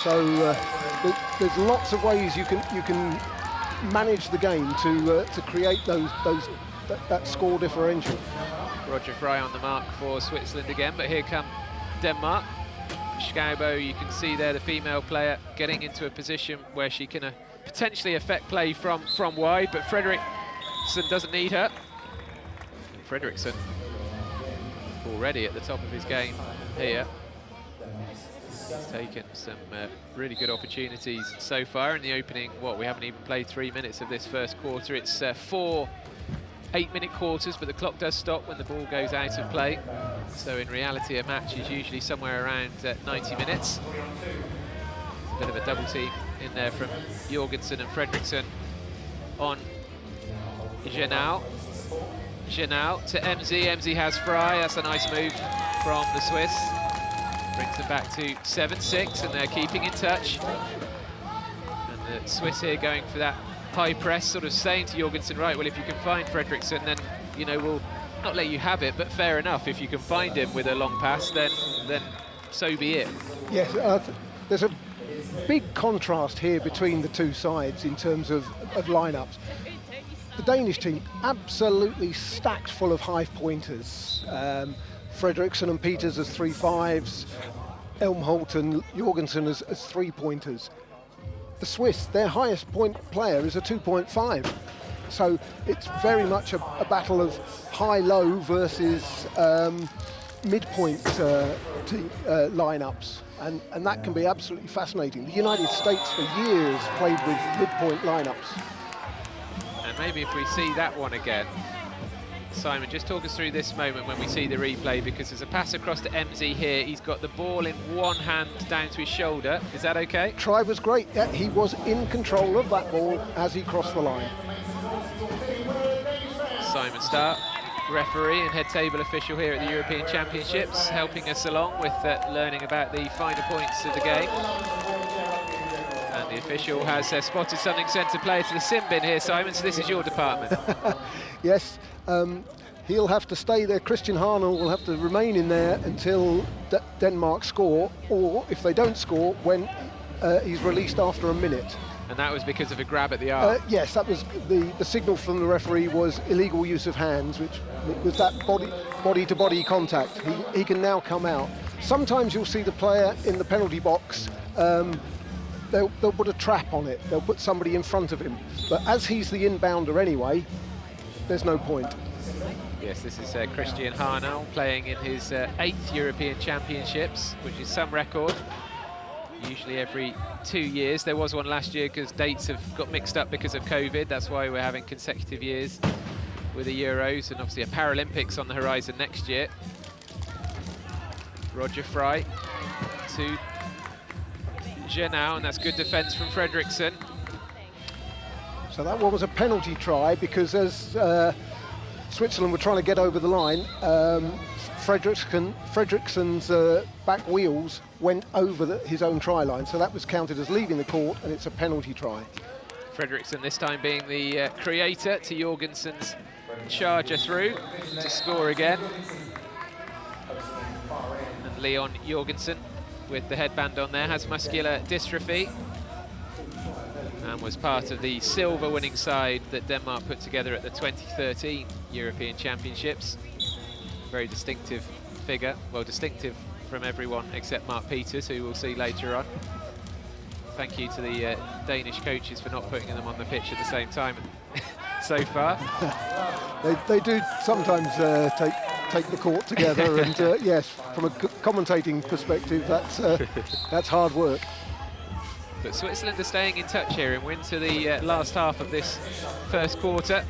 So there's lots of ways you can manage the game to create that score differential. Roger Fry on the mark for Switzerland again, but here come Denmark. Skaubo, you can see there the female player getting into a position where she can potentially affect play from wide, but Fredriksson doesn't need her. And Fredriksson already at the top of his game here. He's taken some really good opportunities so far in the opening. We haven't even played 3 minutes of this first quarter. It's 4 8-minute quarters, but the clock does stop when the ball goes out of play. So in reality, a match is usually somewhere around 90 minutes. A bit of a double team in there from Jorgensen and Fredriksson on Janal. Janal to MZ. MZ has Fry. That's a nice move from the Swiss. Brings them back to 7-6, and they're keeping in touch. And the Swiss here going for that high press, sort of saying to Jorgensen, right, well, if you can find Fredriksson, then, you know, we'll not let you have it, but fair enough. If you can find him with a long pass, then so be it. Yes, there's a big contrast here between the two sides in terms of lineups. The Danish team absolutely stacked full of high pointers. Fredriksson and Peters as 3-5s, Elmholt and Jorgensen as 3-pointers. The Swiss, their highest point player is a 2.5. So it's very much a battle of high-low versus mid-point lineups. And that can be absolutely fascinating. The United States for years played with mid-point lineups. And maybe if we see that one again, Simon, just talk us through this moment when we see the replay, because there's a pass across to MZ here. He's got the ball in one hand down to his shoulder. Is that okay? Try was great. Yeah, he was in control of that ball as he crossed the line. Simon Starr, referee and head table official here at the European Championships, helping us along with learning about the finer points of the game. And the official has spotted something, sent a player to the sin bin here, Simon, so this is your department. Yes, he'll have to stay there. Christian Harnell will have to remain in there until Denmark score, or if they don't score, when he's released after a minute. And that was because of a grab at the arm? Yes, that was the signal from the referee was illegal use of hands, which was that body-to-body contact. He can now come out. Sometimes you'll see the player in the penalty box, they'll put a trap on it. They'll put somebody in front of him. But as he's the inbounder anyway, there's no point. Yes, this is Christian Harnell playing in his 8th European Championships, which is some record. Usually every 2 years. There was one last year because dates have got mixed up because of COVID. That's why we're having consecutive years with the Euros, and obviously a Paralympics on the horizon next year. Roger Fry to Genau, and that's good defence from Fredriksson. So that one was a penalty try because as Switzerland were trying to get over the line, Fredriksson's back wheels went over his own try line, so that was counted as leaving the court, and it's a penalty try. Fredriksson this time being the creator to Jorgensen's charger through to score again. And Leon Jorgensen, with the headband on there, has muscular dystrophy and was part of the silver winning side that Denmark put together at the 2013 European Championships. Very distinctive figure, well, distinctive from everyone except Mark Peters, who we'll see later on. Thank you to the Danish coaches for not putting them on the pitch at the same time so far. They do sometimes take the court together, and yes, from a commentating perspective, that's hard work. But Switzerland are staying in touch here and we're into the last half of this first quarter.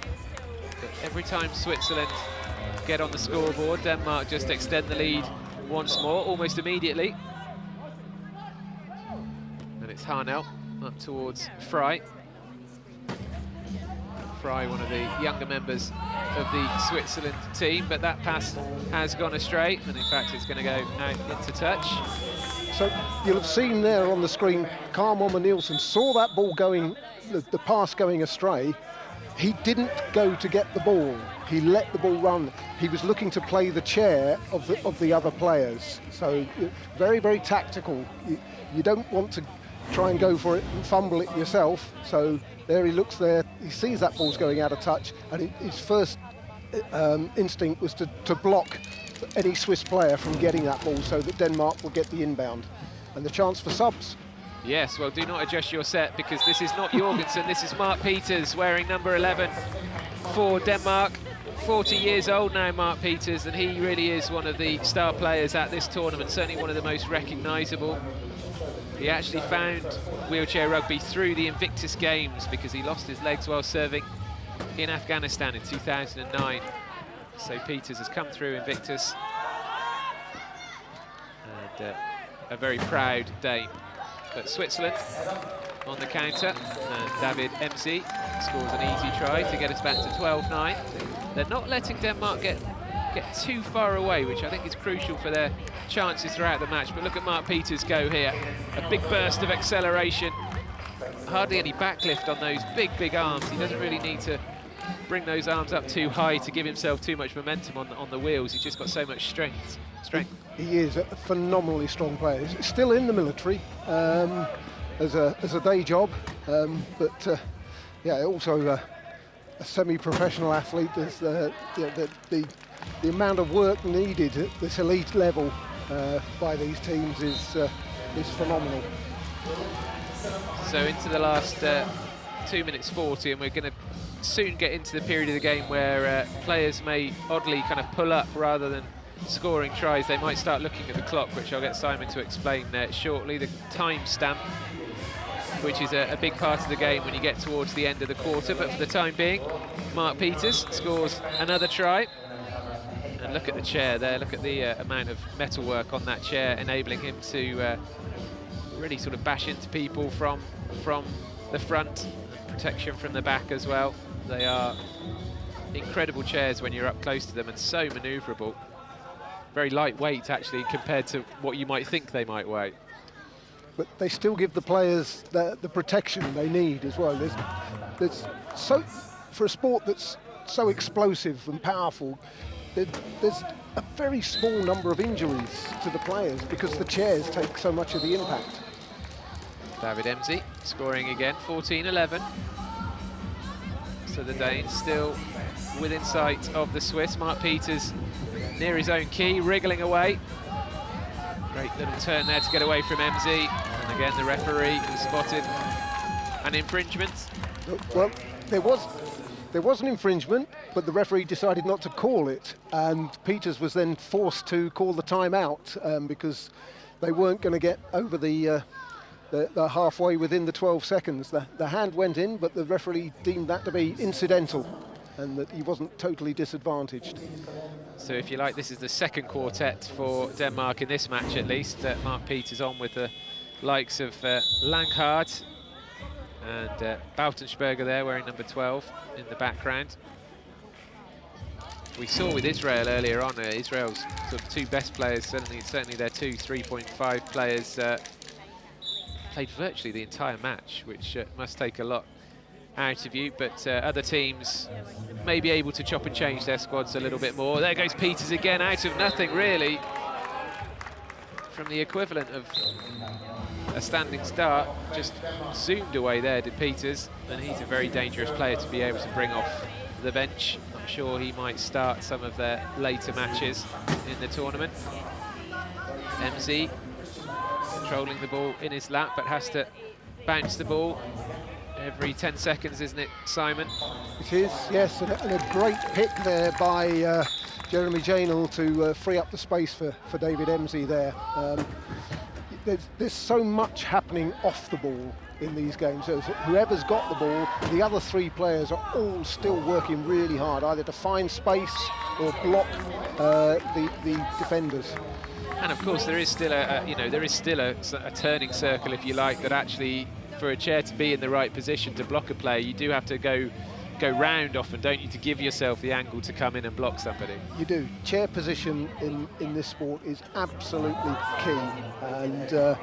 But every time Switzerland get on the scoreboard, Denmark just extend the lead once more, almost immediately. And it's Harnell up towards Fry. Fry, one of the younger members of the Switzerland team, but that pass has gone astray, and in fact it's going to go out into touch. So you'll have seen there on the screen, Carl Mommer Nielsen saw that ball going, the pass going astray. He didn't go to get the ball. He let the ball run. He was looking to play the chair of the other players. So very, very tactical. You don't want to try and go for it and fumble it yourself. So there he looks there. He sees that ball's going out of touch, and his first instinct was to block any Swiss player from getting that ball so that Denmark will get the inbound. And the chance for subs. Yes, well, do not adjust your set because this is not Jorgensen, this is Mark Peters wearing number 11 for Denmark. 40 years old now, Mark Peters, and he really is one of the star players at this tournament, certainly one of the most recognisable. He actually found wheelchair rugby through the Invictus Games because he lost his legs while serving in Afghanistan in 2009. So Peters has come through Invictus, and a very proud Dane. But Switzerland on the counter, and David MC scores an easy try to get us back to 12-9. They're not letting Denmark get too far away, which I think is crucial for their chances throughout the match. But look at Mark Peters go here, a big burst of acceleration, hardly any backlift on those big arms. He doesn't really need to bring those arms up too high to give himself too much momentum on the wheels. He's just got so much strength. He is a phenomenally strong player. He's still in the military as a day job, but yeah, also a semi-professional athlete. There's the amount of work needed at this elite level by these teams is phenomenal. So into the last 2 minutes 40, and we're going to soon get into the period of the game where players may oddly kind of pull up rather than scoring tries. They might start looking at the clock, which I'll get Simon to explain shortly. The time stamp, which is a big part of the game when you get towards the end of the quarter. But for the time being, Mark Peters scores another try. And look at the chair there, look at the amount of metalwork on that chair, enabling him to really sort of bash into people from the front, and protection from the back as well. They are incredible chairs when you're up close to them, and so manoeuvrable. Very lightweight, actually, compared to what you might think they might weigh. But they still give the players the protection they need as well. There's so, for a sport that's so explosive and powerful, there's a very small number of injuries to the players because the chairs take so much of the impact. David Emsey scoring again, 14-11. So the Danes still within sight of the Swiss. Mark Peters near his own key, wriggling away. Great little turn there to get away from Emsey. And again, the referee has spotted an infringement. Well, there was an infringement, but the referee decided not to call it, and Peters was then forced to call the timeout because they weren't going to get over the halfway within the 12 seconds. The hand went in, but the referee deemed that to be incidental and that he wasn't totally disadvantaged. So if you like, this is the second quartet for Denmark in this match at least. Mark Peters on with the likes of Langhardt and Bautensperger there wearing number 12 in the background. We saw with Israel earlier on, Israel's sort of two best players, certainly their two 3.5 players played virtually the entire match, which must take a lot out of you, but other teams may be able to chop and change their squads a little bit more. There goes Peters again, out of nothing really, from the equivalent of a standing start. Just zoomed away there, did Peters, and he's a very dangerous player to be able to bring off the bench. I'm sure he might start some of their later matches in the tournament. Emsey controlling the ball in his lap, but has to bounce the ball every 10 seconds, isn't it, Simon? It is, yes, and a great pick there by Jeremy Janel to free up the space for David Emsey there. There's so much happening off the ball in these games. So whoever's got the ball, the other three players are all still working really hard, either to find space or block the defenders. And of course, there is still a turning circle, if you like, that actually, for a chair to be in the right position to block a player, you do have to go round often, don't you, to give yourself the angle to come in and block somebody. You do. Chair position in this sport is absolutely key, and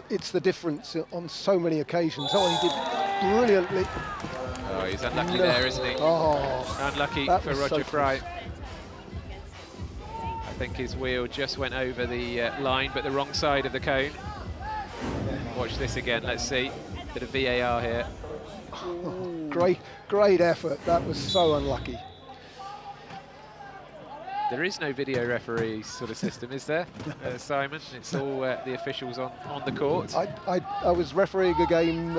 it's the difference on so many occasions. Oh, he did brilliantly. Oh, he's unlucky there, isn't he? Oh, unlucky for Roger Fry. I think his wheel just went over the line, but the wrong side of the cone. Watch this again, let's see. Bit of VAR here. Oh, great effort. That was so unlucky. There is no video referee sort of system, is there, Simon? It's all the officials on the court. I was refereeing a game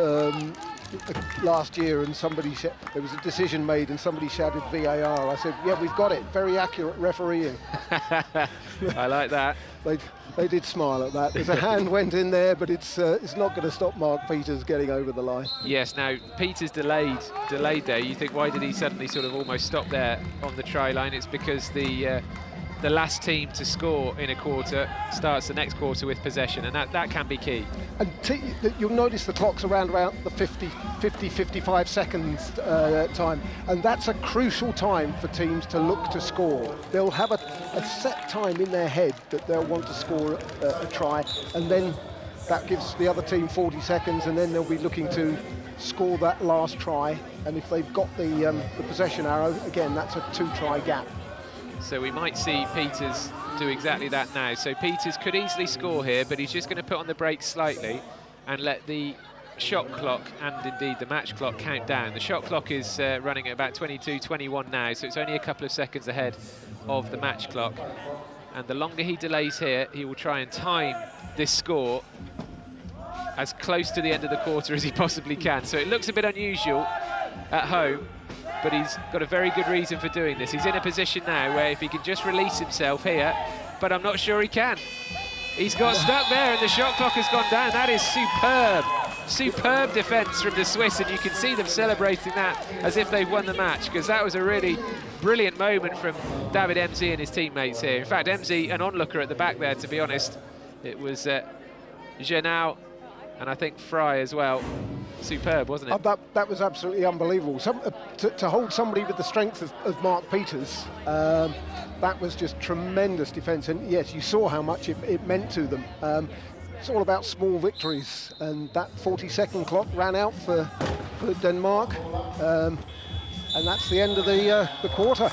last year, and there was a decision made and somebody shouted VAR. I said, yeah, we've got it. Very accurate refereeing. I like that. They did smile at that. There's a hand went in there, but it's not going to stop Mark Peters getting over the line. Yes, now Peters delayed there. You think, why did he suddenly sort of almost stop there on the try line? It's because the last team to score in a quarter starts the next quarter with possession, and that can be key. And you'll notice the clock's around about the 55 seconds time, and that's a crucial time for teams to look to score. They'll have a set time in their head that they'll want to score a try, and then that gives the other team 40 seconds, and then they'll be looking to score that last try, and if they've got the possession arrow, again, that's a 2-try gap. So we might see Peters do exactly that now. So Peters could easily score here, but he's just going to put on the brakes slightly and let the shot clock and indeed the match clock count down. The shot clock is running at about 22-21 now, so it's only a couple of seconds ahead of the match clock. And the longer he delays here, he will try and time this score as close to the end of the quarter as he possibly can. So it looks a bit unusual at home, but he's got a very good reason for doing this. He's in a position now where if he can just release himself here, but I'm not sure he can. He's got stuck there and the shot clock has gone down. That is superb. Superb defence from the Swiss, and you can see them celebrating that as if they've won the match, because that was a really brilliant moment from David Emsey and his teammates here. In fact, Emsey, an onlooker at the back there, to be honest. It was Genau and I think Fry as well. Superb, wasn't it? That was absolutely unbelievable. To hold somebody with the strength of Mark Peters, that was just tremendous defence. And yes, you saw how much it meant to them. It's all about small victories, and that 40-second clock ran out for Denmark. and that's the end of the quarter.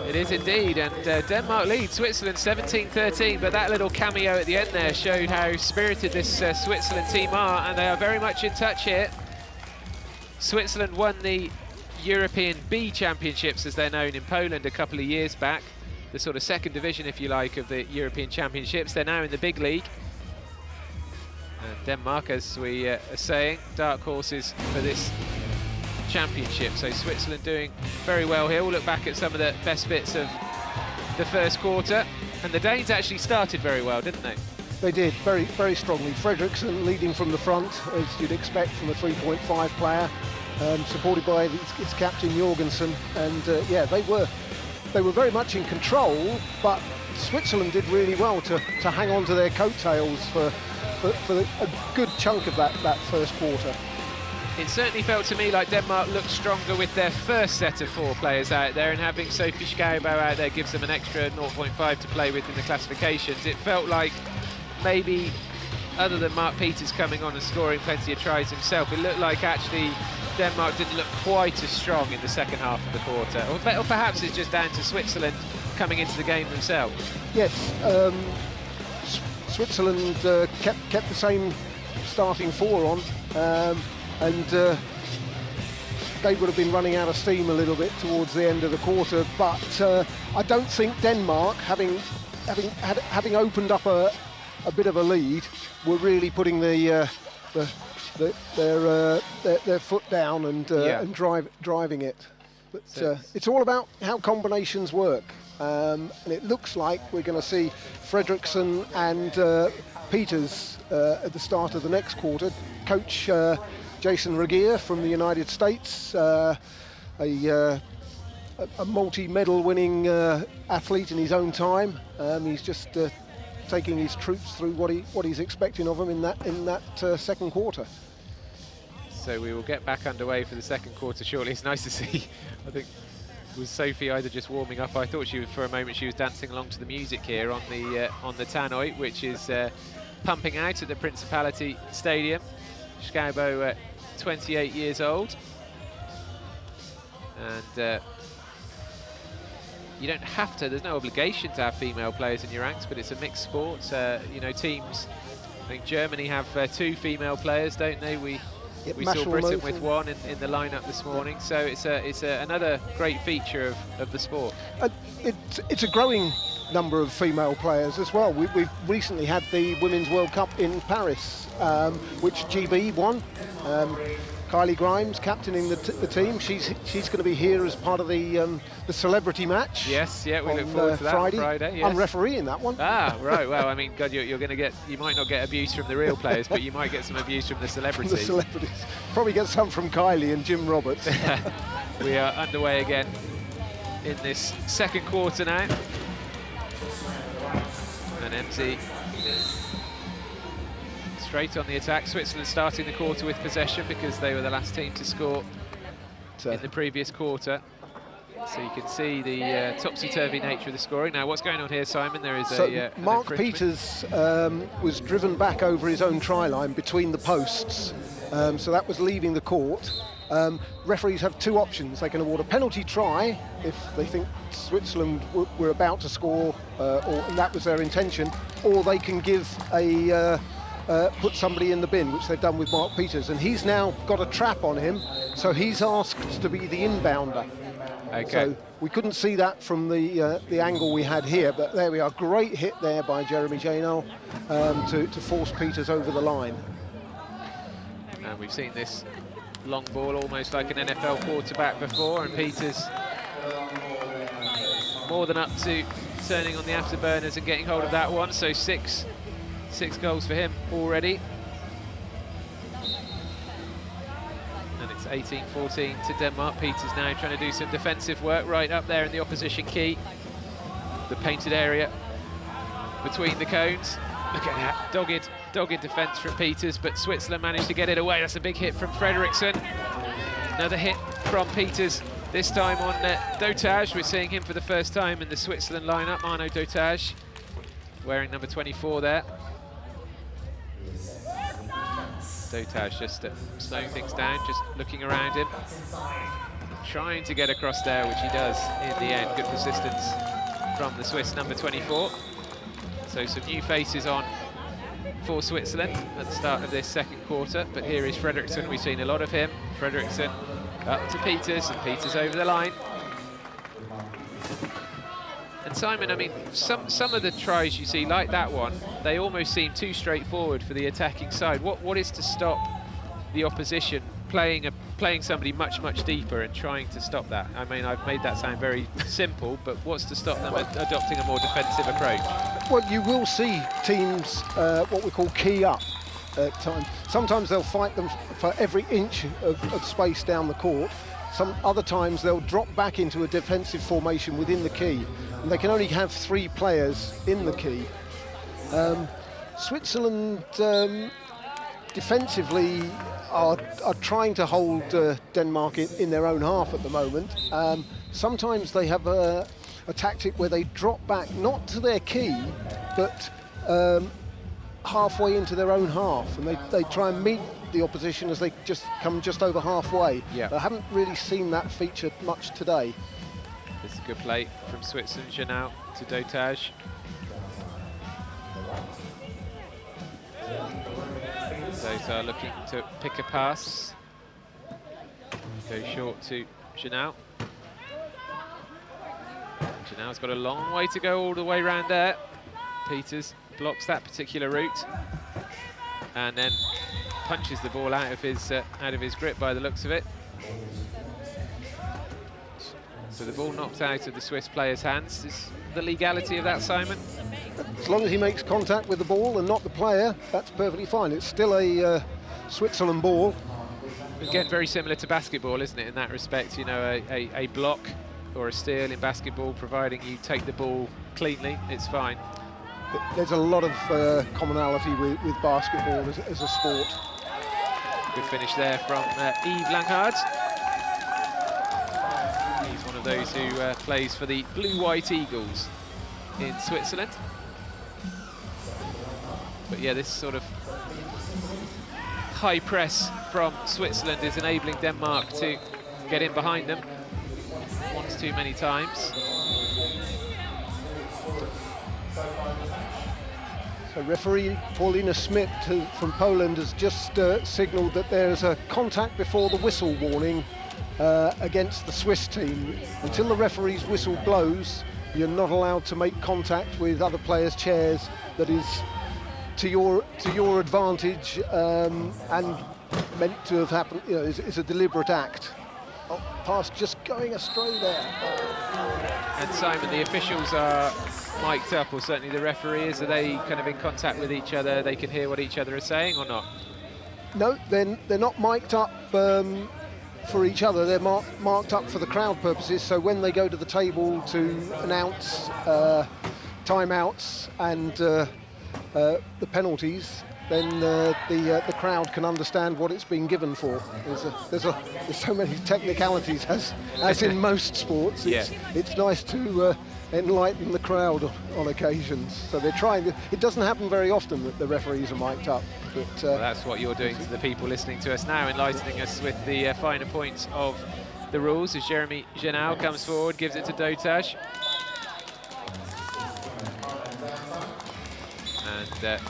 It is indeed, and Denmark lead Switzerland 17-13, but that little cameo at the end there showed how spirited this Switzerland team are, and they are very much in touch here. Switzerland won the European B Championships, as they're known, in Poland a couple of years back, the sort of second division, if you like, of the European Championships. They're now in the big league. And Denmark, as we are saying, dark horses for this championship. So Switzerland doing very well here. We'll look back at some of the best bits of the first quarter. And the Danes actually started very well, didn't they? They did, very, very strongly. Fredriksson leading from the front, as you'd expect from a 3.5 player, supported by its captain Jorgensen. And yeah, they were very much in control, but Switzerland did really well to hang on to their coattails for a good chunk of that first quarter. It certainly felt to me like Denmark looked stronger with their first set of 4 players out there, and having Sophie Skaubo out there gives them an extra 0.5 to play with in the classifications. It felt like maybe, other than Mark Peters coming on and scoring plenty of tries himself, it looked like actually Denmark didn't look quite as strong in the second half of the quarter. Or perhaps it's just down to Switzerland coming into the game themselves. Yes, Switzerland kept the same starting 4 on, and they would have been running out of steam a little bit towards the end of the quarter. But I don't think Denmark, having opened up a bit of a lead, were really putting their foot down and driving it. But it's all about how combinations work, and it looks like we're going to see Fredriksson and Peters at the start of the next quarter. Coach Jason Regier from the United States, a multi-medal winning athlete in his own time. He's just taking his troops through what he's expecting of them in that second quarter. So we will get back underway for the second quarter shortly. It's nice to see, I think, was Sophie either just warming up? I thought for a moment she was dancing along to the music here on the tannoy, which is pumping out at the Principality Stadium. Skaubo, 28 years old, and you don't have to, there's no obligation to have female players in your ranks, but it's a mixed sport. You know, teams, I think Germany have 2 female players, don't they? We saw Britain with 1 in the lineup this morning, so it's another great feature of the sport. It's a growing number of female players as well. We've recently had the Women's World Cup in Paris, which GB won. Kylie Grimes captaining the team. She's going to be here as part of the celebrity match. Yes, yeah, we look forward to that Friday. On Friday. Yes. I'm refereeing that one. Ah, right. Well, I mean, God, you're going to get. You might not get abuse from the real players, but you might get some abuse from the celebrities. The celebrities. Probably get some from Kylie and Jim Roberts. We are underway again in this second quarter now. And empty. Straight on the attack. Switzerland starting the quarter with possession because they were the last team to score in the previous quarter. So you can see the topsy-turvy nature of the scoring. Now, what's going on here, Simon? There is Mark Peters was driven back over his own try line between the posts, so that was leaving the court. Referees have 2 options. They can award a penalty try if they think Switzerland were about to score, and that was their intention, or they can give put somebody in the bin, which they've done with Mark Peters, and he's now got a trap on him, so he's asked to be the inbounder. Okay. So we couldn't see that from the angle we had here, but there we are. Great hit there by Jeremy Janel to force Peters over the line. And we've seen this long ball almost like an NFL quarterback before, and Peters more than up to turning on the afterburners and getting hold of that one. So six goals for him already. And it's 18-14 to Denmark. Peters now trying to do some defensive work right up there in the opposition key. The painted area between the cones. Look at that, dogged defence from Peters, but Switzerland managed to get it away. That's a big hit from Fredriksson. Another hit from Peters, this time on Dotage. We're seeing him for the first time in the Switzerland lineup, Arno Dotage, wearing number 24 there. Dotage just slowing things down, just looking around him. trying to get across there, which he does in the end. Good persistence from the Swiss number 24. So some new faces on for Switzerland at the start of this second quarter, but here is Fredriksson. We've seen a lot of him. Fredriksson up to Peters, and Peters over the line. And Simon, I mean, some of the tries you see, like that one, they almost seem too straightforward for the attacking side. What is to stop the opposition playing somebody much deeper and trying to stop that? I mean, I've made that sound very simple, but what's to stop them adopting a more defensive approach? Well, you will see teams what we call key up at times. Sometimes they'll fight them for every inch of space down the court. Some other times they'll drop back into a defensive formation within the key, and they can only have 3 players in the key. Switzerland defensively are trying to hold Denmark in their own half at the moment. Sometimes they have a tactic where they drop back, not to their key, but halfway into their own half, and they try and meet the opposition as they come just over halfway. Yeah. I haven't really seen that feature much today. This is a good play from Switzerland. Janau to Dotage. Dotage looking to pick a pass. Go short to Janau. Janau's got a long way to go all the way around there. Peters blocks that particular route and then punches the ball out of his grip by the looks of it. So the ball knocked out of the Swiss player's hands. Is the legality of that, Simon? As long as he makes contact with the ball and not the player, that's perfectly fine. It's still a Switzerland ball. Again, very similar to basketball, isn't it, in that respect? You know, a block or a steal in basketball, providing you take the ball cleanly, it's fine. There's a lot of commonality with basketball as a sport. Good finish there from Yves Langhard. He's one of those who plays for the Blue-White Eagles in Switzerland. But yeah, this sort of high press from Switzerland is enabling Denmark to get in behind them once too many times. So referee Paulina Smith from Poland has just signalled that there's a contact before the whistle warning against the Swiss team. Until the referee's whistle blows, you're not allowed to make contact with other players' chairs that is to your advantage and meant to have happened. You know, is a deliberate act. Oh, pass just going astray there. And Simon, the officials are mic'd up, or certainly the referee is. Are they kind of in contact with each other? They can hear what each other are saying, or not? No, they're not mic'd up for each other. They're marked up for the crowd purposes. So when they go to the table to announce timeouts and the penalties, then the crowd can understand what it's been given for. There's so many technicalities as in most sports. It's nice to enlighten the crowd on occasions. So they're trying. It doesn't happen very often that the referees are mic'd up. But well, that's what you're doing to the people listening to us now, enlightening us with the finer points of the rules. As Jeremy Janau comes forward, gives it to Dotage. And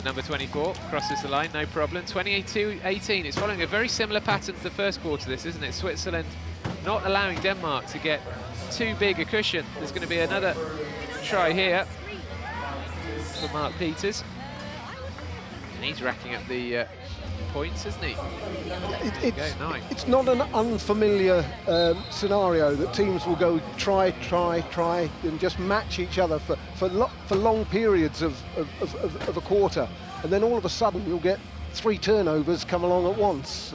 number 24 crosses the line, no problem. 28-18. It's following a very similar pattern to the first quarter, this, isn't it? Switzerland not allowing Denmark to get too big a cushion. There's going to be another try here for Mark Peters. And he's racking up the points, isn't he? It's not an unfamiliar scenario that teams will go try, and just match each other for long periods of a quarter, and then all of a sudden you'll get 3 turnovers come along at once.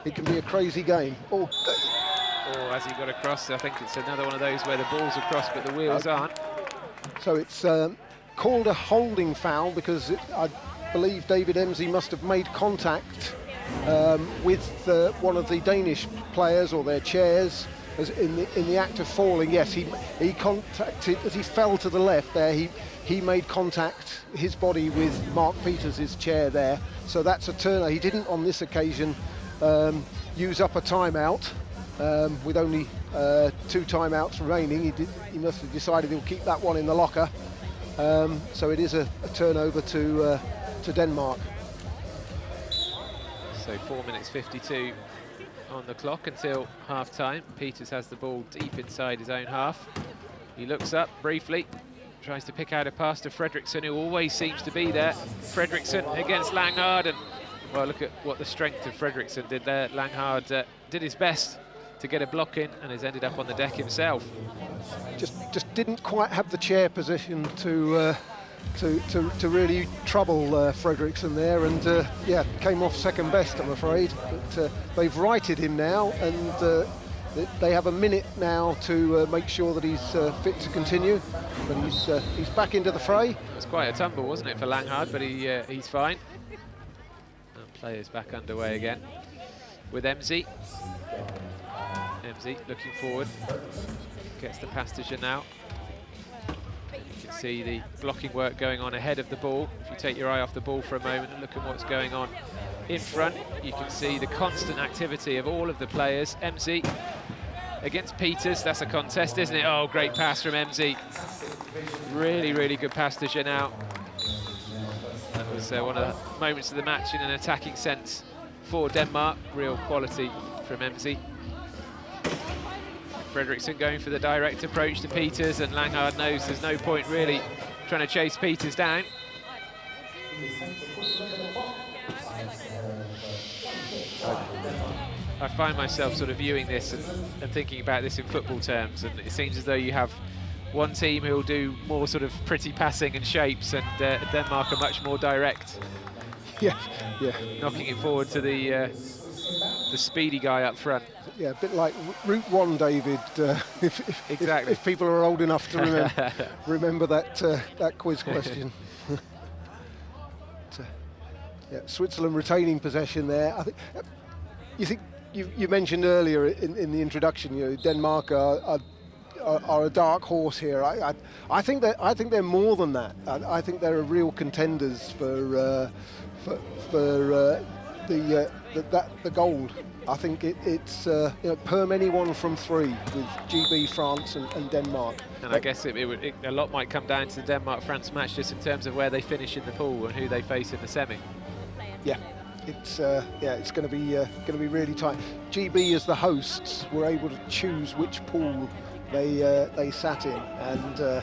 It can be a crazy game. Oh, as he got across, I think it's another one of those where the ball's across but the wheels aren't. So it's called a holding foul because I believe David Emsey must have made contact with one of the Danish players or their chairs as in the act of falling. Yes, he contacted, as he fell to the left there, he made contact, his body, with Mark Peters' chair there. So that's a turner. He didn't on this occasion use up a timeout with only 2 timeouts remaining. He must have decided he'll keep that one in the locker. So it is a turnover to Denmark. So 4 minutes 52 on the clock until half-time. Peters has the ball deep inside his own half. He looks up briefly, tries to pick out a pass to Fredriksson, who always seems to be there. Fredriksson against Langhard, and well, look at what the strength of Fredriksson did there. Langhard did his best to get a block in and has ended up on the deck himself. Just didn't quite have the chair position to really trouble Fredriksson there, and yeah, came off second best, I'm afraid. But they've righted him now, and they have a minute now to make sure that he's fit to continue. But he's back into the fray. It was quite a tumble, wasn't it, for Langhard? But he's fine. And players back underway again with MZ. MZ looking forward, gets the pass to Janau. You can see the blocking work going on ahead of the ball. If you take your eye off the ball for a moment and look at what's going on in front, you can see the constant activity of all of the players. MZ against Peters, that's a contest, isn't it? Oh, great pass from MZ. Really, really good pass to Janau. That was one of the moments of the match in an attacking sense for Denmark. Real quality from MZ. Fredriksson going for the direct approach to Peters, and Langhard knows there's no point really trying to chase Peters down. I find myself sort of viewing this and thinking about this in football terms, and it seems as though you have one team who will do more sort of pretty passing and shapes, and Denmark are much more direct. Yeah. Knocking it forward to the speedy guy up front. Yeah, a bit like Route 1, David, exactly. if people are old enough to remember that quiz question. Yeah, Switzerland retaining possession there. I think you mentioned earlier in the introduction, you know, Denmark are a dark horse here. I think they're more than that. I think they're real contenders for the gold. I think it's you know, perm anyone from 3 with GB, France and Denmark. And I guess a lot might come down to the Denmark-France match just in terms of where they finish in the pool and who they face in the semi. Yeah, it's going to be really tight. GB as the hosts were able to choose which pool they sat in, and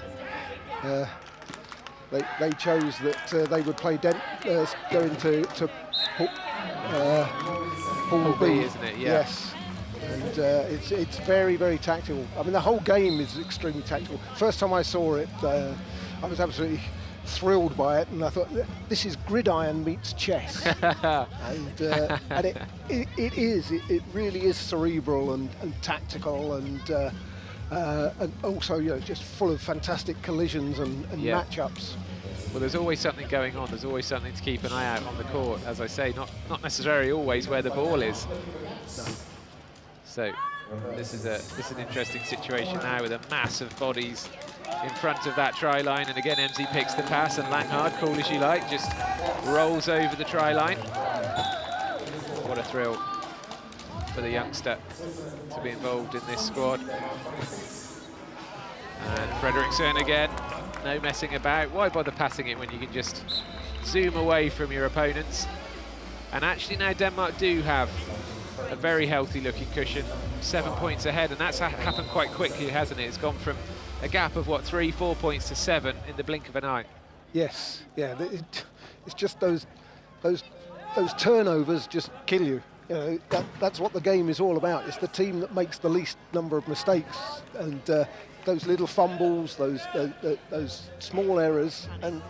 they chose that they would play go into Pool B, isn't it? Yeah. Yes, and it's very, very tactical. I mean, the whole game is extremely tactical. First time I saw it, I was absolutely thrilled by it, and I thought, this is gridiron meets chess. and it really is cerebral and tactical, and also, you know, just full of fantastic collisions and matchups. Well, there's always something going on. There's always something to keep an eye out on the court. As I say, not necessarily always where the ball is. So this is an interesting situation now with a mass of bodies in front of that try line. And again, MZ picks the pass, and Langhard, cool as you like, just rolls over the try line. What a thrill for the youngster to be involved in this squad. And Fredriksson again. No messing about. Why bother passing it when you can just zoom away from your opponents? And actually now Denmark do have a very healthy looking cushion, 7 points ahead, and that's happened quite quickly, hasn't it? It's gone from a gap of what, 3-4 points to 7 in the blink of an eye. Yes, yeah, it's just those turnovers just kill you. You know, that's what the game is all about. It's the team that makes the least number of mistakes, and those little fumbles, those small errors, and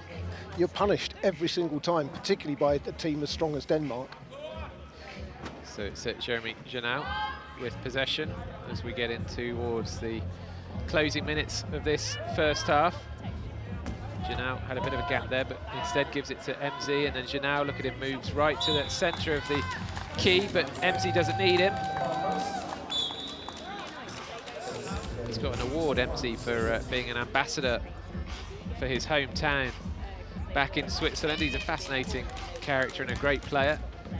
you're punished every single time, particularly by a team as strong as Denmark. So it's Jeremy Janau with possession as we get in towards the closing minutes of this first half. Janau had a bit of a gap there, but instead gives it to MZ, and then Janau, look at him, moves right to the centre of the key, but MZ doesn't need him. He's got an award, MZ, for being an ambassador for his hometown back in Switzerland. He's a fascinating character and a great player.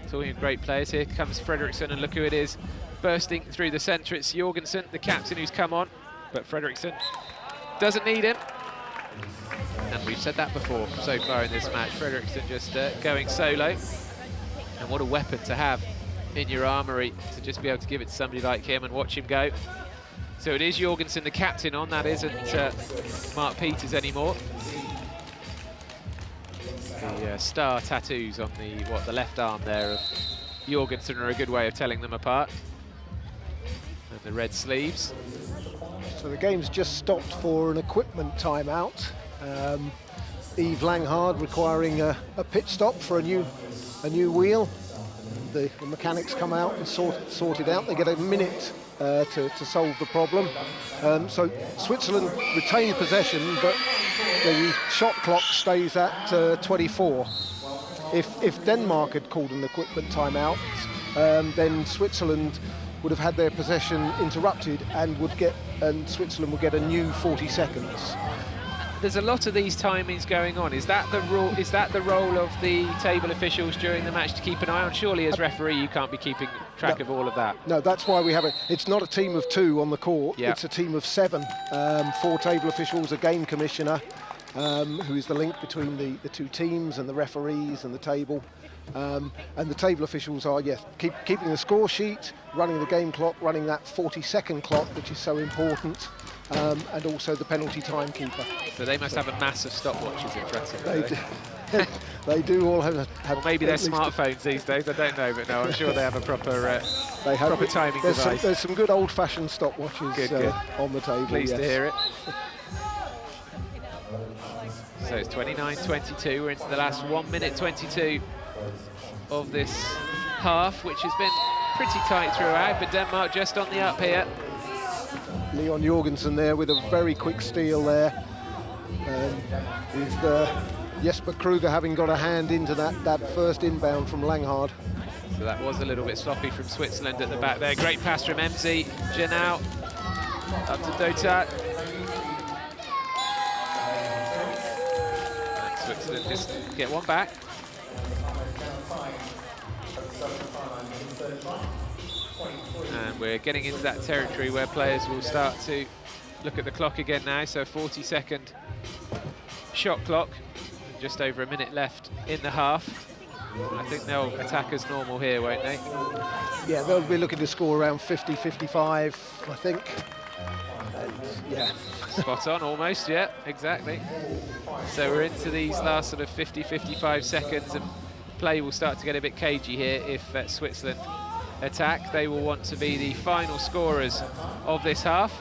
Talking of great players, here comes Fredriksson, and look who it is bursting through the centre. It's Jorgensen, the captain, who's come on, but Fredriksson doesn't need him. And we've said that before so far in this match. Fredriksson just going solo. And what a weapon to have in your armoury, to just be able to give it to somebody like him and watch him go. So it is Jorgensen, the captain, on. That isn't Mark Peters anymore. The star tattoos on the left arm there of Jorgensen are a good way of telling them apart. And the red sleeves. So the game's just stopped for an equipment timeout. Yves Langhard requiring a pit stop for a new wheel. The mechanics come out and sort it out. They get a minute to solve the problem. So Switzerland retain possession, but the shot clock stays at 24. If Denmark had called an equipment timeout, then Switzerland would have had their possession interrupted and Switzerland would get a new 40 seconds. There's a lot of these timings going on. Is that the rule? Is that the role of the table officials during the match to keep an eye on? Surely, as referee, you can't be keeping track of all of that. No, that's why we have it. It's not a team of 2 on the court. Yep. It's a team of 7. 4 table officials, a game commissioner, who is the link between the 2 teams and the referees and the table. And the table officials are, yes, keeping the score sheet, running the game clock, running that 40-second clock, which is so important. And also the penalty timekeeper. So they must have a mass of stopwatches in front of them. They do all have or maybe they're smartphones these days, I don't know, but no, I'm sure they have a proper timing device. There's some good old-fashioned stopwatches good. on the table. Pleased to hear it. So it's 29-22, we're into the last 1 minute 22 of this half, which has been pretty tight throughout, but Denmark just on the up here. Leon Jorgensen there with a very quick steal there. With Jesper Kruger having got a hand into that first inbound from Langhard. So that was a little bit sloppy from Switzerland at the back there. Great pass from Emzi. Janau up to Dota. And Switzerland just get one back. And we're getting into that territory where players will start to look at the clock again now. So 40-second shot clock, just over a minute left in the half. I think they'll attack as normal here, won't they? Yeah, they'll be looking to score around 50, 55, I think. And, yeah. Spot on, almost, yeah, exactly. So we're into these last sort of 50, 55 seconds, and play will start to get a bit cagey here if Switzerland attack. They will want to be the final scorers of this half.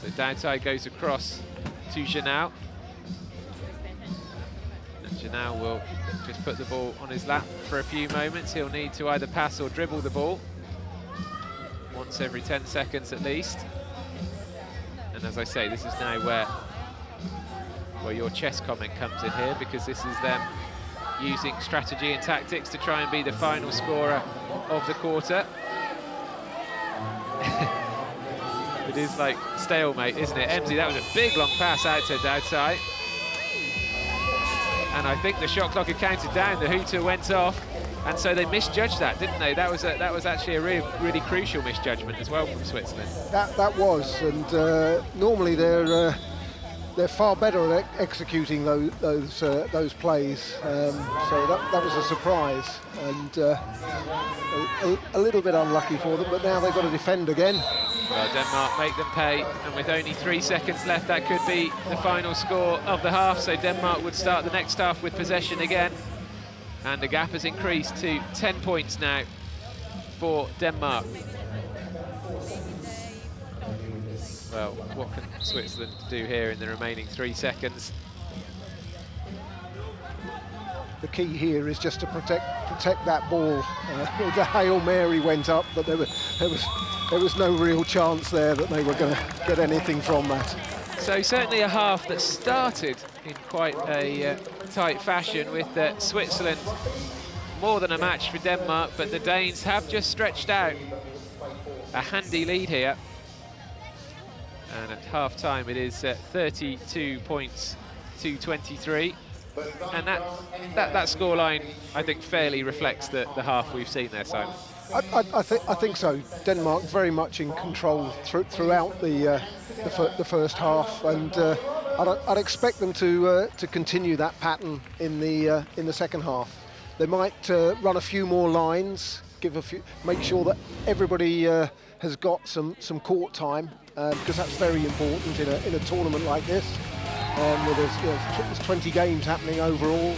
So Doutai goes across to Janau. And Janau will just put the ball on his lap for a few moments. He'll need to either pass or dribble the ball once every 10 seconds at least. And as I say, this is now where your chess comment comes in here, because this is them using strategy and tactics to try and be the final scorer of the quarter. It is like stalemate, isn't it? Emzi, that was a big long pass out to Doutai. And I think the shot clock had counted down, the hooter went off, and so they misjudged that, didn't they? That was actually a really crucial misjudgment as well from Switzerland. That was, and normally they're far better at executing those plays. So that was a surprise, and a little bit unlucky for them. But now they've got to defend again. Well, Denmark make them pay, and with only 3 seconds left, that could be the final score of the half. So Denmark would start the next half with possession again, and the gap has increased to 10 points now for Denmark. Well, what can Switzerland do here in the remaining 3 seconds? The key here is just to protect that ball. The Hail Mary went up, but there was no real chance there that they were going to get anything from that. So certainly a half that started in quite a tight fashion, with Switzerland more than a match for Denmark, but the Danes have just stretched out a handy lead here. And at half-time it is 32 points to 23. And that scoreline, I think, fairly reflects the half we've seen there, Simon. I think so. Denmark very much in control throughout the first half, and I'd expect them to continue that pattern in the second half. They might run a few more lines, make sure that everybody has got some court time, because that's very important in a tournament like this, where there's 20 games happening overall.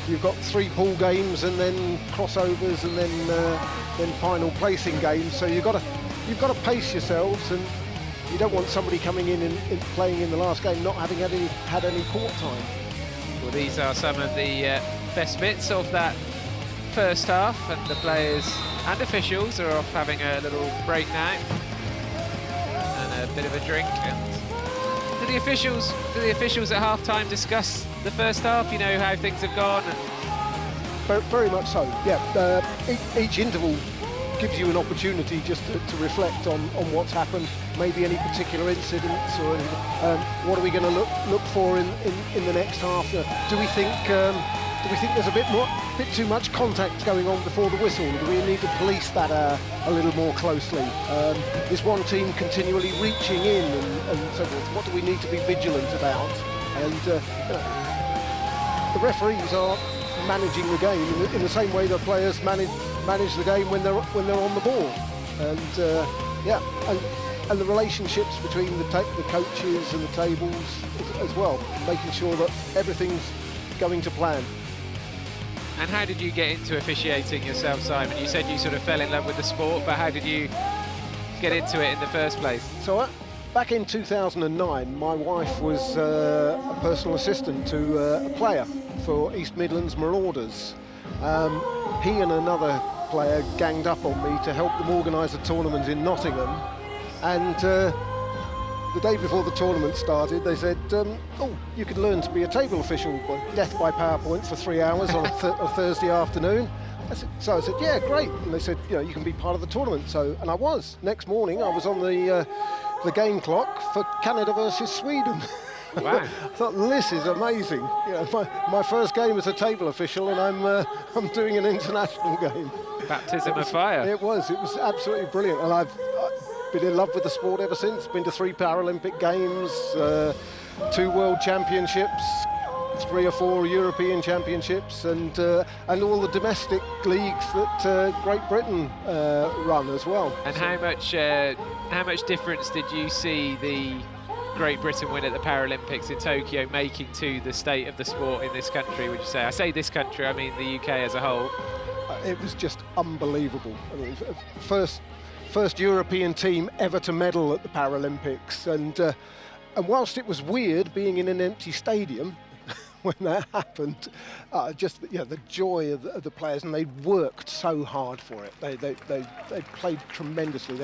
You've got 3 pool games and then crossovers and then final placing games. So you've got to pace yourselves, and you don't want somebody coming in playing in the last game not having had any court time. Well, these are some of the best bits of that first half, and the players and officials are off having a little break now and a bit of a drink. And do the officials at half-time discuss the first half? You know how things have gone? Very much so. Yeah. Each interval gives you an opportunity just to reflect on what's happened, maybe any particular incidents, or what are we going to look for in the next half? Do we think there's a bit too much contact going on before the whistle? Do we need to police that a little more closely? Is one team continually reaching in and so forth? What do we need to be vigilant about? And the referees are managing the game in the same way the players manage the game when they're on the ball. And and the relationships between the coaches and the tables as well, making sure that everything's going to plan. And how did you get into officiating yourself, Simon? You said you sort of fell in love with the sport, but how did you get into it in the first place? So back in 2009, my wife was a personal assistant to a player for East Midlands Marauders. He and another player ganged up on me to help them organise a tournament in Nottingham, and the day before the tournament started, they said, oh, you could learn to be a table official, death by PowerPoint for 3 hours on a Thursday afternoon. So I said, yeah, great. And they said, you can be part of the tournament. And I was. Next morning, I was on the game clock for Canada versus Sweden. Wow. I thought, this is amazing. My first game as a table official, and I'm doing an international game. Baptism of fire. It was absolutely brilliant. And I've been in love with the sport ever since. Been to 3 Paralympic Games, 2 World Championships, 3 or 4 European Championships, and all the domestic leagues that Great Britain run as well. And how much difference did you see the Great Britain win at the Paralympics in Tokyo making to the state of the sport in this country, would you say? I say this country, I mean the UK as a whole. It was just unbelievable. I mean, first European team ever to medal at the Paralympics, and whilst it was weird being in an empty stadium when that happened, just the joy of the players, and they worked so hard for it. They played tremendously.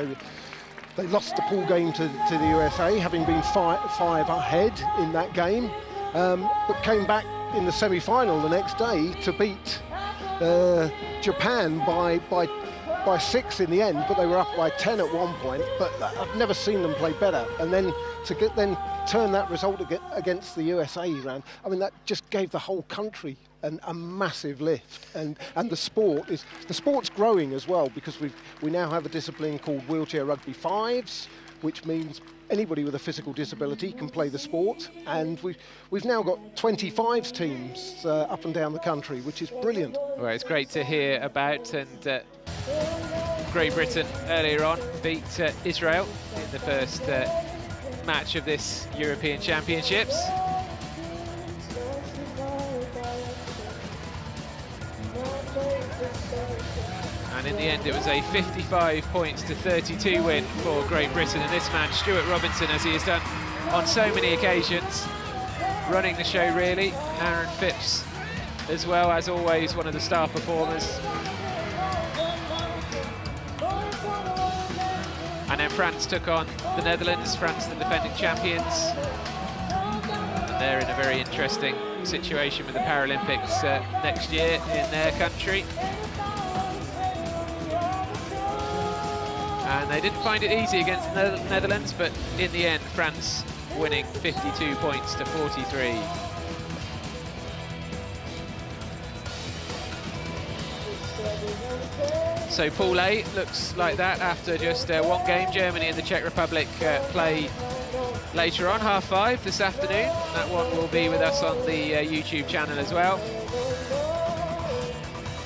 They lost the pool game to the USA, having been 5 ahead in that game, but came back in the semi-final the next day to beat Japan by 6 in the end, but they were up by 10 at one point. But I've never seen them play better. And then to turn that result against the USA round, I mean, that just gave the whole country a massive lift. And the sport's growing as well, because we now have a discipline called Wheelchair Rugby Fives, which means anybody with a physical disability can play the sport, and we've now got 25 teams up and down the country, which is brilliant. Well, it's great to hear about, and Great Britain earlier on beat Israel in the first match of this European Championships. And in the end, it was a 55 points to 32 win for Great Britain. And this man, Stuart Robinson, as he has done on so many occasions, running the show really. Aaron Phipps as well, as always, one of the star performers. And then France took on the Netherlands, France the defending champions. And they're in a very interesting situation with the Paralympics next year in their country. And they didn't find it easy against the Netherlands, but in the end, France winning 52 points to 43. So Pool A looks like that after just one game. Germany and the Czech Republic play later on, 5:30 this afternoon. That one will be with us on the YouTube channel as well.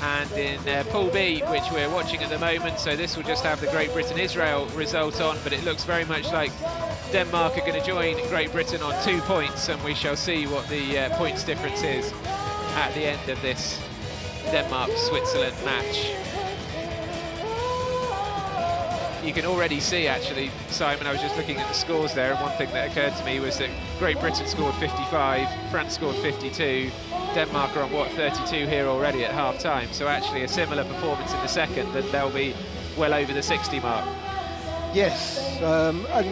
And in Pool B, which we're watching at the moment, so this will just have the Great Britain-Israel result on, but it looks very much like Denmark are going to join Great Britain on 2 points, and we shall see what the points difference is at the end of this Denmark-Switzerland match. You can already see, actually, Simon, I was just looking at the scores there, and one thing that occurred to me was that Great Britain scored 55, France scored 52, Denmark are on, 32 here already at half-time, so actually a similar performance in the second, and they'll be well over the 60 mark. Yes, and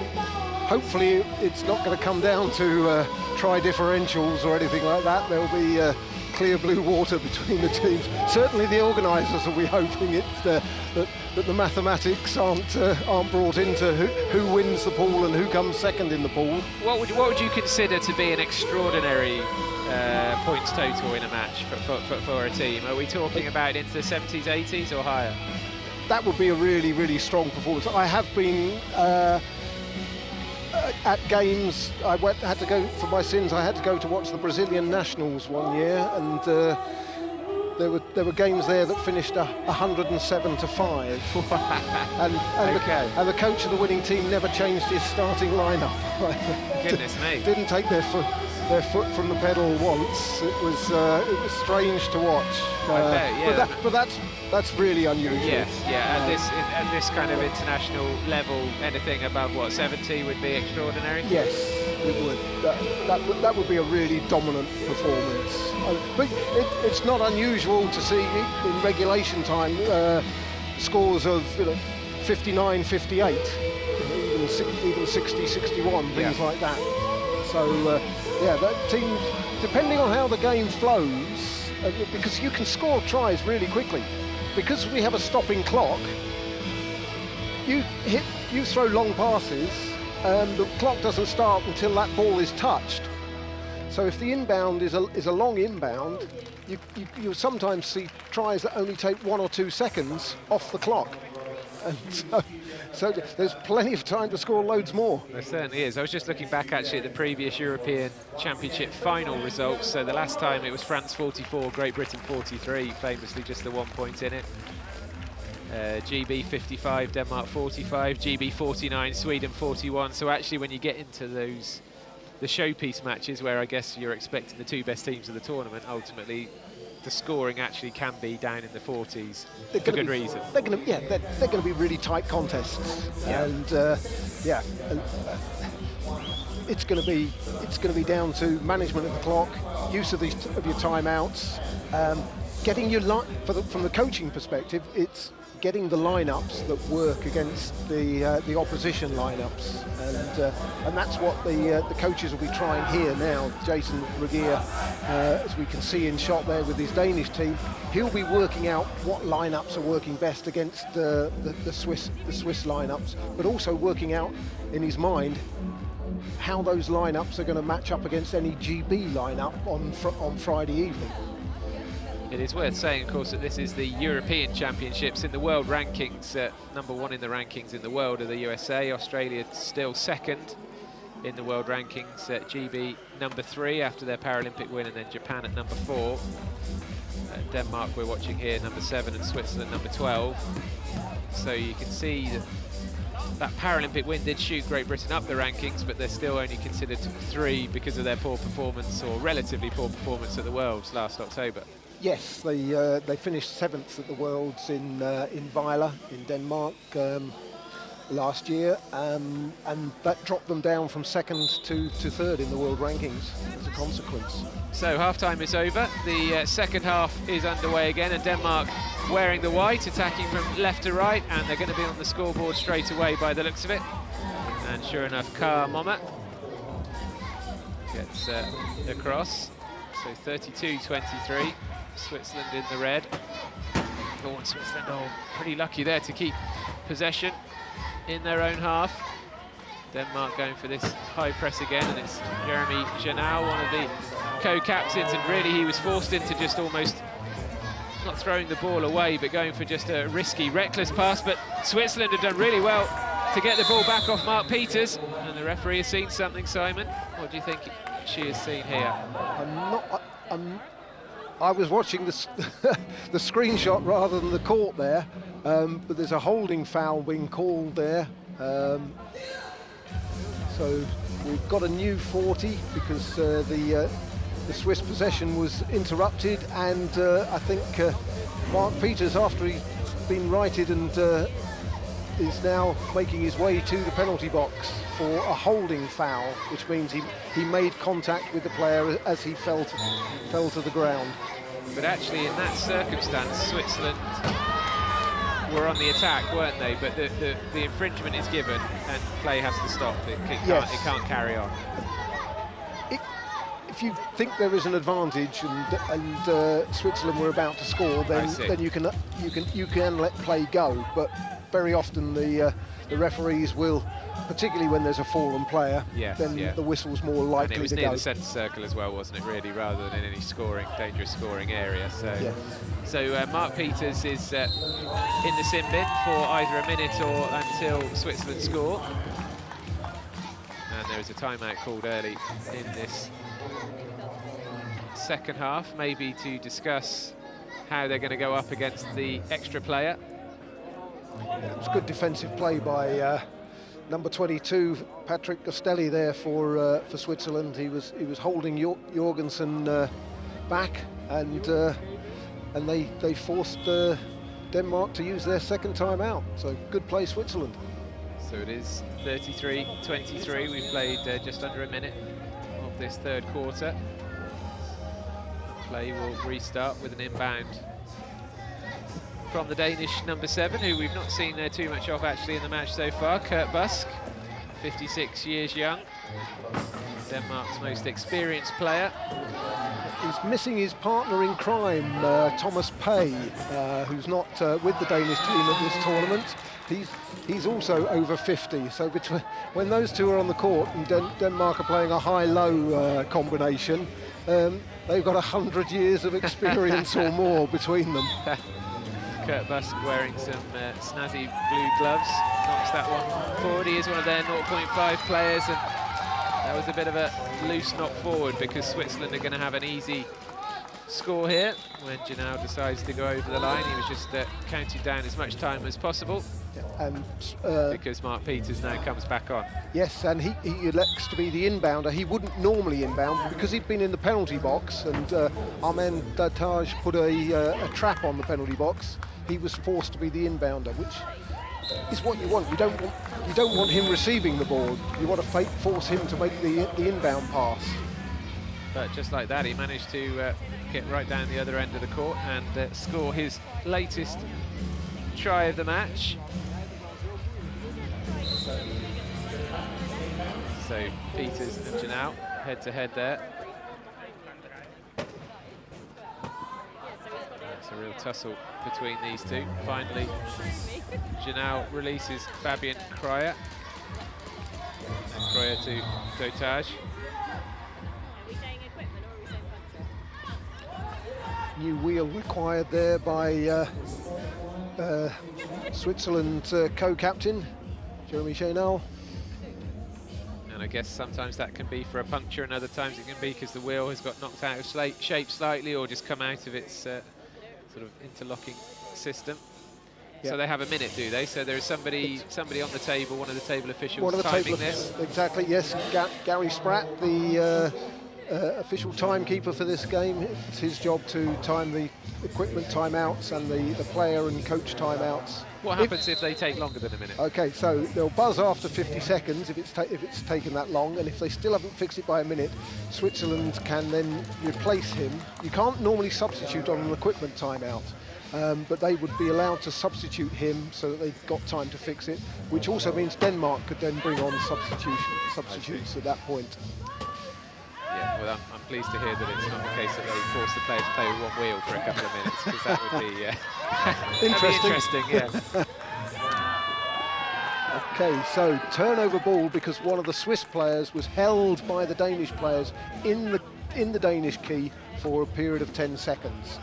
hopefully it's not going to come down to try differentials or anything like that. There'll be clear blue water between the teams. Certainly the organisers will be hoping that the mathematics aren't brought into who wins the pool and who comes second in the pool. What would you consider to be an extraordinary points total in a match for a team? Are we talking about into the 70s, 80s or higher? That would be a really, really strong performance. I have been at games. I had to go, for my sins, I had to go to watch the Brazilian Nationals one year, and there were games there that finished 107-5. and the coach of the winning team never changed his starting lineup. Goodness me! Didn't take their foot from the pedal once. It was strange to watch. I bet, yeah. But that's really unusual. Yes, yeah. At this kind of international level, anything above what 70 would be extraordinary. Yes, it would. That would be a really dominant performance. But it's not unusual to see in regulation time scores of 59-58, even 60-61, things like that. So yeah, that team, depending on how the game flows, because you can score tries really quickly, because we have a stopping clock. You throw long passes, and the clock doesn't start until that ball is touched. So if the inbound is a long inbound, you sometimes see tries that only take 1 or 2 seconds off the clock. And so there's plenty of time to score loads more. There certainly is. I was just looking back actually at the previous European Championship final results. So the last time it was France 44, Great Britain 43, famously just the 1 point in it. GB 55, Denmark 45, GB 49, Sweden 41. So actually when you get into those, the showpiece matches where I guess you're expecting the 2 best teams of the tournament, ultimately the scoring actually can be down in the 40s for good reason. They're going to be really tight contests, and it's going to be down to management of the clock, use of your timeouts, getting your from the coaching perspective. It's getting the lineups that work against the opposition lineups, and that's what the coaches will be trying here now. Jason Regier, as we can see in shot there with his Danish team, he'll be working out what lineups are working best against the Swiss lineups, but also working out in his mind how those lineups are going to match up against any GB lineup on Friday evening. It is worth saying, of course, that this is the European Championships. In the world rankings, #1 in the rankings in the world are the USA. Australia still second in the world rankings. GB #3 after their Paralympic win, and then Japan at #4. Denmark we're watching here, #7, and Switzerland #12. So you can see that Paralympic win did shoot Great Britain up the rankings, but they're still only considered 3 because of their poor performance, or relatively poor performance, at the Worlds last October. Yes, they finished 7th at the Worlds in Vejle in Denmark last year, and that dropped them down from 2nd to 3rd in the world rankings as a consequence. So half-time is over. The second half is underway again, and Denmark wearing the white, attacking from left to right, and they're going to be on the scoreboard straight away by the looks of it. And sure enough, Carl Mommer gets across. So 32-23. Switzerland in the red. Oh, and Switzerland are pretty lucky there to keep possession in their own half. Denmark going for this high press again, and it's Jeremy Janau, one of the co-captains, and really he was forced into just almost not throwing the ball away, but going for just a risky, reckless pass. But Switzerland have done really well to get the ball back off Mark Peters. And the referee has seen something, Simon. What do you think she has seen here? I was watching the screenshot rather than the court there, but there's a holding foul being called there. So we've got a new 40 because the Swiss possession was interrupted, and I think Mark Peters, after he's been righted and is now making his way to the penalty box for a holding foul, which means he made contact with the player as he fell to the ground. But actually, in that circumstance, Switzerland were on the attack, weren't they? But the infringement is given, and play has to stop. It can't carry on. If you think there is an advantage and Switzerland were about to score, then you can let play go. But very often the referees will, particularly when there's a fallen player, the whistle's more likely to go. And it was near the centre circle as well, wasn't it, really, rather than in any dangerous scoring area. So Mark Peters is in the sin bin for either a minute or until Switzerland score. And there is a timeout called early in this second half, maybe to discuss how they're going to go up against the extra player. It was good defensive play by number 22, Patrick Costelli, there for Switzerland. He was holding Jorgensen back, and they forced Denmark to use their second time out. So good play, Switzerland. So it is 33-23. We've played just under a minute of this third quarter. Play will restart with an inbound from the Danish number 7, who we've not seen too much of actually in the match so far, Kurt Busk, 56 years young, Denmark's most experienced player. He's missing his partner in crime, Thomas Pay, who's not with the Danish team at this tournament. He's also over 50, so when those two are on the court and Denmark are playing a high-low combination, they've got 100 years of experience or more between them. Kurt Busk wearing some snazzy blue gloves, knocks that one forward. He is one of their 0.5 players, and that was a bit of a loose knock forward because Switzerland are going to have an easy score here. When Janau decides to go over the line, he was just counting down as much time as possible. And because Mark Peters now comes back on. Yes, and he elects to be the inbounder. He wouldn't normally inbound, but because he'd been in the penalty box and Armand Datage put a trap on the penalty box, he was forced to be the inbounder, which is what you want. You don't want him receiving the ball. You want to force him to make the inbound pass. But just like that, he managed to get right down the other end of the court and score his latest try of the match. So Peters and Janau head to head there. It's a real tussle between these two. Finally, Janau releases Fabian Kreuer. And Kreuer to Dotage. New wheel required there by Switzerland co-captain Jeremy Chenal. And I guess sometimes that can be for a puncture, and other times it can be because the wheel has got knocked out of shape slightly or just come out of its sort of interlocking system. Yep. So they have a minute, do they? So there is somebody on the table, one of the table officials timing this. Exactly, yes. Gary Spratt, the official timekeeper for this game. It's his job to time the equipment timeouts and the player and coach timeouts. What happens if they take longer than a minute? Okay, so they'll buzz after 50 seconds if it's taken that long, and if they still haven't fixed it by a minute, Switzerland can then replace him. You can't normally substitute on an equipment timeout, but they would be allowed to substitute him so that they've got time to fix it, which also means Denmark could then bring on substitutes at that point. Yeah, well, I'm pleased to hear that it's not the case that they force the players to play with one wheel for a couple of minutes, because that would be interesting. Yeah. Okay, so turnover ball because one of the Swiss players was held by the Danish players in the Danish key for a period of 10 seconds.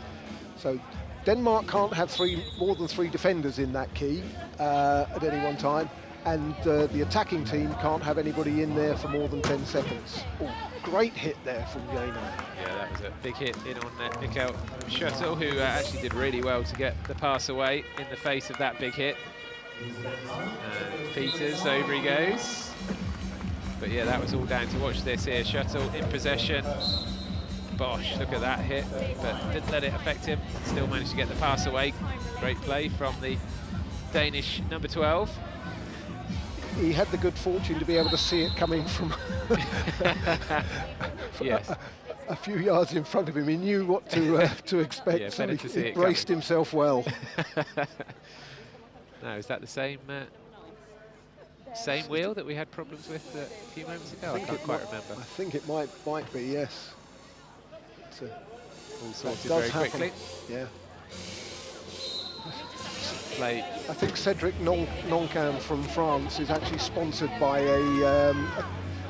So Denmark can't have more than three defenders in that key at any one time, and the attacking team can't have anybody in there for more than 10 seconds. Oh, great hit there from Jena. Yeah, that was a big hit in on Mikkel Schuttel, who actually did really well to get the pass away in the face of that big hit. Peters, over he goes. But yeah, that was all down to watch this here. Schuttel in possession. Bosch, look at that hit, but didn't let it affect him. Still managed to get the pass away. Great play from the Danish number 12. He had the good fortune to be able to see it coming from yes. a few yards in front of him. He knew what to expect, Yeah, so he braced himself well. Now, is that the same wheel that we had problems with a few moments ago? I can't quite remember. I think it might be, yes. All sorted very quickly. Yeah. Play. I think Cedric Noncam from France is actually sponsored by a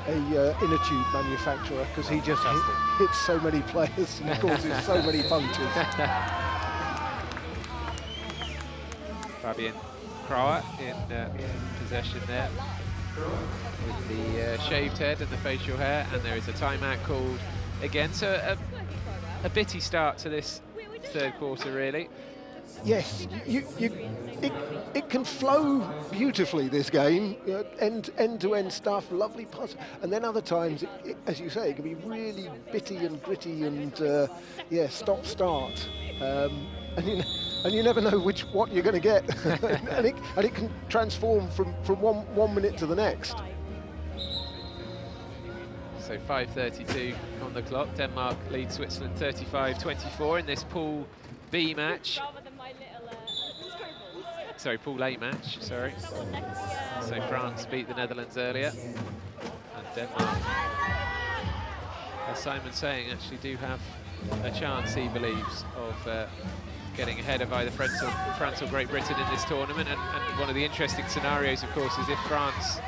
inner tube manufacturer, because he just hits so many players and causes so many punctures. Fabian Krauer in possession there with the shaved head and the facial hair, and there is a timeout called again. So a bitty start to this third quarter, really. Yes, it can flow beautifully, this game, end-to-end stuff, lovely pass, and then other times, as you say, it can be really bitty and gritty and yeah, stop-start, and you never know what you're going to get, and it can transform from one minute to the next. So 5:32 on the clock. Denmark leads Switzerland 35-24 in this Pool B match. Sorry, Pool A match, sorry. So France beat the Netherlands earlier. And Denmark, as Simon's saying, actually do have a chance, he believes, of getting ahead of either France or Great Britain in this tournament. And one of the interesting scenarios, of course, is if France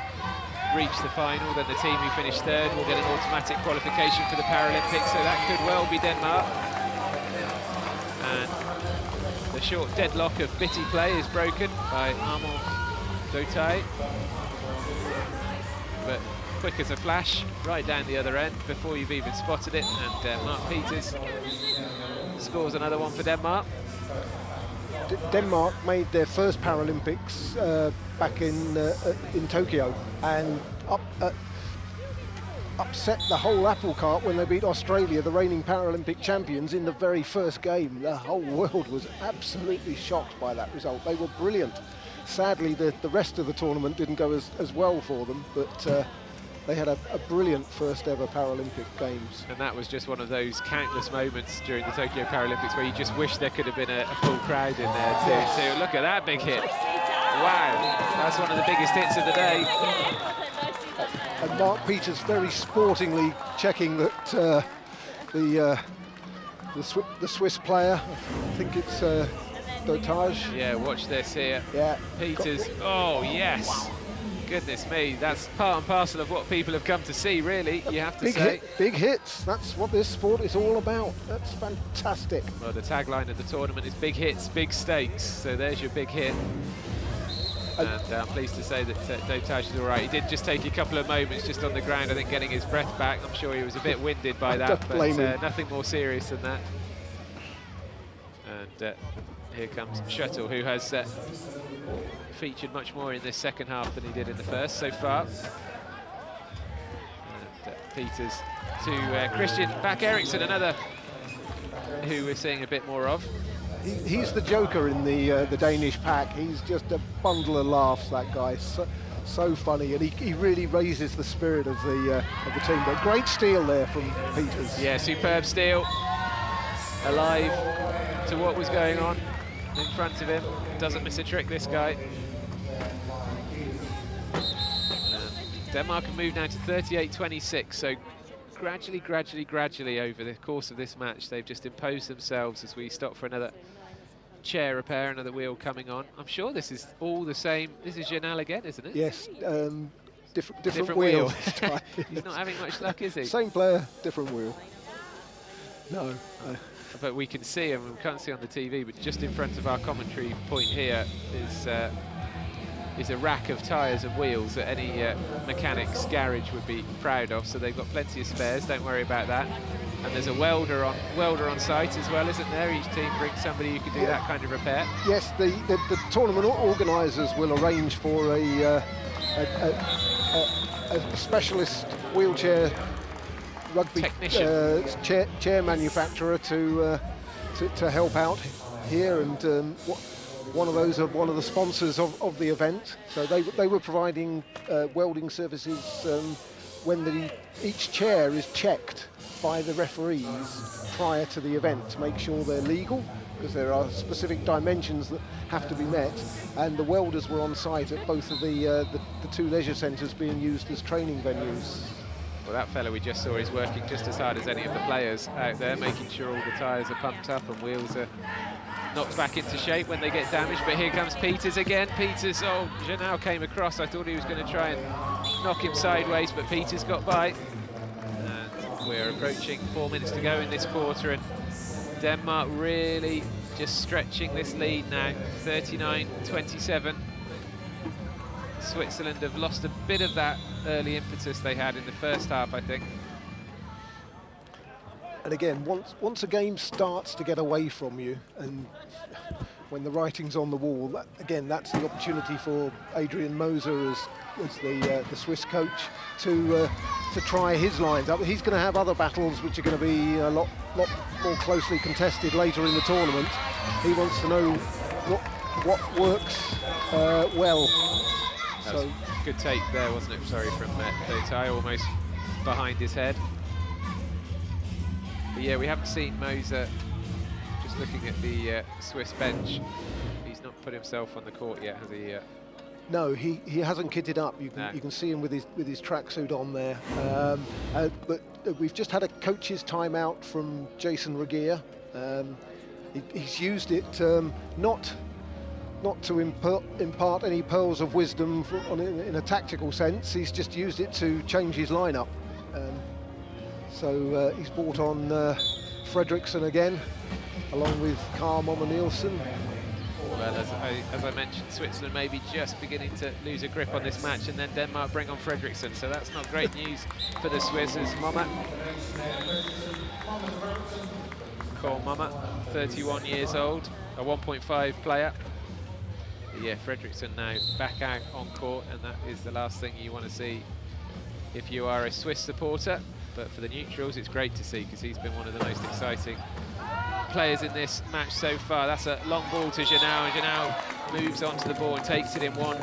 reach the final, then the team who finished third will get an automatic qualification for the Paralympics, so that could well be Denmark. And the short deadlock of bitty play is broken by Armand Dautai. But quick as a flash, right down the other end before you've even spotted it, and Mark Peters scores another one for Denmark. Denmark made their first Paralympics back in Tokyo, and upset the whole apple cart when they beat Australia, the reigning Paralympic champions, in the very first game. The whole world was absolutely shocked by that result. They were brilliant. Sadly, the rest of the tournament didn't go as well for them, but they had a brilliant first ever Paralympic Games. And that was just one of those countless moments during the Tokyo Paralympics where you just wish there could have been a full crowd in there too. Yes. So look at that big hit. Wow, that's one of the biggest hits of the day. And Mark Peters very sportingly checking that the Swiss player, I think it's Dautai. Yeah, watch this here. Yeah. Peters, oh yes. Goodness me, that's part and parcel of what people have come to see, really, you have to say. Big hits, that's what this sport is all about. That's fantastic. Well, the tagline of the tournament is big hits, big stakes, so there's your big hit. And I'm pleased to say that Dautai is all right. He did just take a couple of moments just on the ground, I think, getting his breath back. I'm sure he was a bit winded by that, but nothing more serious than that. And here comes Schuttel, who has featured much more in this second half than he did in the first so far. And Peters to Christian Bak-Eriksen, another who we're seeing a bit more of. He's the joker in the Danish pack. He's just a bundle of laughs, that guy. So funny, and he really raises the spirit of the team. But great steal there from Peters. Yeah, superb steal. Alive to what was going on in front of him. Doesn't miss a trick, this guy. Denmark have moved now to 38-26, so gradually over the course of this match, they've just imposed themselves as we stop for another chair repair, another wheel coming on. I'm sure this is all the same. This is Janelle again, isn't it? Yes, different wheel. He's not having much luck, is he? Same player, different wheel. No. But we can see him, we can't see on the TV, but just in front of our commentary point here is a rack of tyres and wheels that any mechanic's garage would be proud of. So they've got plenty of spares, don't worry about that. And there's a welder on site as well, isn't there? Each team brings somebody who can do that kind of repair. Yes, the tournament organisers will arrange for a specialist wheelchair rugby chair manufacturer to help out here, and one of the sponsors of the event. So they were providing welding services when each chair is checked by the referees prior to the event to make sure they're legal, because there are specific dimensions that have to be met, and the welders were on site at both of the two leisure centres being used as training venues. Well, that fella we just saw is working just as hard as any of the players out there, making sure all the tyres are pumped up and wheels are knocked back into shape when they get damaged. But here comes Peters again. Peters, oh, Janao came across. I thought he was going to try and knock him sideways, but Peters got by. And we're approaching 4 minutes to go in this quarter, and Denmark really just stretching this lead now, 39-27. Switzerland have lost a bit of that early impetus they had in the first half, I think. And again, once a game starts to get away from you, and when the writing's on the wall, that's the opportunity for Adrian Moser as the Swiss coach to try his lines up. He's going to have other battles which are going to be a lot more closely contested later in the tournament. He wants to know what works well. That was a good take there, wasn't it? Sorry, from Kotai, almost behind his head. But yeah, we haven't seen Moser. Just looking at the Swiss bench, he's not put himself on the court yet, has he? No, he hasn't kitted up. You can see him with his tracksuit on there. But we've just had a coach's timeout from Jason Regier. He's used it not to impart any pearls of wisdom in a tactical sense. He's just used it to change his lineup. So he's brought on Fredriksson again, along with Carl Mommer Nielsen. Well, as I mentioned, Switzerland may be just beginning to lose a grip on this match, and then Denmark bring on Fredriksson. So that's not great news for the Swiss, as Mommer, Carl Mommer, 31 years old, a 1.5 player. Yeah, Fredriksson now back out on court, and that is the last thing you want to see if you are a Swiss supporter. But for the neutrals, it's great to see, because he's been one of the most exciting players in this match so far. That's a long ball to Janao, and Janao moves onto the ball and takes it in one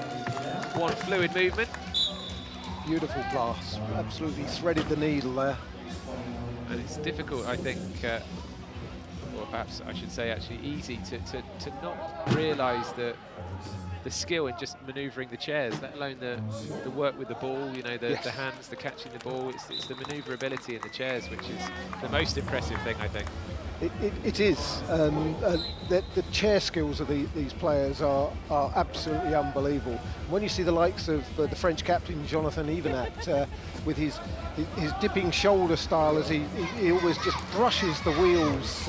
fluid movement. Beautiful pass, absolutely threaded the needle there. And it's difficult, I think, or perhaps I should say actually easy to not realise the skill in just manoeuvring the chairs, let alone the work with the ball, you know, the hands, the catching the ball. It's the manoeuvrability in the chairs which is the most impressive thing, I think. It is. The chair skills of these players are absolutely unbelievable. When you see the likes of the French captain Jonathan Evenat with his dipping shoulder style, as he always just brushes the wheels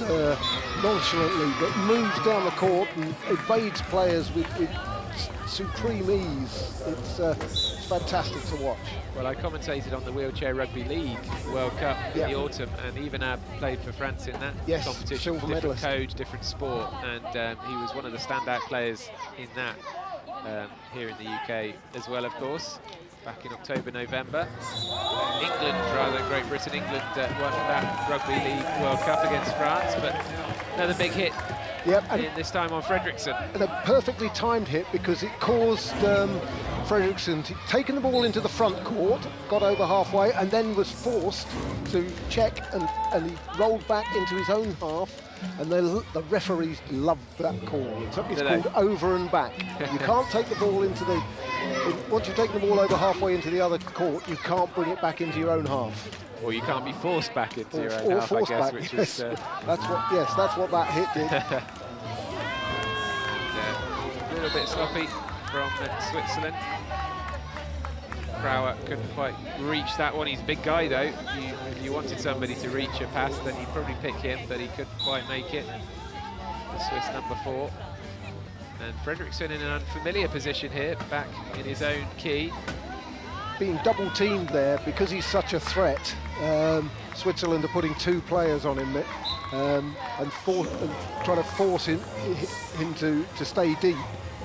nonchalantly, but moves down the court and evades players with supreme ease. It's fantastic to watch. Well, I commentated on the Wheelchair Rugby League World Cup in the autumn, and Evenab played for France in that competition. Silver different medalist. code, different sport, and he was one of the standout players in that here in the UK as well, of course, back in October, November. England, rather Great Britain, England won that Rugby League World Cup against France, but another big hit. Yep, and this time on Fredriksson. And a perfectly timed hit, because it caused Fredriksson to taken the ball into the front court, got over halfway, and then was forced to check, and he rolled back into his own half. And the referees loved that call. It's called over and back. You can't take the ball into once you've taken the ball over halfway into the other court, you can't bring it back into your own half. Or you can't be forced back into your own half, I guess, back, which yes. is... that's what that hit did. A little bit sloppy from Switzerland. Krauer couldn't quite reach that one. He's a big guy though. If you wanted somebody to reach a pass, then you'd probably pick him, but he couldn't quite make it. The Swiss number 4. And Fredriksson in an unfamiliar position here, back in his own key. Being double teamed there because he's such a threat. Switzerland are putting 2 players on him and trying to force him to stay deep.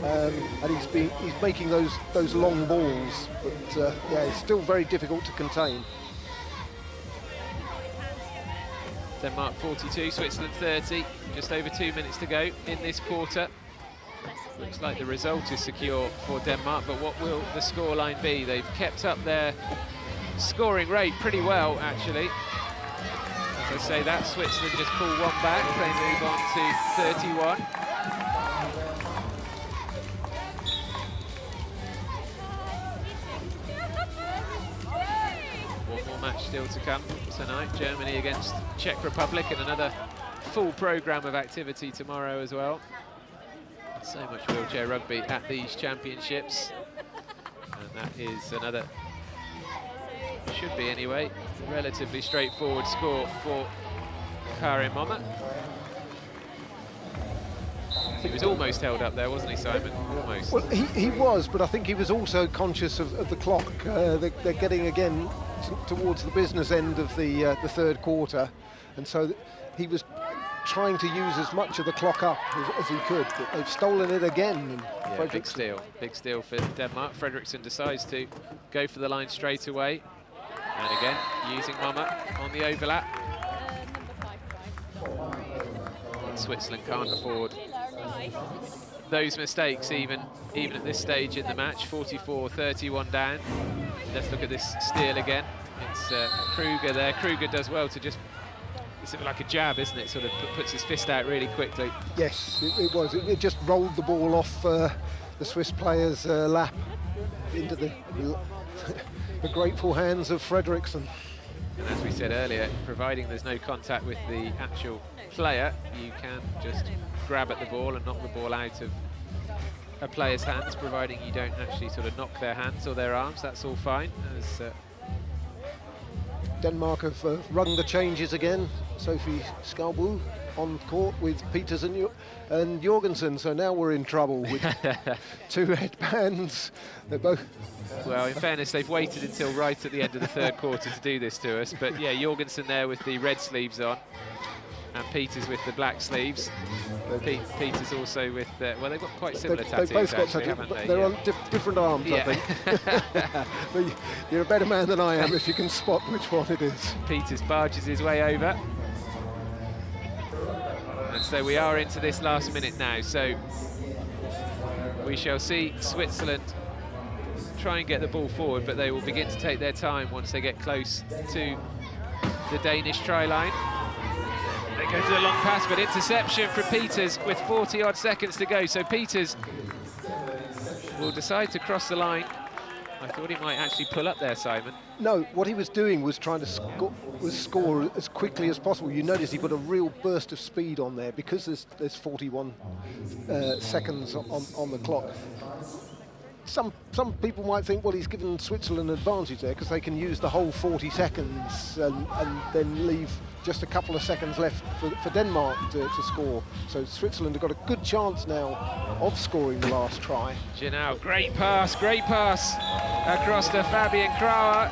And he's making those long balls, but yeah, it's still very difficult to contain. Denmark 42, Switzerland 30. Just over 2 minutes to go in this quarter. Looks like the result is secure for Denmark, but what will the scoreline be? They've kept up their scoring rate pretty well, actually. As I say that, Switzerland just pull one back. They move on to 31. One more match still to come tonight. Germany against Czech Republic, and another full programme of activity tomorrow as well. So much wheelchair rugby at these championships, and that is another, should be anyway, relatively straightforward score for Karim Momma. He was almost held up there, wasn't he, Simon? Almost. Well, he was, but I think he was also conscious of the clock. They're getting again towards the business end of the third quarter, and so he was trying to use as much of the clock up as he could, but they've stolen it again. And yeah, big steal for Denmark. Fredriksson decides to go for the line straight away, and again using Momma on the overlap. And Switzerland can't afford those mistakes even at this stage in the match. 44-31 down. Let's look at this steal again. It's Kruger there. Kruger does well to just, it's like a jab, isn't it? Sort of puts his fist out really quickly. Yes, it was. It just rolled the ball off the Swiss player's lap into the grateful hands of Fredriksson. And as we said earlier, providing there's no contact with the actual player, you can just grab at the ball and knock the ball out of a player's hands, providing you don't actually sort of knock their hands or their arms. That's all fine. As Denmark have rung the changes again. Sophie Skalbu on court with Peters and Jorgensen, so now we're in trouble with 2 headbands. They're both... Well, in fairness, they've waited until right at the end of the third quarter to do this to us, but yeah, Jorgensen there with the red sleeves on, and Peters with the black sleeves. Peters also with, well, they've got quite similar tattoos, they've both got actually, tattoos, haven't but they? they're Yeah. on different arms, Yeah. I think. But you're a better man than I am if you can spot which one it is. Peters barges his way over. And so we are into this last minute now, so we shall see Switzerland try and get the ball forward, but they will begin to take their time once they get close to the Danish try line. They go to the long pass, but interception from Peters with 40-odd seconds to go. So Peters will decide to cross the line. I thought he might actually pull up there, Simon. No, what he was doing was trying to score as quickly as possible. You notice he put a real burst of speed on there because there's 41 seconds on the clock. Some people might think, well, he's given Switzerland an advantage there because they can use the whole 40 seconds and then leave just a couple of seconds left for Denmark to score. So Switzerland have got a good chance now of scoring the last try. Janau, great pass across to Fabian Krauer.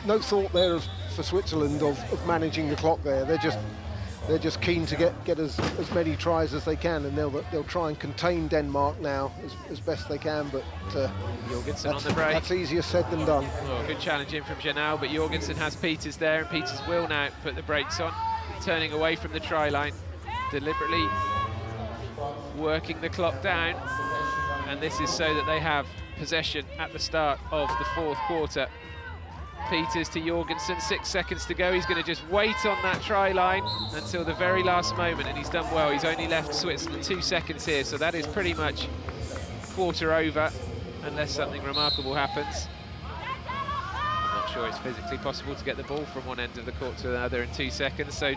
No thought there for Switzerland of managing the clock there. They're just keen to get as many tries as they can, and they'll try and contain Denmark now as best they can. But Jorgensen on the break. That's easier said than done. Oh, good challenge in from Janau, but Jorgensen has Peters there, and Peters will now put the brakes on, turning away from the try line, deliberately working the clock down, and this is so that they have possession at the start of the fourth quarter. Peters to Jorgensen, 6 seconds to go. He's going to just wait on that try line until the very last moment, and he's done well. He's only left Switzerland 2 seconds here, so that is pretty much quarter over, unless something remarkable happens. I'm not sure it's physically possible to get the ball from one end of the court to another in 2 seconds, so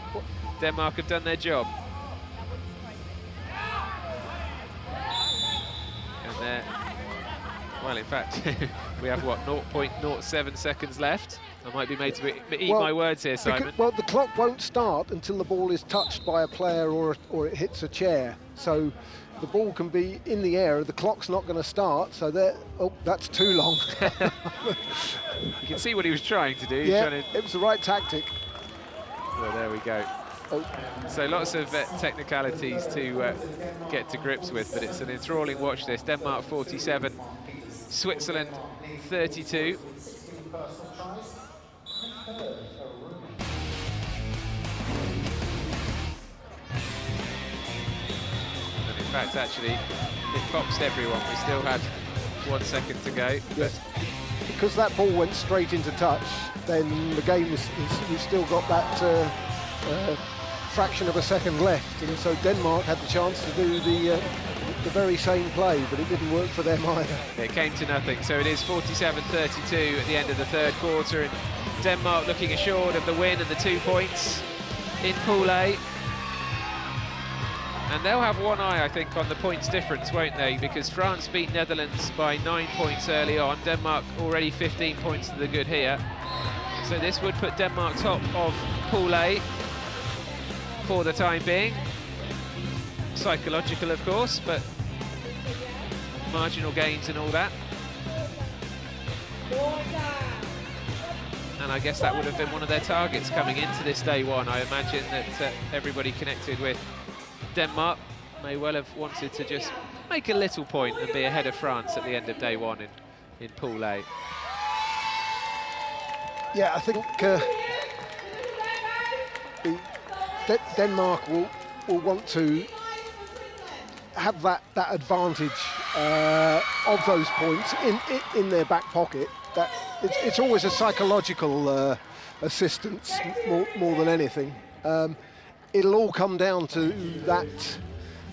Denmark have done their job. And they're Well, in fact, we have, what, 0.07 seconds left? I might be made to eat Well, my words here, Simon. Well, the clock won't start until the ball is touched by a player or it hits a chair. So the ball can be in the air, the clock's not going to start, so that's too long. You can see what he was trying to do. Yeah, it was the right tactic. Well, there we go. Oh. So lots of technicalities to get to grips with, but it's an enthralling watch this. Denmark 47, Switzerland 32. And in fact, actually, it boxed everyone. We still had 1 second to go. Yes. Because that ball went straight into touch, then the game we've still got that fraction of a second left, and so Denmark had the chance to do the very same play, but it didn't work for them either. It came to nothing, so it is 47-32 at the end of the third quarter, and Denmark looking assured of the win and the 2 points in Pool A. And they'll have one eye, I think, on the points difference, won't they? Because France beat Netherlands by 9 points early on. Denmark already 15 points to the good here. So this would put Denmark top of Pool A for the time being. Psychological, of course, but marginal gains and all that. And I guess that would have been one of their targets coming into this day one. I imagine that everybody connected with Denmark may well have wanted to just make a little point and be ahead of France at the end of day one in Pool A. Yeah, I think Denmark will want to have that advantage of those points in their back pocket. That it's always a psychological assistance more than anything. It'll all come down to that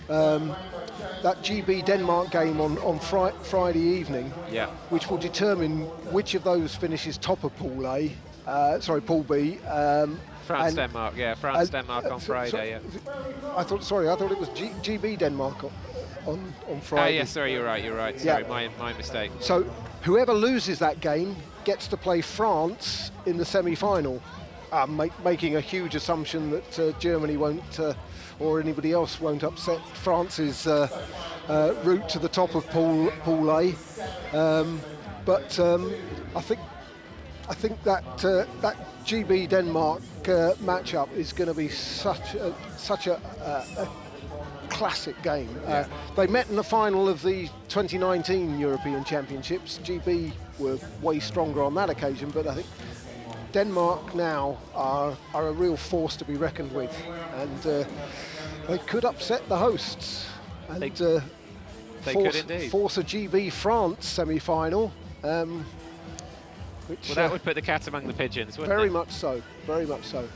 GB Denmark game on Friday evening, yeah, which will determine which of those finishes top of Pool A. Pool B. France-Denmark, yeah, France-Denmark on Friday, yeah. I thought it was GB Denmark on Friday. Yes, sorry, you're right. Sorry, Yeah. my mistake. So whoever loses that game gets to play France in the semi-final. Making a huge assumption that Germany won't, or anybody else won't upset France's route to the top of Pool A. But I think that that GB Denmark matchup is going to be such a classic game. Yeah. They met in the final of the 2019 European Championships. GB were way stronger on that occasion, but I think Denmark now are a real force to be reckoned with, and they could upset the hosts and they could indeed force a GB France semi-final. Which, well, that would put the cat among the pigeons, wouldn't very it? much so, very much so.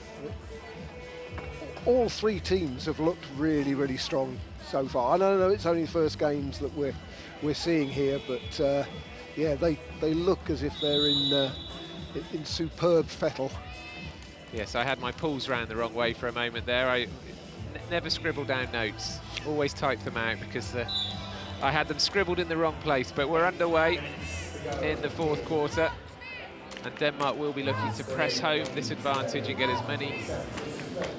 All three teams have looked really, really strong so far. I know it's only the first games that we're seeing here, but yeah, they look as if they're in superb fettle. Yes, I had my pools round the wrong way for a moment there. I never scribble down notes, always type them out because I had them scribbled in the wrong place. But we're underway in the fourth quarter, and Denmark will be looking to press home this advantage and get as many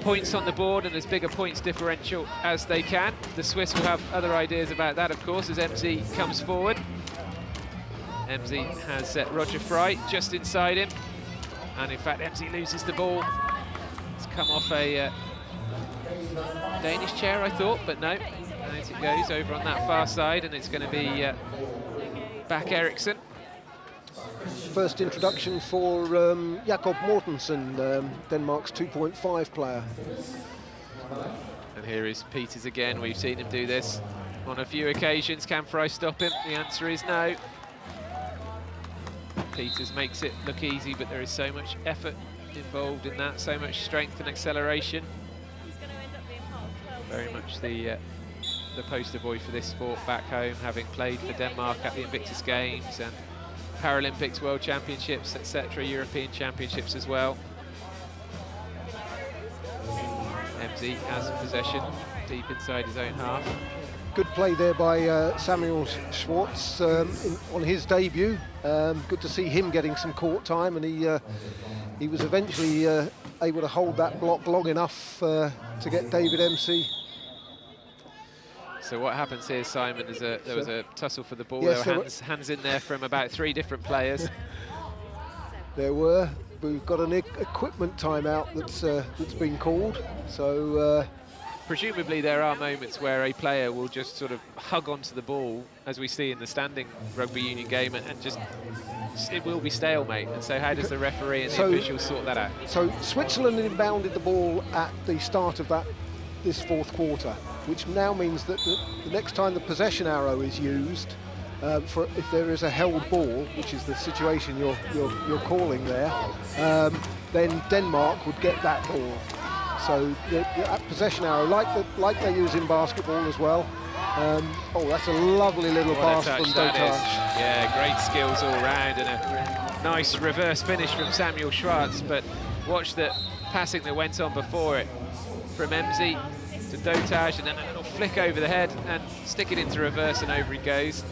points on the board and as big a points differential as they can. The Swiss will have other ideas about that, of course, as MZ comes forward. MZ has Roger Fry just inside him, and in fact MZ loses the ball. It's come off a Danish chair, I thought, but no. And as it goes over on that far side, and it's going to be back Eriksson. First introduction for Jakob Mortensen, Denmark's 2.5 player. And here is Peters again. We've seen him do this on a few occasions. Can Fry stop him? The answer is no. Peters makes it look easy, but there is so much effort involved in that, so much strength and acceleration. Very much the poster boy for this sport back home, having played for Denmark at the Invictus Games and Paralympics, World Championships, etc., European Championships as well. MZ has possession deep inside his own half. good play there by Samuel Schwartz on his debut. Good to see him getting some court time, and he was eventually able to hold that block long enough to get David MC. So what happens here, Simon, is there was a tussle for the ball. Yes, there were hands in there from about 3 different players. There were. We've got an equipment timeout that's been called. So presumably there are moments where a player will just sort of hug onto the ball, as we see in the standing rugby union game, and just it will be stalemate. And so how does the referee and the officials sort that out? So Switzerland inbounded the ball at the start of this fourth quarter, which now means that the next time the possession arrow is used, if there is a held ball, which is the situation you're calling there, then Denmark would get that ball. So that possession arrow, like they use in basketball as well. Oh, that's a lovely little pass from Dotage. Yeah, great skills all round, and a nice reverse finish from Samuel Schwartz. But watch the passing that went on before it from MZ to Dotage, and then a little flick over the head and stick it into reverse, and over he goes.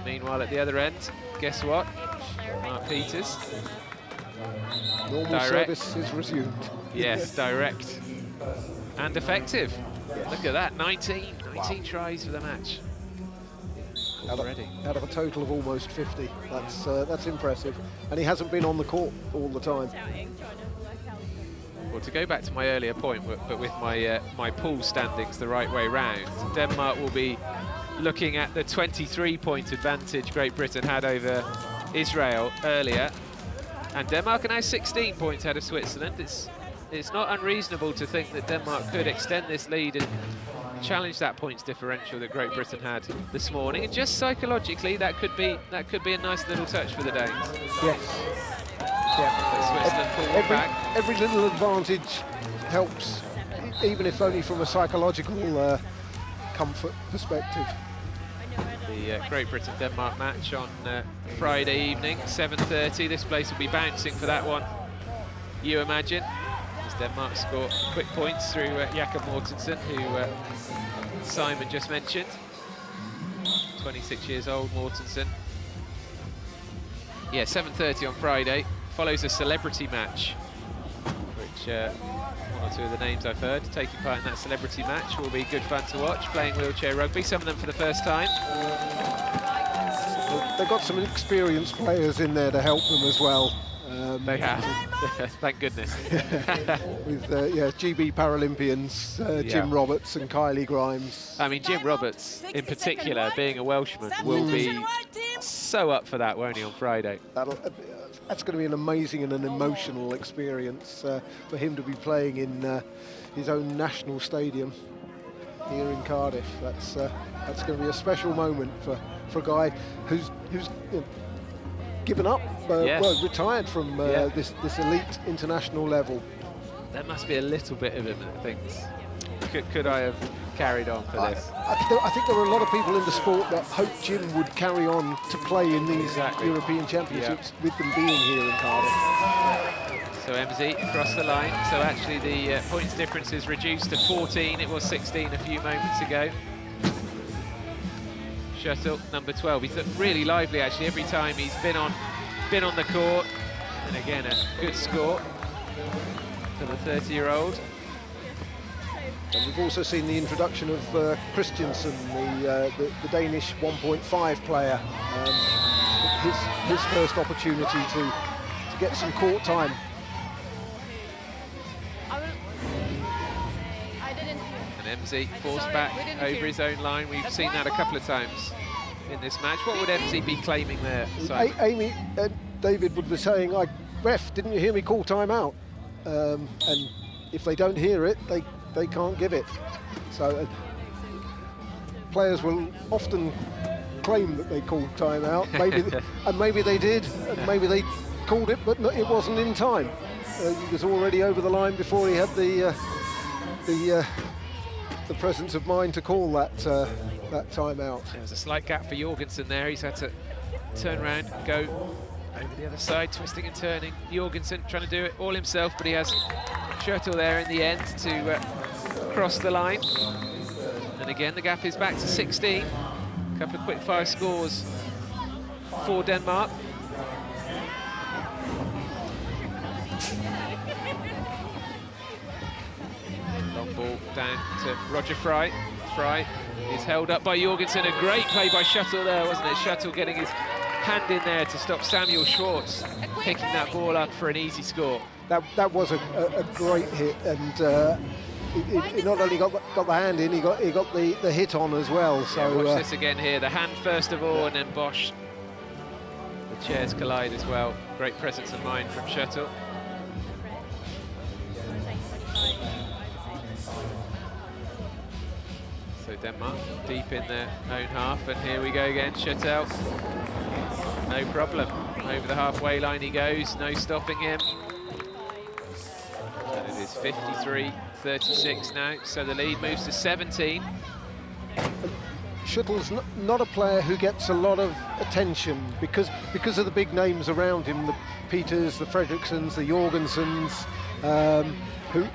Meanwhile, at the other end, guess what? Mark Peters. Normal service is resumed. Yes, direct and effective. Yes. Look at that, 19 tries for the match. Out of a total of almost 50. That's impressive. And he hasn't been on the court all the time. Well, to go back to my earlier point, but with my pool standings the right way round, Denmark will be looking at the 23-point advantage Great Britain had over Israel earlier, and Denmark are now 16 points ahead of Switzerland. It's not unreasonable to think that Denmark could extend this lead and challenge that points differential that Great Britain had this morning. And just psychologically, that could be a nice little touch for the Danes. Yes. Yeah. Back. Every little advantage helps, even if only from a psychological comfort perspective. The Great Britain-Denmark match on Friday evening, 7:30. This place will be bouncing for that one, you imagine, as Denmark score quick points through Jakob Mortensen, who Simon just mentioned. 26 years old, Mortensen. Yeah, 7:30 on Friday. Follows a celebrity match, which one or two of the names I've heard taking part in that celebrity match will be good fun to watch, playing wheelchair rugby, some of them for the first time. They've got some experienced players in there to help them as well. They have, thank goodness. With GB Paralympians, Jim Roberts and Kylie Grimes. I mean, Jim Roberts in particular, being a Welshman, will be so up for that, won't he, on Friday? That's going to be an amazing and an emotional experience for him to be playing in his own national stadium here in Cardiff. That's going to be a special moment for a guy who's given up, retired from this elite international level. There must be a little bit of him that thinks, could I have carried on for this? I think there are a lot of people in the sport that hope Jim would carry on to play in these European Championships with them being here in Cardiff. So MZ across the line. So actually the points difference is reduced to 14. It was 16 a few moments ago. Shuttle, number 12. He's looked really lively actually every time he's been on the court. And again, a good score for the 30-year-old. And we've also seen the introduction of Christiansen, the Danish 1.5 player. His first opportunity to get some court time. And MZ forced back over his own line. We've seen that a couple of times in this match. What would MZ be claiming there, Simon? Amy, David would be saying, "Ref, didn't you hear me call time out?" And if they don't hear it, they can't give it. So players will often claim that they called time out, and maybe they did, and maybe they called it, but it wasn't in time. He was already over the line before he had the presence of mind to call that time out. There was a slight gap for Jorgensen there. He's had to turn around and go over the other side, twisting and turning. Jorgensen trying to do it all himself, but he has Shuttle there in the end to cross the line. And And again, the gap is back to 16. A couple of quick fire scores for Denmark. Long ball down to Roger Fry. Fry is held up by Jorgensen. A great play by Shuttle there, wasn't it? Shuttle getting his hand in there to stop Samuel Schwartz picking that ball up for an easy score. That was a great hit, and he not only got the hand in, he got the hit on as well. So yeah, watch this again here. The hand first of all, and then Bosch. The chairs collide as well. Great presence of mind from Shuttle. So Denmark deep in their own half, and here we go again. Shuttle, no problem. Over the halfway line he goes, no stopping him. And it is 53-36 now, so the lead moves to 17. Shuttle's not a player who gets a lot of attention because of the big names around him, the Peters, the Fredriksons, the Jorgensens, who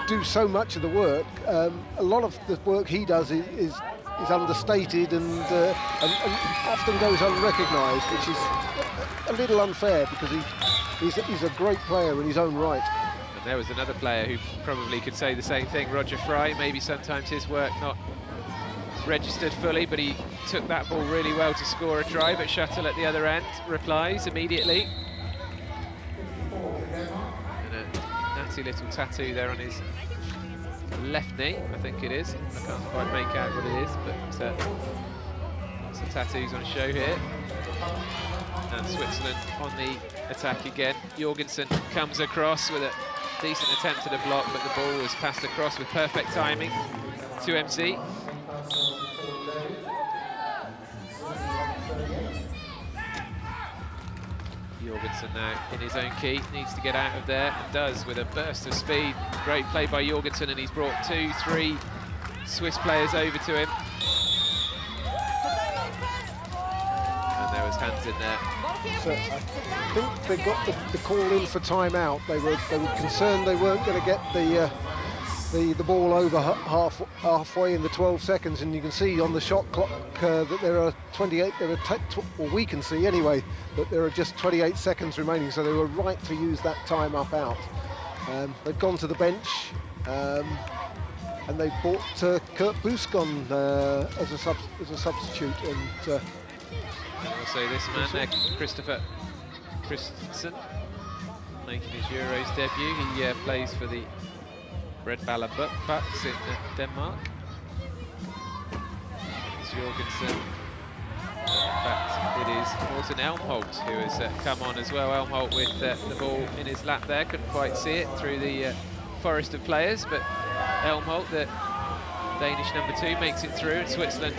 do so much of the work. A lot of the work he does is understated and often goes unrecognised, which is a little unfair because he's a great player in his own right. And there was another player who probably could say the same thing, Roger Fry. Maybe sometimes his work not registered fully, but he took that ball really well to score a try. But Shuttle at the other end replies immediately. And a natty little tattoo there on his left knee, I think it is. I can't quite make out what it is, but lots of tattoos on show here. And Switzerland on the attack again. Jorgensen comes across with a decent attempt at a block, but the ball was passed across with perfect timing to MC. Jorgensen now in his own key, needs to get out of there, and does with a burst of speed. Great play by Jorgensen, and he's brought 2-3 Swiss players over to him. And there was hands in there. So I think they got the call in for timeout. They were concerned they weren't going to get the ball over halfway in the 12 seconds, and you can see on the shot clock that there are 28. Well, we can see anyway that there are just 28 seconds remaining. So they were right to use that time up out. They've gone to the bench, and they've brought Kurt Buscon as a substitute. And also this man there, Christopher Christensen, making his Euros debut. He plays for the Red Baller Bucks in Denmark. It's Jorgensen. In fact, it is Morten Elmholt who has come on as well. Elmholt with the ball in his lap there, couldn't quite see it through the forest of players, but Elmholt, the Danish #2, makes it through, and Switzerland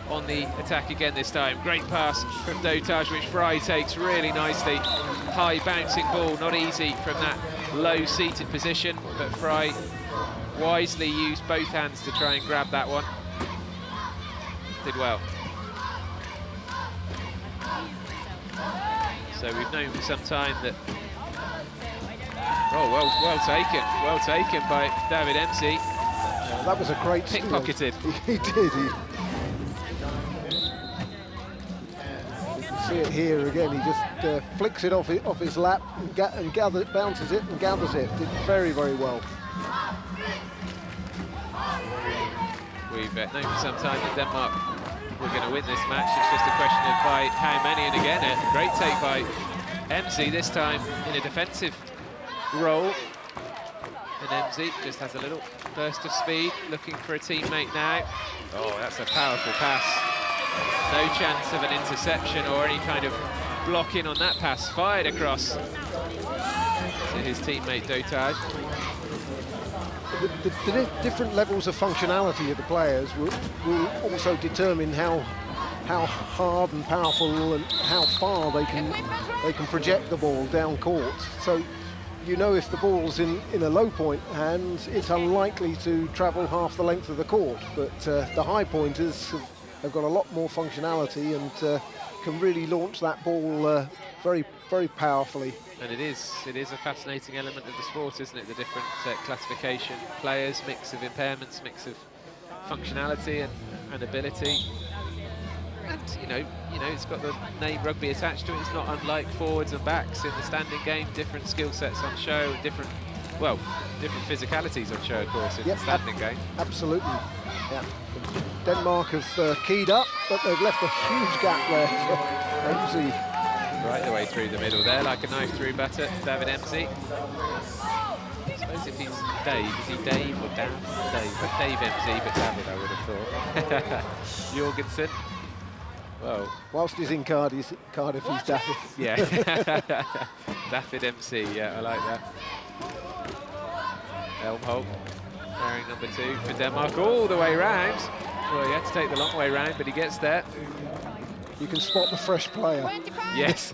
on the attack again this time. Great pass from Dotage, which Fry takes really nicely. High bouncing ball, not easy from that low seated position, but Fry wisely used both hands to try and grab that one. Did well. So we've known for some time that... Oh, well taken by David MC. That was a great pickpocketed. He did. You can see it here again. He just flicks it off his lap and bounces it and gathers it. Did very, very well. We've known for some time that Denmark were going to win this match. It's just a question of by how many. And again, a great take by MC, this time in a defensive role. And MC just has a little burst of speed, looking for a teammate now. Oh, that's a powerful pass. No chance of an interception or any kind of blocking on that pass. Fired across to his teammate Dotage. The different levels of functionality of the players will also determine how hard and powerful and how far they can project the ball down court. So you know if the ball's in a low point hand, it's unlikely to travel half the length of the court. But the high pointers have got a lot more functionality and can really launch that ball very, very powerfully. And it is a fascinating element of the sport, isn't it? The different classification players, mix of impairments, mix of functionality and ability. And you know, it's got the name rugby attached to it. It's not unlike forwards and backs in the standing game. Different skill sets on show, different physicalities on show, of course, in the standing game. Absolutely. Yeah. Denmark have keyed up, but they've left a huge gap there for MZ. Right the way through the middle there, like a knife through butter, David MZ. I suppose if he's Dave, is he Dave or Dan? Dave, but Dave MZ, but David, I would have thought. Jorgensen. Whoa. Whilst he's in Cardiff, he's David. Yeah. David MC, yeah, I like that. Elmholt wearing number 2 for Denmark all the way round. Well, he had to take the long way round, but he gets there. You can spot the fresh player. Yes.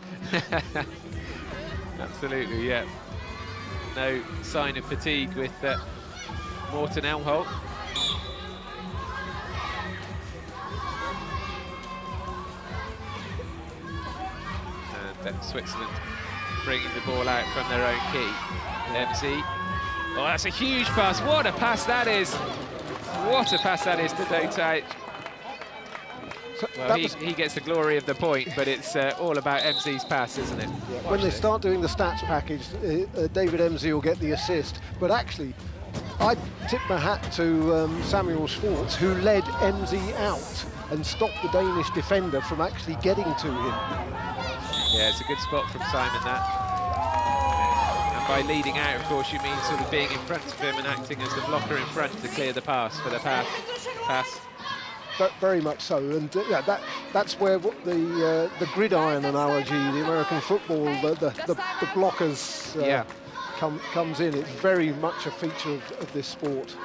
Absolutely, yeah. No sign of fatigue with Morten Elmholt. And Switzerland bringing the ball out from their own key. MZ. Oh, that's a huge pass. What a pass that is. What a pass that is to Dotage. So well, he gets the glory of the point, but it's all about MZ's pass, isn't it? Yeah. When they start doing the stats package, David MZ will get the assist. But actually, I tip my hat to Samuel Schwartz, who led MZ out and stopped the Danish defender from actually getting to him. Yeah, it's a good spot from Simon, that. And by leading out, of course, you mean sort of being in front of him and acting as the blocker in front to clear the pass for the pass. But very much so, and yeah, that's where the gridiron analogy, the American football, the blockers comes in. It's very much a feature of this sport.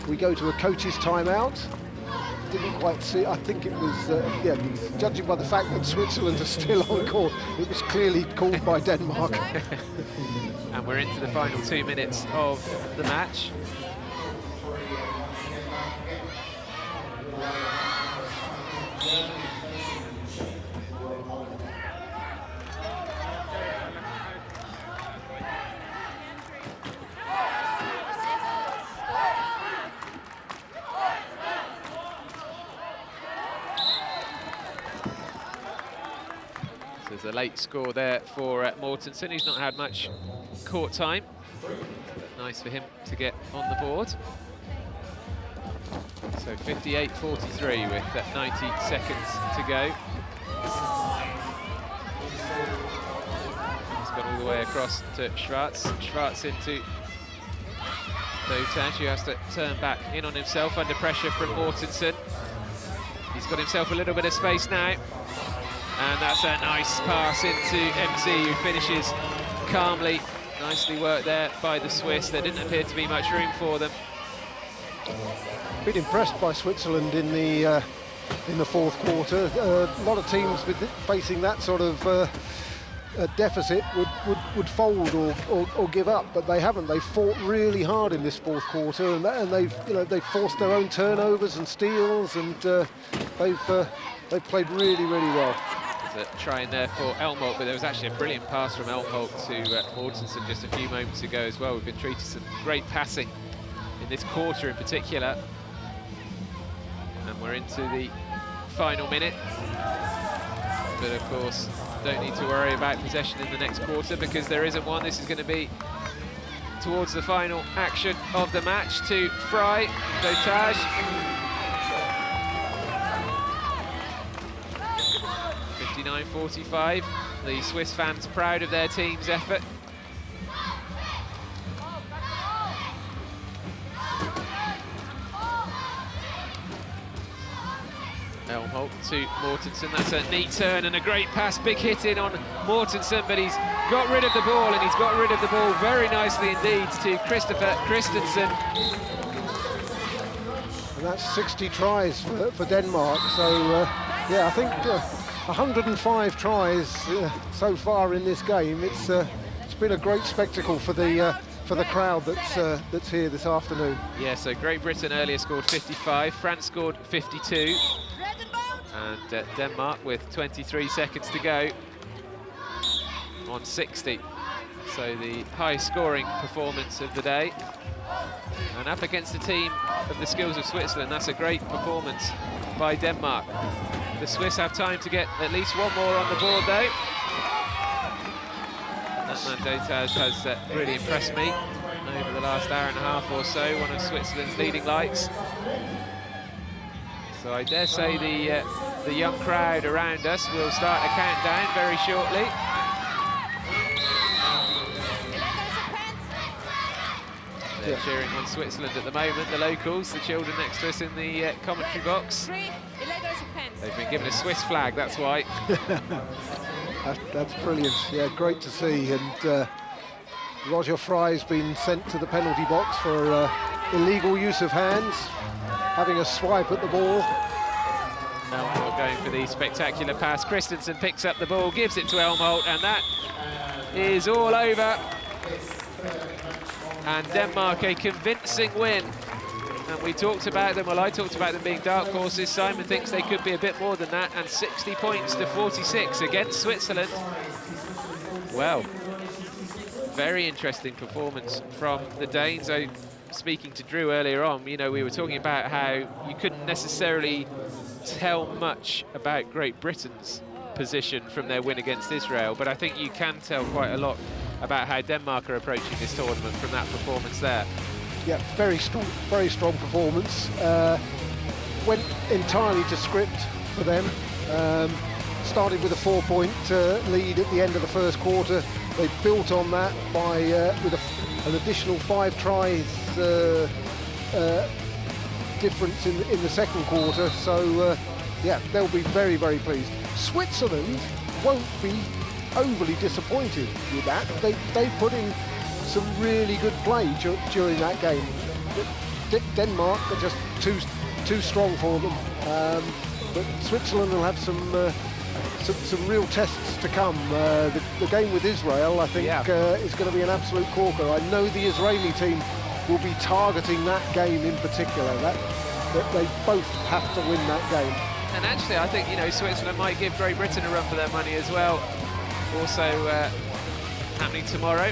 We go to a coach's timeout. Didn't quite see. I think it was judging by the fact that Switzerland are still on court, it was clearly called by Denmark. And we're into the final 2 minutes of the match. There's a late score there for Mortensen, who's not had much court time. But nice for him to get on the board. So 58-43 with 90 seconds to go. He's gone all the way across to Schwarz. Schwarz into Dotage, who has to turn back in on himself under pressure from Mortensen. He's got himself a little bit of space now. And that's a nice pass into MZ, who finishes calmly. Nicely worked there by the Swiss. There didn't appear to be much room for them. A bit impressed by Switzerland in the fourth quarter. A lot of teams facing that sort of deficit would fold or give up, but they haven't. They fought really hard in this fourth quarter, and they've forced their own turnovers and steals, and they've played really well. There's a try in there for Elmholt, but there was actually a brilliant pass from Elmholt to Mortensen just a few moments ago as well. We've been treating some great passing in this quarter in particular. And we're into the final minute. But of course, don't need to worry about possession in the next quarter because there isn't one. This is going to be towards the final action of the match to Fry, Dotage. 59-45. The Swiss fans proud of their team's effort. Elmholt to Mortensen. That's a neat turn and a great pass. Big hit in on Mortensen, but he's got rid of the ball, and he's got rid of the ball very nicely indeed to Christopher Christensen. And that's 60 tries for Denmark. So, yeah, I think 105 tries so far in this game. It's been a great spectacle for the crowd that's here this afternoon. Yeah, so Great Britain earlier scored 55, France scored 52, and Denmark with 23 seconds to go on 60. So the high scoring performance of the day. And up against the team of the skills of Switzerland, that's a great performance by Denmark. The Swiss have time to get at least one more on the board though. That man Dotage has really impressed me over the last hour and a half or so, one of Switzerland's leading lights. So I dare say the young crowd around us will start a countdown very shortly. They're cheering on Switzerland at the moment, the locals, the children next to us in the commentary box. They've been given a Swiss flag, that's why. That's brilliant, yeah, great to see. And Roger Fry's been sent to the penalty box for illegal use of hands, having a swipe at the ball. Now we're going for the spectacular pass. Christensen picks up the ball, gives it to Elmholt, and that is all over. And Denmark, a convincing win. And we talked about them, well, I talked about them being dark horses. Simon thinks they could be a bit more than that, and 60 points to 46 against Switzerland. Well, very interesting performance from the Danes. Speaking to Drew earlier on, you know, we were talking about how you couldn't necessarily tell much about Great Britain's position from their win against Israel, but I think you can tell quite a lot about how Denmark are approaching this tournament from that performance there. Yeah, very strong performance. Went entirely to script for them. Started with a 4-point lead at the end of the first quarter. They built on that by with an additional 5 tries difference in the second quarter. So yeah, they'll be very, very pleased. Switzerland won't be overly disappointed with that. They put in some really good play during that game. Denmark are just too strong for them, but Switzerland will have some real tests to come. The game with Israel, I think, is going to be an absolute corker. I know the Israeli team will be targeting that game in particular. That they both have to win that game. And actually, I think, you know, Switzerland might give Great Britain a run for their money as well. Also happening tomorrow.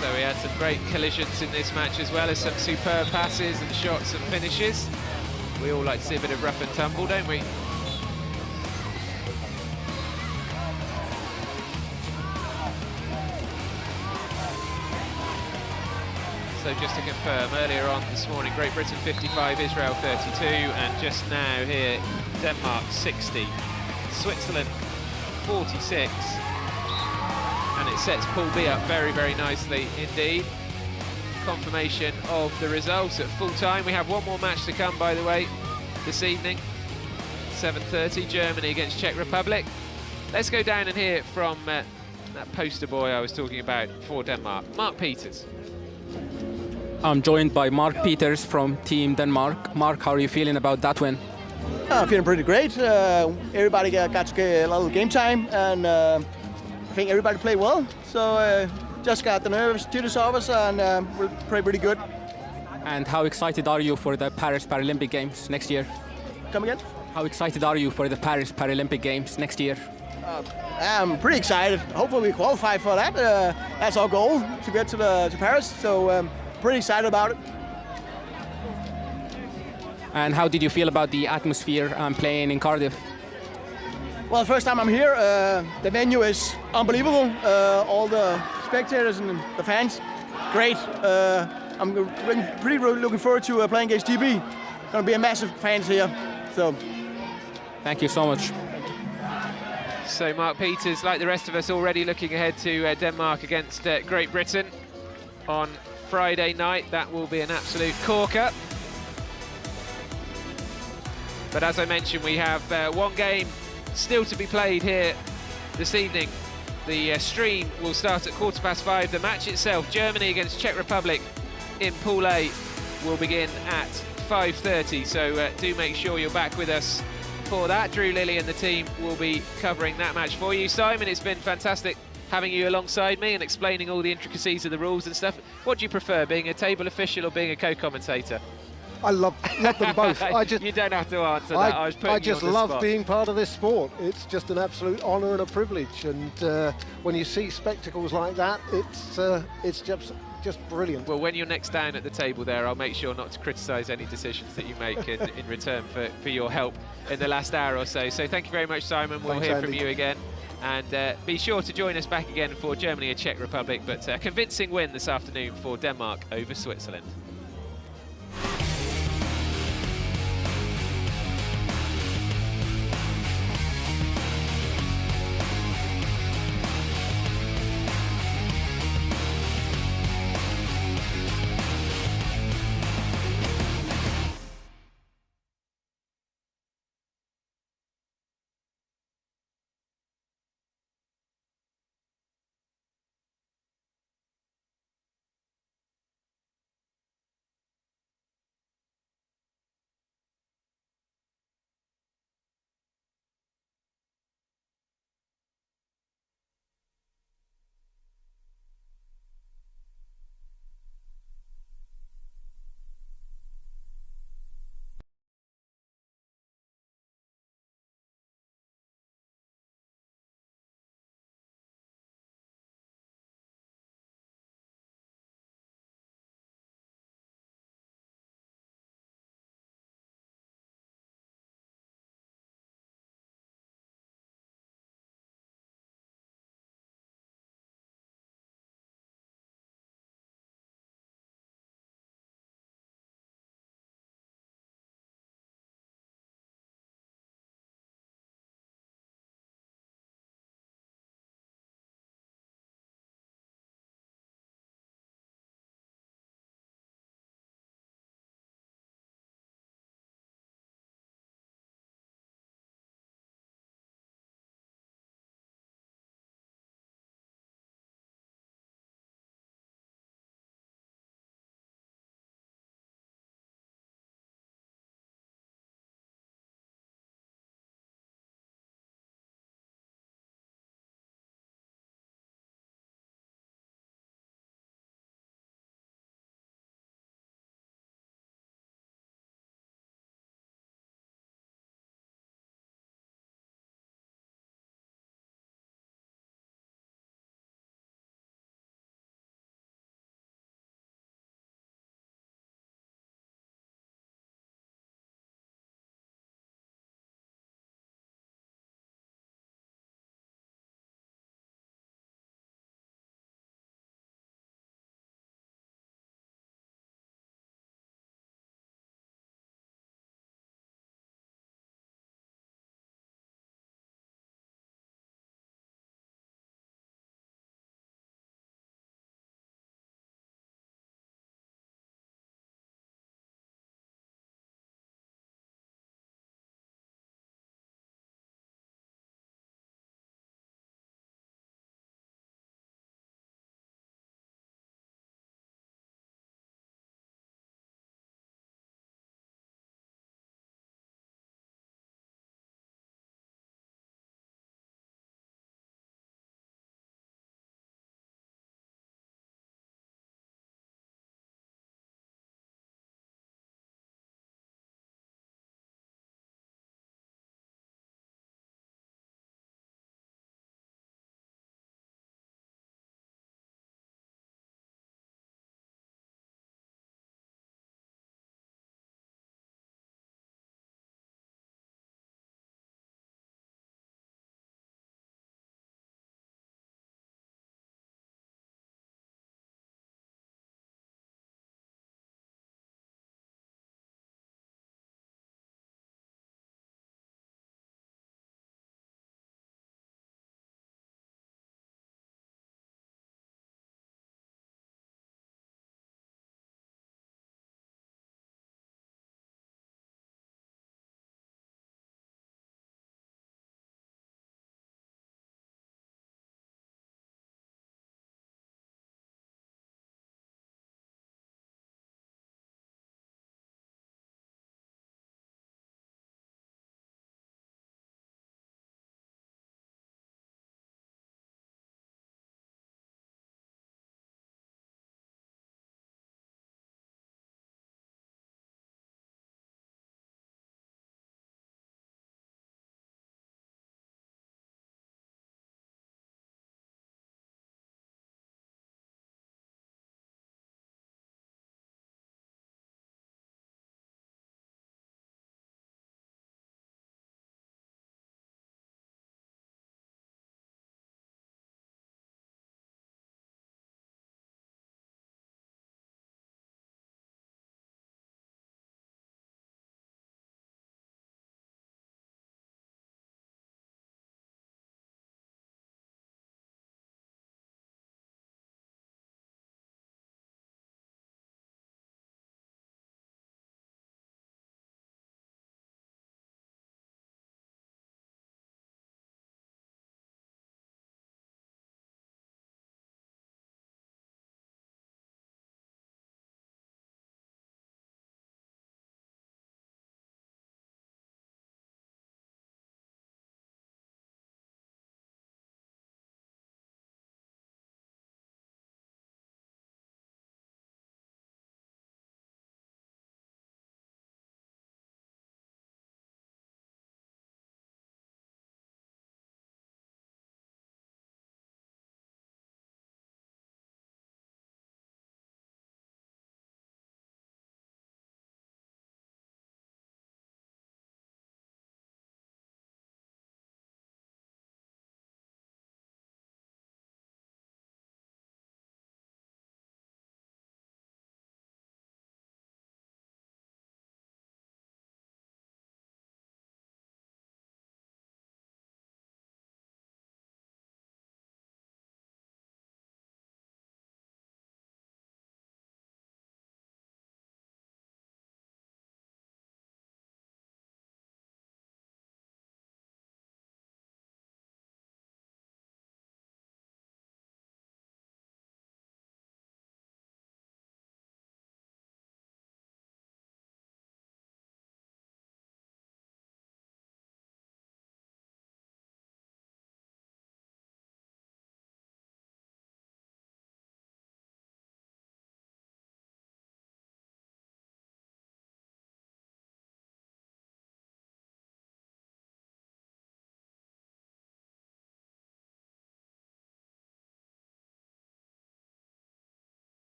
So we had some great collisions in this match, as well as some superb passes and shots and finishes. We all like to see a bit of rough and tumble, don't we? So just to confirm, earlier on this morning, Great Britain 55, Israel 32, and just now here, Denmark 60, Switzerland 46, and it sets Pool B up very, very nicely indeed. Confirmation of the results at full time. We have one more match to come, by the way, this evening, 7:30, Germany against Czech Republic. Let's go down and hear from that poster boy I was talking about for Denmark, Mark Peters. I'm joined by Mark Peters from Team Denmark. Mark, how are you feeling about that win? I'm feeling pretty great. Everybody got to get a little game time, and I think everybody played well. So just got the nerves to the surface, and we're pretty good. And how excited are you for the Paris Paralympic Games next year? Come again? How excited are you for the Paris Paralympic Games next year? I'm pretty excited. Hopefully we qualify for that. That's our goal, to get to Paris. So pretty excited about it. And how did you feel about the atmosphere playing in Cardiff? Well, the first time I'm here, the venue is unbelievable. All the spectators and the fans, great. I'm pretty looking forward to playing against GB. Gonna be a massive fans here. So, thank you so much. So Mark Peters, like the rest of us, already looking ahead to Denmark against Great Britain on Friday night. That will be an absolute corker. But as I mentioned, we have one game still to be played here this evening. The stream will start at 5:15. The match itself, Germany against Czech Republic in Pool A, will begin at 5:30. So do make sure you're back with us for that. Drew Lilly and the team will be covering that match for you. Simon, it's been fantastic having you alongside me and explaining all the intricacies of the rules and stuff. What do you prefer, being a table official or being a co-commentator? I love them both. You don't have to answer that. I was putting I just you on the love spot. being part of this sport. It's just an absolute honour and a privilege. And when you see spectacles like that, it's just brilliant. Well, when you're next down at the table there, I'll make sure not to criticise any decisions that you make in return for your help in the last hour or so. So thank you very much, Simon. We'll Thanks, hear Andy. from you again. And be sure to join us back again for Germany and Czech Republic. But a convincing win this afternoon for Denmark over Switzerland.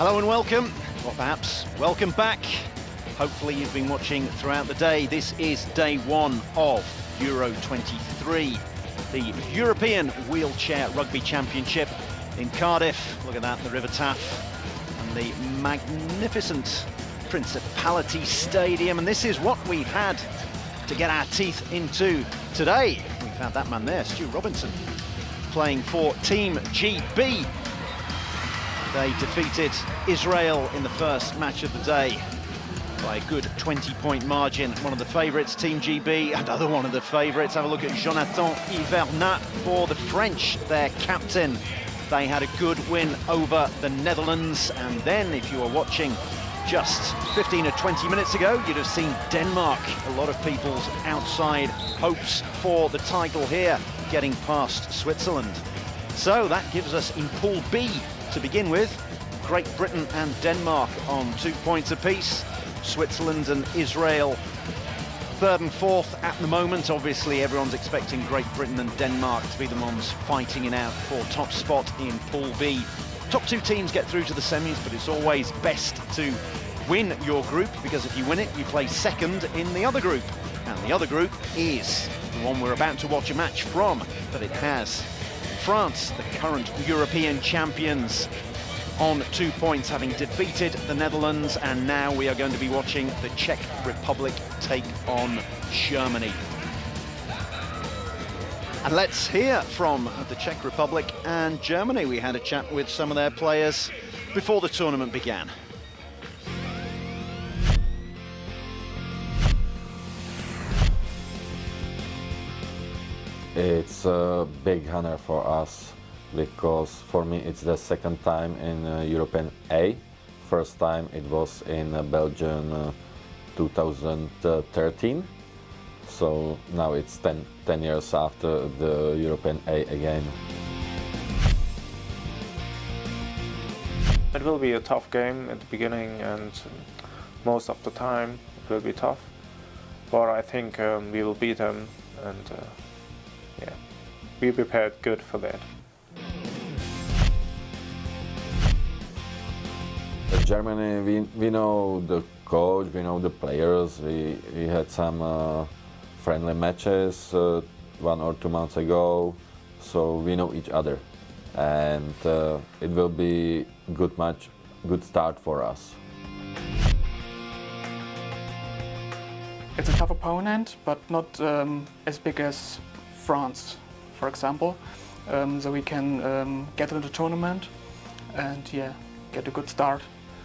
Hello and welcome, or perhaps welcome back. Hopefully you've been watching throughout the day. This is day one of Euro 23, the European Wheelchair Rugby Championship in Cardiff. Look at that, the River Taff and the magnificent Principality Stadium. And this is what we've had to get our teeth into today. We've had that man there, Stu Robinson, playing for Team GB. They defeated Israel in the first match of the day by a good 20-point margin. One of the favourites, Team GB, another one of the favourites. Have a look at Jonathan Hivernat for the French, their captain. They had a good win over the Netherlands. And then, if you were watching just 15 or 20 minutes ago, you'd have seen Denmark. A lot of people's outside hopes for the title here, getting past Switzerland. So that gives us in Pool B, to begin with, Great Britain and Denmark on 2 points apiece. Switzerland and Israel third and fourth at the moment. Obviously, everyone's expecting Great Britain and Denmark to be the ones fighting it out for top spot in Pool B. Top two teams get through to the semis, but it's always best to win your group, because if you win it, you play second in the other group. And the other group is the one we're about to watch a match from, but it has France, the current European champions, on 2 points, having defeated the Netherlands, and now we are going to be watching the Czech Republic take on Germany. And let's hear from the Czech Republic and Germany. We had a chat with some of their players before the tournament began. It's a big honor for us, because for me it's the second time in European A. First time it was in Belgium 2013. So now it's 10 years after the European A again. It will be a tough game at the beginning, and most of the time it will be tough. But I think we will beat them, and yeah, be prepared good for that. Germany, we know the coach, we know the players. We had some friendly matches 1 or 2 months ago, so we know each other, and it will be good match, good start for us. It's a tough opponent, but not as big as France, for example. So we can get into the tournament and yeah, get a good start.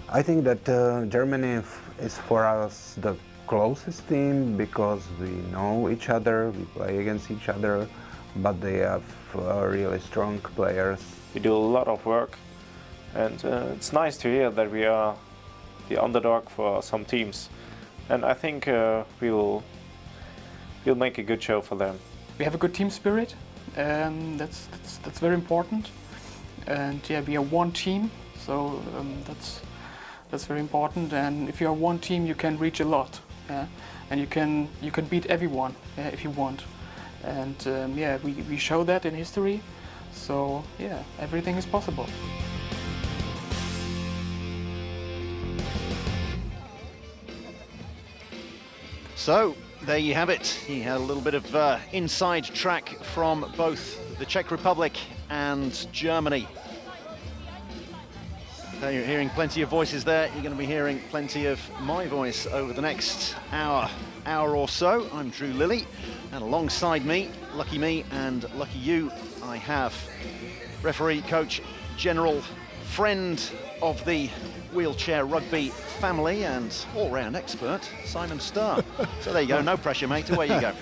I think that Germany is for us the closest team, because we know each other, we play against each other, but they have really strong players. We do a lot of work, and it's nice to hear that we are the underdog for some teams. And I think we'll make a good show for them. We have a good team spirit, and that's very important. And yeah, we are one team, so that's very important. And if you are one team, you can reach a lot, yeah? And you can beat everyone, yeah, if you want. And yeah, we show that in history. So yeah, everything is possible. So, there you have it. He had a little bit of inside track from both the Czech Republic and Germany. Now you're hearing plenty of voices there. You're going to be hearing plenty of my voice over the next hour or so. I'm Drew Lilly, and alongside me, lucky me and lucky you, I have referee, coach, general, friend of the wheelchair rugby family and all-round expert, Simon Starr. So there you go, no pressure, mate, away you go.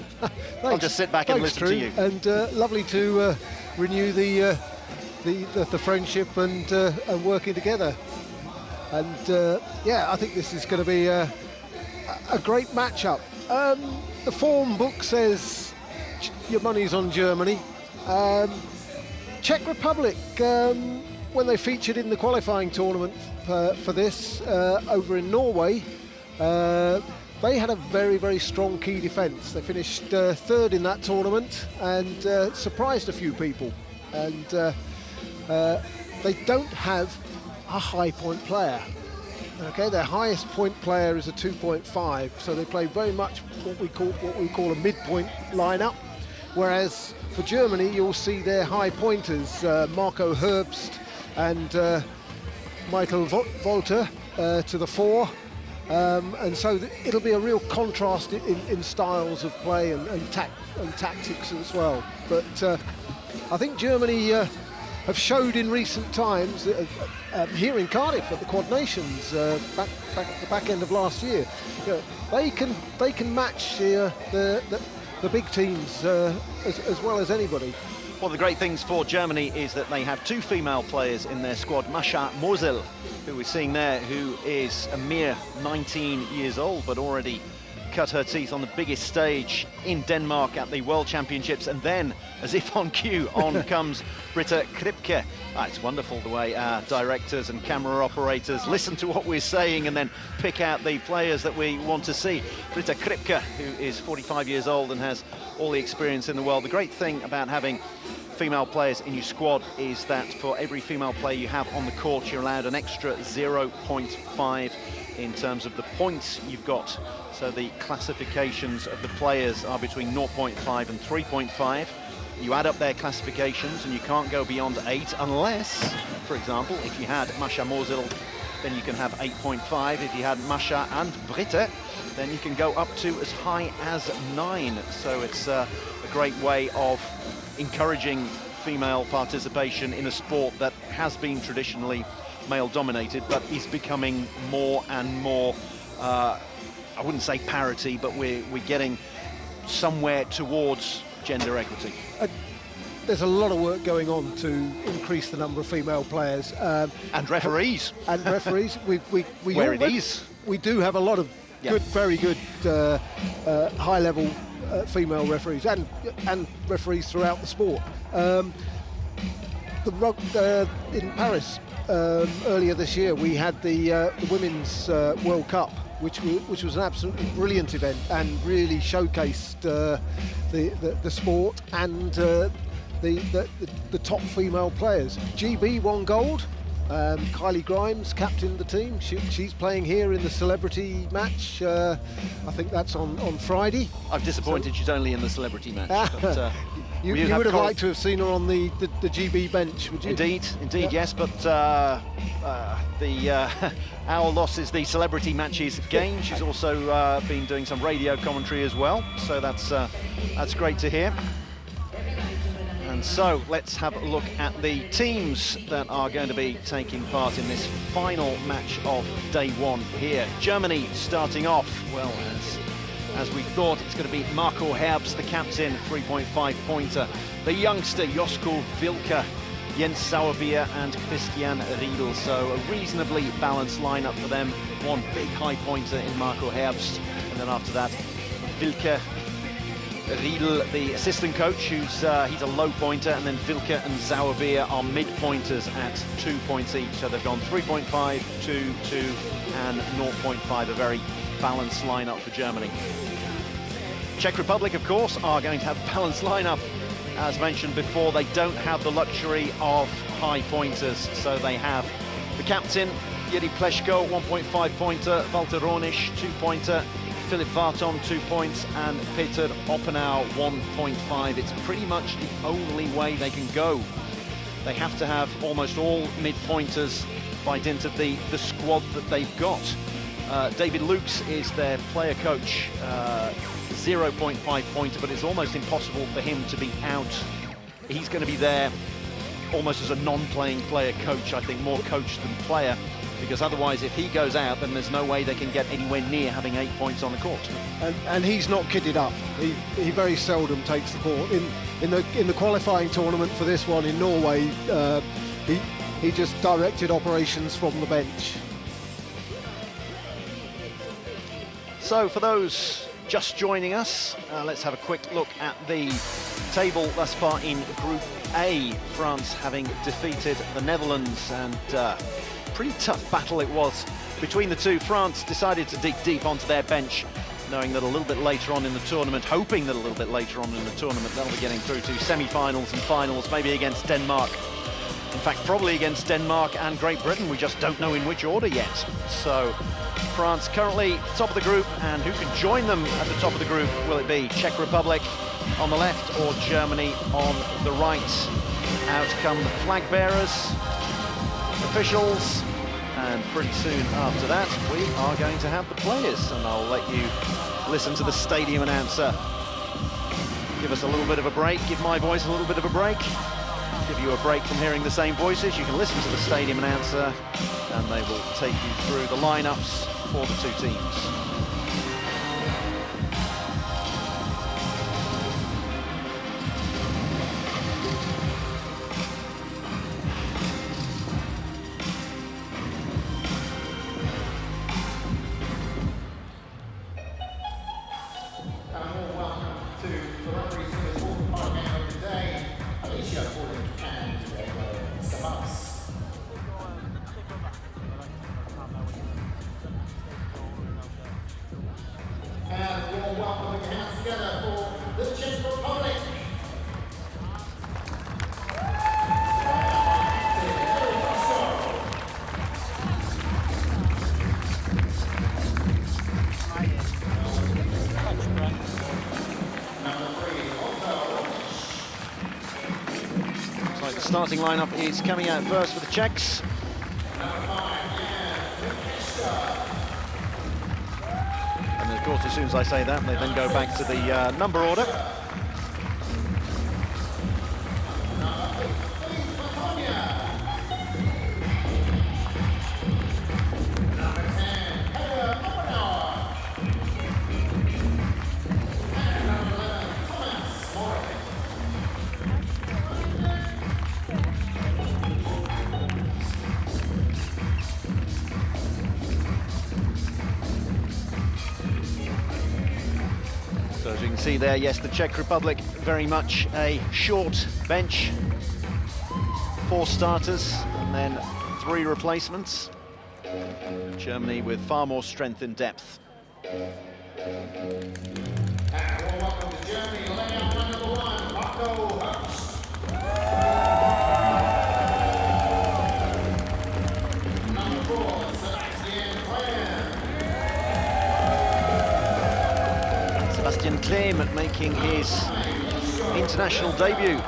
I'll just sit back and listen to you. And lovely to renew the friendship and working together. And yeah, I think this is going to be a great matchup. The form book says your money's on Germany. Czech Republic, when they featured in the qualifying tournament for this over in Norway, they had a very, very strong key defence. They finished third in that tournament and surprised a few people. And they don't have a high point player. Okay, their highest point player is a 2.5, so they play very much what we call a midpoint lineup. Whereas for Germany, you'll see their high pointers, Marco Herbst and Michael Wolter to the fore. And so it'll be a real contrast in styles of play and tactics as well. But I think Germany have showed in recent times here in Cardiff at the Quad Nations back at the back end of last year, they can match the big teams as well as anybody. One of the great things for Germany is that they have 2 female players in their squad. Mascha Mosel, who we're seeing there, who is a mere 19 years old, but already cut her teeth on the biggest stage in Denmark at the World Championships. And then, as if on cue, on comes Britta Kripke. It's wonderful the way our directors and camera operators listen to what we're saying and then pick out the players that we want to see. Britta Kripke, who is 45 years old and has all the experience in the world. The great thing about having female players in your squad is that for every female player you have on the court, you're allowed an extra 0.5 in terms of the points you've got. So the classifications of the players are between 0.5 and 3.5. You add up their classifications and you can't go beyond 8 unless, for example, if you had Mascha Mosel, then you can have 8.5. If you had Mascha and Britta, then you can go up to as high as 9. So it's a great way of encouraging female participation in a sport that has been traditionally male-dominated, but is becoming more and more, I wouldn't say parity, but we're getting somewhere towards gender equity. There's a lot of work going on to increase the number of female players. And referees. And referees. We do have a lot of good, very good high-level female referees and referees throughout the sport. In Paris earlier this year, we had the Women's World Cup, which was an absolutely brilliant event and really showcased the sport and the top female players. GB won gold. Kylie Grimes captained the team. She's playing here in the celebrity match. I think that's on Friday. I'm disappointed she's only in the celebrity match. But, you would have liked to have seen her on the GB bench, would you? Indeed, yes, but our loss is the celebrity matches game. She's also been doing some radio commentary as well, so that's great to hear. And so let's have a look at the teams that are going to be taking part in this final match of day 1 here. Germany starting off, well, as we thought, it's going to be Marco Herbst, the captain, 3.5 pointer. The youngster, Josko Wilke, Jens Sauerbier and Christian Riedel. So a reasonably balanced lineup for them. One big high pointer in Marco Herbst. And then after that, Wilke, Riedel, the assistant coach, he's a low pointer, and then Wilke and Sauerbier are mid-pointers at 2 points each. So they've gone 3.5, 2, 2, and 0.5, a very balanced lineup for Germany. Czech Republic, of course, are going to have a balanced lineup. As mentioned before, they don't have the luxury of high pointers, so they have the captain, Jiří Pleško, 1.5 pointer, Walter Ronisch, 2 pointer, Philip Varton, 2 points, and Peter Oppenau, 1.5. It's pretty much the only way they can go. They have to have almost all mid-pointers by dint of the squad that they've got. David Lukes is their player coach, 0.5 pointer, but it's almost impossible for him to be out. He's going to be there almost as a non-playing player coach, I think, more coach than player, because otherwise if he goes out then there's no way they can get anywhere near having 8 points on the court. And he's not kitted up. He very seldom takes the court. In the qualifying tournament for this one in Norway, he just directed operations from the bench. So for those just joining us, let's have a quick look at the table thus far in Group A. France having defeated the Netherlands, and pretty tough battle it was between the two. France decided to dig deep onto their bench, knowing that a little bit later on in the tournament, hoping that a little bit later on in the tournament they'll be getting through to semi-finals and finals, maybe against Denmark. In fact, probably against Denmark and Great Britain. We just don't know in which order yet. So France currently top of the group, and who can join them at the top of the group? Will it be Czech Republic on the left or Germany on the right? Out come the flag bearers, officials, and pretty soon after that we are going to have the players, and I'll let you listen to the stadium announcer. Give us a little bit of a break, give my voice a little bit of a break, give you a break from hearing the same voices. You can listen to the stadium announcer and they will take you through the lineups for the two teams. Starting lineup is coming out first for the Czechs. And of course, as soon as I say that, they then go back to the number order. See there, yes, the Czech Republic, very much a short bench. 4 starters and then 3 replacements. Germany with far more strength and depth. And welcome to Germany, laying out number 1, Marco Hurst. Number 4, Sebastian Klein. Sebastian Klein making his international debut.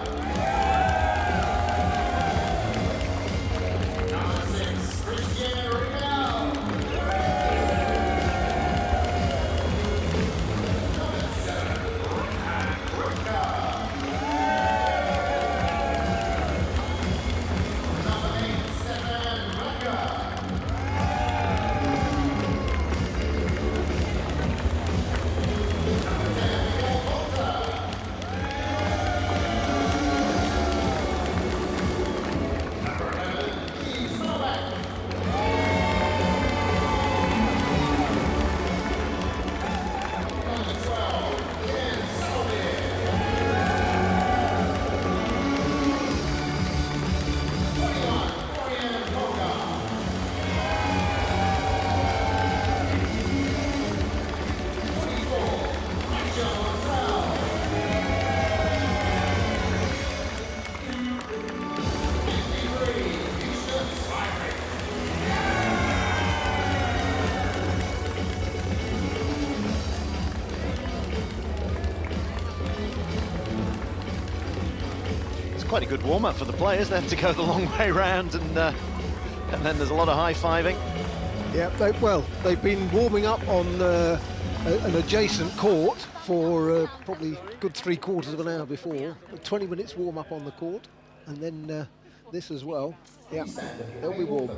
Quite a good warm-up for the players. They have to go the long way round, and then there's a lot of high-fiving. Yeah, they've been warming up on an adjacent court for probably a good 3/4 of an hour before. 20 minutes warm-up on the court, and then this as well. Yeah, they'll be warm.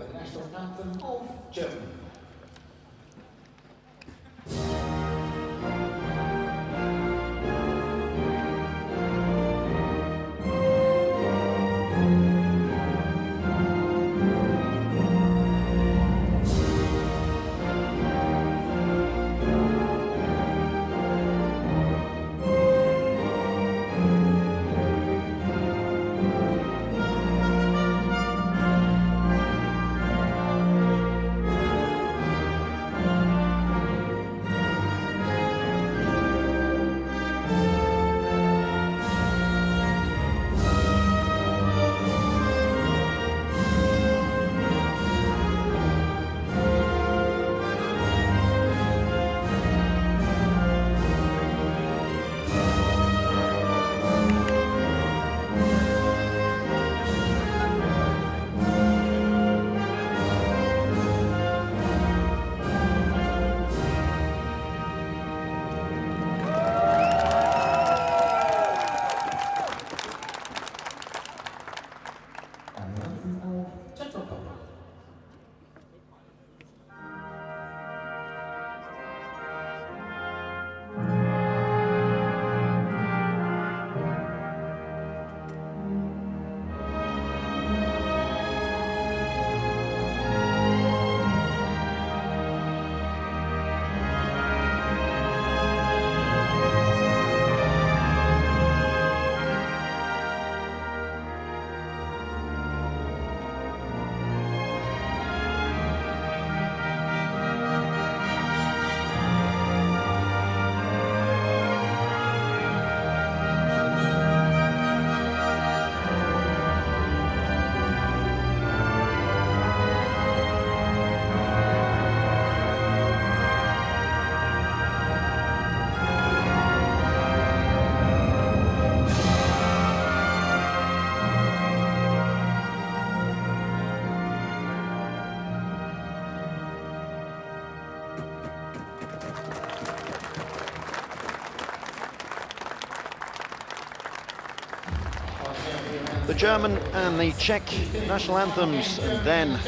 the German and the Czech national anthems, and then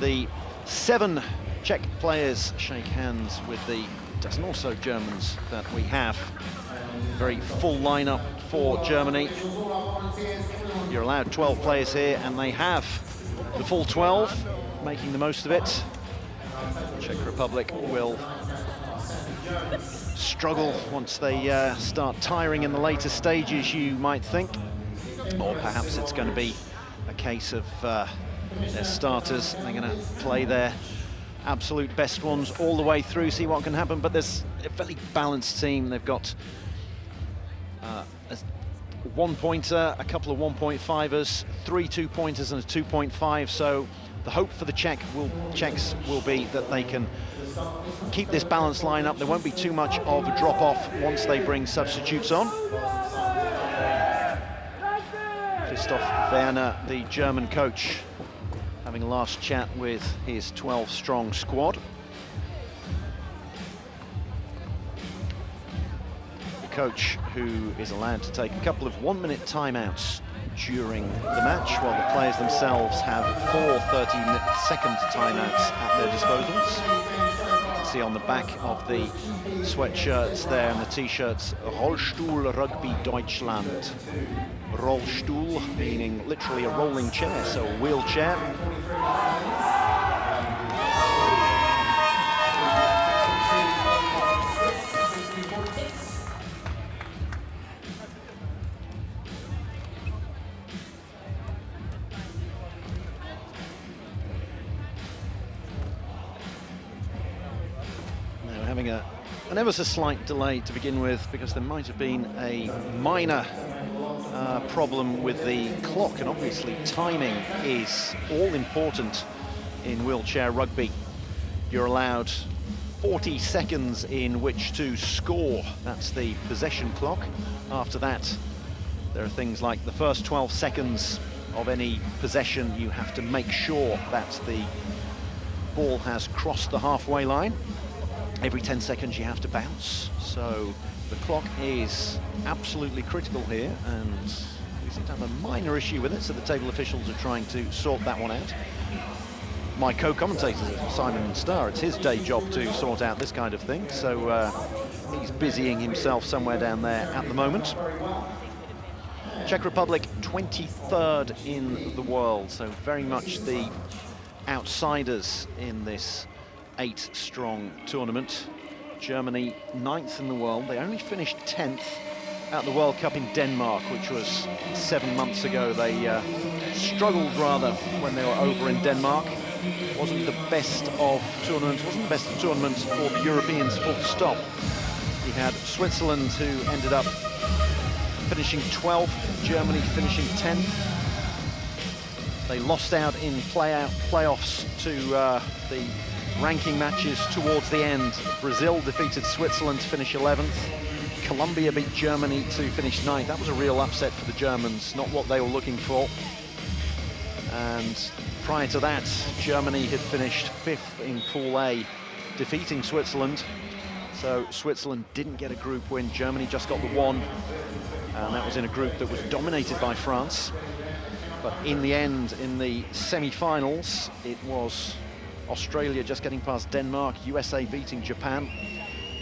the 7 Czech players shake hands with the dozen or so Germans that we have. Very full lineup for Germany. You're allowed 12 players here, and they have the full 12, making the most of it. Czech Republic will struggle once they start tiring in the later stages, you might think. Or perhaps it's going to be a case of their starters. They're going to play their absolute best ones all the way through, see what can happen. But there's a very balanced team. They've got a 1-pointer, a couple of 1.5ers, 3 2-pointers and a 2.5. So the hope for the Czechs will be that they can keep this balanced lineup. There won't be too much of a drop-off once they bring substitutes on. Christoph Werner, the German coach, having a last chat with his 12-strong squad. The coach who is allowed to take a couple of 1-minute timeouts during the match, while the players themselves have 4 30-second timeouts at their disposals. You can see on the back of the sweatshirts there and the t-shirts, Rollstuhl Rugby Deutschland. Rollstuhl meaning literally a rolling chair, so a wheelchair. Now having an ever so slight delay to begin with, because there might have been a minor problem with the clock, and obviously timing is all important in wheelchair rugby. You're allowed 40 seconds in which to score. That's the possession clock. After that, there are things like the first 12 seconds of any possession, you have to make sure that the ball has crossed the halfway line. Every 10 seconds you have to bounce. So the clock is absolutely critical here, and we seem to have a minor issue with it, so the table officials are trying to sort that one out. My co-commentator, Simon Starr, it's his day job to sort out this kind of thing, so he's busying himself somewhere down there at the moment. Czech Republic, 23rd in the world, so very much the outsiders in this 8-strong tournament. Germany, 9th in the world. They only finished 10th at the World Cup in Denmark, which was 7 months ago. They struggled rather when they were over in Denmark. Wasn't the best of tournaments, wasn't the best of tournaments for the Europeans, full stop. You had Switzerland, who ended up finishing 12th, Germany finishing 10th. They lost out in playoffs to the ranking matches towards the end. Brazil defeated Switzerland to finish 11th. Colombia beat Germany to finish 9th. That was a real upset for the Germans, not what they were looking for. And prior to that, Germany had finished 5th in Pool A, defeating Switzerland. So Switzerland didn't get a group win. Germany just got the one, and that was in a group that was dominated by France. But in the end, in the semi-finals, it was Australia just getting past Denmark, USA beating Japan,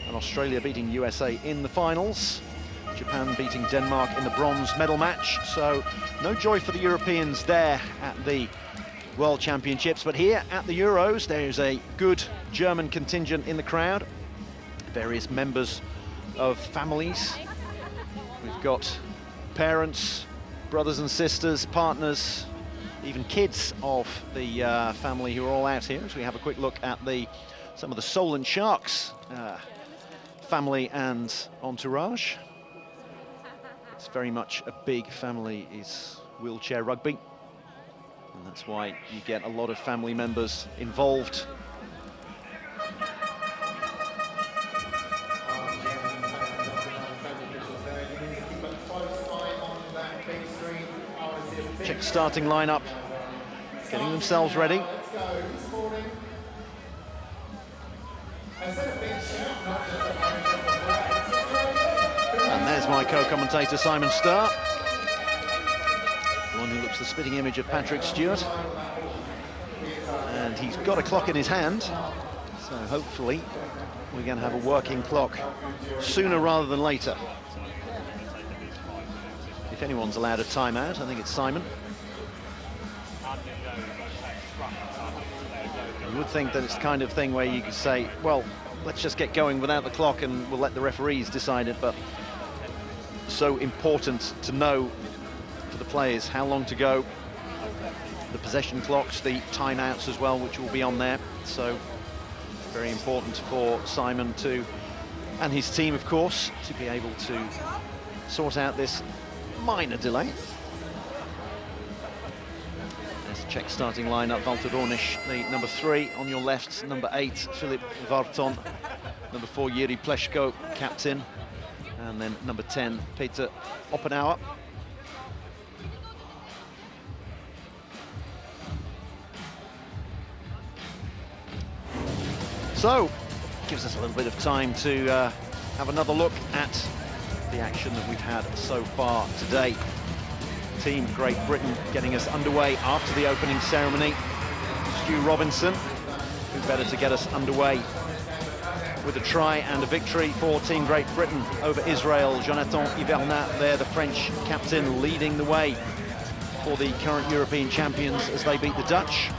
and Australia beating USA in the finals. Japan beating Denmark in the bronze medal match. So no joy for the Europeans there at the World Championships. But here at the Euros, there's a good German contingent in the crowd. Various members of families. We've got parents, brothers and sisters, partners, even kids of the family who are all out here, as we have a quick look at some of the Solent Sharks family and entourage. It's very much a big family, is wheelchair rugby, and that's why you get a lot of family members involved. Czech starting lineup, getting themselves ready. And there's my co-commentator Simon Starr. one who looks the spitting image of Patrick Stewart. And he's got a clock in his hand, so hopefully we're going to have a working clock sooner rather than later. If anyone's allowed a timeout, I think it's Simon. You would think that it's the kind of thing where you could say, well, let's just get going without the clock and we'll let the referees decide it, but so important to know for the players how long to go, the possession clocks, the timeouts as well, which will be on there. So very important for Simon to, and his team of course, to be able to sort out this minor delay. Let's check starting lineup. Walter Ornish, the number 3 on your left, number 8 Filip Varton, number 4 Jiří Pleško, captain, and then number 10 Peter Oppenauer. So, gives us a little bit of time to have another look at the action that we've had so far today. Team Great Britain getting us underway after the opening ceremony. Stu Robinson, who better to get us underway with a try and a victory for Team Great Britain over Israel. Jonathan Hivernat there, the French captain, leading the way for the current European champions as they beat the Dutch.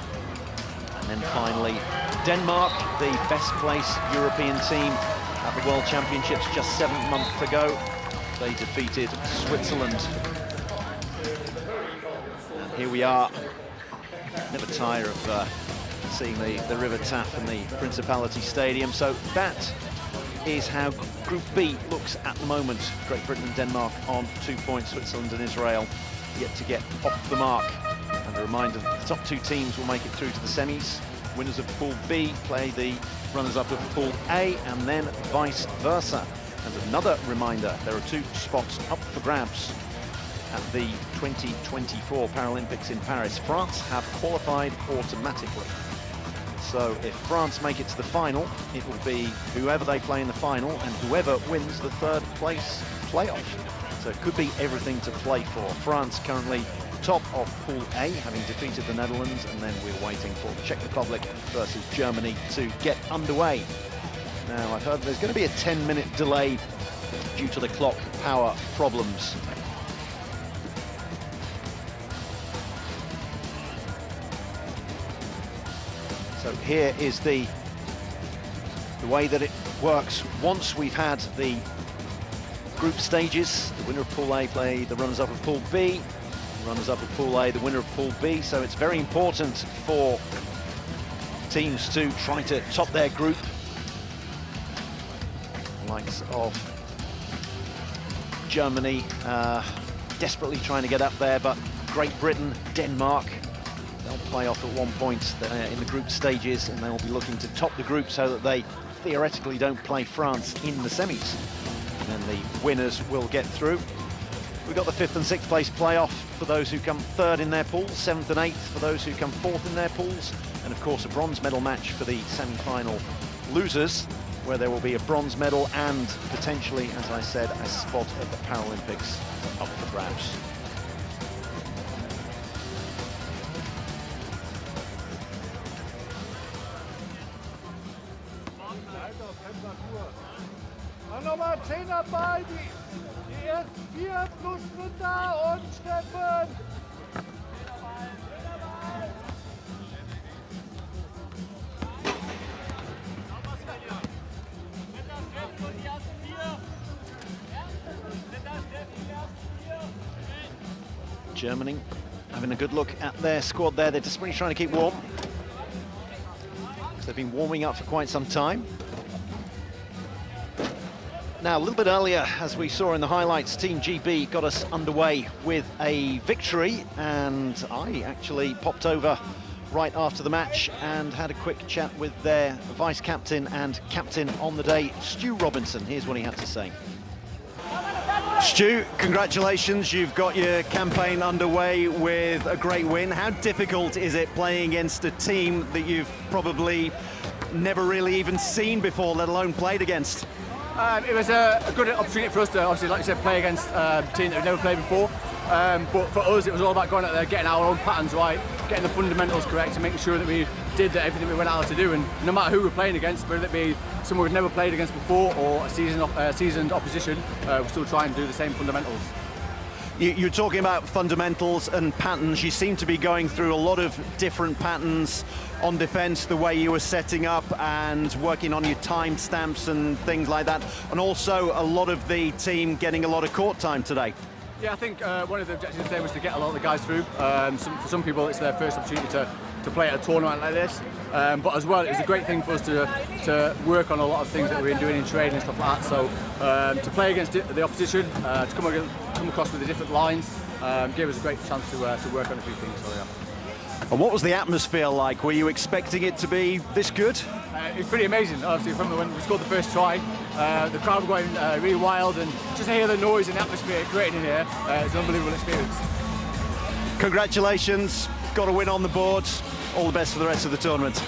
And then finally, Denmark, the best placed European team at the World Championships just 7 months ago. They defeated Switzerland. And here we are. Never tire of seeing the River Taff and the Principality Stadium. So that is how Group B looks at the moment. Great Britain and Denmark on 2 points. Switzerland and Israel yet to get off the mark. And a reminder that the top 2 teams will make it through to the semis. Winners of Pool B play the runners-up of Pool A, and then vice versa. And another reminder, there are 2 spots up for grabs at the 2024 Paralympics in Paris. France have qualified automatically. So if France make it to the final, it will be whoever they play in the final and whoever wins the 3rd place playoff. So it could be everything to play for. France currently top of Pool A, having defeated the Netherlands, and then we're waiting for the Czech Republic versus Germany to get underway. Now, I've heard there's going to be a 10-minute delay due to the clock power problems. So here is the way that it works. Once we've had the group stages, the winner of Pool A play the runners-up of Pool B, runners-up of Pool A, the winner of Pool B. So it's very important for teams to try to top their group. The likes of Germany desperately trying to get up there, but Great Britain, Denmark, they'll play off at 1 point in the group stages, and they'll be looking to top the group so that they theoretically don't play France in the semis. And then the winners will get through. We've got the 5th and 6th place playoff for those who come 3rd in their pools, 7th and 8th for those who come 4th in their pools, and of course a bronze medal match for the semi-final losers, where there will be a bronze medal and potentially, as I said, a spot at the Paralympics up for grabs. Nochmal 10 dabei, die ersten 4 plus Sprinter und Steffen. Germany having a good look at their squad there. They're desperately trying to keep warm. They've been warming up for quite some time. Now, a little bit earlier, as we saw in the highlights, Team GB got us underway with a victory, and I actually popped over right after the match and had a quick chat with their vice-captain and captain on the day, Stu Robinson. Here's what he had to say. Stu, congratulations. You've got your campaign underway with a great win. How difficult is it playing against a team that you've probably never really even seen before, let alone played against? It was a good opportunity for us to, obviously, like you said, play against a team that we've never played before. but for us it was all about going out there, getting our own patterns right, getting the fundamentals correct, and making sure that we did everything we went out to do. And no matter who we're playing against, whether it be someone we've never played against before or a seasoned opposition, we'll still try and do the same fundamentals. You're talking about fundamentals and patterns. You seem to be going through a lot of different patterns on defence, the way you were setting up and working on your timestamps and things like that, and also a lot of the team getting a lot of court time today. Yeah, I think one of the objectives today was to get a lot of the guys through. For some people it's their first opportunity to play at a tournament like this, but as well it's a great thing for us to work on a lot of things that we've been doing in training and stuff like that. So to play against the opposition, to come across with the different lines, gave us a great chance to work on a few things. So, yeah. And what was the atmosphere like? Were you expecting it to be this good? It was pretty amazing. Obviously, from when we scored the first try, the crowd were going really wild, and just to hear the noise and the atmosphere created in here, it's an unbelievable experience. Congratulations, got a win on the board. All the best for the rest of the tournament.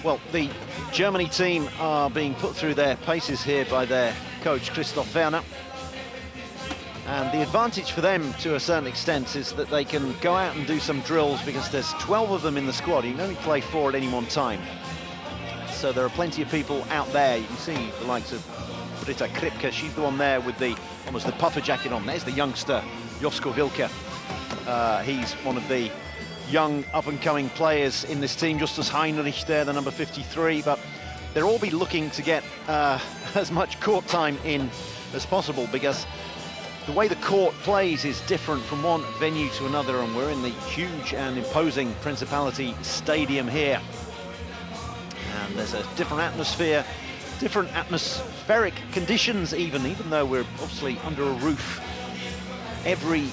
Well, the Germany team are being put through their paces here by their coach, Christoph Werner. And the advantage for them, to a certain extent, is that they can go out and do some drills because there's 12 of them in the squad. You can only play 4 at any one time. So there are plenty of people out there. You can see the likes of Britta Kripke. She's the one there with almost the puffer jacket on. There's the youngster, Josko Wilke. He's one of the young up-and-coming players in this team. Justus Heinrich there, the number 53. But they'll all be looking to get as much court time in as possible, because the way the court plays is different from one venue to another, and we're in the huge and imposing Principality Stadium here. And there's a different atmosphere, different atmospheric conditions even though we're obviously under a roof. Every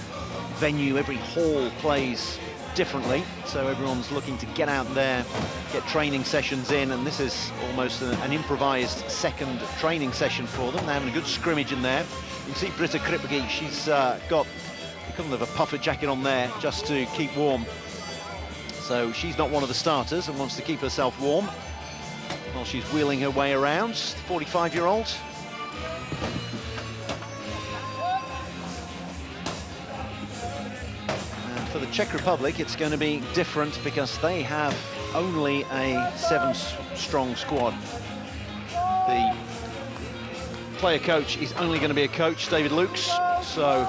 venue, every hall plays differently, so everyone's looking to get out there, get training sessions in, and this is almost an improvised second training session for them. They're having a good scrimmage in there. You can see Britta Kripke, she's got a couple of a puffer jacket on there just to keep warm. So she's not one of the starters and wants to keep herself warm while she's wheeling her way around, 45-year-old. And for the Czech Republic, it's going to be different because they have only a 7-strong squad. The player coach is only going to be a coach, David Lukes, so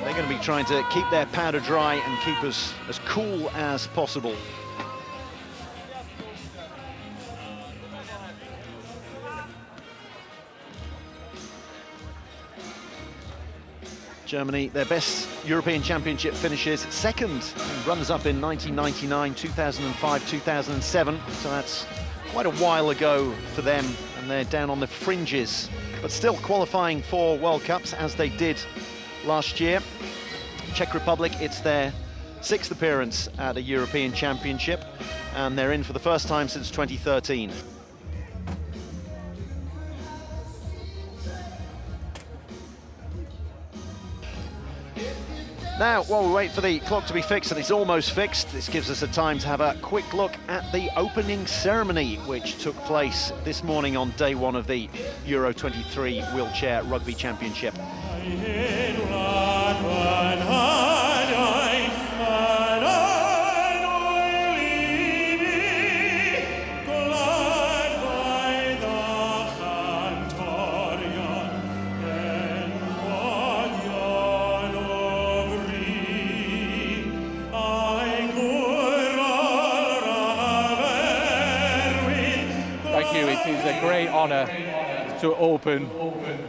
they're going to be trying to keep their powder dry and keep us as cool as possible. Germany, their best European Championship finishes second, runners-up in 1999, 2005, 2007, so that's quite a while ago for them, and they're down on the fringes, but still qualifying for World Cups as they did last year. Czech Republic, it's their 6th appearance at a European Championship, and they're in for the first time since 2013. Now, while we wait for the clock to be fixed, and it's almost fixed, this gives us a time to have a quick look at the opening ceremony, which took place this morning on day 1 of the Euro 23 Wheelchair Rugby Championship. It is a great honour to open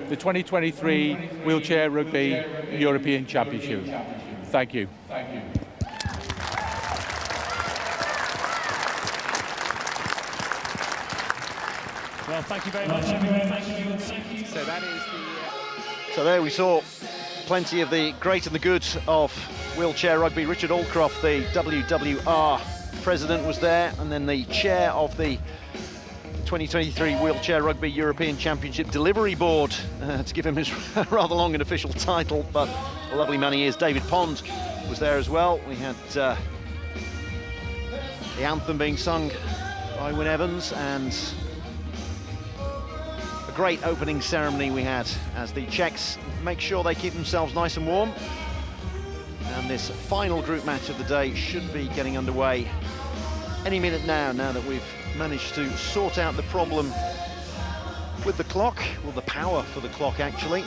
the 2023 Wheelchair Rugby European Championship. Thank you. Well, thank you very much. Thank you. So that is the... So there we saw plenty of the great and the good of wheelchair rugby. Richard Allcroft, the WWR president, was there, and then the chair of the 2023 Wheelchair Rugby European Championship Delivery Board, to give him his rather long and official title, but a lovely man he is. David Pond was there as well. We had the anthem being sung by Wyn Evans, and a great opening ceremony we had as the Czechs make sure they keep themselves nice and warm. And this final group match of the day should be getting underway any minute now that we've managed to sort out the problem with the clock, well, the power for the clock actually.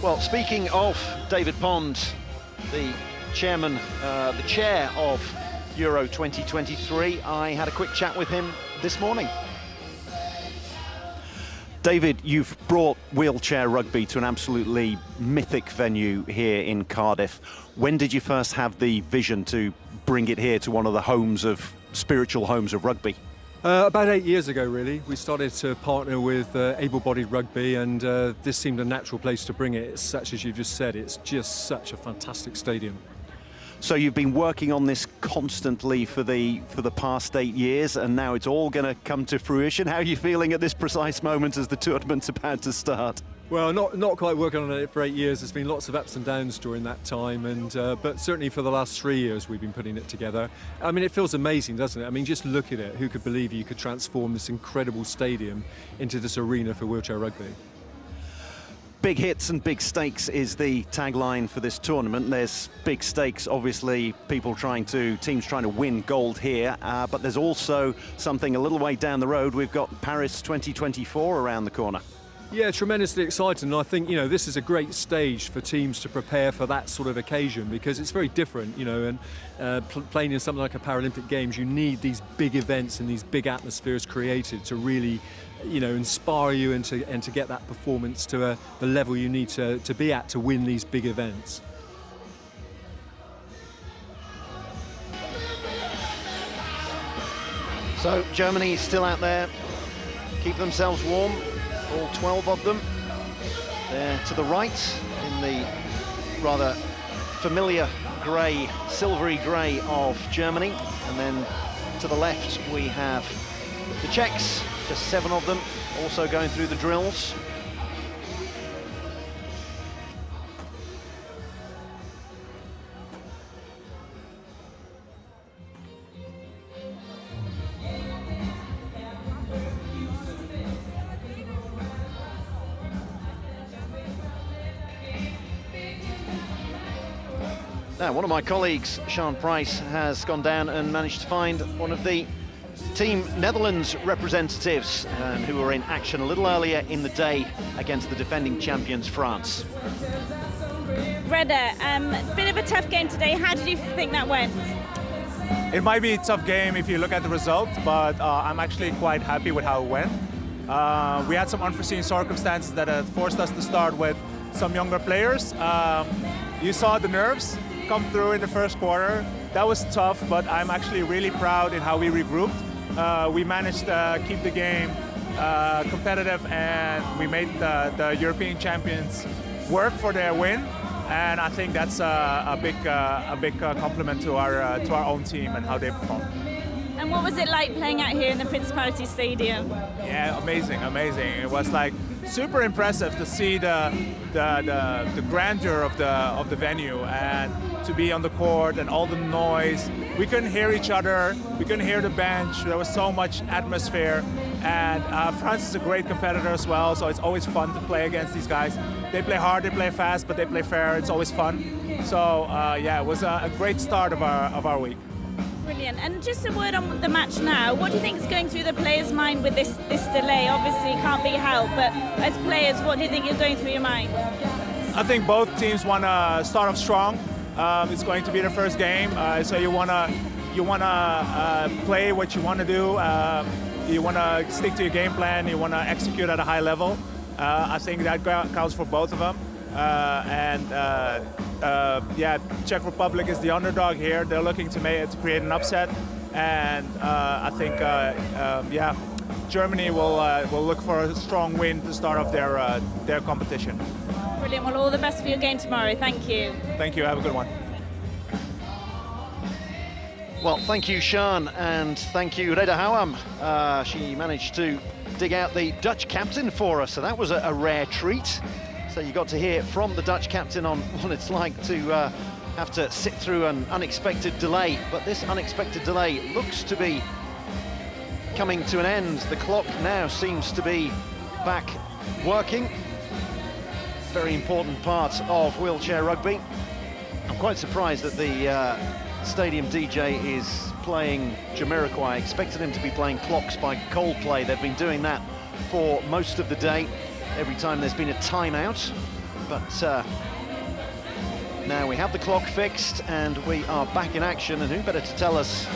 Well, speaking of David Pond, the chair of Euro 2023, I had a quick chat with him this morning. David, you've brought wheelchair rugby to an absolutely mythic venue here in Cardiff. When did you first have the vision to bring it here to one of the spiritual homes of rugby? About 8 years ago, really. We started to partner with able-bodied rugby, and this seemed a natural place to bring it. It's such, as you just said, it's just such a fantastic stadium. So you've been working on this constantly for the past 8 years, and now it's all going to come to fruition. How are you feeling at this precise moment as the tournament's about to start? Well, not quite working on it for 8 years. There's been lots of ups and downs during that time, and but certainly for the last 3 years we've been putting it together. I mean, it feels amazing, doesn't it? I mean, just look at it. Who could believe you could transform this incredible stadium into this arena for wheelchair rugby? Big hits and big stakes is the tagline for this tournament. There's big stakes, obviously, teams trying to win gold here, but there's also something a little way down the road. We've got Paris 2024 around the corner. Yeah, tremendously exciting. And I think, this is a great stage for teams to prepare for that sort of occasion, because it's very different, and playing in something like a Paralympic Games, you need these big events and these big atmospheres created to really, inspire you and to get that performance to the level you need to be at to win these big events. So Germany is still out there, keep themselves warm. All 12 of them. There to the right in the rather familiar grey, silvery grey of Germany. And then to the left we have the Czechs, just 7 of them, also going through the drills. Now, one of my colleagues, Sean Price, has gone down and managed to find one of the Team Netherlands representatives who were in action a little earlier in the day against the defending champions, France. Redder, bit of a tough game today. How did you think that went? It might be a tough game if you look at the result, but I'm actually quite happy with how it went. We had some unforeseen circumstances that forced us to start with some younger players. You saw the nerves come through in the first quarter. That was tough, but I'm actually really proud in how we regrouped. We managed to keep the game competitive, and we made the European champions work for their win. And I think that's a big compliment to our own team and how they performed. And what was it like playing out here in the Principality Stadium? Yeah, amazing. It was like super impressive to see the grandeur of the venue and to be on the court and all the noise. We couldn't hear each other. We couldn't hear the bench. There was so much atmosphere. And France is a great competitor as well, so it's always fun to play against these guys. They play hard, they play fast, but they play fair. It's always fun. So yeah, it was a great start of our week. Brilliant. And just a word on the match now. What do you think is going through the players' mind with this delay? Obviously, it can't be helped, but as players, what do you think is going through your mind? I think both teams want to start off strong. It's going to be the first game, so you want to play what you want to do. You want to stick to your game plan. You want to execute at a high level. I think that counts for both of them. Yeah, Czech Republic is the underdog here. They're looking to create an upset, and I think yeah, Germany will look for a strong win to start off their competition. Brilliant. Well, all the best for your game tomorrow. Thank you. Thank you. Have a good one. Well, thank you, Sean, and thank you, Reda Hawam. She managed to dig out the Dutch captain for us, so that was a rare treat. So you got to hear from the Dutch captain on what it's like to have to sit through an unexpected delay, but this unexpected delay looks to be coming to an end. The clock now seems to be back working. Very important part of wheelchair rugby. I'm quite surprised that the stadium DJ is playing Jamiroquai. I expected him to be playing Clocks by Coldplay. They've been doing that for most of the day, every time there's been a timeout. But now we have the clock fixed and we are back in action, and who better to tell us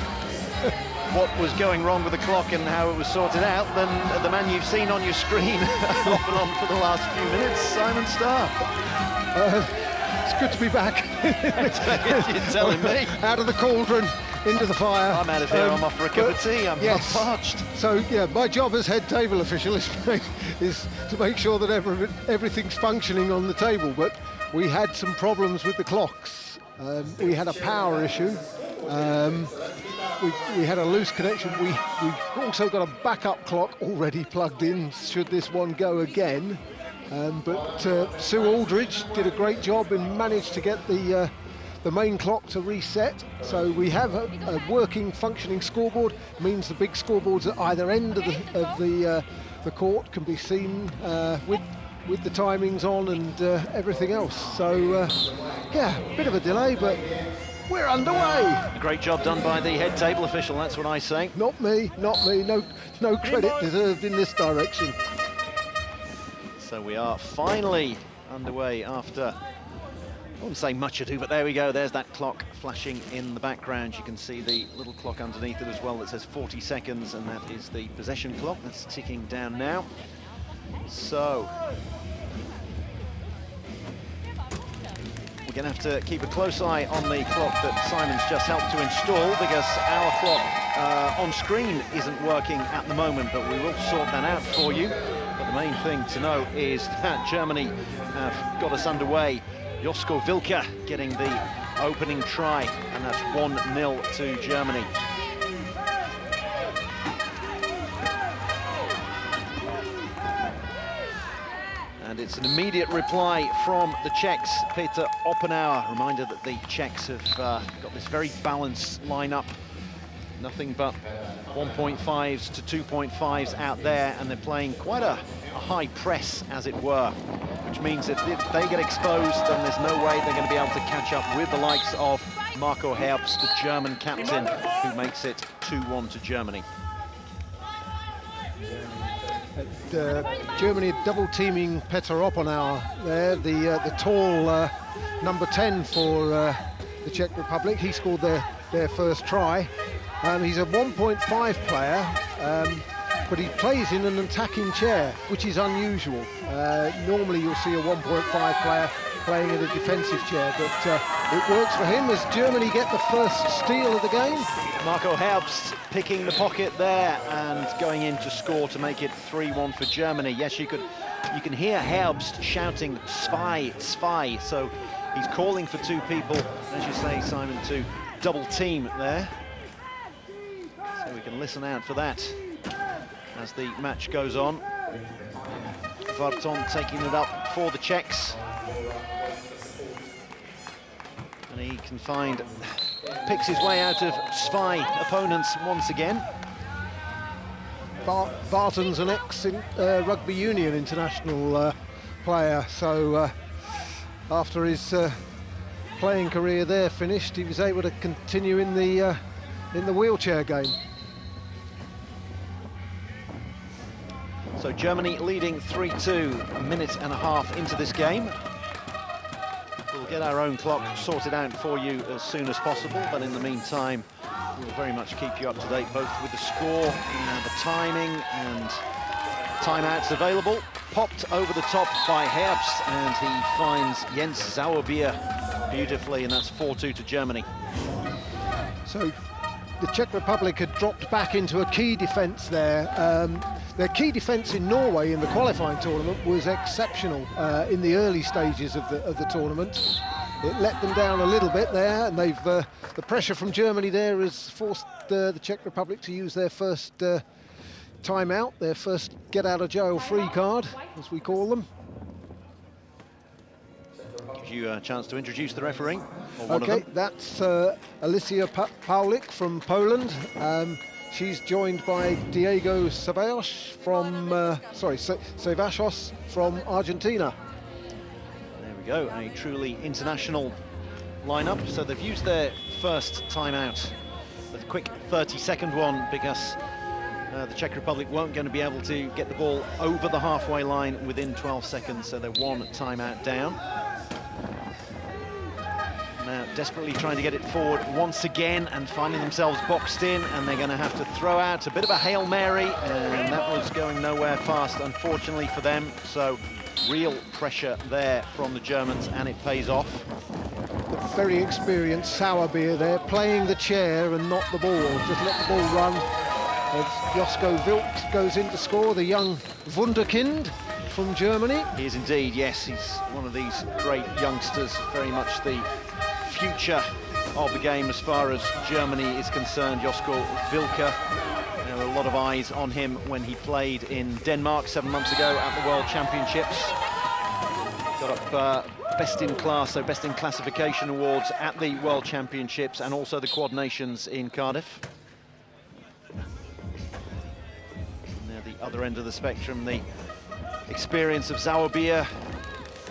what was going wrong with the clock and how it was sorted out than the man you've seen on your screen off and on for the last few minutes, Simon Starr. It's good to be back. You're telling me. Out of the cauldron, into the fire. I'm out of here, I'm off for a cup of tea, I'm parched. So, yeah, my job as head table official is to make sure that everything's functioning on the table, but we had some problems with the clocks. We had a power issue. We had a loose connection. We also got a backup clock already plugged in, should this one go again. But Sue Aldridge did a great job and managed to get the main clock to reset. So we have a working, functioning scoreboard. It means the big scoreboards at either end of the court can be seen with the timings on and everything else. So yeah, a bit of a delay, but we're underway. A great job done by the head table official, that's what I say. Not me. No credit deserved in this direction. So we are finally underway after, I wouldn't say much ado, but there we go. There's that clock flashing in the background. You can see the little clock underneath it as well that says 40 seconds, and that is the possession clock that's ticking down now. So we're going to have to keep a close eye on the clock that Simon's just helped to install, because our clock on screen isn't working at the moment, but we will sort that out for you. But the main thing to know is that Germany have got us underway. Josko Wilke getting the opening try, and that's 1-0 to Germany. And it's an immediate reply from the Czechs. Peter Oppenauer, reminder that the Czechs have got this very balanced lineup. Nothing but 1.5s to 2.5s out there, and they're playing quite a high press, as it were, which means if they get exposed, then there's no way they're going to be able to catch up with the likes of Marco Herbst, the German captain, who makes it 2-1 to Germany. Germany double-teaming Peter Oppenauer there, the tall number 10 for the Czech Republic. He scored their first try. He's a 1.5 player, but he plays in an attacking chair, which is unusual. Normally you'll see a 1.5 player playing in a defensive chair, but it works for him as Germany get the first steal of the game. Marco Herbst picking the pocket there and going in to score to make it 3-1 for Germany. Yes, you can hear Herbst shouting "Spy, spy," so he's calling for two people, as you say, Simon, to double team there. So we can listen out for that as the match goes on. Varton taking it up for the Czechs. And he can picks his way out of spy opponents once again. Barton's an ex-rugby union international player, so after his playing career there finished, he was able to continue in the wheelchair game. So Germany leading 3-2, a minute and a half into this game. We'll get our own clock sorted out for you as soon as possible, but in the meantime, we'll very much keep you up to date, both with the score and the timing and timeouts available. Popped over the top by Herbst, and he finds Jens Sauerbier beautifully, and that's 4-2 to Germany. So the Czech Republic had dropped back into a key defence there. Their key defence in Norway in the qualifying tournament was exceptional in the early stages of the tournament. It let them down a little bit there, and they've the pressure from Germany there has forced the Czech Republic to use their first timeout, their first get-out-of-jail-free card, as we call them. Gives you a chance to introduce the referee. Or one Okay, of them. that's Alicia Paulik from Poland. She's joined by Diego Ceballos from, Ceballos from Argentina. There we go, a truly international lineup. So they've used their first timeout, the quick 30-second one, because the Czech Republic weren't going to be able to get the ball over the halfway line within 12 seconds, so they're one timeout down. Now desperately trying to get it forward once again and finding themselves boxed in, and they're going to have to throw out a bit of a Hail Mary, and that was going nowhere fast, unfortunately for them. So real pressure there from the Germans, and it pays off. The very experienced Sauerbier there, playing the chair and not the ball. Just let the ball run as Josko Wilk goes in to score, the young Wunderkind from Germany. He is indeed, yes. He's one of these great youngsters, very much the future of the game as far as Germany is concerned. Josko Wilke. There were a lot of eyes on him when he played in Denmark 7 months ago at the World Championships. Got up best in class, so best in classification awards at the World Championships and also the Quad Nations in Cardiff. And there, the other end of the spectrum, the experience of Sauerbier,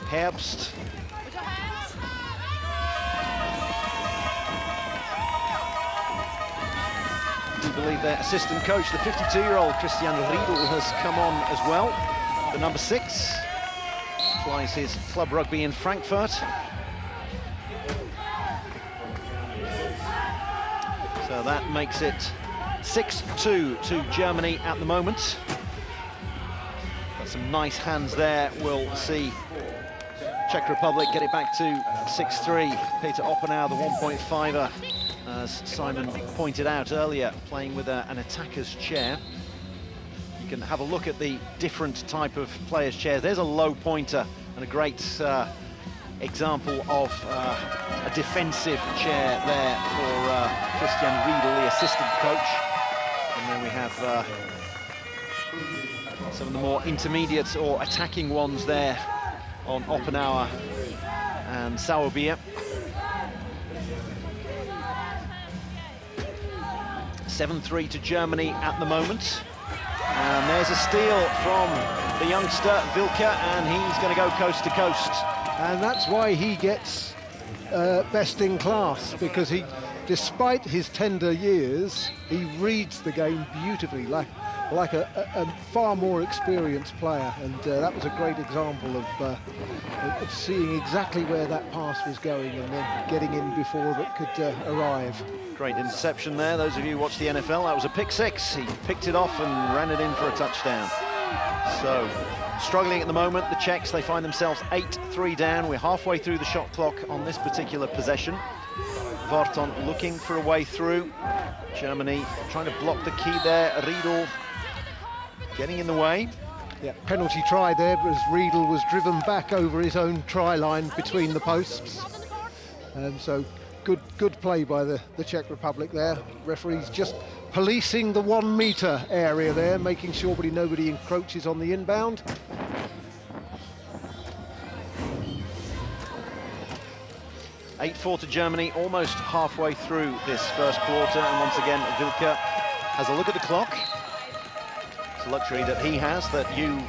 Herbst. I believe their assistant coach, the 52-year-old Christian Riedel, has come on as well. The number 6 flies his club rugby in Frankfurt. So that makes it 6-2 to Germany at the moment. Got some nice hands there. We'll see Czech Republic get it back to 6-3. Peter Oppenauer, the 1.5er. As Simon pointed out earlier, playing with an attacker's chair. You can have a look at the different type of players' chairs. There's a low pointer and a great example of a defensive chair there for Christian Riedel, the assistant coach. And then we have some of the more intermediate or attacking ones there on Oppenauer and Sauerbier. 7-3 to Germany at the moment. And there's a steal from the youngster, Wilke, and he's going to go coast to coast. And that's why he gets best in class, because he, despite his tender years, he reads the game beautifully, like a far more experienced player. And that was a great example of seeing exactly where that pass was going and then getting in before it could arrive. Great interception there. Those of you who watch the NFL, that was a pick 6. He picked it off and ran it in for a touchdown. So, struggling at the moment, the Czechs, they find themselves 8-3 down. We're halfway through the shot clock on this particular possession. Varton looking for a way through. Germany trying to block the key there. Riedel getting in the way. Yeah, penalty try there, as Riedel was driven back over his own try line between the posts. So good play by the Czech Republic there. Referees just policing the 1 metre area there, making sure nobody encroaches on the inbound. (8-4) to Germany, almost halfway through this first quarter, and once again Wilke has a look at the clock. It's a luxury that he has, that you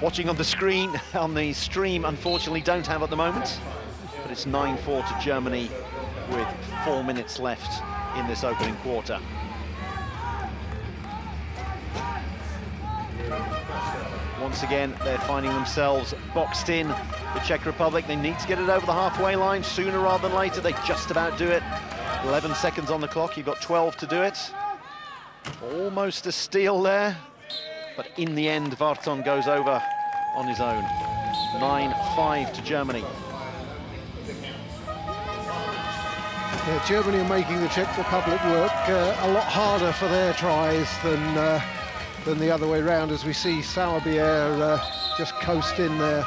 watching on the screen, on the stream, unfortunately don't have at the moment. But it's 9-4 to Germany with 4 minutes left in this opening quarter. Once again, they're finding themselves boxed in. The Czech Republic, they need to get it over the halfway line sooner rather than later. They just about do it. 11 seconds on the clock, you've got 12 to do it. Almost a steal there, but in the end, Varton goes over on his own. 9-5 to Germany. Yeah, Germany are making the Czech Republic work a lot harder for their tries than the other way round, as we see Sauerbier just coast in there.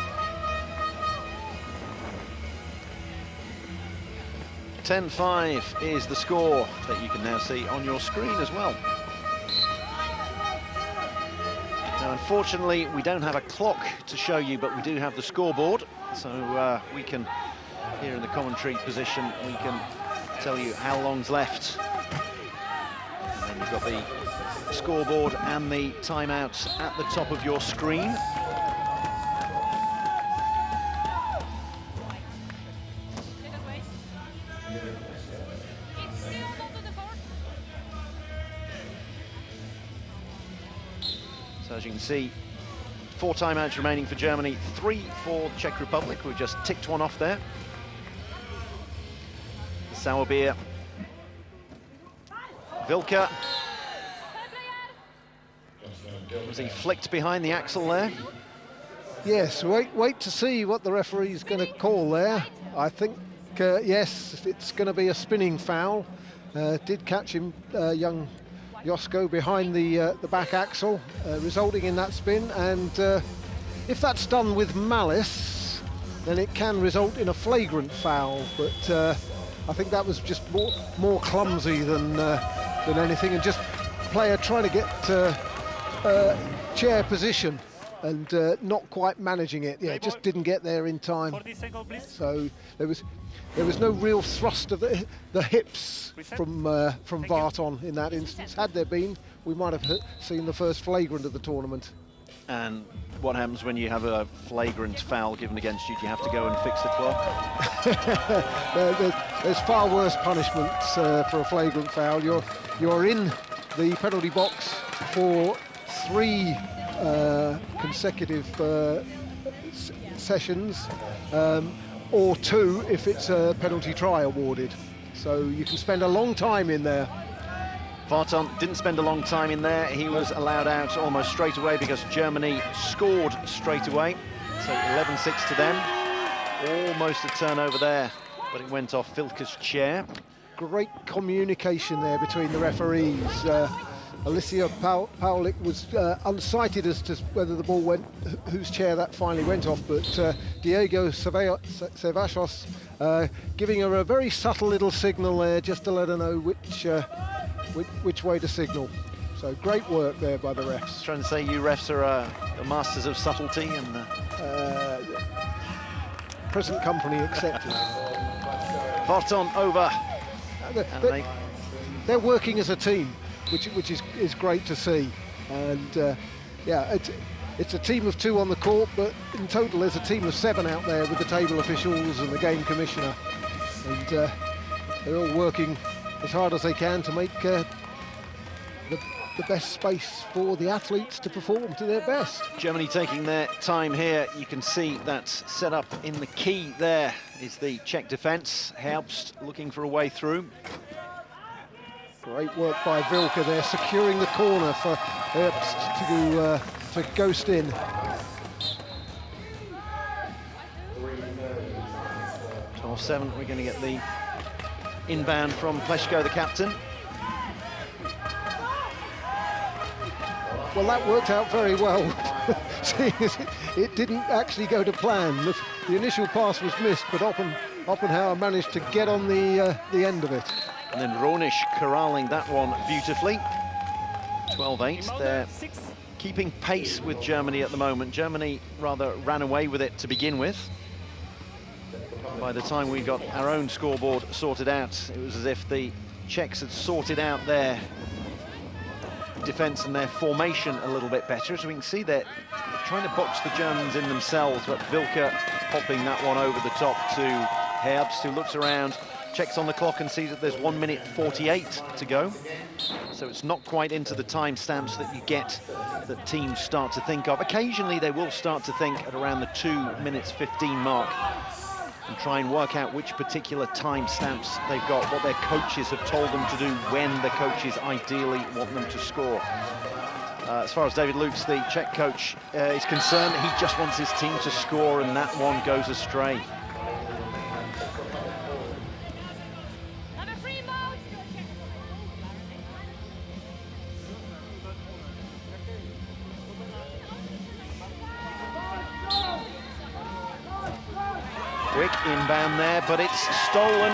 10-5 is the score that you can now see on your screen as well. Now, unfortunately, we don't have a clock to show you, but we do have the scoreboard, so we can, here in the commentary position, we can tell you how long's left. And then you've got the scoreboard and the timeouts at the top of your screen. So as you can see, 4 timeouts remaining for Germany, 3 for the Czech Republic. We've just ticked one off there. Sauerbier. Wilke. Was he flicked behind the axle there? Yes, wait to see what the referee's going to call there. I think, yes, it's going to be a spinning foul. Did catch him, young Josko, behind the back axle, resulting in that spin. And if that's done with malice, then it can result in a flagrant foul. But I think that was just more clumsy than anything, and just player trying to get chair position and not quite managing it. Yeah, just didn't get there in time. So there was no real thrust of the hips from Varton in that instance. Had there been, we might have seen the first flagrant of the tournament. And what happens when you have a flagrant foul given against you? Do you have to go and fix the clock? There's far worse punishments for a flagrant foul. You're in the penalty box for 3 consecutive sessions, or 2 if it's a penalty try awarded. So you can spend a long time in there. Varton didn't spend a long time in there. He was allowed out almost straight away because Germany scored straight away. So 11-6 to them. Almost a turnover there, but it went off Wilke's chair. Great communication there between the referees. Alicia Paulik was unsighted as to whether the ball went, whose chair that finally went off, but Diego Cevachos giving her a very subtle little signal there just to let her know which way to signal. So great work there by the refs. Trying to say you refs are the masters of subtlety and present company accepted. Varton over. They're working as a team, which is great to see. And yeah, it's a team of 2 on the court, but in total there's a team of 7 out there with the table officials and the game commissioner. And they're all working as hard as they can to make the best space for the athletes to perform to their best. Germany taking their time here. You can see that set up in the key there is the Czech defence. Herbst looking for a way through. Great work by Wilke there, securing the corner for Herbst to ghost in. .7, we're going to get the inbound from Pleshko, the captain. Well, that worked out very well. It didn't actually go to plan. The initial pass was missed, but Oppenhauer managed to get on the end of it. And then Ronisch corralling that one beautifully. 12-8. They're keeping pace with Germany at the moment. Germany rather ran away with it to begin with. By the time we got our own scoreboard sorted out, it was as if the Czechs had sorted out their defence and their formation a little bit better. As we can see, they're trying to box the Germans in themselves, but Wilke popping that one over the top to Herbst, who looks around, checks on the clock and sees that there's 1 minute 48 to go. So it's not quite into the time stamps that you get that teams start to think of. Occasionally they will start to think at around the 2 minutes 15 mark and try and work out which particular time stamps they've got, what their coaches have told them to do, when the coaches ideally want them to score. As far as David Lukes, the Czech coach, is concerned, he just wants his team to score, and that one goes astray. Quick inbound there, but it's stolen.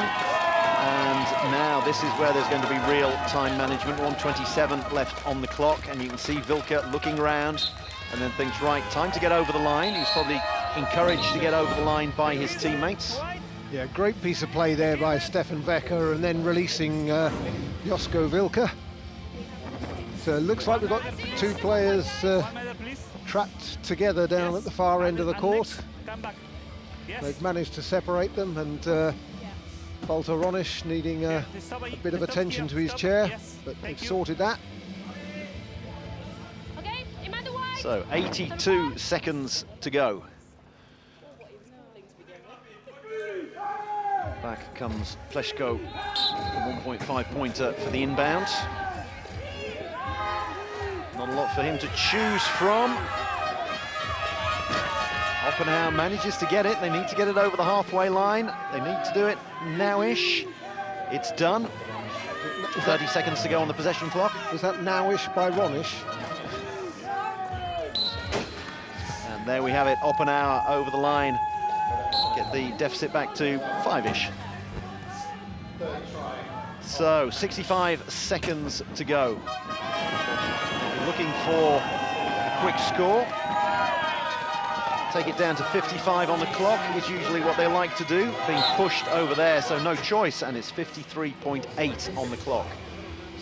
And now this is where there's going to be real time management. 1:27 left on the clock, and you can see Wilke looking around, and then thinks, right, time to get over the line. He's probably encouraged to get over the line by his teammates. Yeah, great piece of play there by Stefan Wecker, and then releasing Josko Wilke. So it looks like we've got two players trapped together down at the far end of the court. They've managed to separate them, and Walter Ronisch needing a bit of attention to his chair, but they've sorted that. So 82 seconds to go. Back comes Pleshko, a 1.5 pointer for the inbound. Not a lot for him to choose from. Oppenauer manages to get it. They need to get it over the halfway line. They need to do it now-ish. It's done. 30 seconds to go on the possession clock. Was that now-ish by Ronisch? And there we have it, Oppenauer over the line. Get the deficit back to 5-ish. So, 65 seconds to go. Looking for a quick score. Take it down to 55 on the clock is usually what they like to do. Being pushed over there, so no choice, and it's 53.8 on the clock.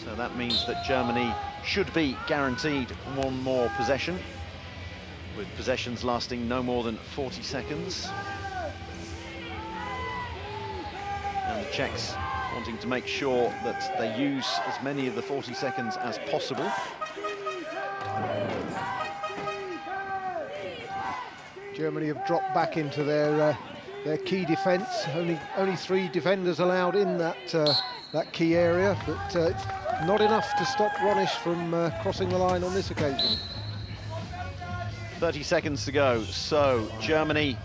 So that means that Germany should be guaranteed one more possession, with possessions lasting no more than 40 seconds. And the Czechs wanting to make sure that they use as many of the 40 seconds as possible. Germany have dropped back into their key defence. Only 3 defenders allowed in that key area, but it's not enough to stop Ronisch from crossing the line on this occasion. 30 seconds to go, so Germany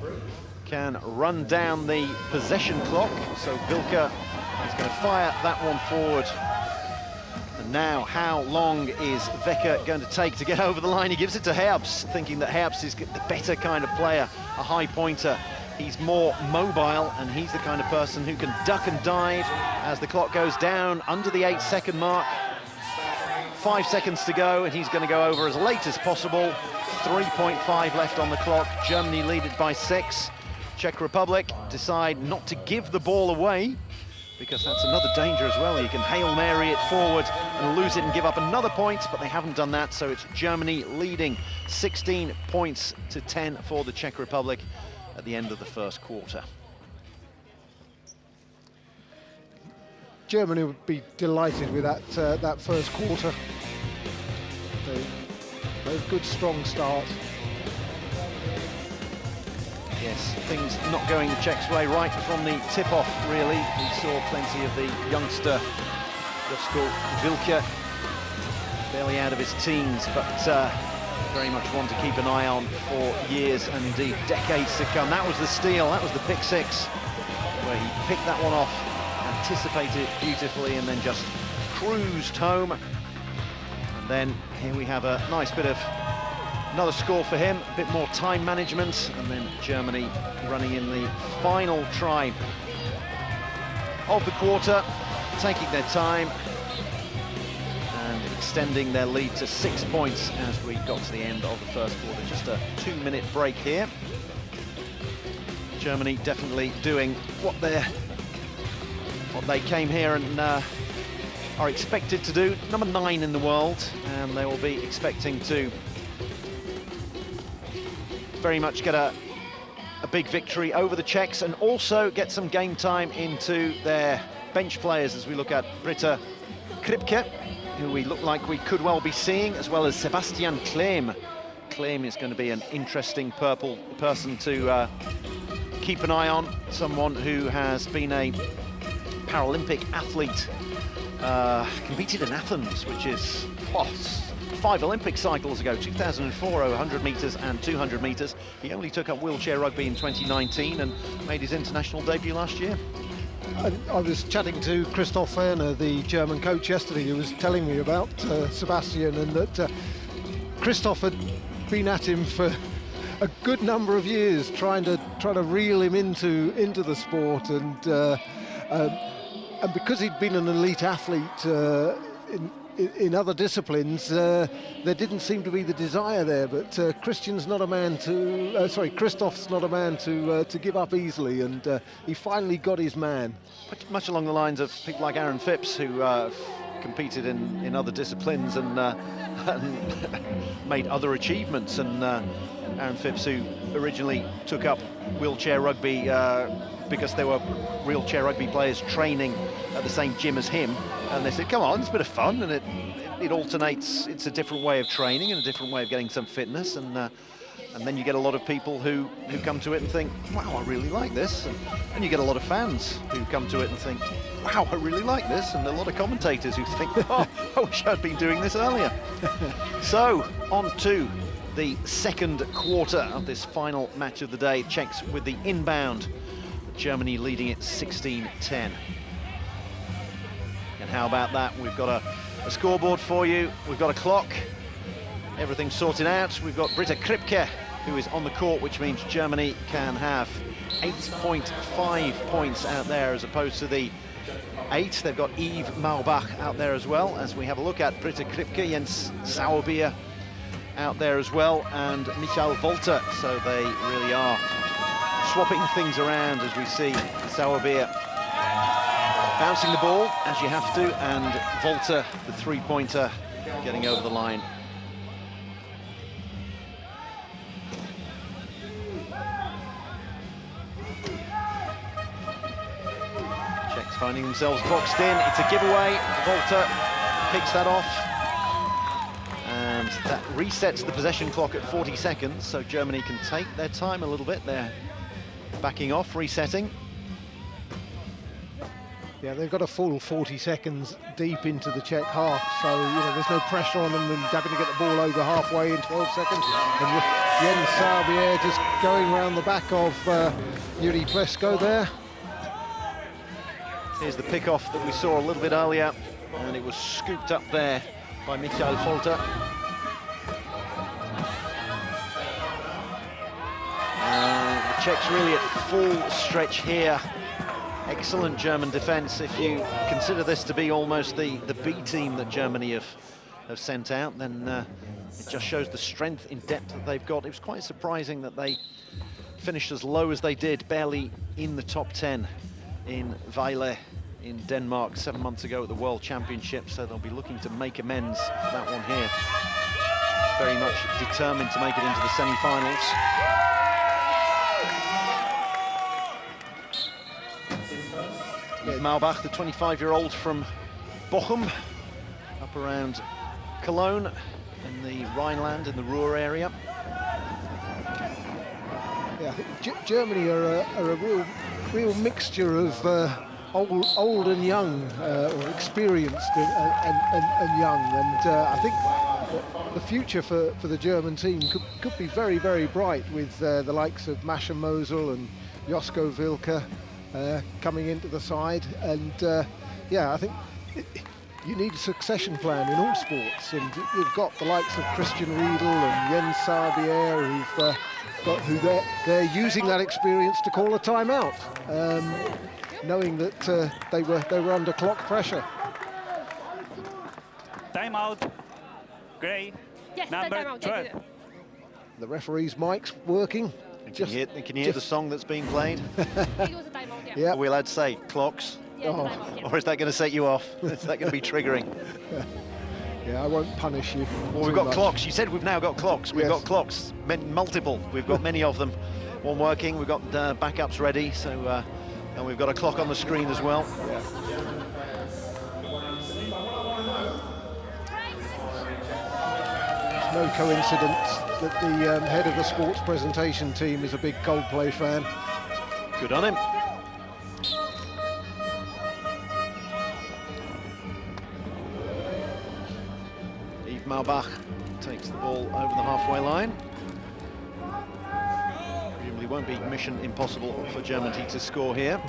can run down the possession clock. So Wilke is going to fire that one forward. And now, how long is Wecker going to take to get over the line? He gives it to Herbst, thinking that Herbst is the better kind of player, a high pointer. He's more mobile, and he's the kind of person who can duck and dive as the clock goes down under the 8-second mark. 5 seconds to go, and he's going to go over as late as possible. 3.5 left on the clock. Germany lead it by 6. Czech Republic decide not to give the ball away, because that's another danger as well. You can Hail Mary it forward and lose it and give up another point, but they haven't done that, so it's Germany leading 16 points to 10 for the Czech Republic at the end of the first quarter. Germany would be delighted with that first quarter. A good, strong start. Yes, things not going the Czechs' way right from the tip-off, really. We saw plenty of the youngster Josko Wilke, barely out of his teens, but very much one to keep an eye on for years and indeed decades to come. That was the steal, that was the pick 6, where he picked that one off, anticipated it beautifully, and then just cruised home. And then here we have a nice bit of another score for him, a bit more time management, and then Germany running in the final try of the quarter, taking their time and extending their lead to 6 points as we got to the end of the first quarter. Just a 2-minute break here. Germany definitely doing what they came here and are expected to do. Number 9 in the world, and they will be expecting to very much get a big victory over the Czechs and also get some game time into their bench players as we look at Britta Kripke, who we look like we could well be seeing, as well as Sebastian Klehm. Klehm is going to be an interesting purple person to keep an eye on, someone who has been a Paralympic athlete, competed in Athens, which is 5 Olympic cycles ago, 2004, 100 metres and 200 metres. He only took up wheelchair rugby in 2019 and made his international debut last year. I was chatting to Christoph Werner, the German coach, yesterday, who was telling me about Sebastian, and that Christoph had been at him for a good number of years, trying to reel him into the sport, and because he'd been an elite athlete in other disciplines, there didn't seem to be the desire there. But Christoph's not a man to give up easily, and he finally got his man. Much along the lines of people like Aaron Phipps, who competed in other disciplines and made other achievements. And Aaron Phipps, who originally took up wheelchair rugby because there were wheelchair rugby players training at the same gym as him, and they said, come on, it's a bit of fun, and it alternates. It's a different way of training and a different way of getting some fitness, and then you get a lot of people who come to it and think, wow, I really like this, and you get a lot of fans who come to it and think, wow, I really like this, and a lot of commentators who think, oh, I wish I'd been doing this earlier. So, on to the second quarter of this final match of the day. Czechs with the inbound, Germany leading it 16-10. And how about that? We've got a scoreboard for you, we've got a clock, everything's sorted out. We've got Britta Kripke, who is on the court, which means Germany can have 8.5 points out there as opposed to the 8. They've got Yves Maubach out there as well, as we have a look at Britta Kripke, Jens Sauerbier out there as well, and Michael Volter. So they really are swapping things around, as we see Sauerbier bouncing the ball as you have to, and Volter, the three-pointer, getting over the line. Czechs finding themselves boxed in. It's a giveaway. Volter picks that off, and that resets the possession clock at 40 seconds, so Germany can take their time a little bit. They're backing off, resetting. Yeah, they've got a full 40 seconds deep into the Czech half, so there's no pressure on them and having to get the ball over halfway in 12 seconds. And Jens Sauerbier just going around the back of Yuri Plesko there. Here's the pick-off that we saw a little bit earlier, and it was scooped up there by Michael Volter. The Czechs really at full stretch here. Excellent German defence. If you consider this to be almost the B team that Germany have sent out, then it just shows the strength in depth that they've got. It was quite surprising that they finished as low as they did, barely in the top 10 in Vejle in Denmark 7 months ago at the World Championship, so they'll be looking to make amends for that one here. Very much determined to make it into the semi-finals. Maubach, the 25-year-old from Bochum, up around Cologne in the Rhineland, in the Ruhr area. Yeah, I think Germany are a real mixture of old and young, or experienced and young, and I think the future for the German team could be very, very bright with the likes of Mascha Mosel and Josko Wilke coming into the side, and yeah, I think you need a succession plan in all sports, and you've got the likes of Christian Riedel and Jens Sauerbier who they're using that experience to call a timeout, knowing that they were under clock pressure. Timeout, Gray, number 12. The referee's mic's working. Can you hear the song that's being played? Yeah. Are we allowed to say clocks? Oh. Or is that going to set you off? Is that going to be triggering? Yeah, I won't punish you. Well, we've got clocks. You said we've now got clocks. We've got clocks, multiple. We've got many of them. One working. We've got backups ready. So, and we've got a clock on the screen as well. Yeah. It's no coincidence that the head of the sports presentation team is a big Coldplay fan. Good on him. Yves Maubach takes the ball over the halfway line. Presumably won't be mission impossible for Germany to score here.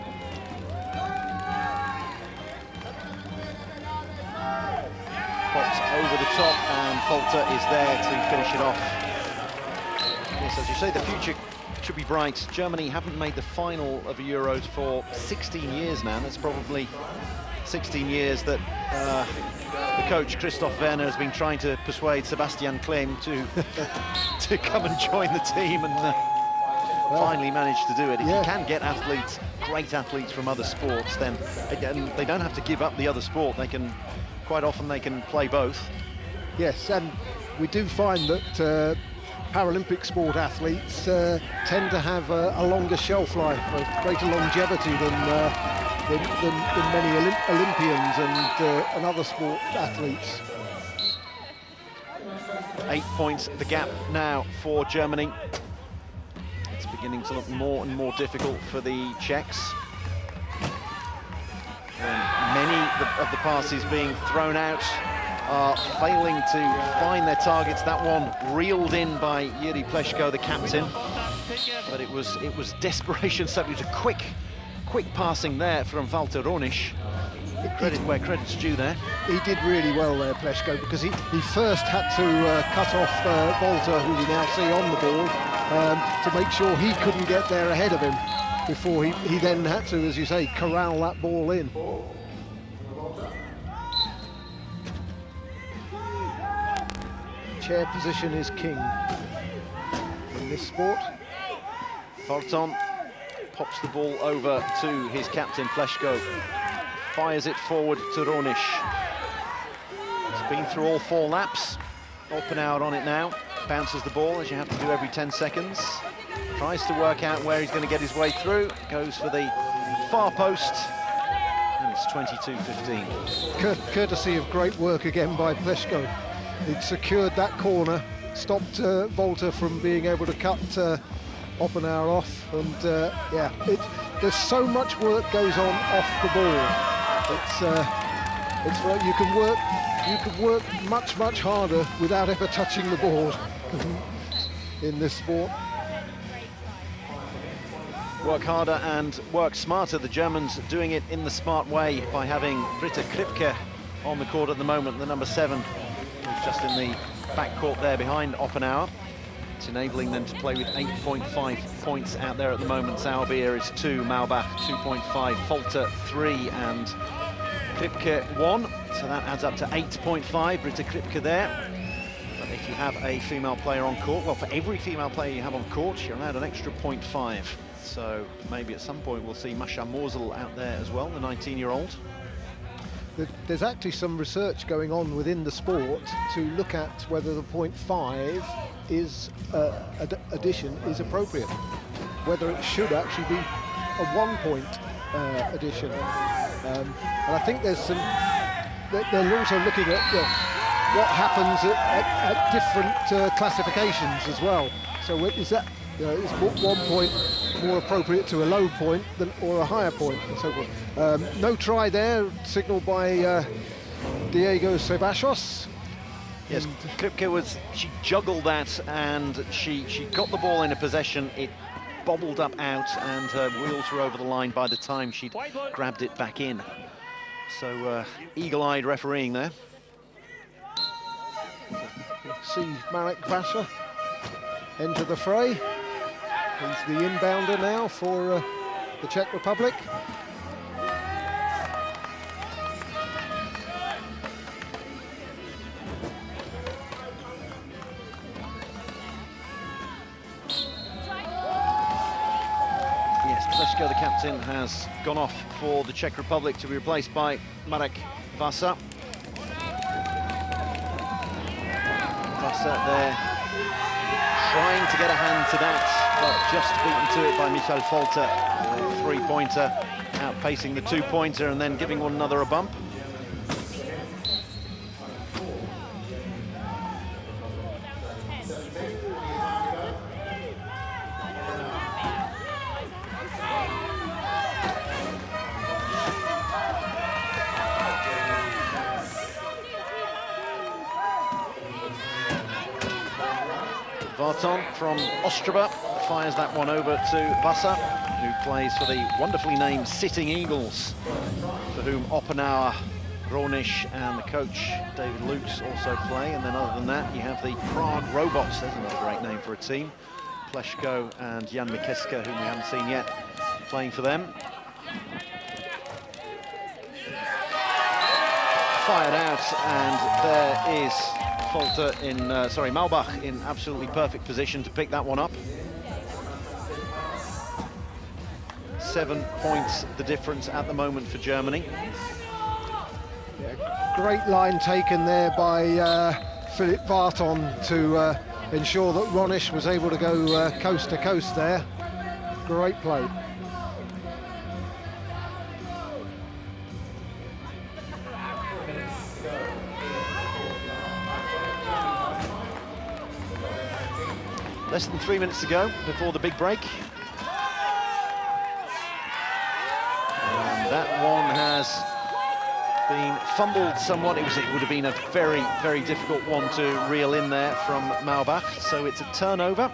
Pops over the top, and Volter is there to finish it off. Yes, as you say, the future should be bright. Germany haven't made the final of a Euros for 16 years now. That's probably 16 years that the coach, Christoph Werner, has been trying to persuade Sebastian Klemm to come and join the team, and finally managed to do it. If you can get athletes, great athletes from other sports, then again, they don't have to give up the other sport. They can, quite often, they can play both. Yes, and we do find that Paralympic sport athletes tend to have a longer shelf life, a greater longevity than many Olympians and other sport athletes. 8 points the gap now for Germany. It's beginning to look more and more difficult for the Czechs. And many of the passes being thrown out are failing to find their targets. That one reeled in by Jiří Pleško, the captain, but it was desperation. So it was a quick passing there from Walter Ronisch. Credit where credit's due there. He did really well there, Pleško, because he first had to cut off Walter, who we now see on the ball, to make sure he couldn't get there ahead of him before he then had to, as you say, corral that ball in. Chair position is king in this sport. Forton pops the ball over to his captain, Pleško. Fires it forward to Ronisch. He's been through all 4 laps. Oppenauer on it now. Bounces the ball, as you have to do every 10 seconds. Tries to work out where he's going to get his way through. Goes for the far post. And it's 22-15. Courtesy of great work again by Pleško. He'd secured that corner, stopped Walter from being able to cut Oppenauer off, and yeah, there's so much work goes on off the ball. It's like you can work much harder without ever touching the board in this sport. Work harder and work smarter. The Germans doing it in the smart way by having Britta Kripke on the court at the moment, the number 7. Just in the backcourt there behind Oppenauer. It's enabling them to play with 8.5 points out there at the moment. Sauerbier is 2, Maubach 2.5, Folter 3, and Kripke 1. So that adds up to 8.5. Britta Kripke there. But if you have a female player on court, well, for every female player you have on court, you're allowed an extra 0.5. So maybe at some point we'll see Mascha Morsel out there as well, the 19-year-old. There's actually some research going on within the sport to look at whether the 0.5 is addition is appropriate, whether it should actually be a 1-point addition. And I think there's some. They're also looking at what happens at different classifications as well. So is that is 1 point more appropriate to a low point or a higher point, and so forth. No try there, signalled by Diego Ceballos. Yes, Kripke she juggled that, and she got the ball in a possession. It bobbled up out, and her wheels were over the line by the time she'd grabbed it back in. So eagle-eyed refereeing there. See Marek Vasser enter the fray. He's the inbounder now for the Czech Republic. Yes, Pleško, the captain, has gone off for the Czech Republic to be replaced by Marek Vasser. Vasser there, trying to get a hand to that, but just beaten to it by Michael Folter. The 3-pointer outpacing the 2-pointer and then giving one another a bump. Varton from Ostrava fires that one over to Vasser, who plays for the wonderfully named Sitting Eagles, for whom Oppenauer, Ronisch and the coach David Lukes also play. And then other than that, you have the Prague Robots. There's another great name for a team. Pleško and Jan Mikeska, whom we haven't seen yet, playing for them. fired out, and there is Folter in, Malbach in absolutely perfect position to pick that one up. 7 points the difference at the moment for Germany. Yeah, great line taken there by Philip Barton to ensure that Ronish was able to go coast to coast there. Great play. Less than 3 minutes to go before the big break. And that one has been fumbled somewhat. It would have been a very, very difficult one to reel in there from Malbach. So it's a turnover.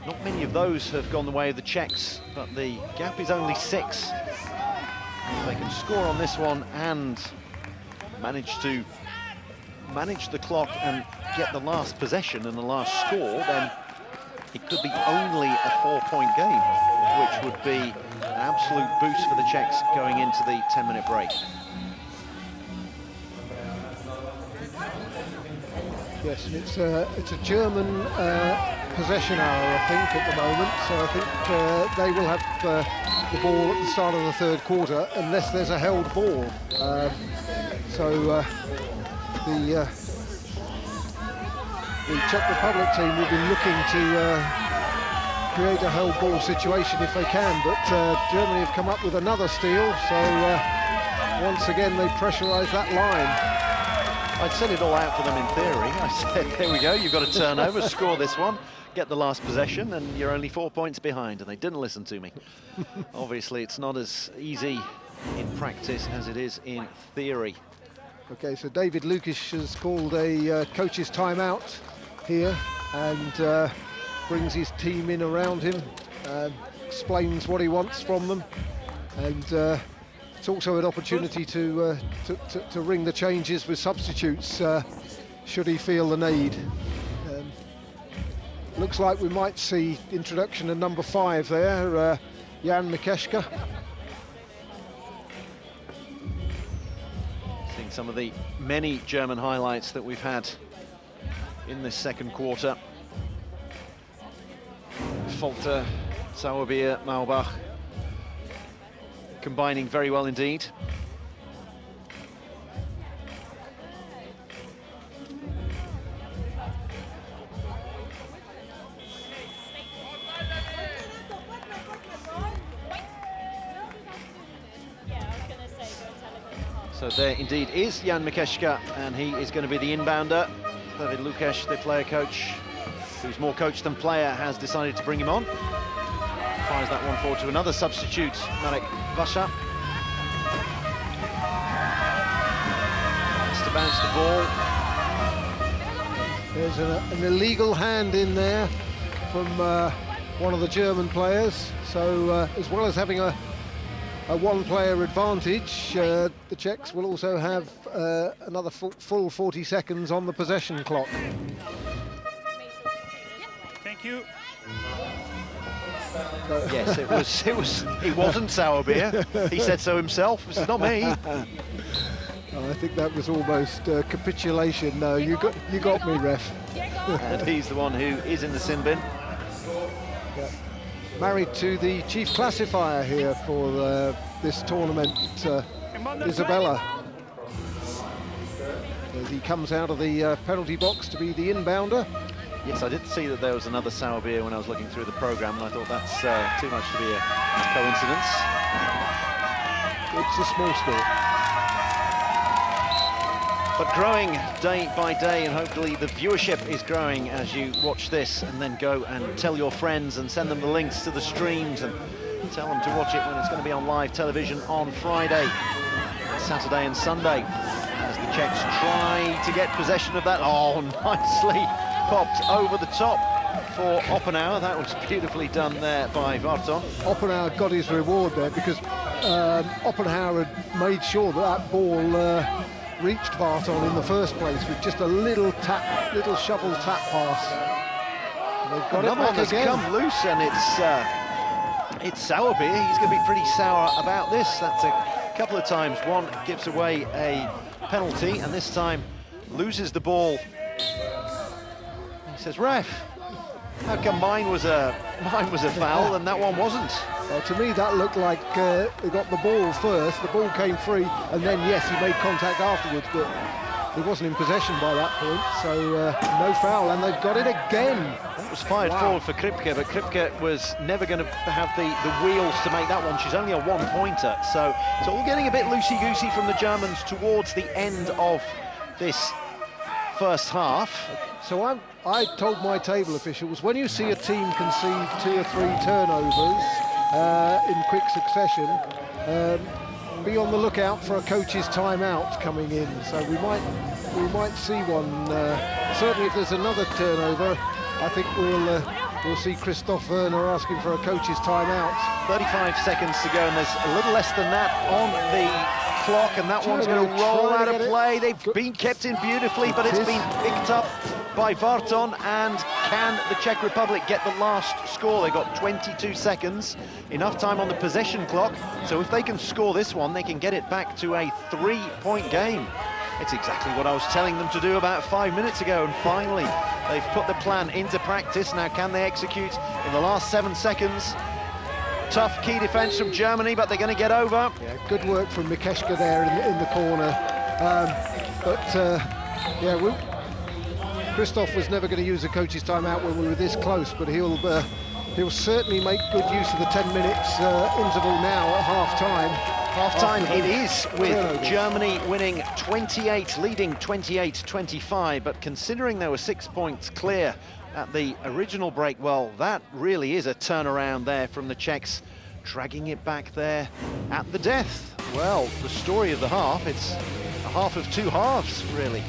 Not many of those have gone the way of the Czechs, but the gap is only 6. If they can score on this one and manage to manage the clock and get the last possession and the last score, then it could be only a 4-point game, which would be an absolute boost for the Czechs going into the 10-minute break. Yes, and it's a German possession hour, I think, at the moment. So I think they will have the ball at the start of the third quarter, unless there's a held ball. The Czech Republic team will be looking to create a held ball situation if they can, but Germany have come up with another steal, so once again they pressurise that line. I'd set it all out for them in theory. I said, there we go, you've got a turnover, score this one, get the last possession, and you're only 4 points behind, and they didn't listen to me. Obviously, it's not as easy in practice as it is in theory. Okay, so David Lukic has called a coach's timeout here and brings his team in around him, explains what he wants from them, and it's also an opportunity to ring the changes with substitutes should he feel the need. Looks like we might see introduction of number 5 there, Jan Mikeshka. Seeing some of the many German highlights that we've had in this second quarter. Folter, Sauerbier, Malbach combining very well indeed. So there indeed is Jan Mikeshka, and he is going to be the inbounder. David Lukash, the player coach, who's more coach than player, has decided to bring him on. Fires that one forward to another substitute, Marek Vasha. Has to bounce the ball. There's an illegal hand in there from one of the German players. So as well as having a one-player advantage, the Czechs will also have another full 40 seconds on the possession clock. Thank you. Yes, it wasn't Sauerbier. He said so himself. It's not me. I think that was almost capitulation. No, you got me, ref. And he's the one who is in the sin bin. Yeah. Married to the chief classifier here for this tournament, Isabella. As he comes out of the penalty box to be the inbounder. Yes, I did see that there was another Sauerbier when I was looking through the programme, and I thought that's too much to be a coincidence. It's a small sport. But growing day by day, and hopefully the viewership is growing as you watch this, and then go and tell your friends and send them the links to the streams and tell them to watch it when it's going to be on live television on Friday, Saturday and Sunday, as the Czechs try to get possession of that. Oh, nicely popped over the top for Oppenauer. That was beautifully done there by Varton. Oppenauer got his reward there because Oppenauer had made sure that ball reached Varton in the first place with just a little shovel tap pass. And they've got another one that's come loose, and it's Sauerbier. He's going to be pretty sour about this. That's a couple of times. One gives away a penalty, and this time loses the ball. He says, "Ref, how come mine was a foul and that one wasn't?" Well, to me, that looked like he got the ball first. The ball came free, and then yes, he made contact afterwards, but he wasn't in possession by that point, so no foul, and they've got it again. That was fired forward for Kripke, but Kripke was never going to have the wheels to make that one. She's only a one-pointer, so it's all getting a bit loosey-goosey from the Germans towards the end of this first half. So I told my table officials, when you see a team concede 2 or 3 turnovers in quick succession, be on the lookout for a coach's timeout coming in. So we might see one. Certainly, if there's another turnover, I think we'll see Christoph Werner asking for a coach's timeout. 35 seconds to go, and there's a little less than that on the clock, and that one's going to roll out of play. They've been kept in beautifully, but it's been picked up by Varton, and can the Czech Republic get the last score? They've got 22 seconds, enough time on the possession clock, so if they can score this one, they can get it back to a 3-point game. It's exactly what I was telling them to do about 5 minutes ago, and finally they've put the plan into practice. Now, can they execute in the last 7 seconds? Tough key defence from Germany, but they're going to get over. Yeah, good work from Mikeshka there in the corner. Christoph was never going to use a coach's timeout when we were this close, but he'll certainly make good use of the 10 minutes interval now at half-time. Half-time it is, with Germany winning 28, leading 28-25, but considering they were 6 points clear at the original break, well, that really is a turnaround there from the Czechs, dragging it back there at the death. Well, the story of the half, it's a half of 2 halves, really.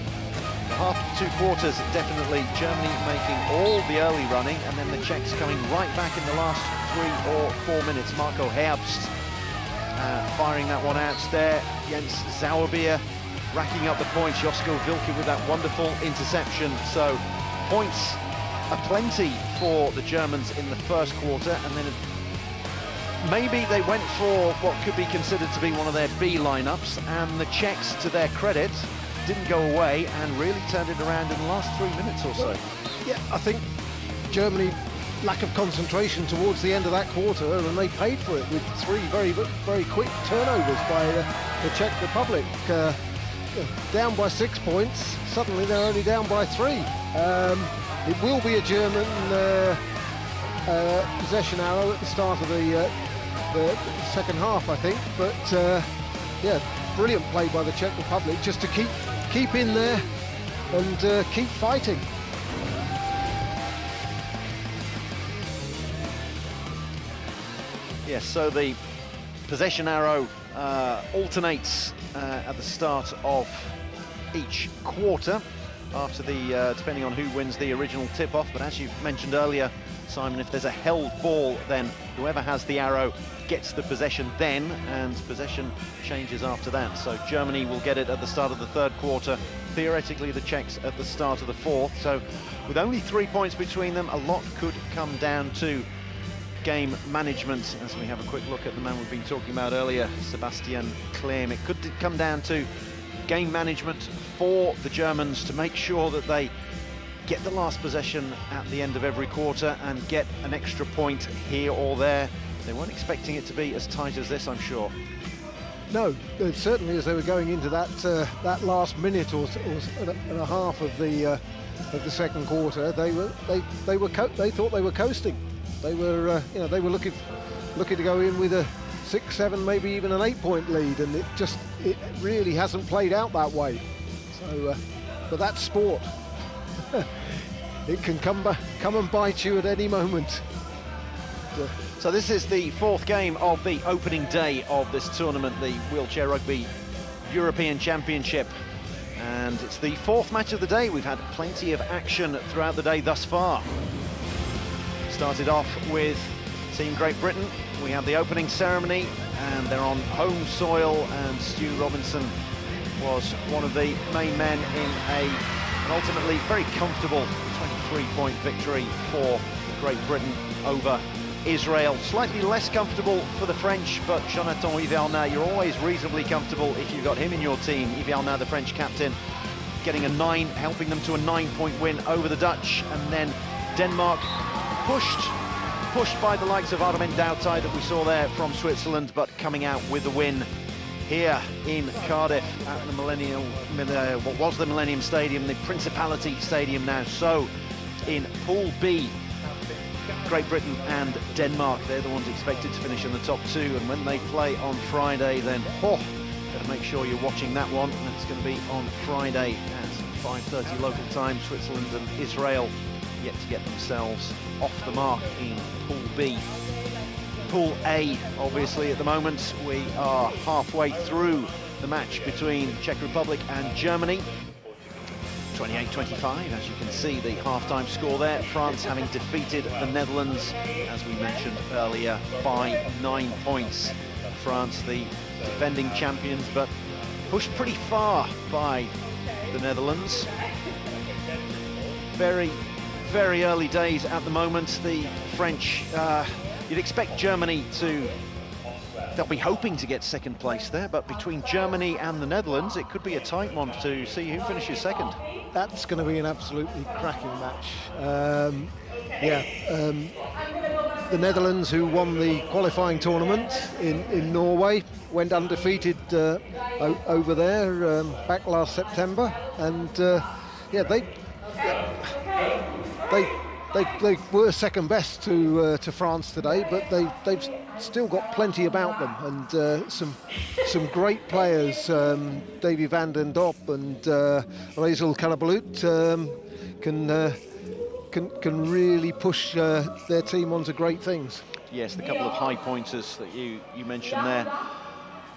The half of 2 quarters, definitely Germany making all the early running, and then the Czechs coming right back in the last 3 or 4 minutes. Marco Herbst firing that one out there. Jens Sauerbier racking up the points. Josko Wilke with that wonderful interception. So points aplenty for the Germans in the first quarter, and then maybe they went for what could be considered to be one of their B lineups, and the Czechs, to their credit, didn't go away and really turned it around in the last 3 minutes or so. Well, yeah, I think Germany, lack of concentration towards the end of that quarter, and they paid for it with 3 very, very quick turnovers by the Czech Republic. Down by 6 points, suddenly they're only down by 3. It will be a German possession arrow at the start of the second half, I think, but yeah, brilliant play by the Czech Republic just to keep in there and keep fighting. Yes, so the possession arrow alternates at the start of each quarter after the, depending on who wins the original tip-off, but as you mentioned earlier, Simon, if there's a held ball, then whoever has the arrow gets the possession then, and possession changes after that. So Germany will get it at the start of the third quarter, theoretically the Czechs at the start of the fourth. So with only 3 points between them, a lot could come down to game management. As we have a quick look at the man we've been talking about earlier, Sebastian Klehm, it could come down to game management for the Germans to make sure that they get the last possession at the end of every quarter and get an extra point here or there. They weren't expecting it to be as tight as this, I'm sure. No, certainly as they were going into that last minute or and a half of the second quarter, they thought they were coasting. They were they were looking to go in with a 6, 7, maybe even an 8-point lead, and it really hasn't played out that way. So, but that's sport. It can come and bite you at any moment. So this is the fourth game of the opening day of this tournament, the Wheelchair Rugby European Championship. And it's the fourth match of the day. We've had plenty of action throughout the day thus far. Started off with Team Great Britain. We have the opening ceremony, and they're on home soil, and Stu Robinson was one of the main men in an ultimately very comfortable 23-point victory for Great Britain over Israel. Slightly less comfortable for the French, but Jonathan Yverna, you're always reasonably comfortable if you've got him in your team. Yverna, the French captain, getting a 9, helping them to a 9-point win over the Dutch, and then Denmark pushed by the likes of Armin Dautai that we saw there from Switzerland, but coming out with the win here in Cardiff at the what was the Millennium Stadium, the Principality Stadium now. So in Pool B, Great Britain and Denmark, they're the ones expected to finish in the top 2, and when they play on Friday, then better make sure you're watching that one. And it's going to be on Friday at 5:30 local time. Switzerland and Israel yet to get themselves off the mark in Pool B. Pool A, obviously, at the moment, we are halfway through the match between Czech Republic and Germany. 28-25, as you can see, the half-time score there. France having defeated the Netherlands, as we mentioned earlier, by 9 points. France, the defending champions, but pushed pretty far by the Netherlands. Very, very early days at the moment. The French, you'd expect Germany to, they'll be hoping to get second place there, but between Germany and the Netherlands, it could be a tight one to see who finishes second. That's going to be an absolutely cracking match. The Netherlands, who won the qualifying tournament in Norway, went undefeated over there back last September, and they were second best to France today, but they've still got plenty about them, and some great players. Davy van den Dop and Rezel Karabulut can really push their team onto great things. Yes, the couple of high pointers that you mentioned there.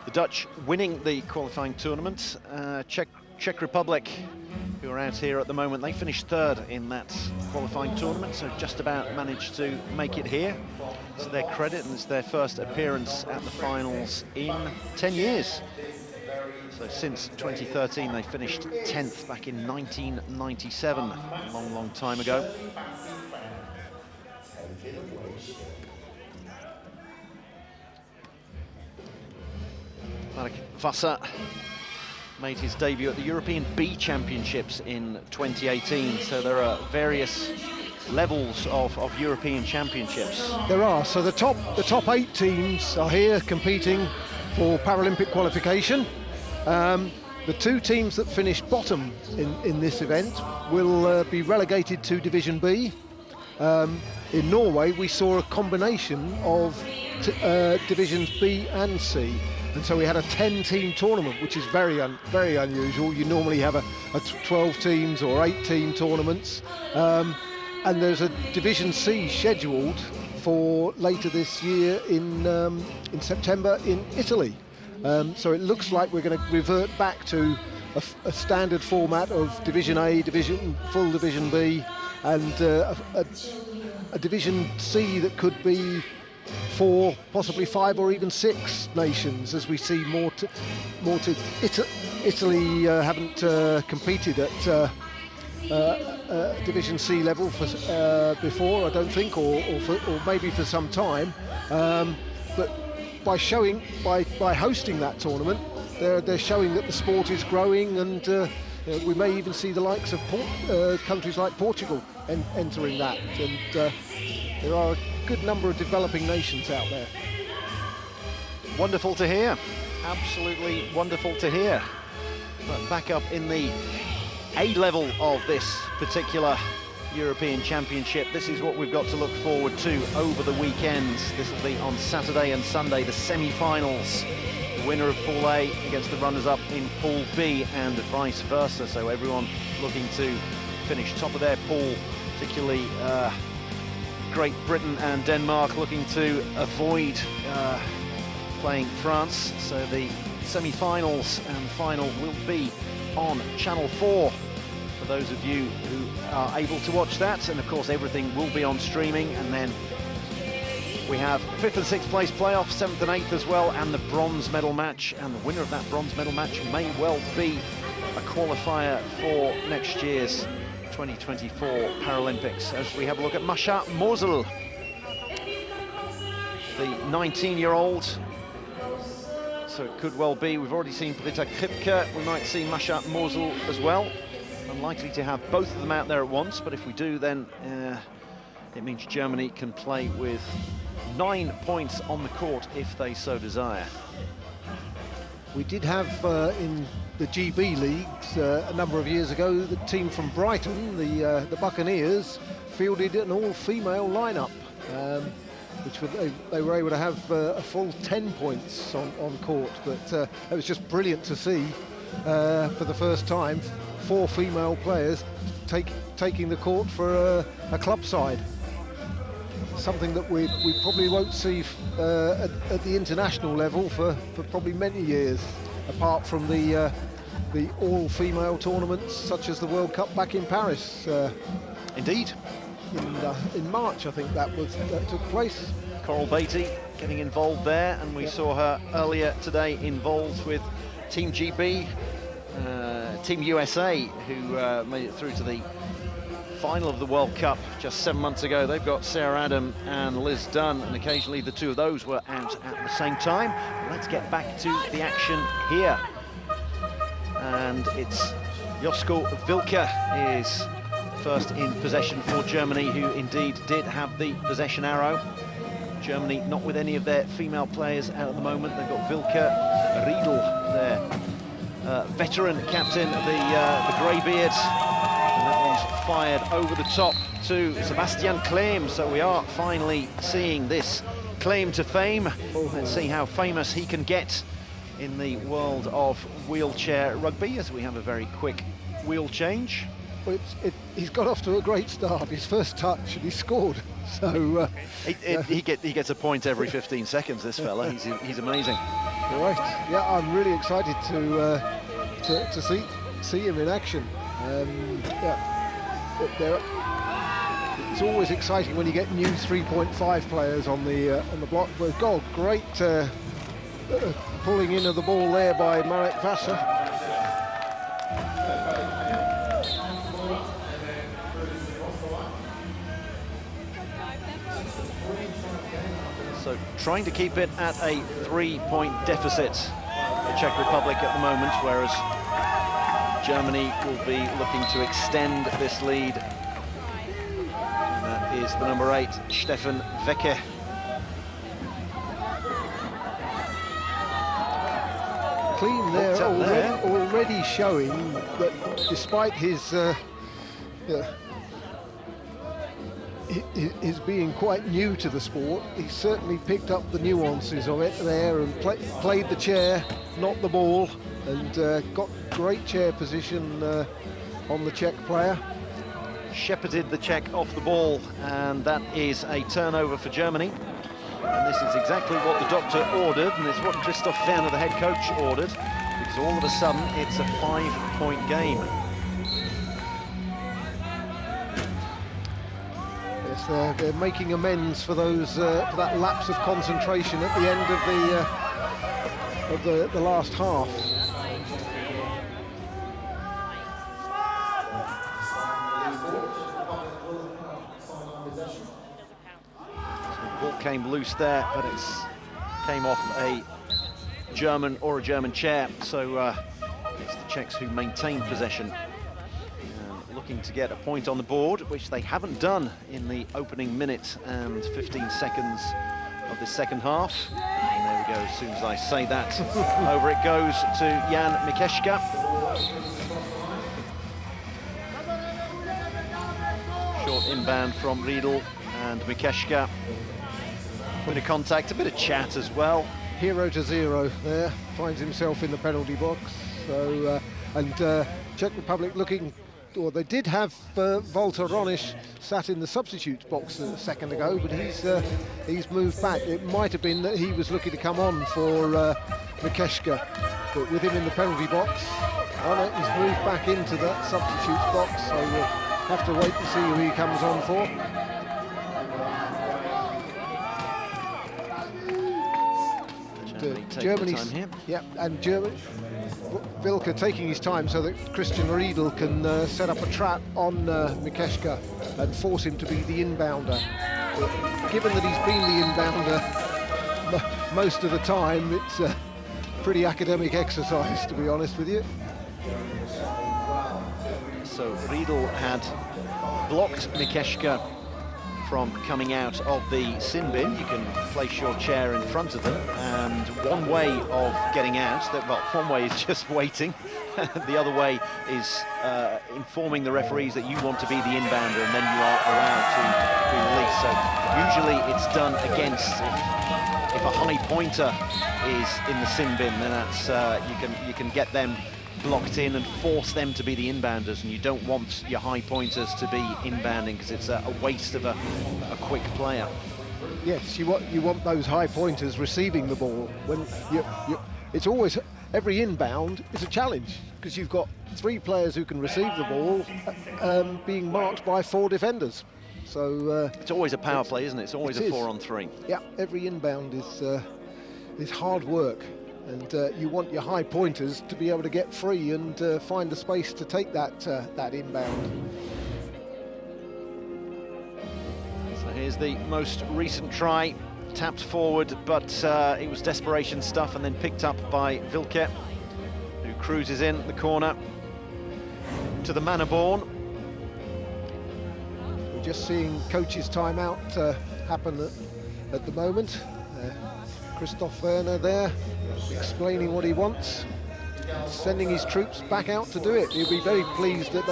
The Dutch winning the qualifying tournament. Czech Republic, who are out here at the moment, they finished third in that qualifying tournament, so just about managed to make it here. To their credit, and it's their first appearance at the finals in 10 years. So since 2013, they finished 10th back in 1997, a long, long time ago. Marek Wasser made his debut at the European B Championships in 2018, so there are various levels of European Championships. There are, so the top 8 teams are here competing for Paralympic qualification. The 2 teams that finish bottom in this event will be relegated to Division B. In Norway, we saw a combination of Divisions B and C. And so we had a 10-team tournament, which is very unusual. You normally have a 12 teams or 8-team tournaments. And there's a Division C scheduled for later this year in September in Italy. So it looks like we're going to revert back to a standard format of Division A, full Division B, and a Division C that could be 4, possibly 5 or even 6 nations, as we see more to Italy haven't competed at Division C level before, I don't think, or maybe for some time. But by hosting that tournament, they're showing that the sport is growing, and we may even see the likes of countries like Portugal entering that. And there are a good number of developing nations out there. Wonderful to hear. Absolutely wonderful to hear. But back up in the A level of this particular European Championship, this is what we've got to look forward to over the weekend. This will be on Saturday and Sunday, the semi-finals. The winner of Pool A against the runners-up in Pool B, and vice versa. So everyone looking to finish top of their pool, particularly Great Britain and Denmark looking to avoid playing France. So the semi-finals and final will be on Channel 4 for those of you who are able to watch that, and of course everything will be on streaming. And then we have 5th and 6th place playoff, 7th and 8th as well, and the bronze medal match, and the winner of that bronze medal match may well be a qualifier for next year's 2024 Paralympics, as we have a look at Masha Morsel. the 19-year-old. So it could well be, we've already seen Britta Kripke, we might see Masha Mosel as well. Unlikely to have both of them out there at once, but if we do, then it means Germany can play with 9 points on the court if they so desire. We did have in the GB leagues a number of years ago, the team from Brighton, the Buccaneers, fielded an all-female lineup, which they were able to have a full 10 points on court. But it was just brilliant to see for the first time 4 female players taking the court for a club side. Something that we probably won't see at the international level for probably many years, apart from the all-female tournaments such as the World Cup back in Paris. Indeed. In March, I think that took place. Coral Beatty getting involved there, and we saw her earlier today involved with Team GB, Team USA, who made it through to the final of the World Cup just 7 months ago. They've got Sarah Adam and Liz Dunn, and occasionally the two of those were out at the same time. But let's get back to the action here. And it's Josko Wilke is first in possession for Germany, who indeed did have the possession arrow. Germany not with any of their female players out at the moment. They've got Wilke Riedel, their veteran captain, the greybeard. And that one's fired over the top to Sebastian Klehm. So we are finally seeing this claim to fame. Let's see how famous he can get in the world of wheelchair rugby, as we have a very quick wheel change. Well, he's got off to a great start. His first touch, and he scored. So he gets a point every 15 seconds. This fella, he's amazing. Right. Yeah, I'm really excited to see him in action. It's always exciting when you get new 3.5 players on the block. But God, great pulling in of the ball there by Marek Wasser. So trying to keep it at a 3-point deficit, the Czech Republic at the moment, whereas Germany will be looking to extend this lead. And that is the number 8, Stefan Wecke. Clean there, already showing that despite his being quite new to the sport, he certainly picked up the nuances of it there and played the chair, not the ball, and got great chair position on the Czech player. Shepherded the Czech off the ball, and that is a turnover for Germany. And this is exactly what the doctor ordered, and it's what Christoph Werner, the head coach, ordered, because all of a sudden it's a 5-point game. Yes, they're making amends for those for that lapse of concentration at the end of the last half. Came loose there, but it came off a German or a German chair, so it's the Czechs who maintain possession, looking to get a point on the board, which they haven't done in the opening minute and 15 seconds of the second half. And there we go, as soon as I say that, over it goes to Jan Mikeška. Short inbound from Riedel and Mikeška. Bit of contact, a bit of chat as well. 0-0 there, finds himself in the penalty box. So, Czech Republic looking, or they did have Walter Ronisch sat in the substitute box a second ago, but he's moved back. It might have been that he was looking to come on for Mikeška, but with him in the penalty box, he's moved back into that substitute box, so we'll have to wait to see who he comes on for. Germany's here. Yeah, and Wilke taking his time so that Christian Riedel can set up a trap on Mikeška and force him to be the inbounder. But given that he's been the inbounder most of the time it's a pretty academic exercise, to be honest with you. So Riedel had blocked Mikeshka from coming out of the sin bin. You can place your chair in front of them, and one way of getting out, well, one way is just waiting. The other way is informing the referees that you want to be the inbounder, and then you are allowed to be released. So usually it's done against, if a high pointer is in the sin bin, then that's you can get them blocked in and force them to be the inbounders, and you don't want your high pointers to be inbounding because it's a waste of a quick player. Yes, you want those high pointers receiving the ball. When it's always, every inbound is a challenge because you've got 3 players who can receive the ball being marked by 4 defenders. So it's always a power play, isn't it? It's always a 4-on-3. Yeah, every inbound is hard work. And you want your high pointers to be able to get free and find the space to take that inbound. So here's the most recent try, tapped forward, but it was desperation stuff, and then picked up by Wilke, who cruises in the corner to the Mannerborn. We're just seeing coach's timeout happen at the moment. Christoph Werner there, explaining what he wants, sending his troops back out to do it. He'll be very pleased that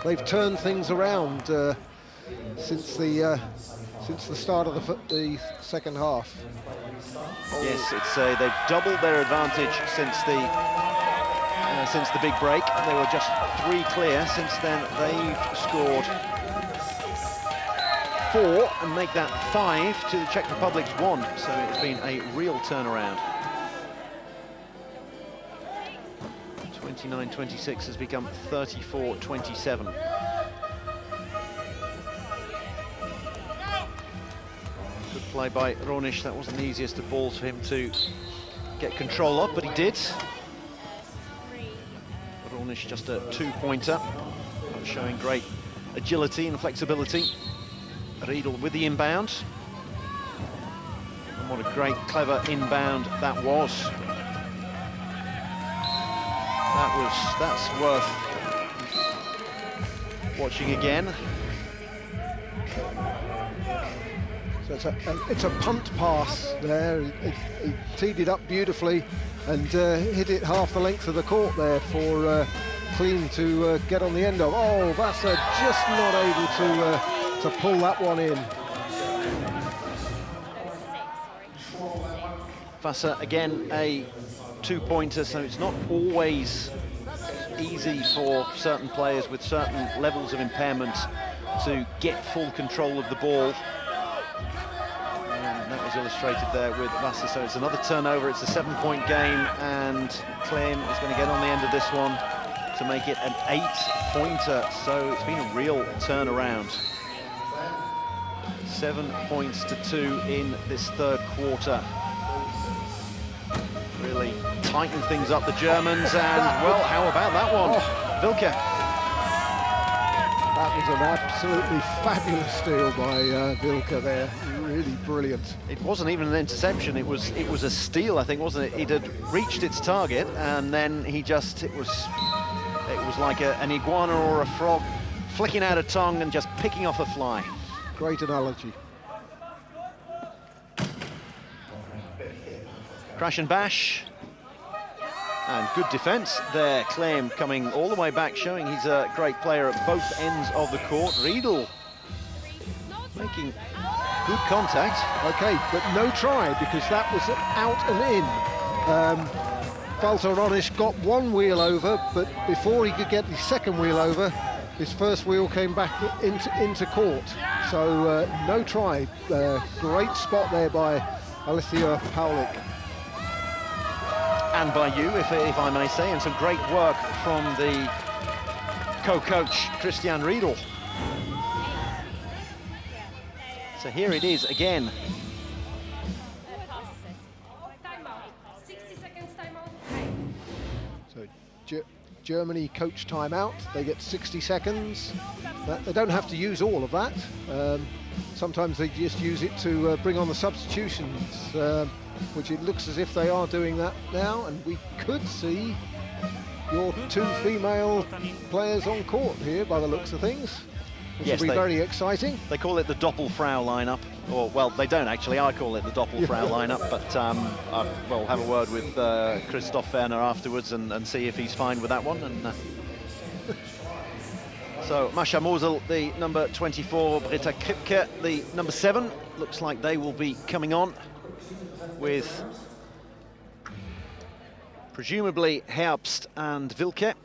they've turned things around since the start of the second half. Yes, they've doubled their advantage since the big break. They were just 3 clear. Since then, they've scored 4 and make that 5 to the Czech Republic's 1. So it's been a real turnaround. 29-26 has become 34-27. Good play by Ronish. That wasn't the easiest of balls for him to get control of, but he did. Ronish just a 2-pointer, showing great agility and flexibility. Riedel with the inbound. And what a great, clever inbound that was. That's worth watching again. So it's a punt pass there. He teed it up beautifully and hit it half the length of the court there for Clean to get on the end of. Oh, Vassar just not able to pull that one in. Vassar again a 2-pointer, so it's not always easy for certain players with certain levels of impairment to get full control of the ball. And that was illustrated there with Vassar. So it's another turnover. It's a 7-point game, and Klein is going to get on the end of this one to make it an 8-pointer. So it's been a real turnaround. 7 points to 2 in this third quarter. Really tighten things up, the Germans, and well, how about that one? Wilke. That was an absolutely fabulous steal by Wilke there. Really brilliant. It wasn't even an interception, it was a steal, I think, wasn't it? It had reached its target, and then he just, it was like an iguana or a frog flicking out a tongue and just picking off a fly. Great analogy. Crash and bash. And good defence there. Klein coming all the way back, showing he's a great player at both ends of the court. Riedel making good contact. Okay, but no try, because that was out and in. Walter Ronish got one wheel over, but before he could get the second wheel over, his first wheel came back into court. So no try. Great spot there by Alethea Paulik. And by you, if I may say, and some great work from the co-coach Christian Riedel. So here it is again. So Germany coach timeout. They get 60 seconds. They don't have to use all of that. sometimes they just use it to bring on the substitutions, which it looks as if they are doing that now, and we could see your 2 female players on court here by the looks of things. This will be very exciting. They call it the Doppelfrau lineup, or well, they don't actually. I call it the Doppelfrau lineup, but we'll have a word with Christoph Werner afterwards and see if he's fine with that one. And so Mascha Mosel, the number 24, Britta Kripke, the number 7, looks like they will be coming on with presumably Herbst and Wilke.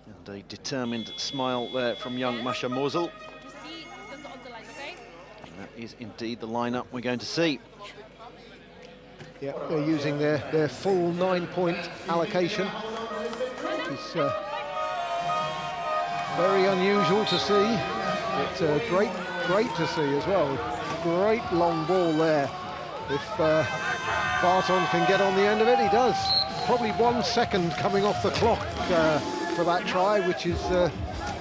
And a determined smile there from young Mascha Mosel. And that is indeed the lineup we're going to see. Yeah, they're using their full 9-point allocation. It's very unusual to see. It's great to see as well. Great long ball there. If Barton can get on the end of it, he does. Probably 1 second coming off the clock for that try, which is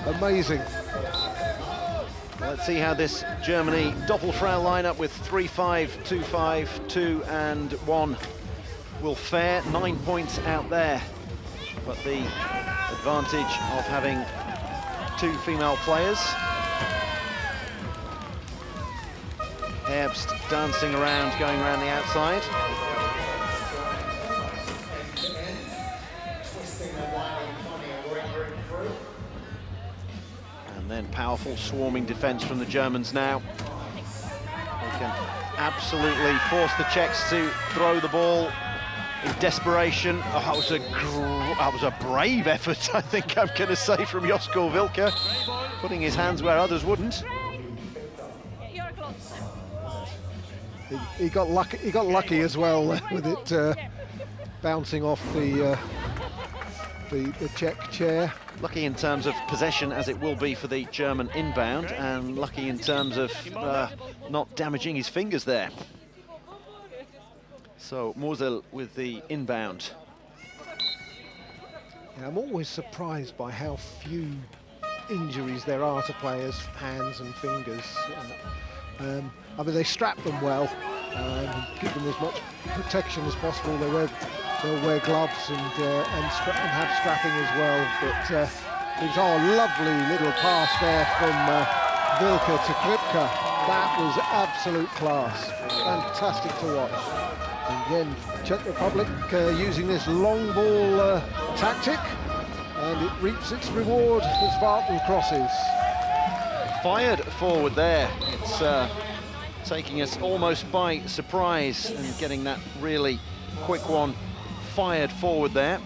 amazing. Let's see how this Germany Doppelfrau lineup with 3-5, 2-5, 2 and 1 will fare. 9 points out there, but the advantage of having 2 female players. Herbst dancing around, going around the outside. And then powerful swarming defence from the Germans now. They can absolutely force the Czechs to throw the ball in desperation. Oh, that was a brave effort, I think I'm going to say, from Josko Wilke, putting his hands where others wouldn't. He got lucky as well with it bouncing off the Czech chair. Lucky in terms of possession, as it will be for the German inbound, and lucky in terms of not damaging his fingers there. So Mosel with the inbound. Yeah, I'm always surprised by how few injuries there are to players' hands and fingers. I mean, they strap them well, give them as much protection as possible. They'll wear gloves and have strapping as well. But it's a lovely little pass there from Wilke to Kripke. That was absolute class. Fantastic to watch. And again, Czech Republic using this long ball tactic, and it reaps its reward as Barton crosses. Fired forward there. It's taking us almost by surprise and getting that really quick one fired forward there.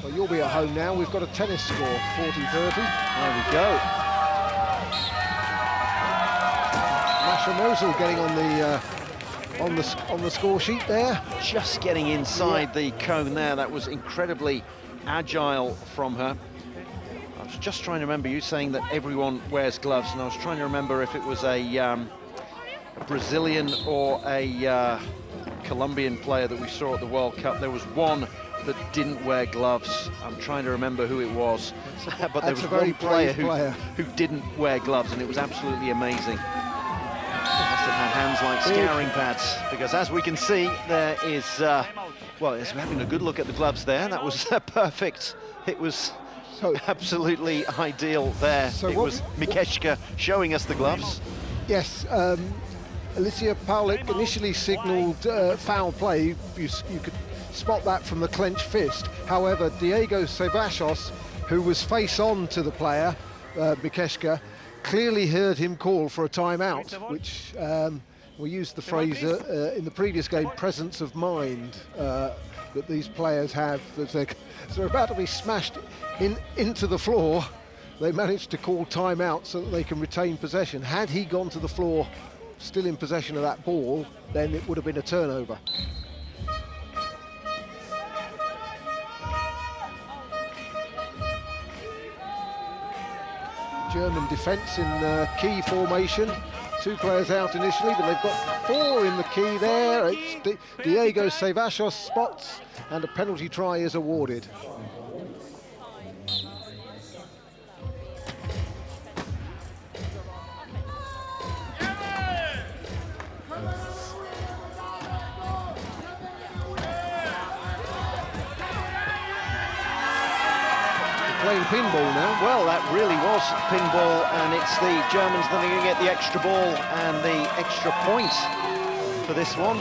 Well, you'll be at home now. We've got a tennis score, 40-30. There we go. Mascha Mosel getting on the score sheet there. Just getting inside the cone there. That was incredibly agile from her. I was just trying to remember you saying that everyone wears gloves, and I was trying to remember if it was a Brazilian or a Colombian player that we saw at the World Cup. There was one that didn't wear gloves. I'm trying to remember who it was, but there was one player who didn't wear gloves, and it was absolutely amazing. Must have had hands like scouring pads, because as we can see, there is, well, it's having a good look at the gloves there. That was perfect. It was absolutely ideal there. So it was Mikeshka showing us the gloves. Yes, Alicia Paulik initially signalled foul play. You could spot that from the clenched fist. However, Diego Ceballos, who was face-on to the player, Mikeshka, clearly heard him call for a timeout, which we used the phrase in the previous game, presence of mind, that these players have. As they're about to be smashed into the floor, they managed to call timeout so that they can retain possession. Had he gone to the floor still in possession of that ball, then it would have been a turnover. German defence in key formation. 2 players out initially, but they've got 4 in the key there. It's Diego Ceballos spots, and a penalty try is awarded. playing pinball now. Well, that really was pinball, and it's the Germans that are going to get the extra ball and the extra point for this one.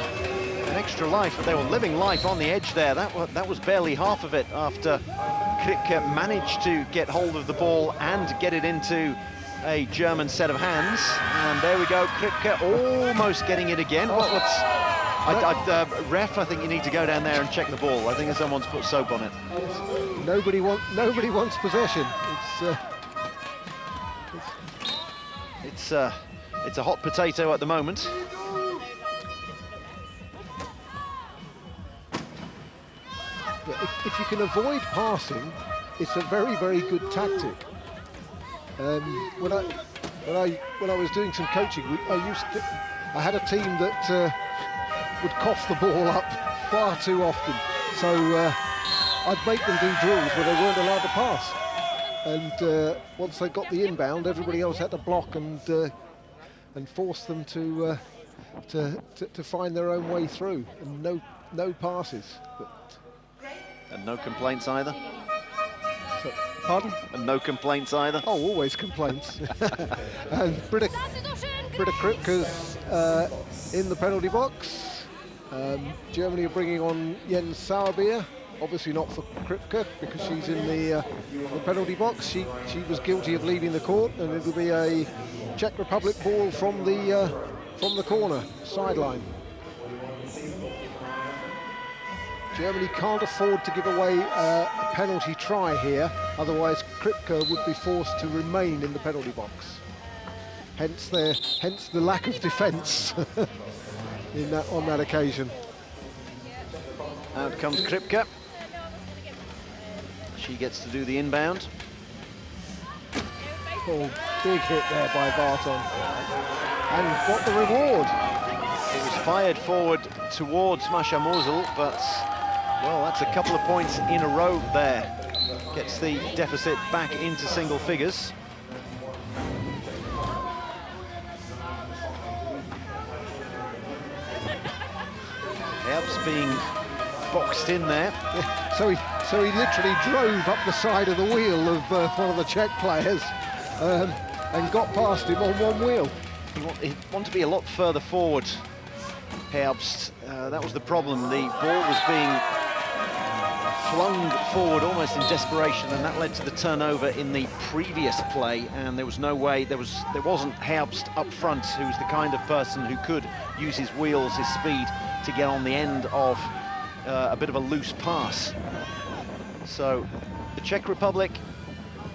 An extra life, but they were living life on the edge there. That was barely half of it after Kripke managed to get hold of the ball and get it into a German set of hands. And there we go, Kripke almost getting it again. Ref, I think you need to go down there and check the ball. I think someone's put soap on it. Nobody wants possession. It's a hot potato at the moment. If you can avoid passing, it's a very, very good tactic. When I was doing some coaching, I had a team that would cough the ball up far too often. So I'd make them do drills where they weren't allowed to pass. And once they got the inbound, everybody else had to block and force them to find their own way through. And no passes. And no complaints either. So, pardon? And no complaints either. Oh, always complaints. And Britta Kripke's in the penalty box. Germany are bringing on Jens Sauerbier. Obviously not for Kripke because she's in the penalty box. She was guilty of leaving the court, and it'll be a Czech Republic ball from the corner sideline. Germany can't afford to give away a penalty try here, otherwise Kripke would be forced to remain in the penalty box. Hence the lack of defence on that occasion. Out comes Kripke. She gets to do the inbound. Oh, big hit there by Barton. And got the reward. It was fired forward towards Masha Mosul, but well, that's a couple of points in a row there. Gets the deficit back into single figures. Herbst being boxed in there. Yeah, so he literally drove up the side of the wheel of one of the Czech players and got past him on one wheel. He wanted to be a lot further forward, Herbst. That was the problem. The ball was being flung forward almost in desperation, and that led to the turnover in the previous play, and there was no way, there wasn't Herbst up front, who was the kind of person who could use his wheels, his speed, to get on the end of a bit of a loose pass. So the Czech Republic,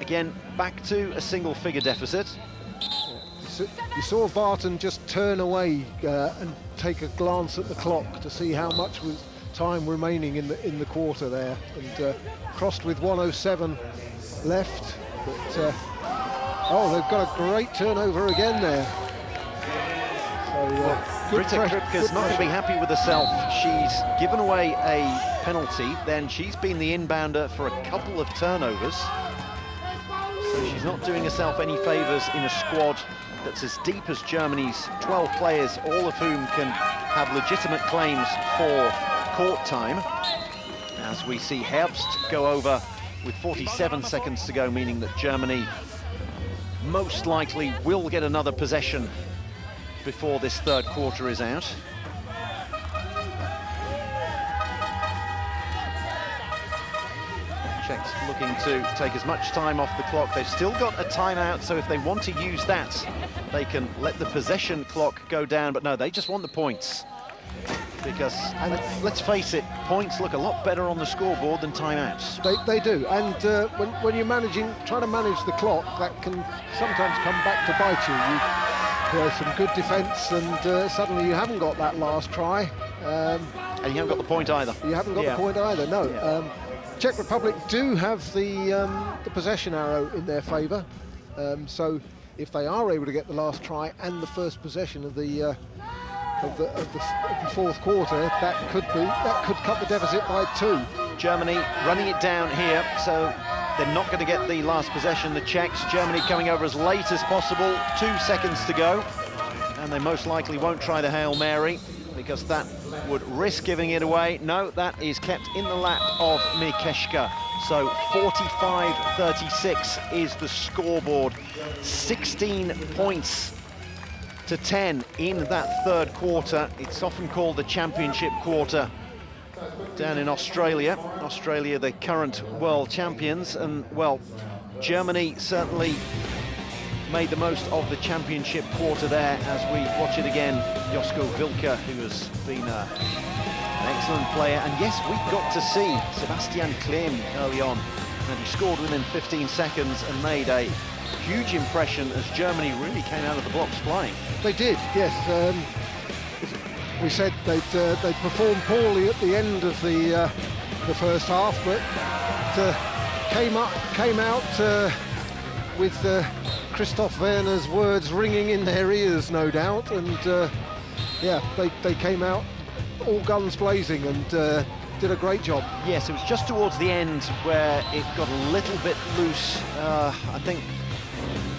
again, back to a single-figure deficit. You saw Vartan just turn away and take a glance at the clock to see how much was time remaining in the quarter there, and crossed with 1:07 left. But oh, they've got a great turnover again there. So Britta Kripke's not going to be happy with herself. She's given away a penalty, then she's been the inbounder for a couple of turnovers. So she's not doing herself any favours in a squad that's as deep as Germany's 12 players, all of whom can have legitimate claims for court time. As we see Herbst go over with 47 seconds to go, meaning that Germany most likely will get another possession before this third quarter is out. Czechs looking to take as much time off the clock. They've still got a timeout, so if they want to use that, they can let the possession clock go down. But no, they just want the points. Because, and let's face it, points look a lot better on the scoreboard than timeouts. They do, and when you're trying to manage the clock, that can sometimes come back to bite you. You some good defence, and suddenly you haven't got that last try. And you haven't got the point either. You haven't got the point either, no. Yeah. Czech Republic do have the possession arrow in their favour, so if they are able to get the last try and the first possession of the fourth quarter, that could cut the deficit by 2. Germany running it down here, so they're not going to get the last possession. The Czechs, Germany coming over as late as possible, 2 seconds to go, and they most likely won't try the Hail Mary. because that would risk giving it away. No, that is kept in the lap of Mikeshka. So 45-36 is the scoreboard. 16 points to 10 in that third quarter. It's often called the championship quarter down in Australia. Australia, the current world champions, and well, Germany certainly made the most of the championship quarter there as we watch it again. Josko Wilke, who has been an excellent player, and yes, we got to see Sebastian Klemm early on, and he scored within 15 seconds and made a huge impression as Germany really came out of the blocks flying. They did, yes. We said they'd performed poorly at the end of the first half, but came out with Christoph Werner's words ringing in their ears, no doubt, and yeah, they came out all guns blazing and did a great job. Yes, it was just towards the end where it got a little bit loose. I think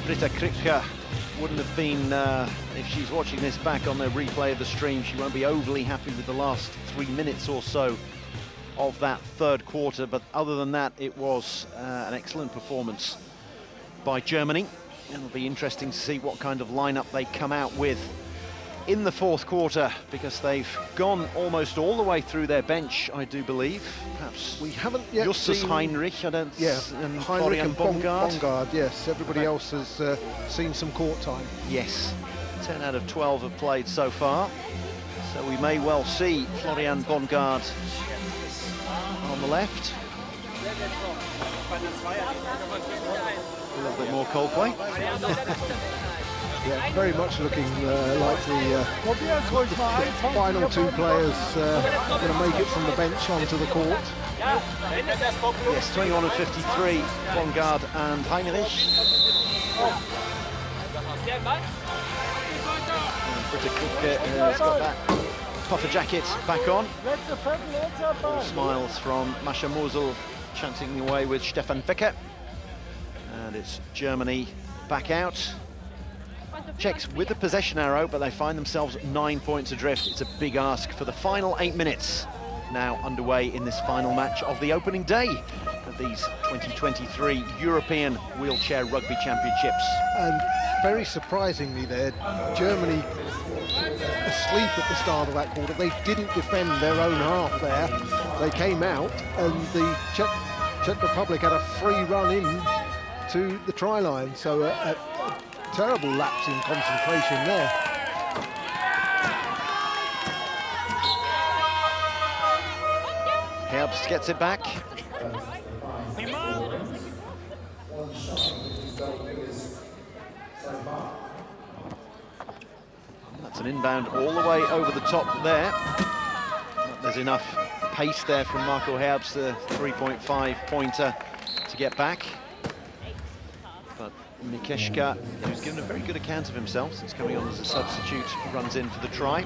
Britta Kripke wouldn't have been, if she's watching this back on the replay of the stream, she won't be overly happy with the last 3 minutes or so of that third quarter, but other than that, it was an excellent performance by Germany. It'll be interesting to see what kind of lineup they come out with in the fourth quarter, because they've gone almost all the way through their bench, I do believe. Perhaps we haven't yet Justus seen Heinrich, and Heinrich Florian and Bongard, yes. Everybody else has seen some court time. Yes, 10 out of 12 have played so far, so we may well see Florian Bongard on the left. A little bit more Coldplay. Yeah, very much looking like the final two players going to make it from the bench onto the court. Yes, 21 and 53, Bongard and Heinrich. Britta Kripke has got that puffer jacket back on. All smiles from Mascha Mosel, chanting away with Stefan Becker. And it's Germany back out. Czechs with the possession arrow, but they find themselves 9 points adrift. It's a big ask for the final 8 minutes now underway in this final match of the opening day of these 2023 European Wheelchair Rugby Championships. And very surprisingly there, Germany asleep at the start of that quarter. They didn't defend their own half there. They came out and the Czech Republic had a free run in to the try line, so a terrible lapse in concentration there. Herbst gets it back. That's an inbound all the way over the top there. There's enough pace there from Marco Herbst, the 3.5 pointer, to get back. But Mikeshka, who's given a very good account of himself since coming on as a substitute, runs in for the try.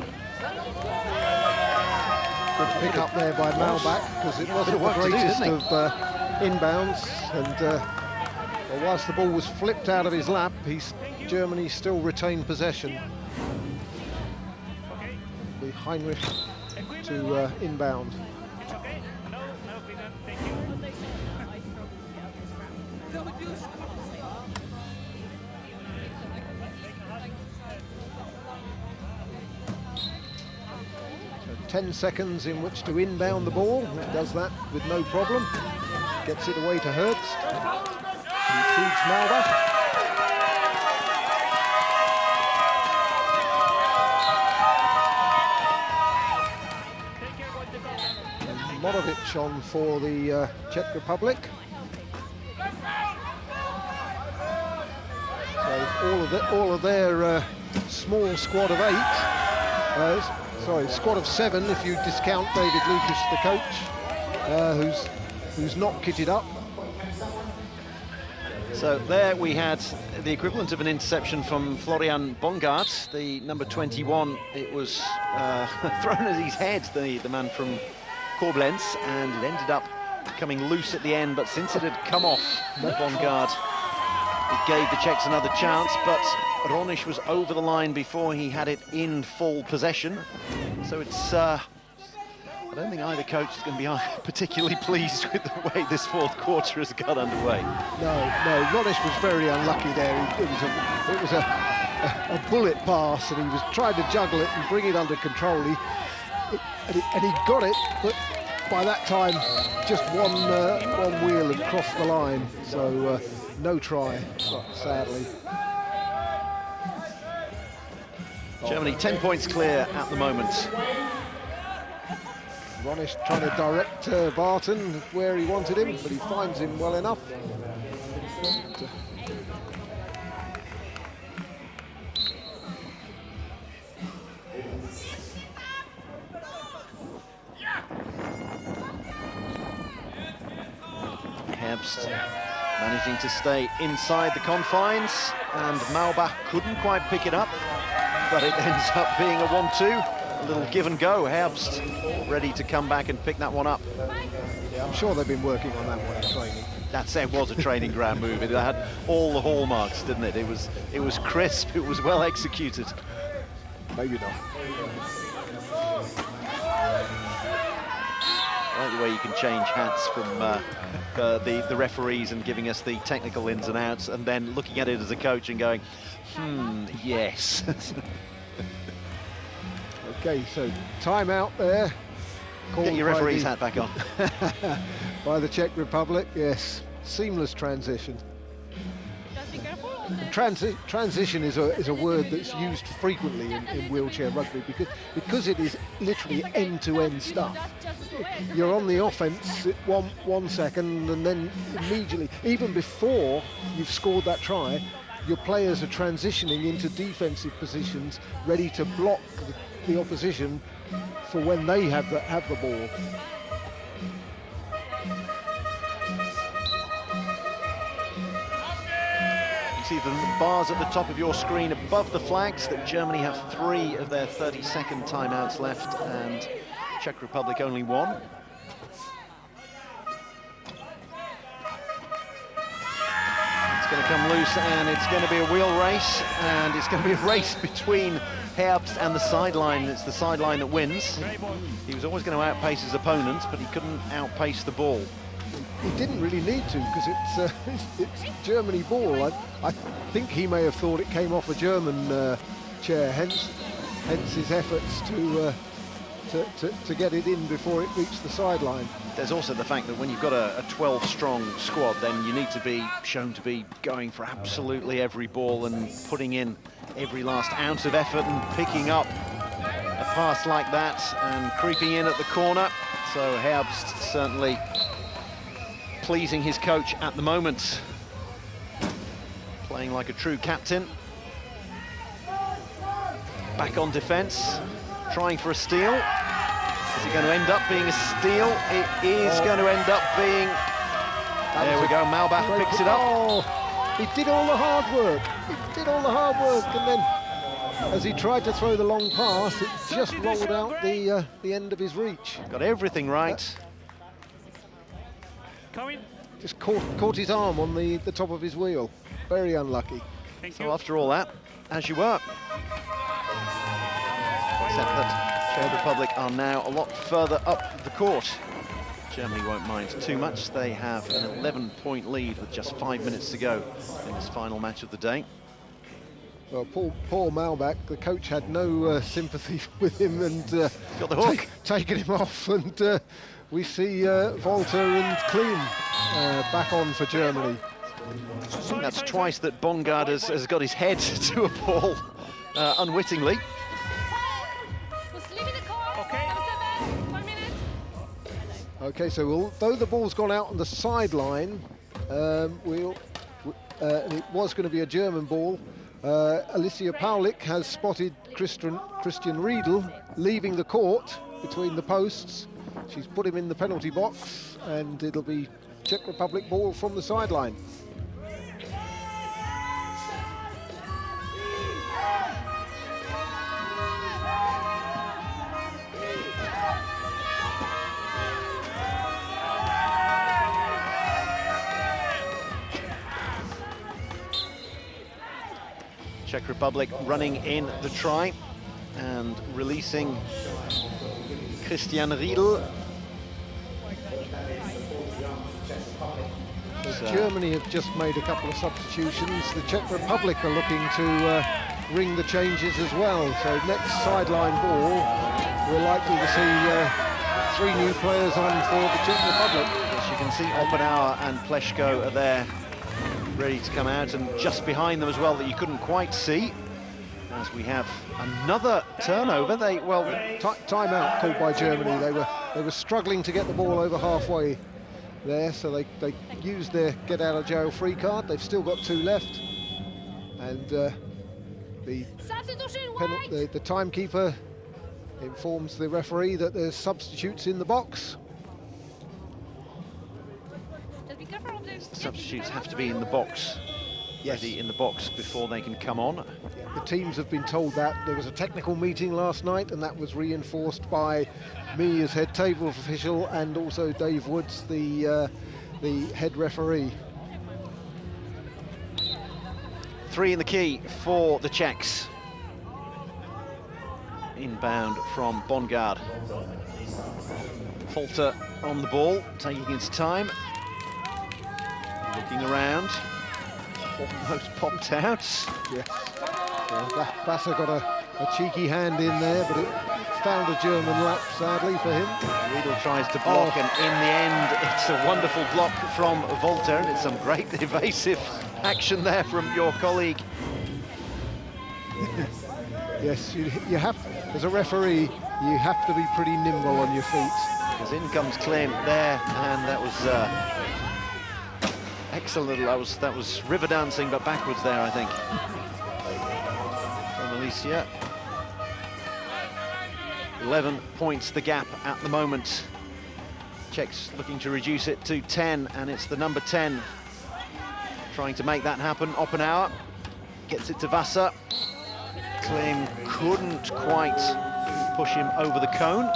Good pick up there by Malbach, because it wasn't the greatest of inbounds, and well, whilst the ball was flipped out of his lap, Germany still retained possession. The Heinrich to inbound. 10 seconds in which to inbound the ball. It does that with no problem. Gets it away to Herbst. And feeds Malbach. And Morovic on for the Czech Republic. So all of their small squad of 8. Squad of 7 if you discount David Lucas, the coach, who's not kitted up. So there we had the equivalent of an interception from Florian Bongard, the number 21. It was thrown at his head, the man from Koblenz, and it ended up coming loose at the end, but since it had come off Bongard, it gave the Czechs another chance, but Ronish was over the line before he had it in full possession. So it's, I don't think either coach is going to be particularly pleased with the way this fourth quarter has got underway. No, Ronish was very unlucky there. It was a bullet pass, and he was trying to juggle it and bring it under control. And he got it, but by that time, just one wheel had crossed the line. So no try, sadly. Germany 10 points clear at the moment. Ronish trying to direct Barton where he wanted him, but he finds him well enough. Herbst managing to stay inside the confines, and Maubach couldn't quite pick it up, but it ends up being a 1-2. A little give and go. Herbst ready to come back and pick that one up. Yeah, I'm sure they've been working on that one in training. It was a training ground move. It had all the hallmarks, didn't it? It was crisp, it was well executed. Maybe not. I like the way you can change hats from the referees and giving us the technical ins and outs, and then looking at it as a coach and going, yes. Okay, so timeout there. Get your referee's hat back on. By the Czech Republic, yes. Seamless transition. And transition is a word that's used frequently in wheelchair rugby because it is literally end-to-end stuff. You're on the offence at one second, and then immediately, even before you've scored that try, your players are transitioning into defensive positions, ready to block the opposition for when they have the ball. See the bars at the top of your screen above the flags that Germany have 3 of their 30-second timeouts left, and Czech Republic only 1. It's going to come loose, and it's going to be a wheel race, and it's going to be a race between Herbst and the sideline. It's the sideline that wins. He was always going to outpace his opponents, but he couldn't outpace the ball. He didn't really need to, because it's Germany ball. I think he may have thought it came off a German chair, hence his efforts to get it in before it reached the sideline. There's also the fact that when you've got a 12-strong squad, then you need to be shown to be going for absolutely every ball and putting in every last ounce of effort and picking up a pass like that and creeping in at the corner. So Herbst certainly pleasing his coach at the moment. Playing like a true captain. Back on defence, trying for a steal. Is it going to end up being a steal? It is going to end up being... There we go, Maubach picks it up. Oh, he did all the hard work. He did all the hard work, and then as he tried to throw the long pass, it just rolled out the end of his reach. Got everything right. Just caught his arm on the top of his wheel. Very unlucky. So after all that, as you were. Except that Czech Republic are now a lot further up the court. Germany won't mind too much. They have an 11-point lead with just 5 minutes to go in this final match of the day. Well, Paul Maubach, the coach, had no sympathy with him and got the hook, taken him off, and we see Walter and Klein back on for Germany. I think that's twice that Bongard has got his head to a ball unwittingly. Okay, so although the ball's gone out on the sideline, and it was going to be a German ball, Alicia Paulik has spotted Christian Riedel leaving the court between the posts. She's put him in the penalty box, and it'll be Czech Republic ball from the sideline. Czech Republic running in the try and releasing Christian Riedel. So Germany have just made a couple of substitutions. The Czech Republic are looking to ring the changes as well. So next sideline ball, we're likely to see 3 new players on for the Czech Republic. As you can see, Oppenauer and Pleško are there, ready to come out, and just behind them as well, that you couldn't quite see. As we have another turnover, timeout called by Germany. They were struggling to get the ball over halfway there, so they used their get out of jail free card. They've still got 2 left, and the timekeeper informs the referee that there's substitutes in the box. The substitutes have to be in the box, ready in the box before they can come on. The teams have been told that. There was a technical meeting last night, and that was reinforced by me as head table official, and also Dave Woods, the head referee. 3 in the key for the Czechs. Inbound from Bongard. Folter on the ball, taking his time. Looking around. Almost popped out. Yes. Basser got a cheeky hand in there, but it found a German lap, sadly, for him. Riedel tries to block, and in the end, it's a wonderful block from Volter, and it's some great evasive action there from your colleague. Yes, you have, as a referee, you have to be pretty nimble on your feet. Because in comes Clem there, and that was excellent. That was river dancing, but backwards there, I think. From Alicia. 11 points the gap at the moment. Czechs looking to reduce it to 10, and it's the number 10 trying to make that happen. Oppenauer gets it to Wasser. Clem couldn't quite push him over the cone.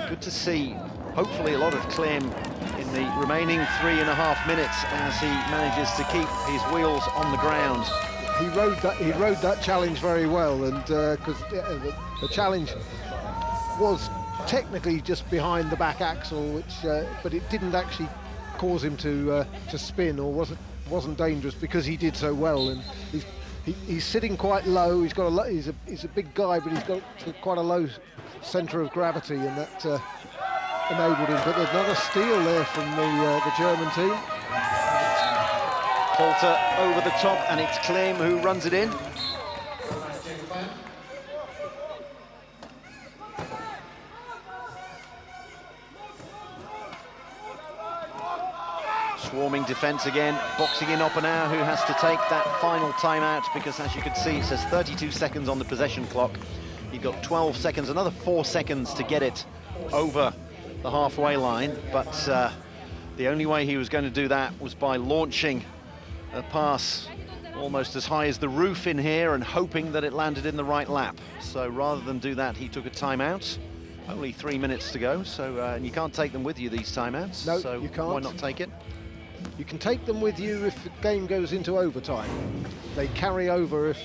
Good to see, hopefully, a lot of Clem in the remaining 3.5 minutes as he manages to keep his wheels on the ground. He rode that challenge very well, and because the challenge was technically just behind the back axle, which but it didn't actually cause him to spin, or wasn't dangerous because he did so well. And he's sitting quite low. He's a big guy, but he's got quite a low centre of gravity, and that enabled him. But there's another steal there from the German team. Folter over the top, and it's Clem who runs it in. Swarming defence again, boxing in Oppenauer, who has to take that final timeout, because as you can see, it says 32 seconds on the possession clock. You've got 12 seconds, another 4 seconds to get it over the halfway line, but the only way he was going to do that was by launching a pass almost as high as the roof in here and hoping that it landed in the right lap. So rather than do that, he took a timeout. Only 3 minutes to go, so and you can't take them with you, these timeouts. No, so you can't. Why not take it? You can take them with you if the game goes into overtime. They carry over if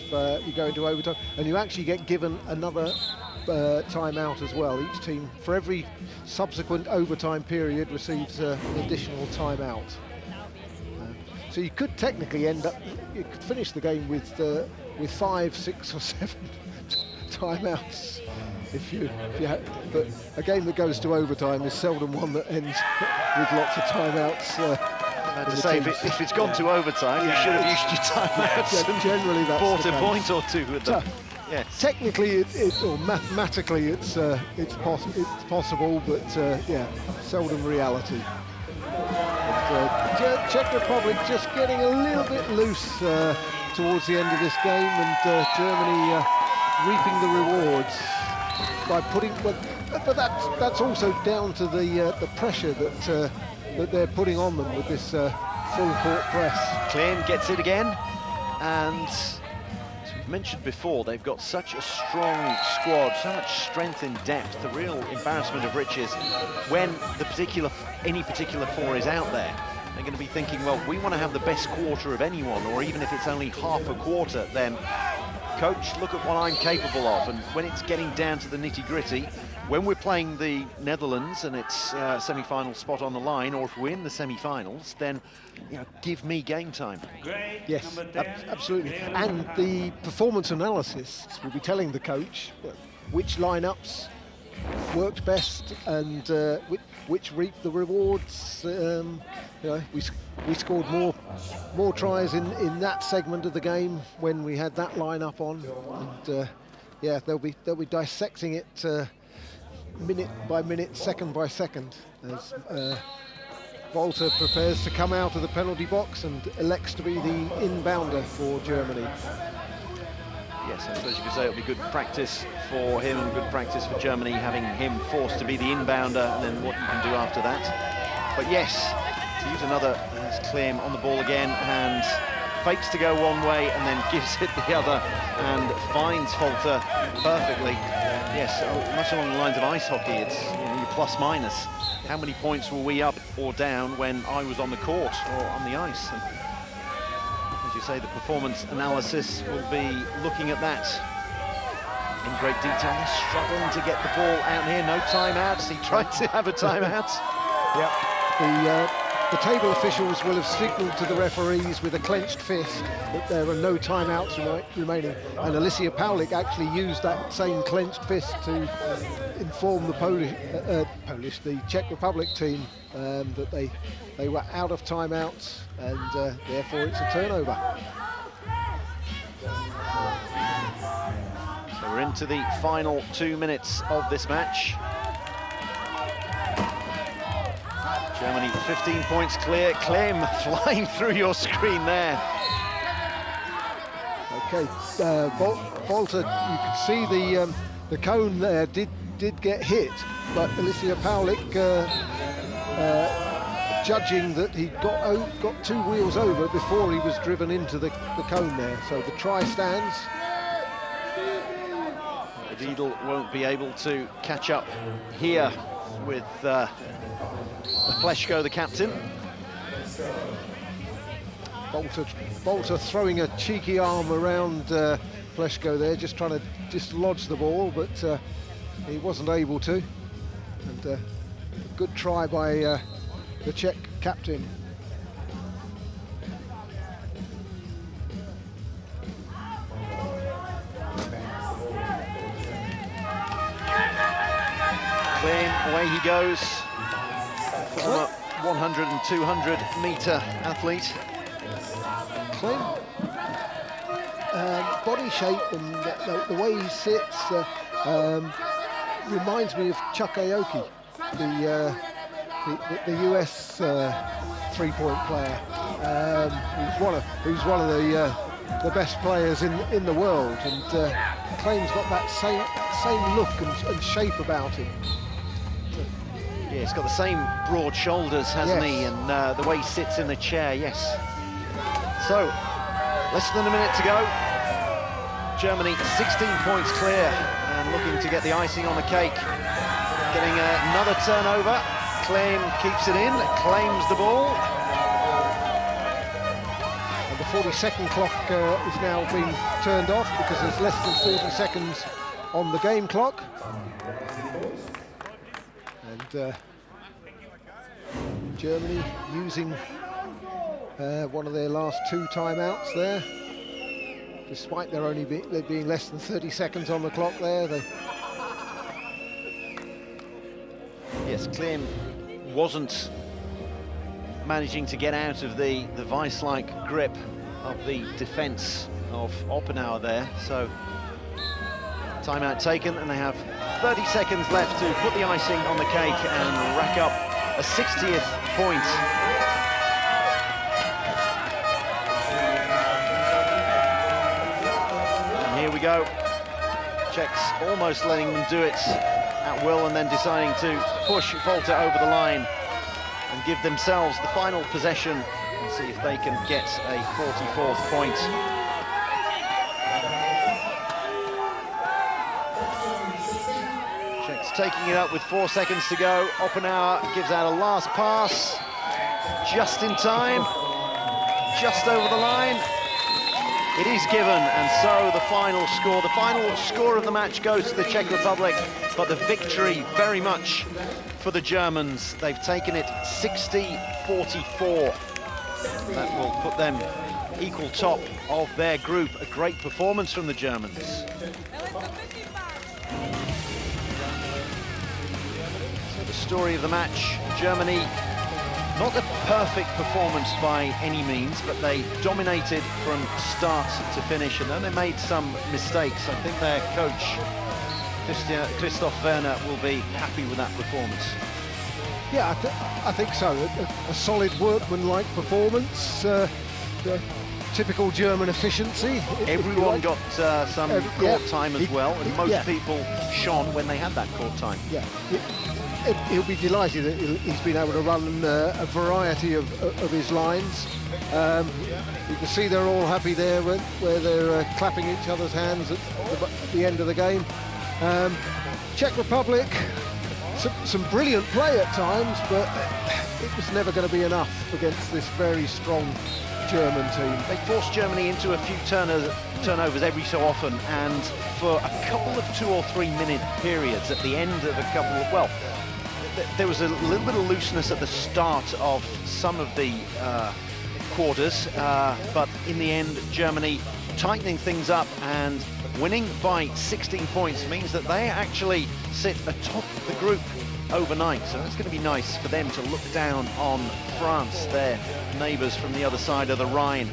you go into overtime, and you actually get given another timeout as well. Each team, for every subsequent overtime period, receives an additional timeout. So you could technically end up, you could finish the game with 5, 6 or 7 timeouts. But a game that goes to overtime is seldom one that ends with lots of timeouts. I had to say, if it's gone to overtime, you should have used your timeouts. Generally, that's bought a point or two with them. Yeah. Technically, or mathematically, it's possible, but yeah, seldom reality. But, Czech Republic just getting a little bit loose towards the end of this game, and Germany reaping the rewards by putting. But that's also down to the pressure that they're putting on them with this full court press. Clem gets it again, and mentioned before, they've got such a strong squad, so much strength in depth, the real embarrassment of riches when any particular four is out there. They're going to be thinking, well, we want to have the best quarter of anyone, or even if it's only half a quarter, then coach, look at what I'm capable of. And when it's getting down to the nitty-gritty, when we're playing the Netherlands and it's semi-final spot on the line, or if we're in the semi-finals, then give me game time. Yes, absolutely. And the performance analysis will be telling the coach which lineups worked best and which reaped the rewards. We scored more tries in that segment of the game when we had that lineup on, and they'll be dissecting it minute by minute, second by second, as Walter prepares to come out of the penalty box and elects to be the inbounder for Germany. Yes, I suppose you could say it'll be good practice for him and good practice for Germany, having him forced to be the inbounder, and then what you can do after that. But yes, to use another, Clem on the ball again, and fakes to go one way and then gives it the other and finds Folter perfectly. Yes, much along the lines of ice hockey, it's your plus minus. How many points were we up or down when I was on the court or on the ice? And as you say, the performance analysis will be looking at that in great detail. They're struggling to get the ball out here. No timeouts. He tried to have a timeout. Yep. The table officials will have signalled to the referees with a clenched fist that there are no timeouts remaining. And Alicia Paulik actually used that same clenched fist to inform the Czech Republic team that they were out of timeouts, and therefore it's a turnover. So we're into the final 2 minutes of this match. Germany 15 points clear. Clem flying through your screen there. Okay, Walter, you can see the cone there did get hit, but Alicia Paulik judging that he got 2 wheels over before he was driven into the cone there. So the try stands. Riedel won't be able to catch up here with Pleshko, the captain. Bolter throwing a cheeky arm around Pleshko there, just trying to dislodge the ball, but he wasn't able to. And a good try by the Czech captain. Clean, away he goes. Former 100 and 200 metre athlete. Clean body shape and the way he sits reminds me of Chuck Aoki, the US three-point player, who's one of the best players in the world, and Clean's got that same look and shape about him. Yeah, he's got the same broad shoulders, hasn't he? And the way he sits in the chair, yes. So, less than a minute to go. Germany 16 points clear and looking to get the icing on the cake. Getting another turnover. Clem keeps it in, claims the ball. And the 40-second clock is now being turned off because there's less than 40 seconds on the game clock. And Germany using one of their last 2 timeouts there. Despite there being less than 30 seconds on the clock there. Yes, Clem wasn't managing to get out of the vice-like grip of the defence of Oppenauer there. So, timeout taken, and they have 30 seconds left to put the icing on the cake and rack up a 60th point. And here we go. Czechs almost letting them do it at will and then deciding to push Folter over the line and give themselves the final possession and see if they can get a 44th point. taking it up with 4 seconds to go. Oppenauer gives out a last pass, just in time, just over the line. It is given, and so the final score of the match goes to the Czech Republic, but the victory very much for the Germans. They've taken it 60-44. That will put them equal top of their group. A great performance from the Germans. So the story of the match, Germany, not a perfect performance by any means, but they dominated from start to finish, and then they made some mistakes. I think their coach, Christoph Werner, will be happy with that performance. Yeah, I think so. A solid workman-like performance. The typical German efficiency. Everyone got some court time as well, and most people shone when they had that court time. Yeah. He'll be delighted that he's been able to run a variety of his lines. You can see they're all happy there where they're clapping each other's hands at the end of the game. Czech Republic, some brilliant play at times, but it was never going to be enough against this very strong German team. They forced Germany into a few turnovers every so often, and for a couple of 2 or 3 minute periods at the end of a couple of, well, there was a little bit of looseness at the start of some of the quarters, but in the end, Germany tightening things up and winning by 16 points means that they actually sit atop the group overnight. So that's going to be nice for them to look down on France, their neighbours from the other side of the Rhine,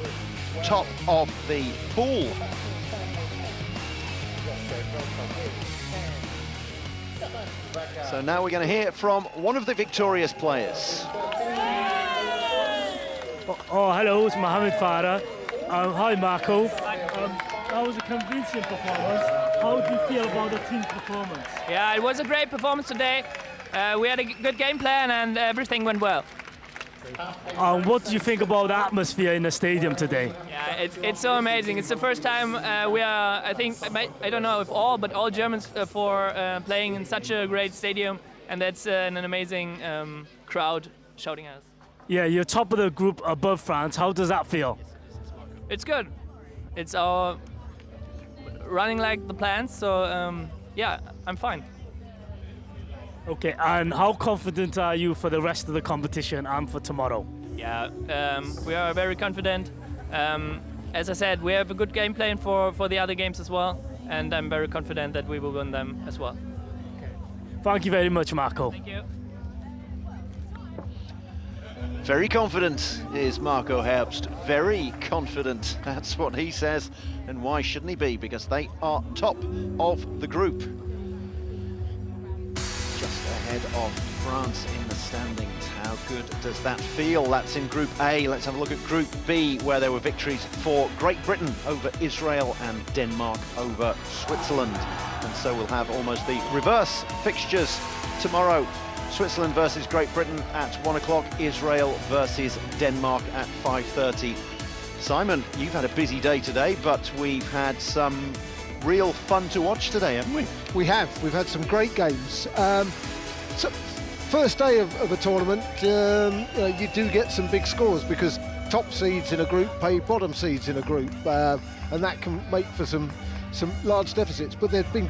top of the pool. So now we're going to hear from one of the victorious players. Oh, hello, it's Mohamed Farah. Hi, Marco. That was a convincing performance. How do you feel about the team's performance? Yeah, it was a great performance today. We had a good game plan and everything went well. What do you think about the atmosphere in the stadium today? Yeah, it's so amazing. It's the first time we are, I think, I don't know if all, but all Germans for playing in such a great stadium, and that's an amazing crowd shouting at us. Yeah, you're top of the group above France. How does that feel? It's good. It's all running like the plans, so yeah, I'm fine. Okay, and how confident are you for the rest of the competition and for tomorrow? Yeah, we are very confident. As I said, we have a good game plan for the other games as well, and I'm very confident that we will win them as well. Okay. Thank you very much, Marco. Thank you. Very confident is Marco Herbst. Very confident, that's what he says. And why shouldn't he be? Because they are top of the group. Just ahead of France in the standings. How good does that feel? That's in Group A. Let's have a look at Group B, where there were victories for Great Britain over Israel and Denmark over Switzerland. And so we'll have almost the reverse fixtures tomorrow. Switzerland versus Great Britain at 1 o'clock, Israel versus Denmark at 5:30. Simon, you've had a busy day today, but we've had some real fun to watch today, haven't we? We have. We've had some great games. So first day of a tournament, you do get some big scores because top seeds in a group play bottom seeds in a group, and that can make for some large deficits. But there've been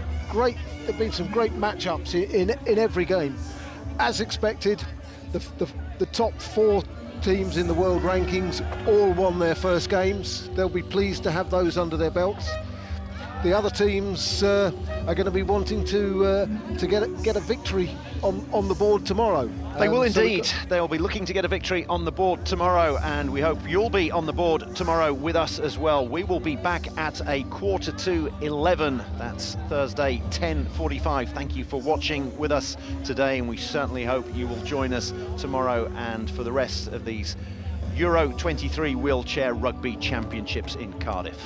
some great matchups in every game. As expected, the top 4 teams in the world rankings all won their first games. They'll be pleased to have those under their belts. The other teams are going to be wanting to get a victory on the board tomorrow. They will indeed. They'll be looking to get a victory on the board tomorrow, and we hope you'll be on the board tomorrow with us as well. We will be back at a 11:15. That's Thursday, 10:45. Thank you for watching with us today, and we certainly hope you will join us tomorrow and for the rest of these Euro 23 Wheelchair Rugby Championships in Cardiff.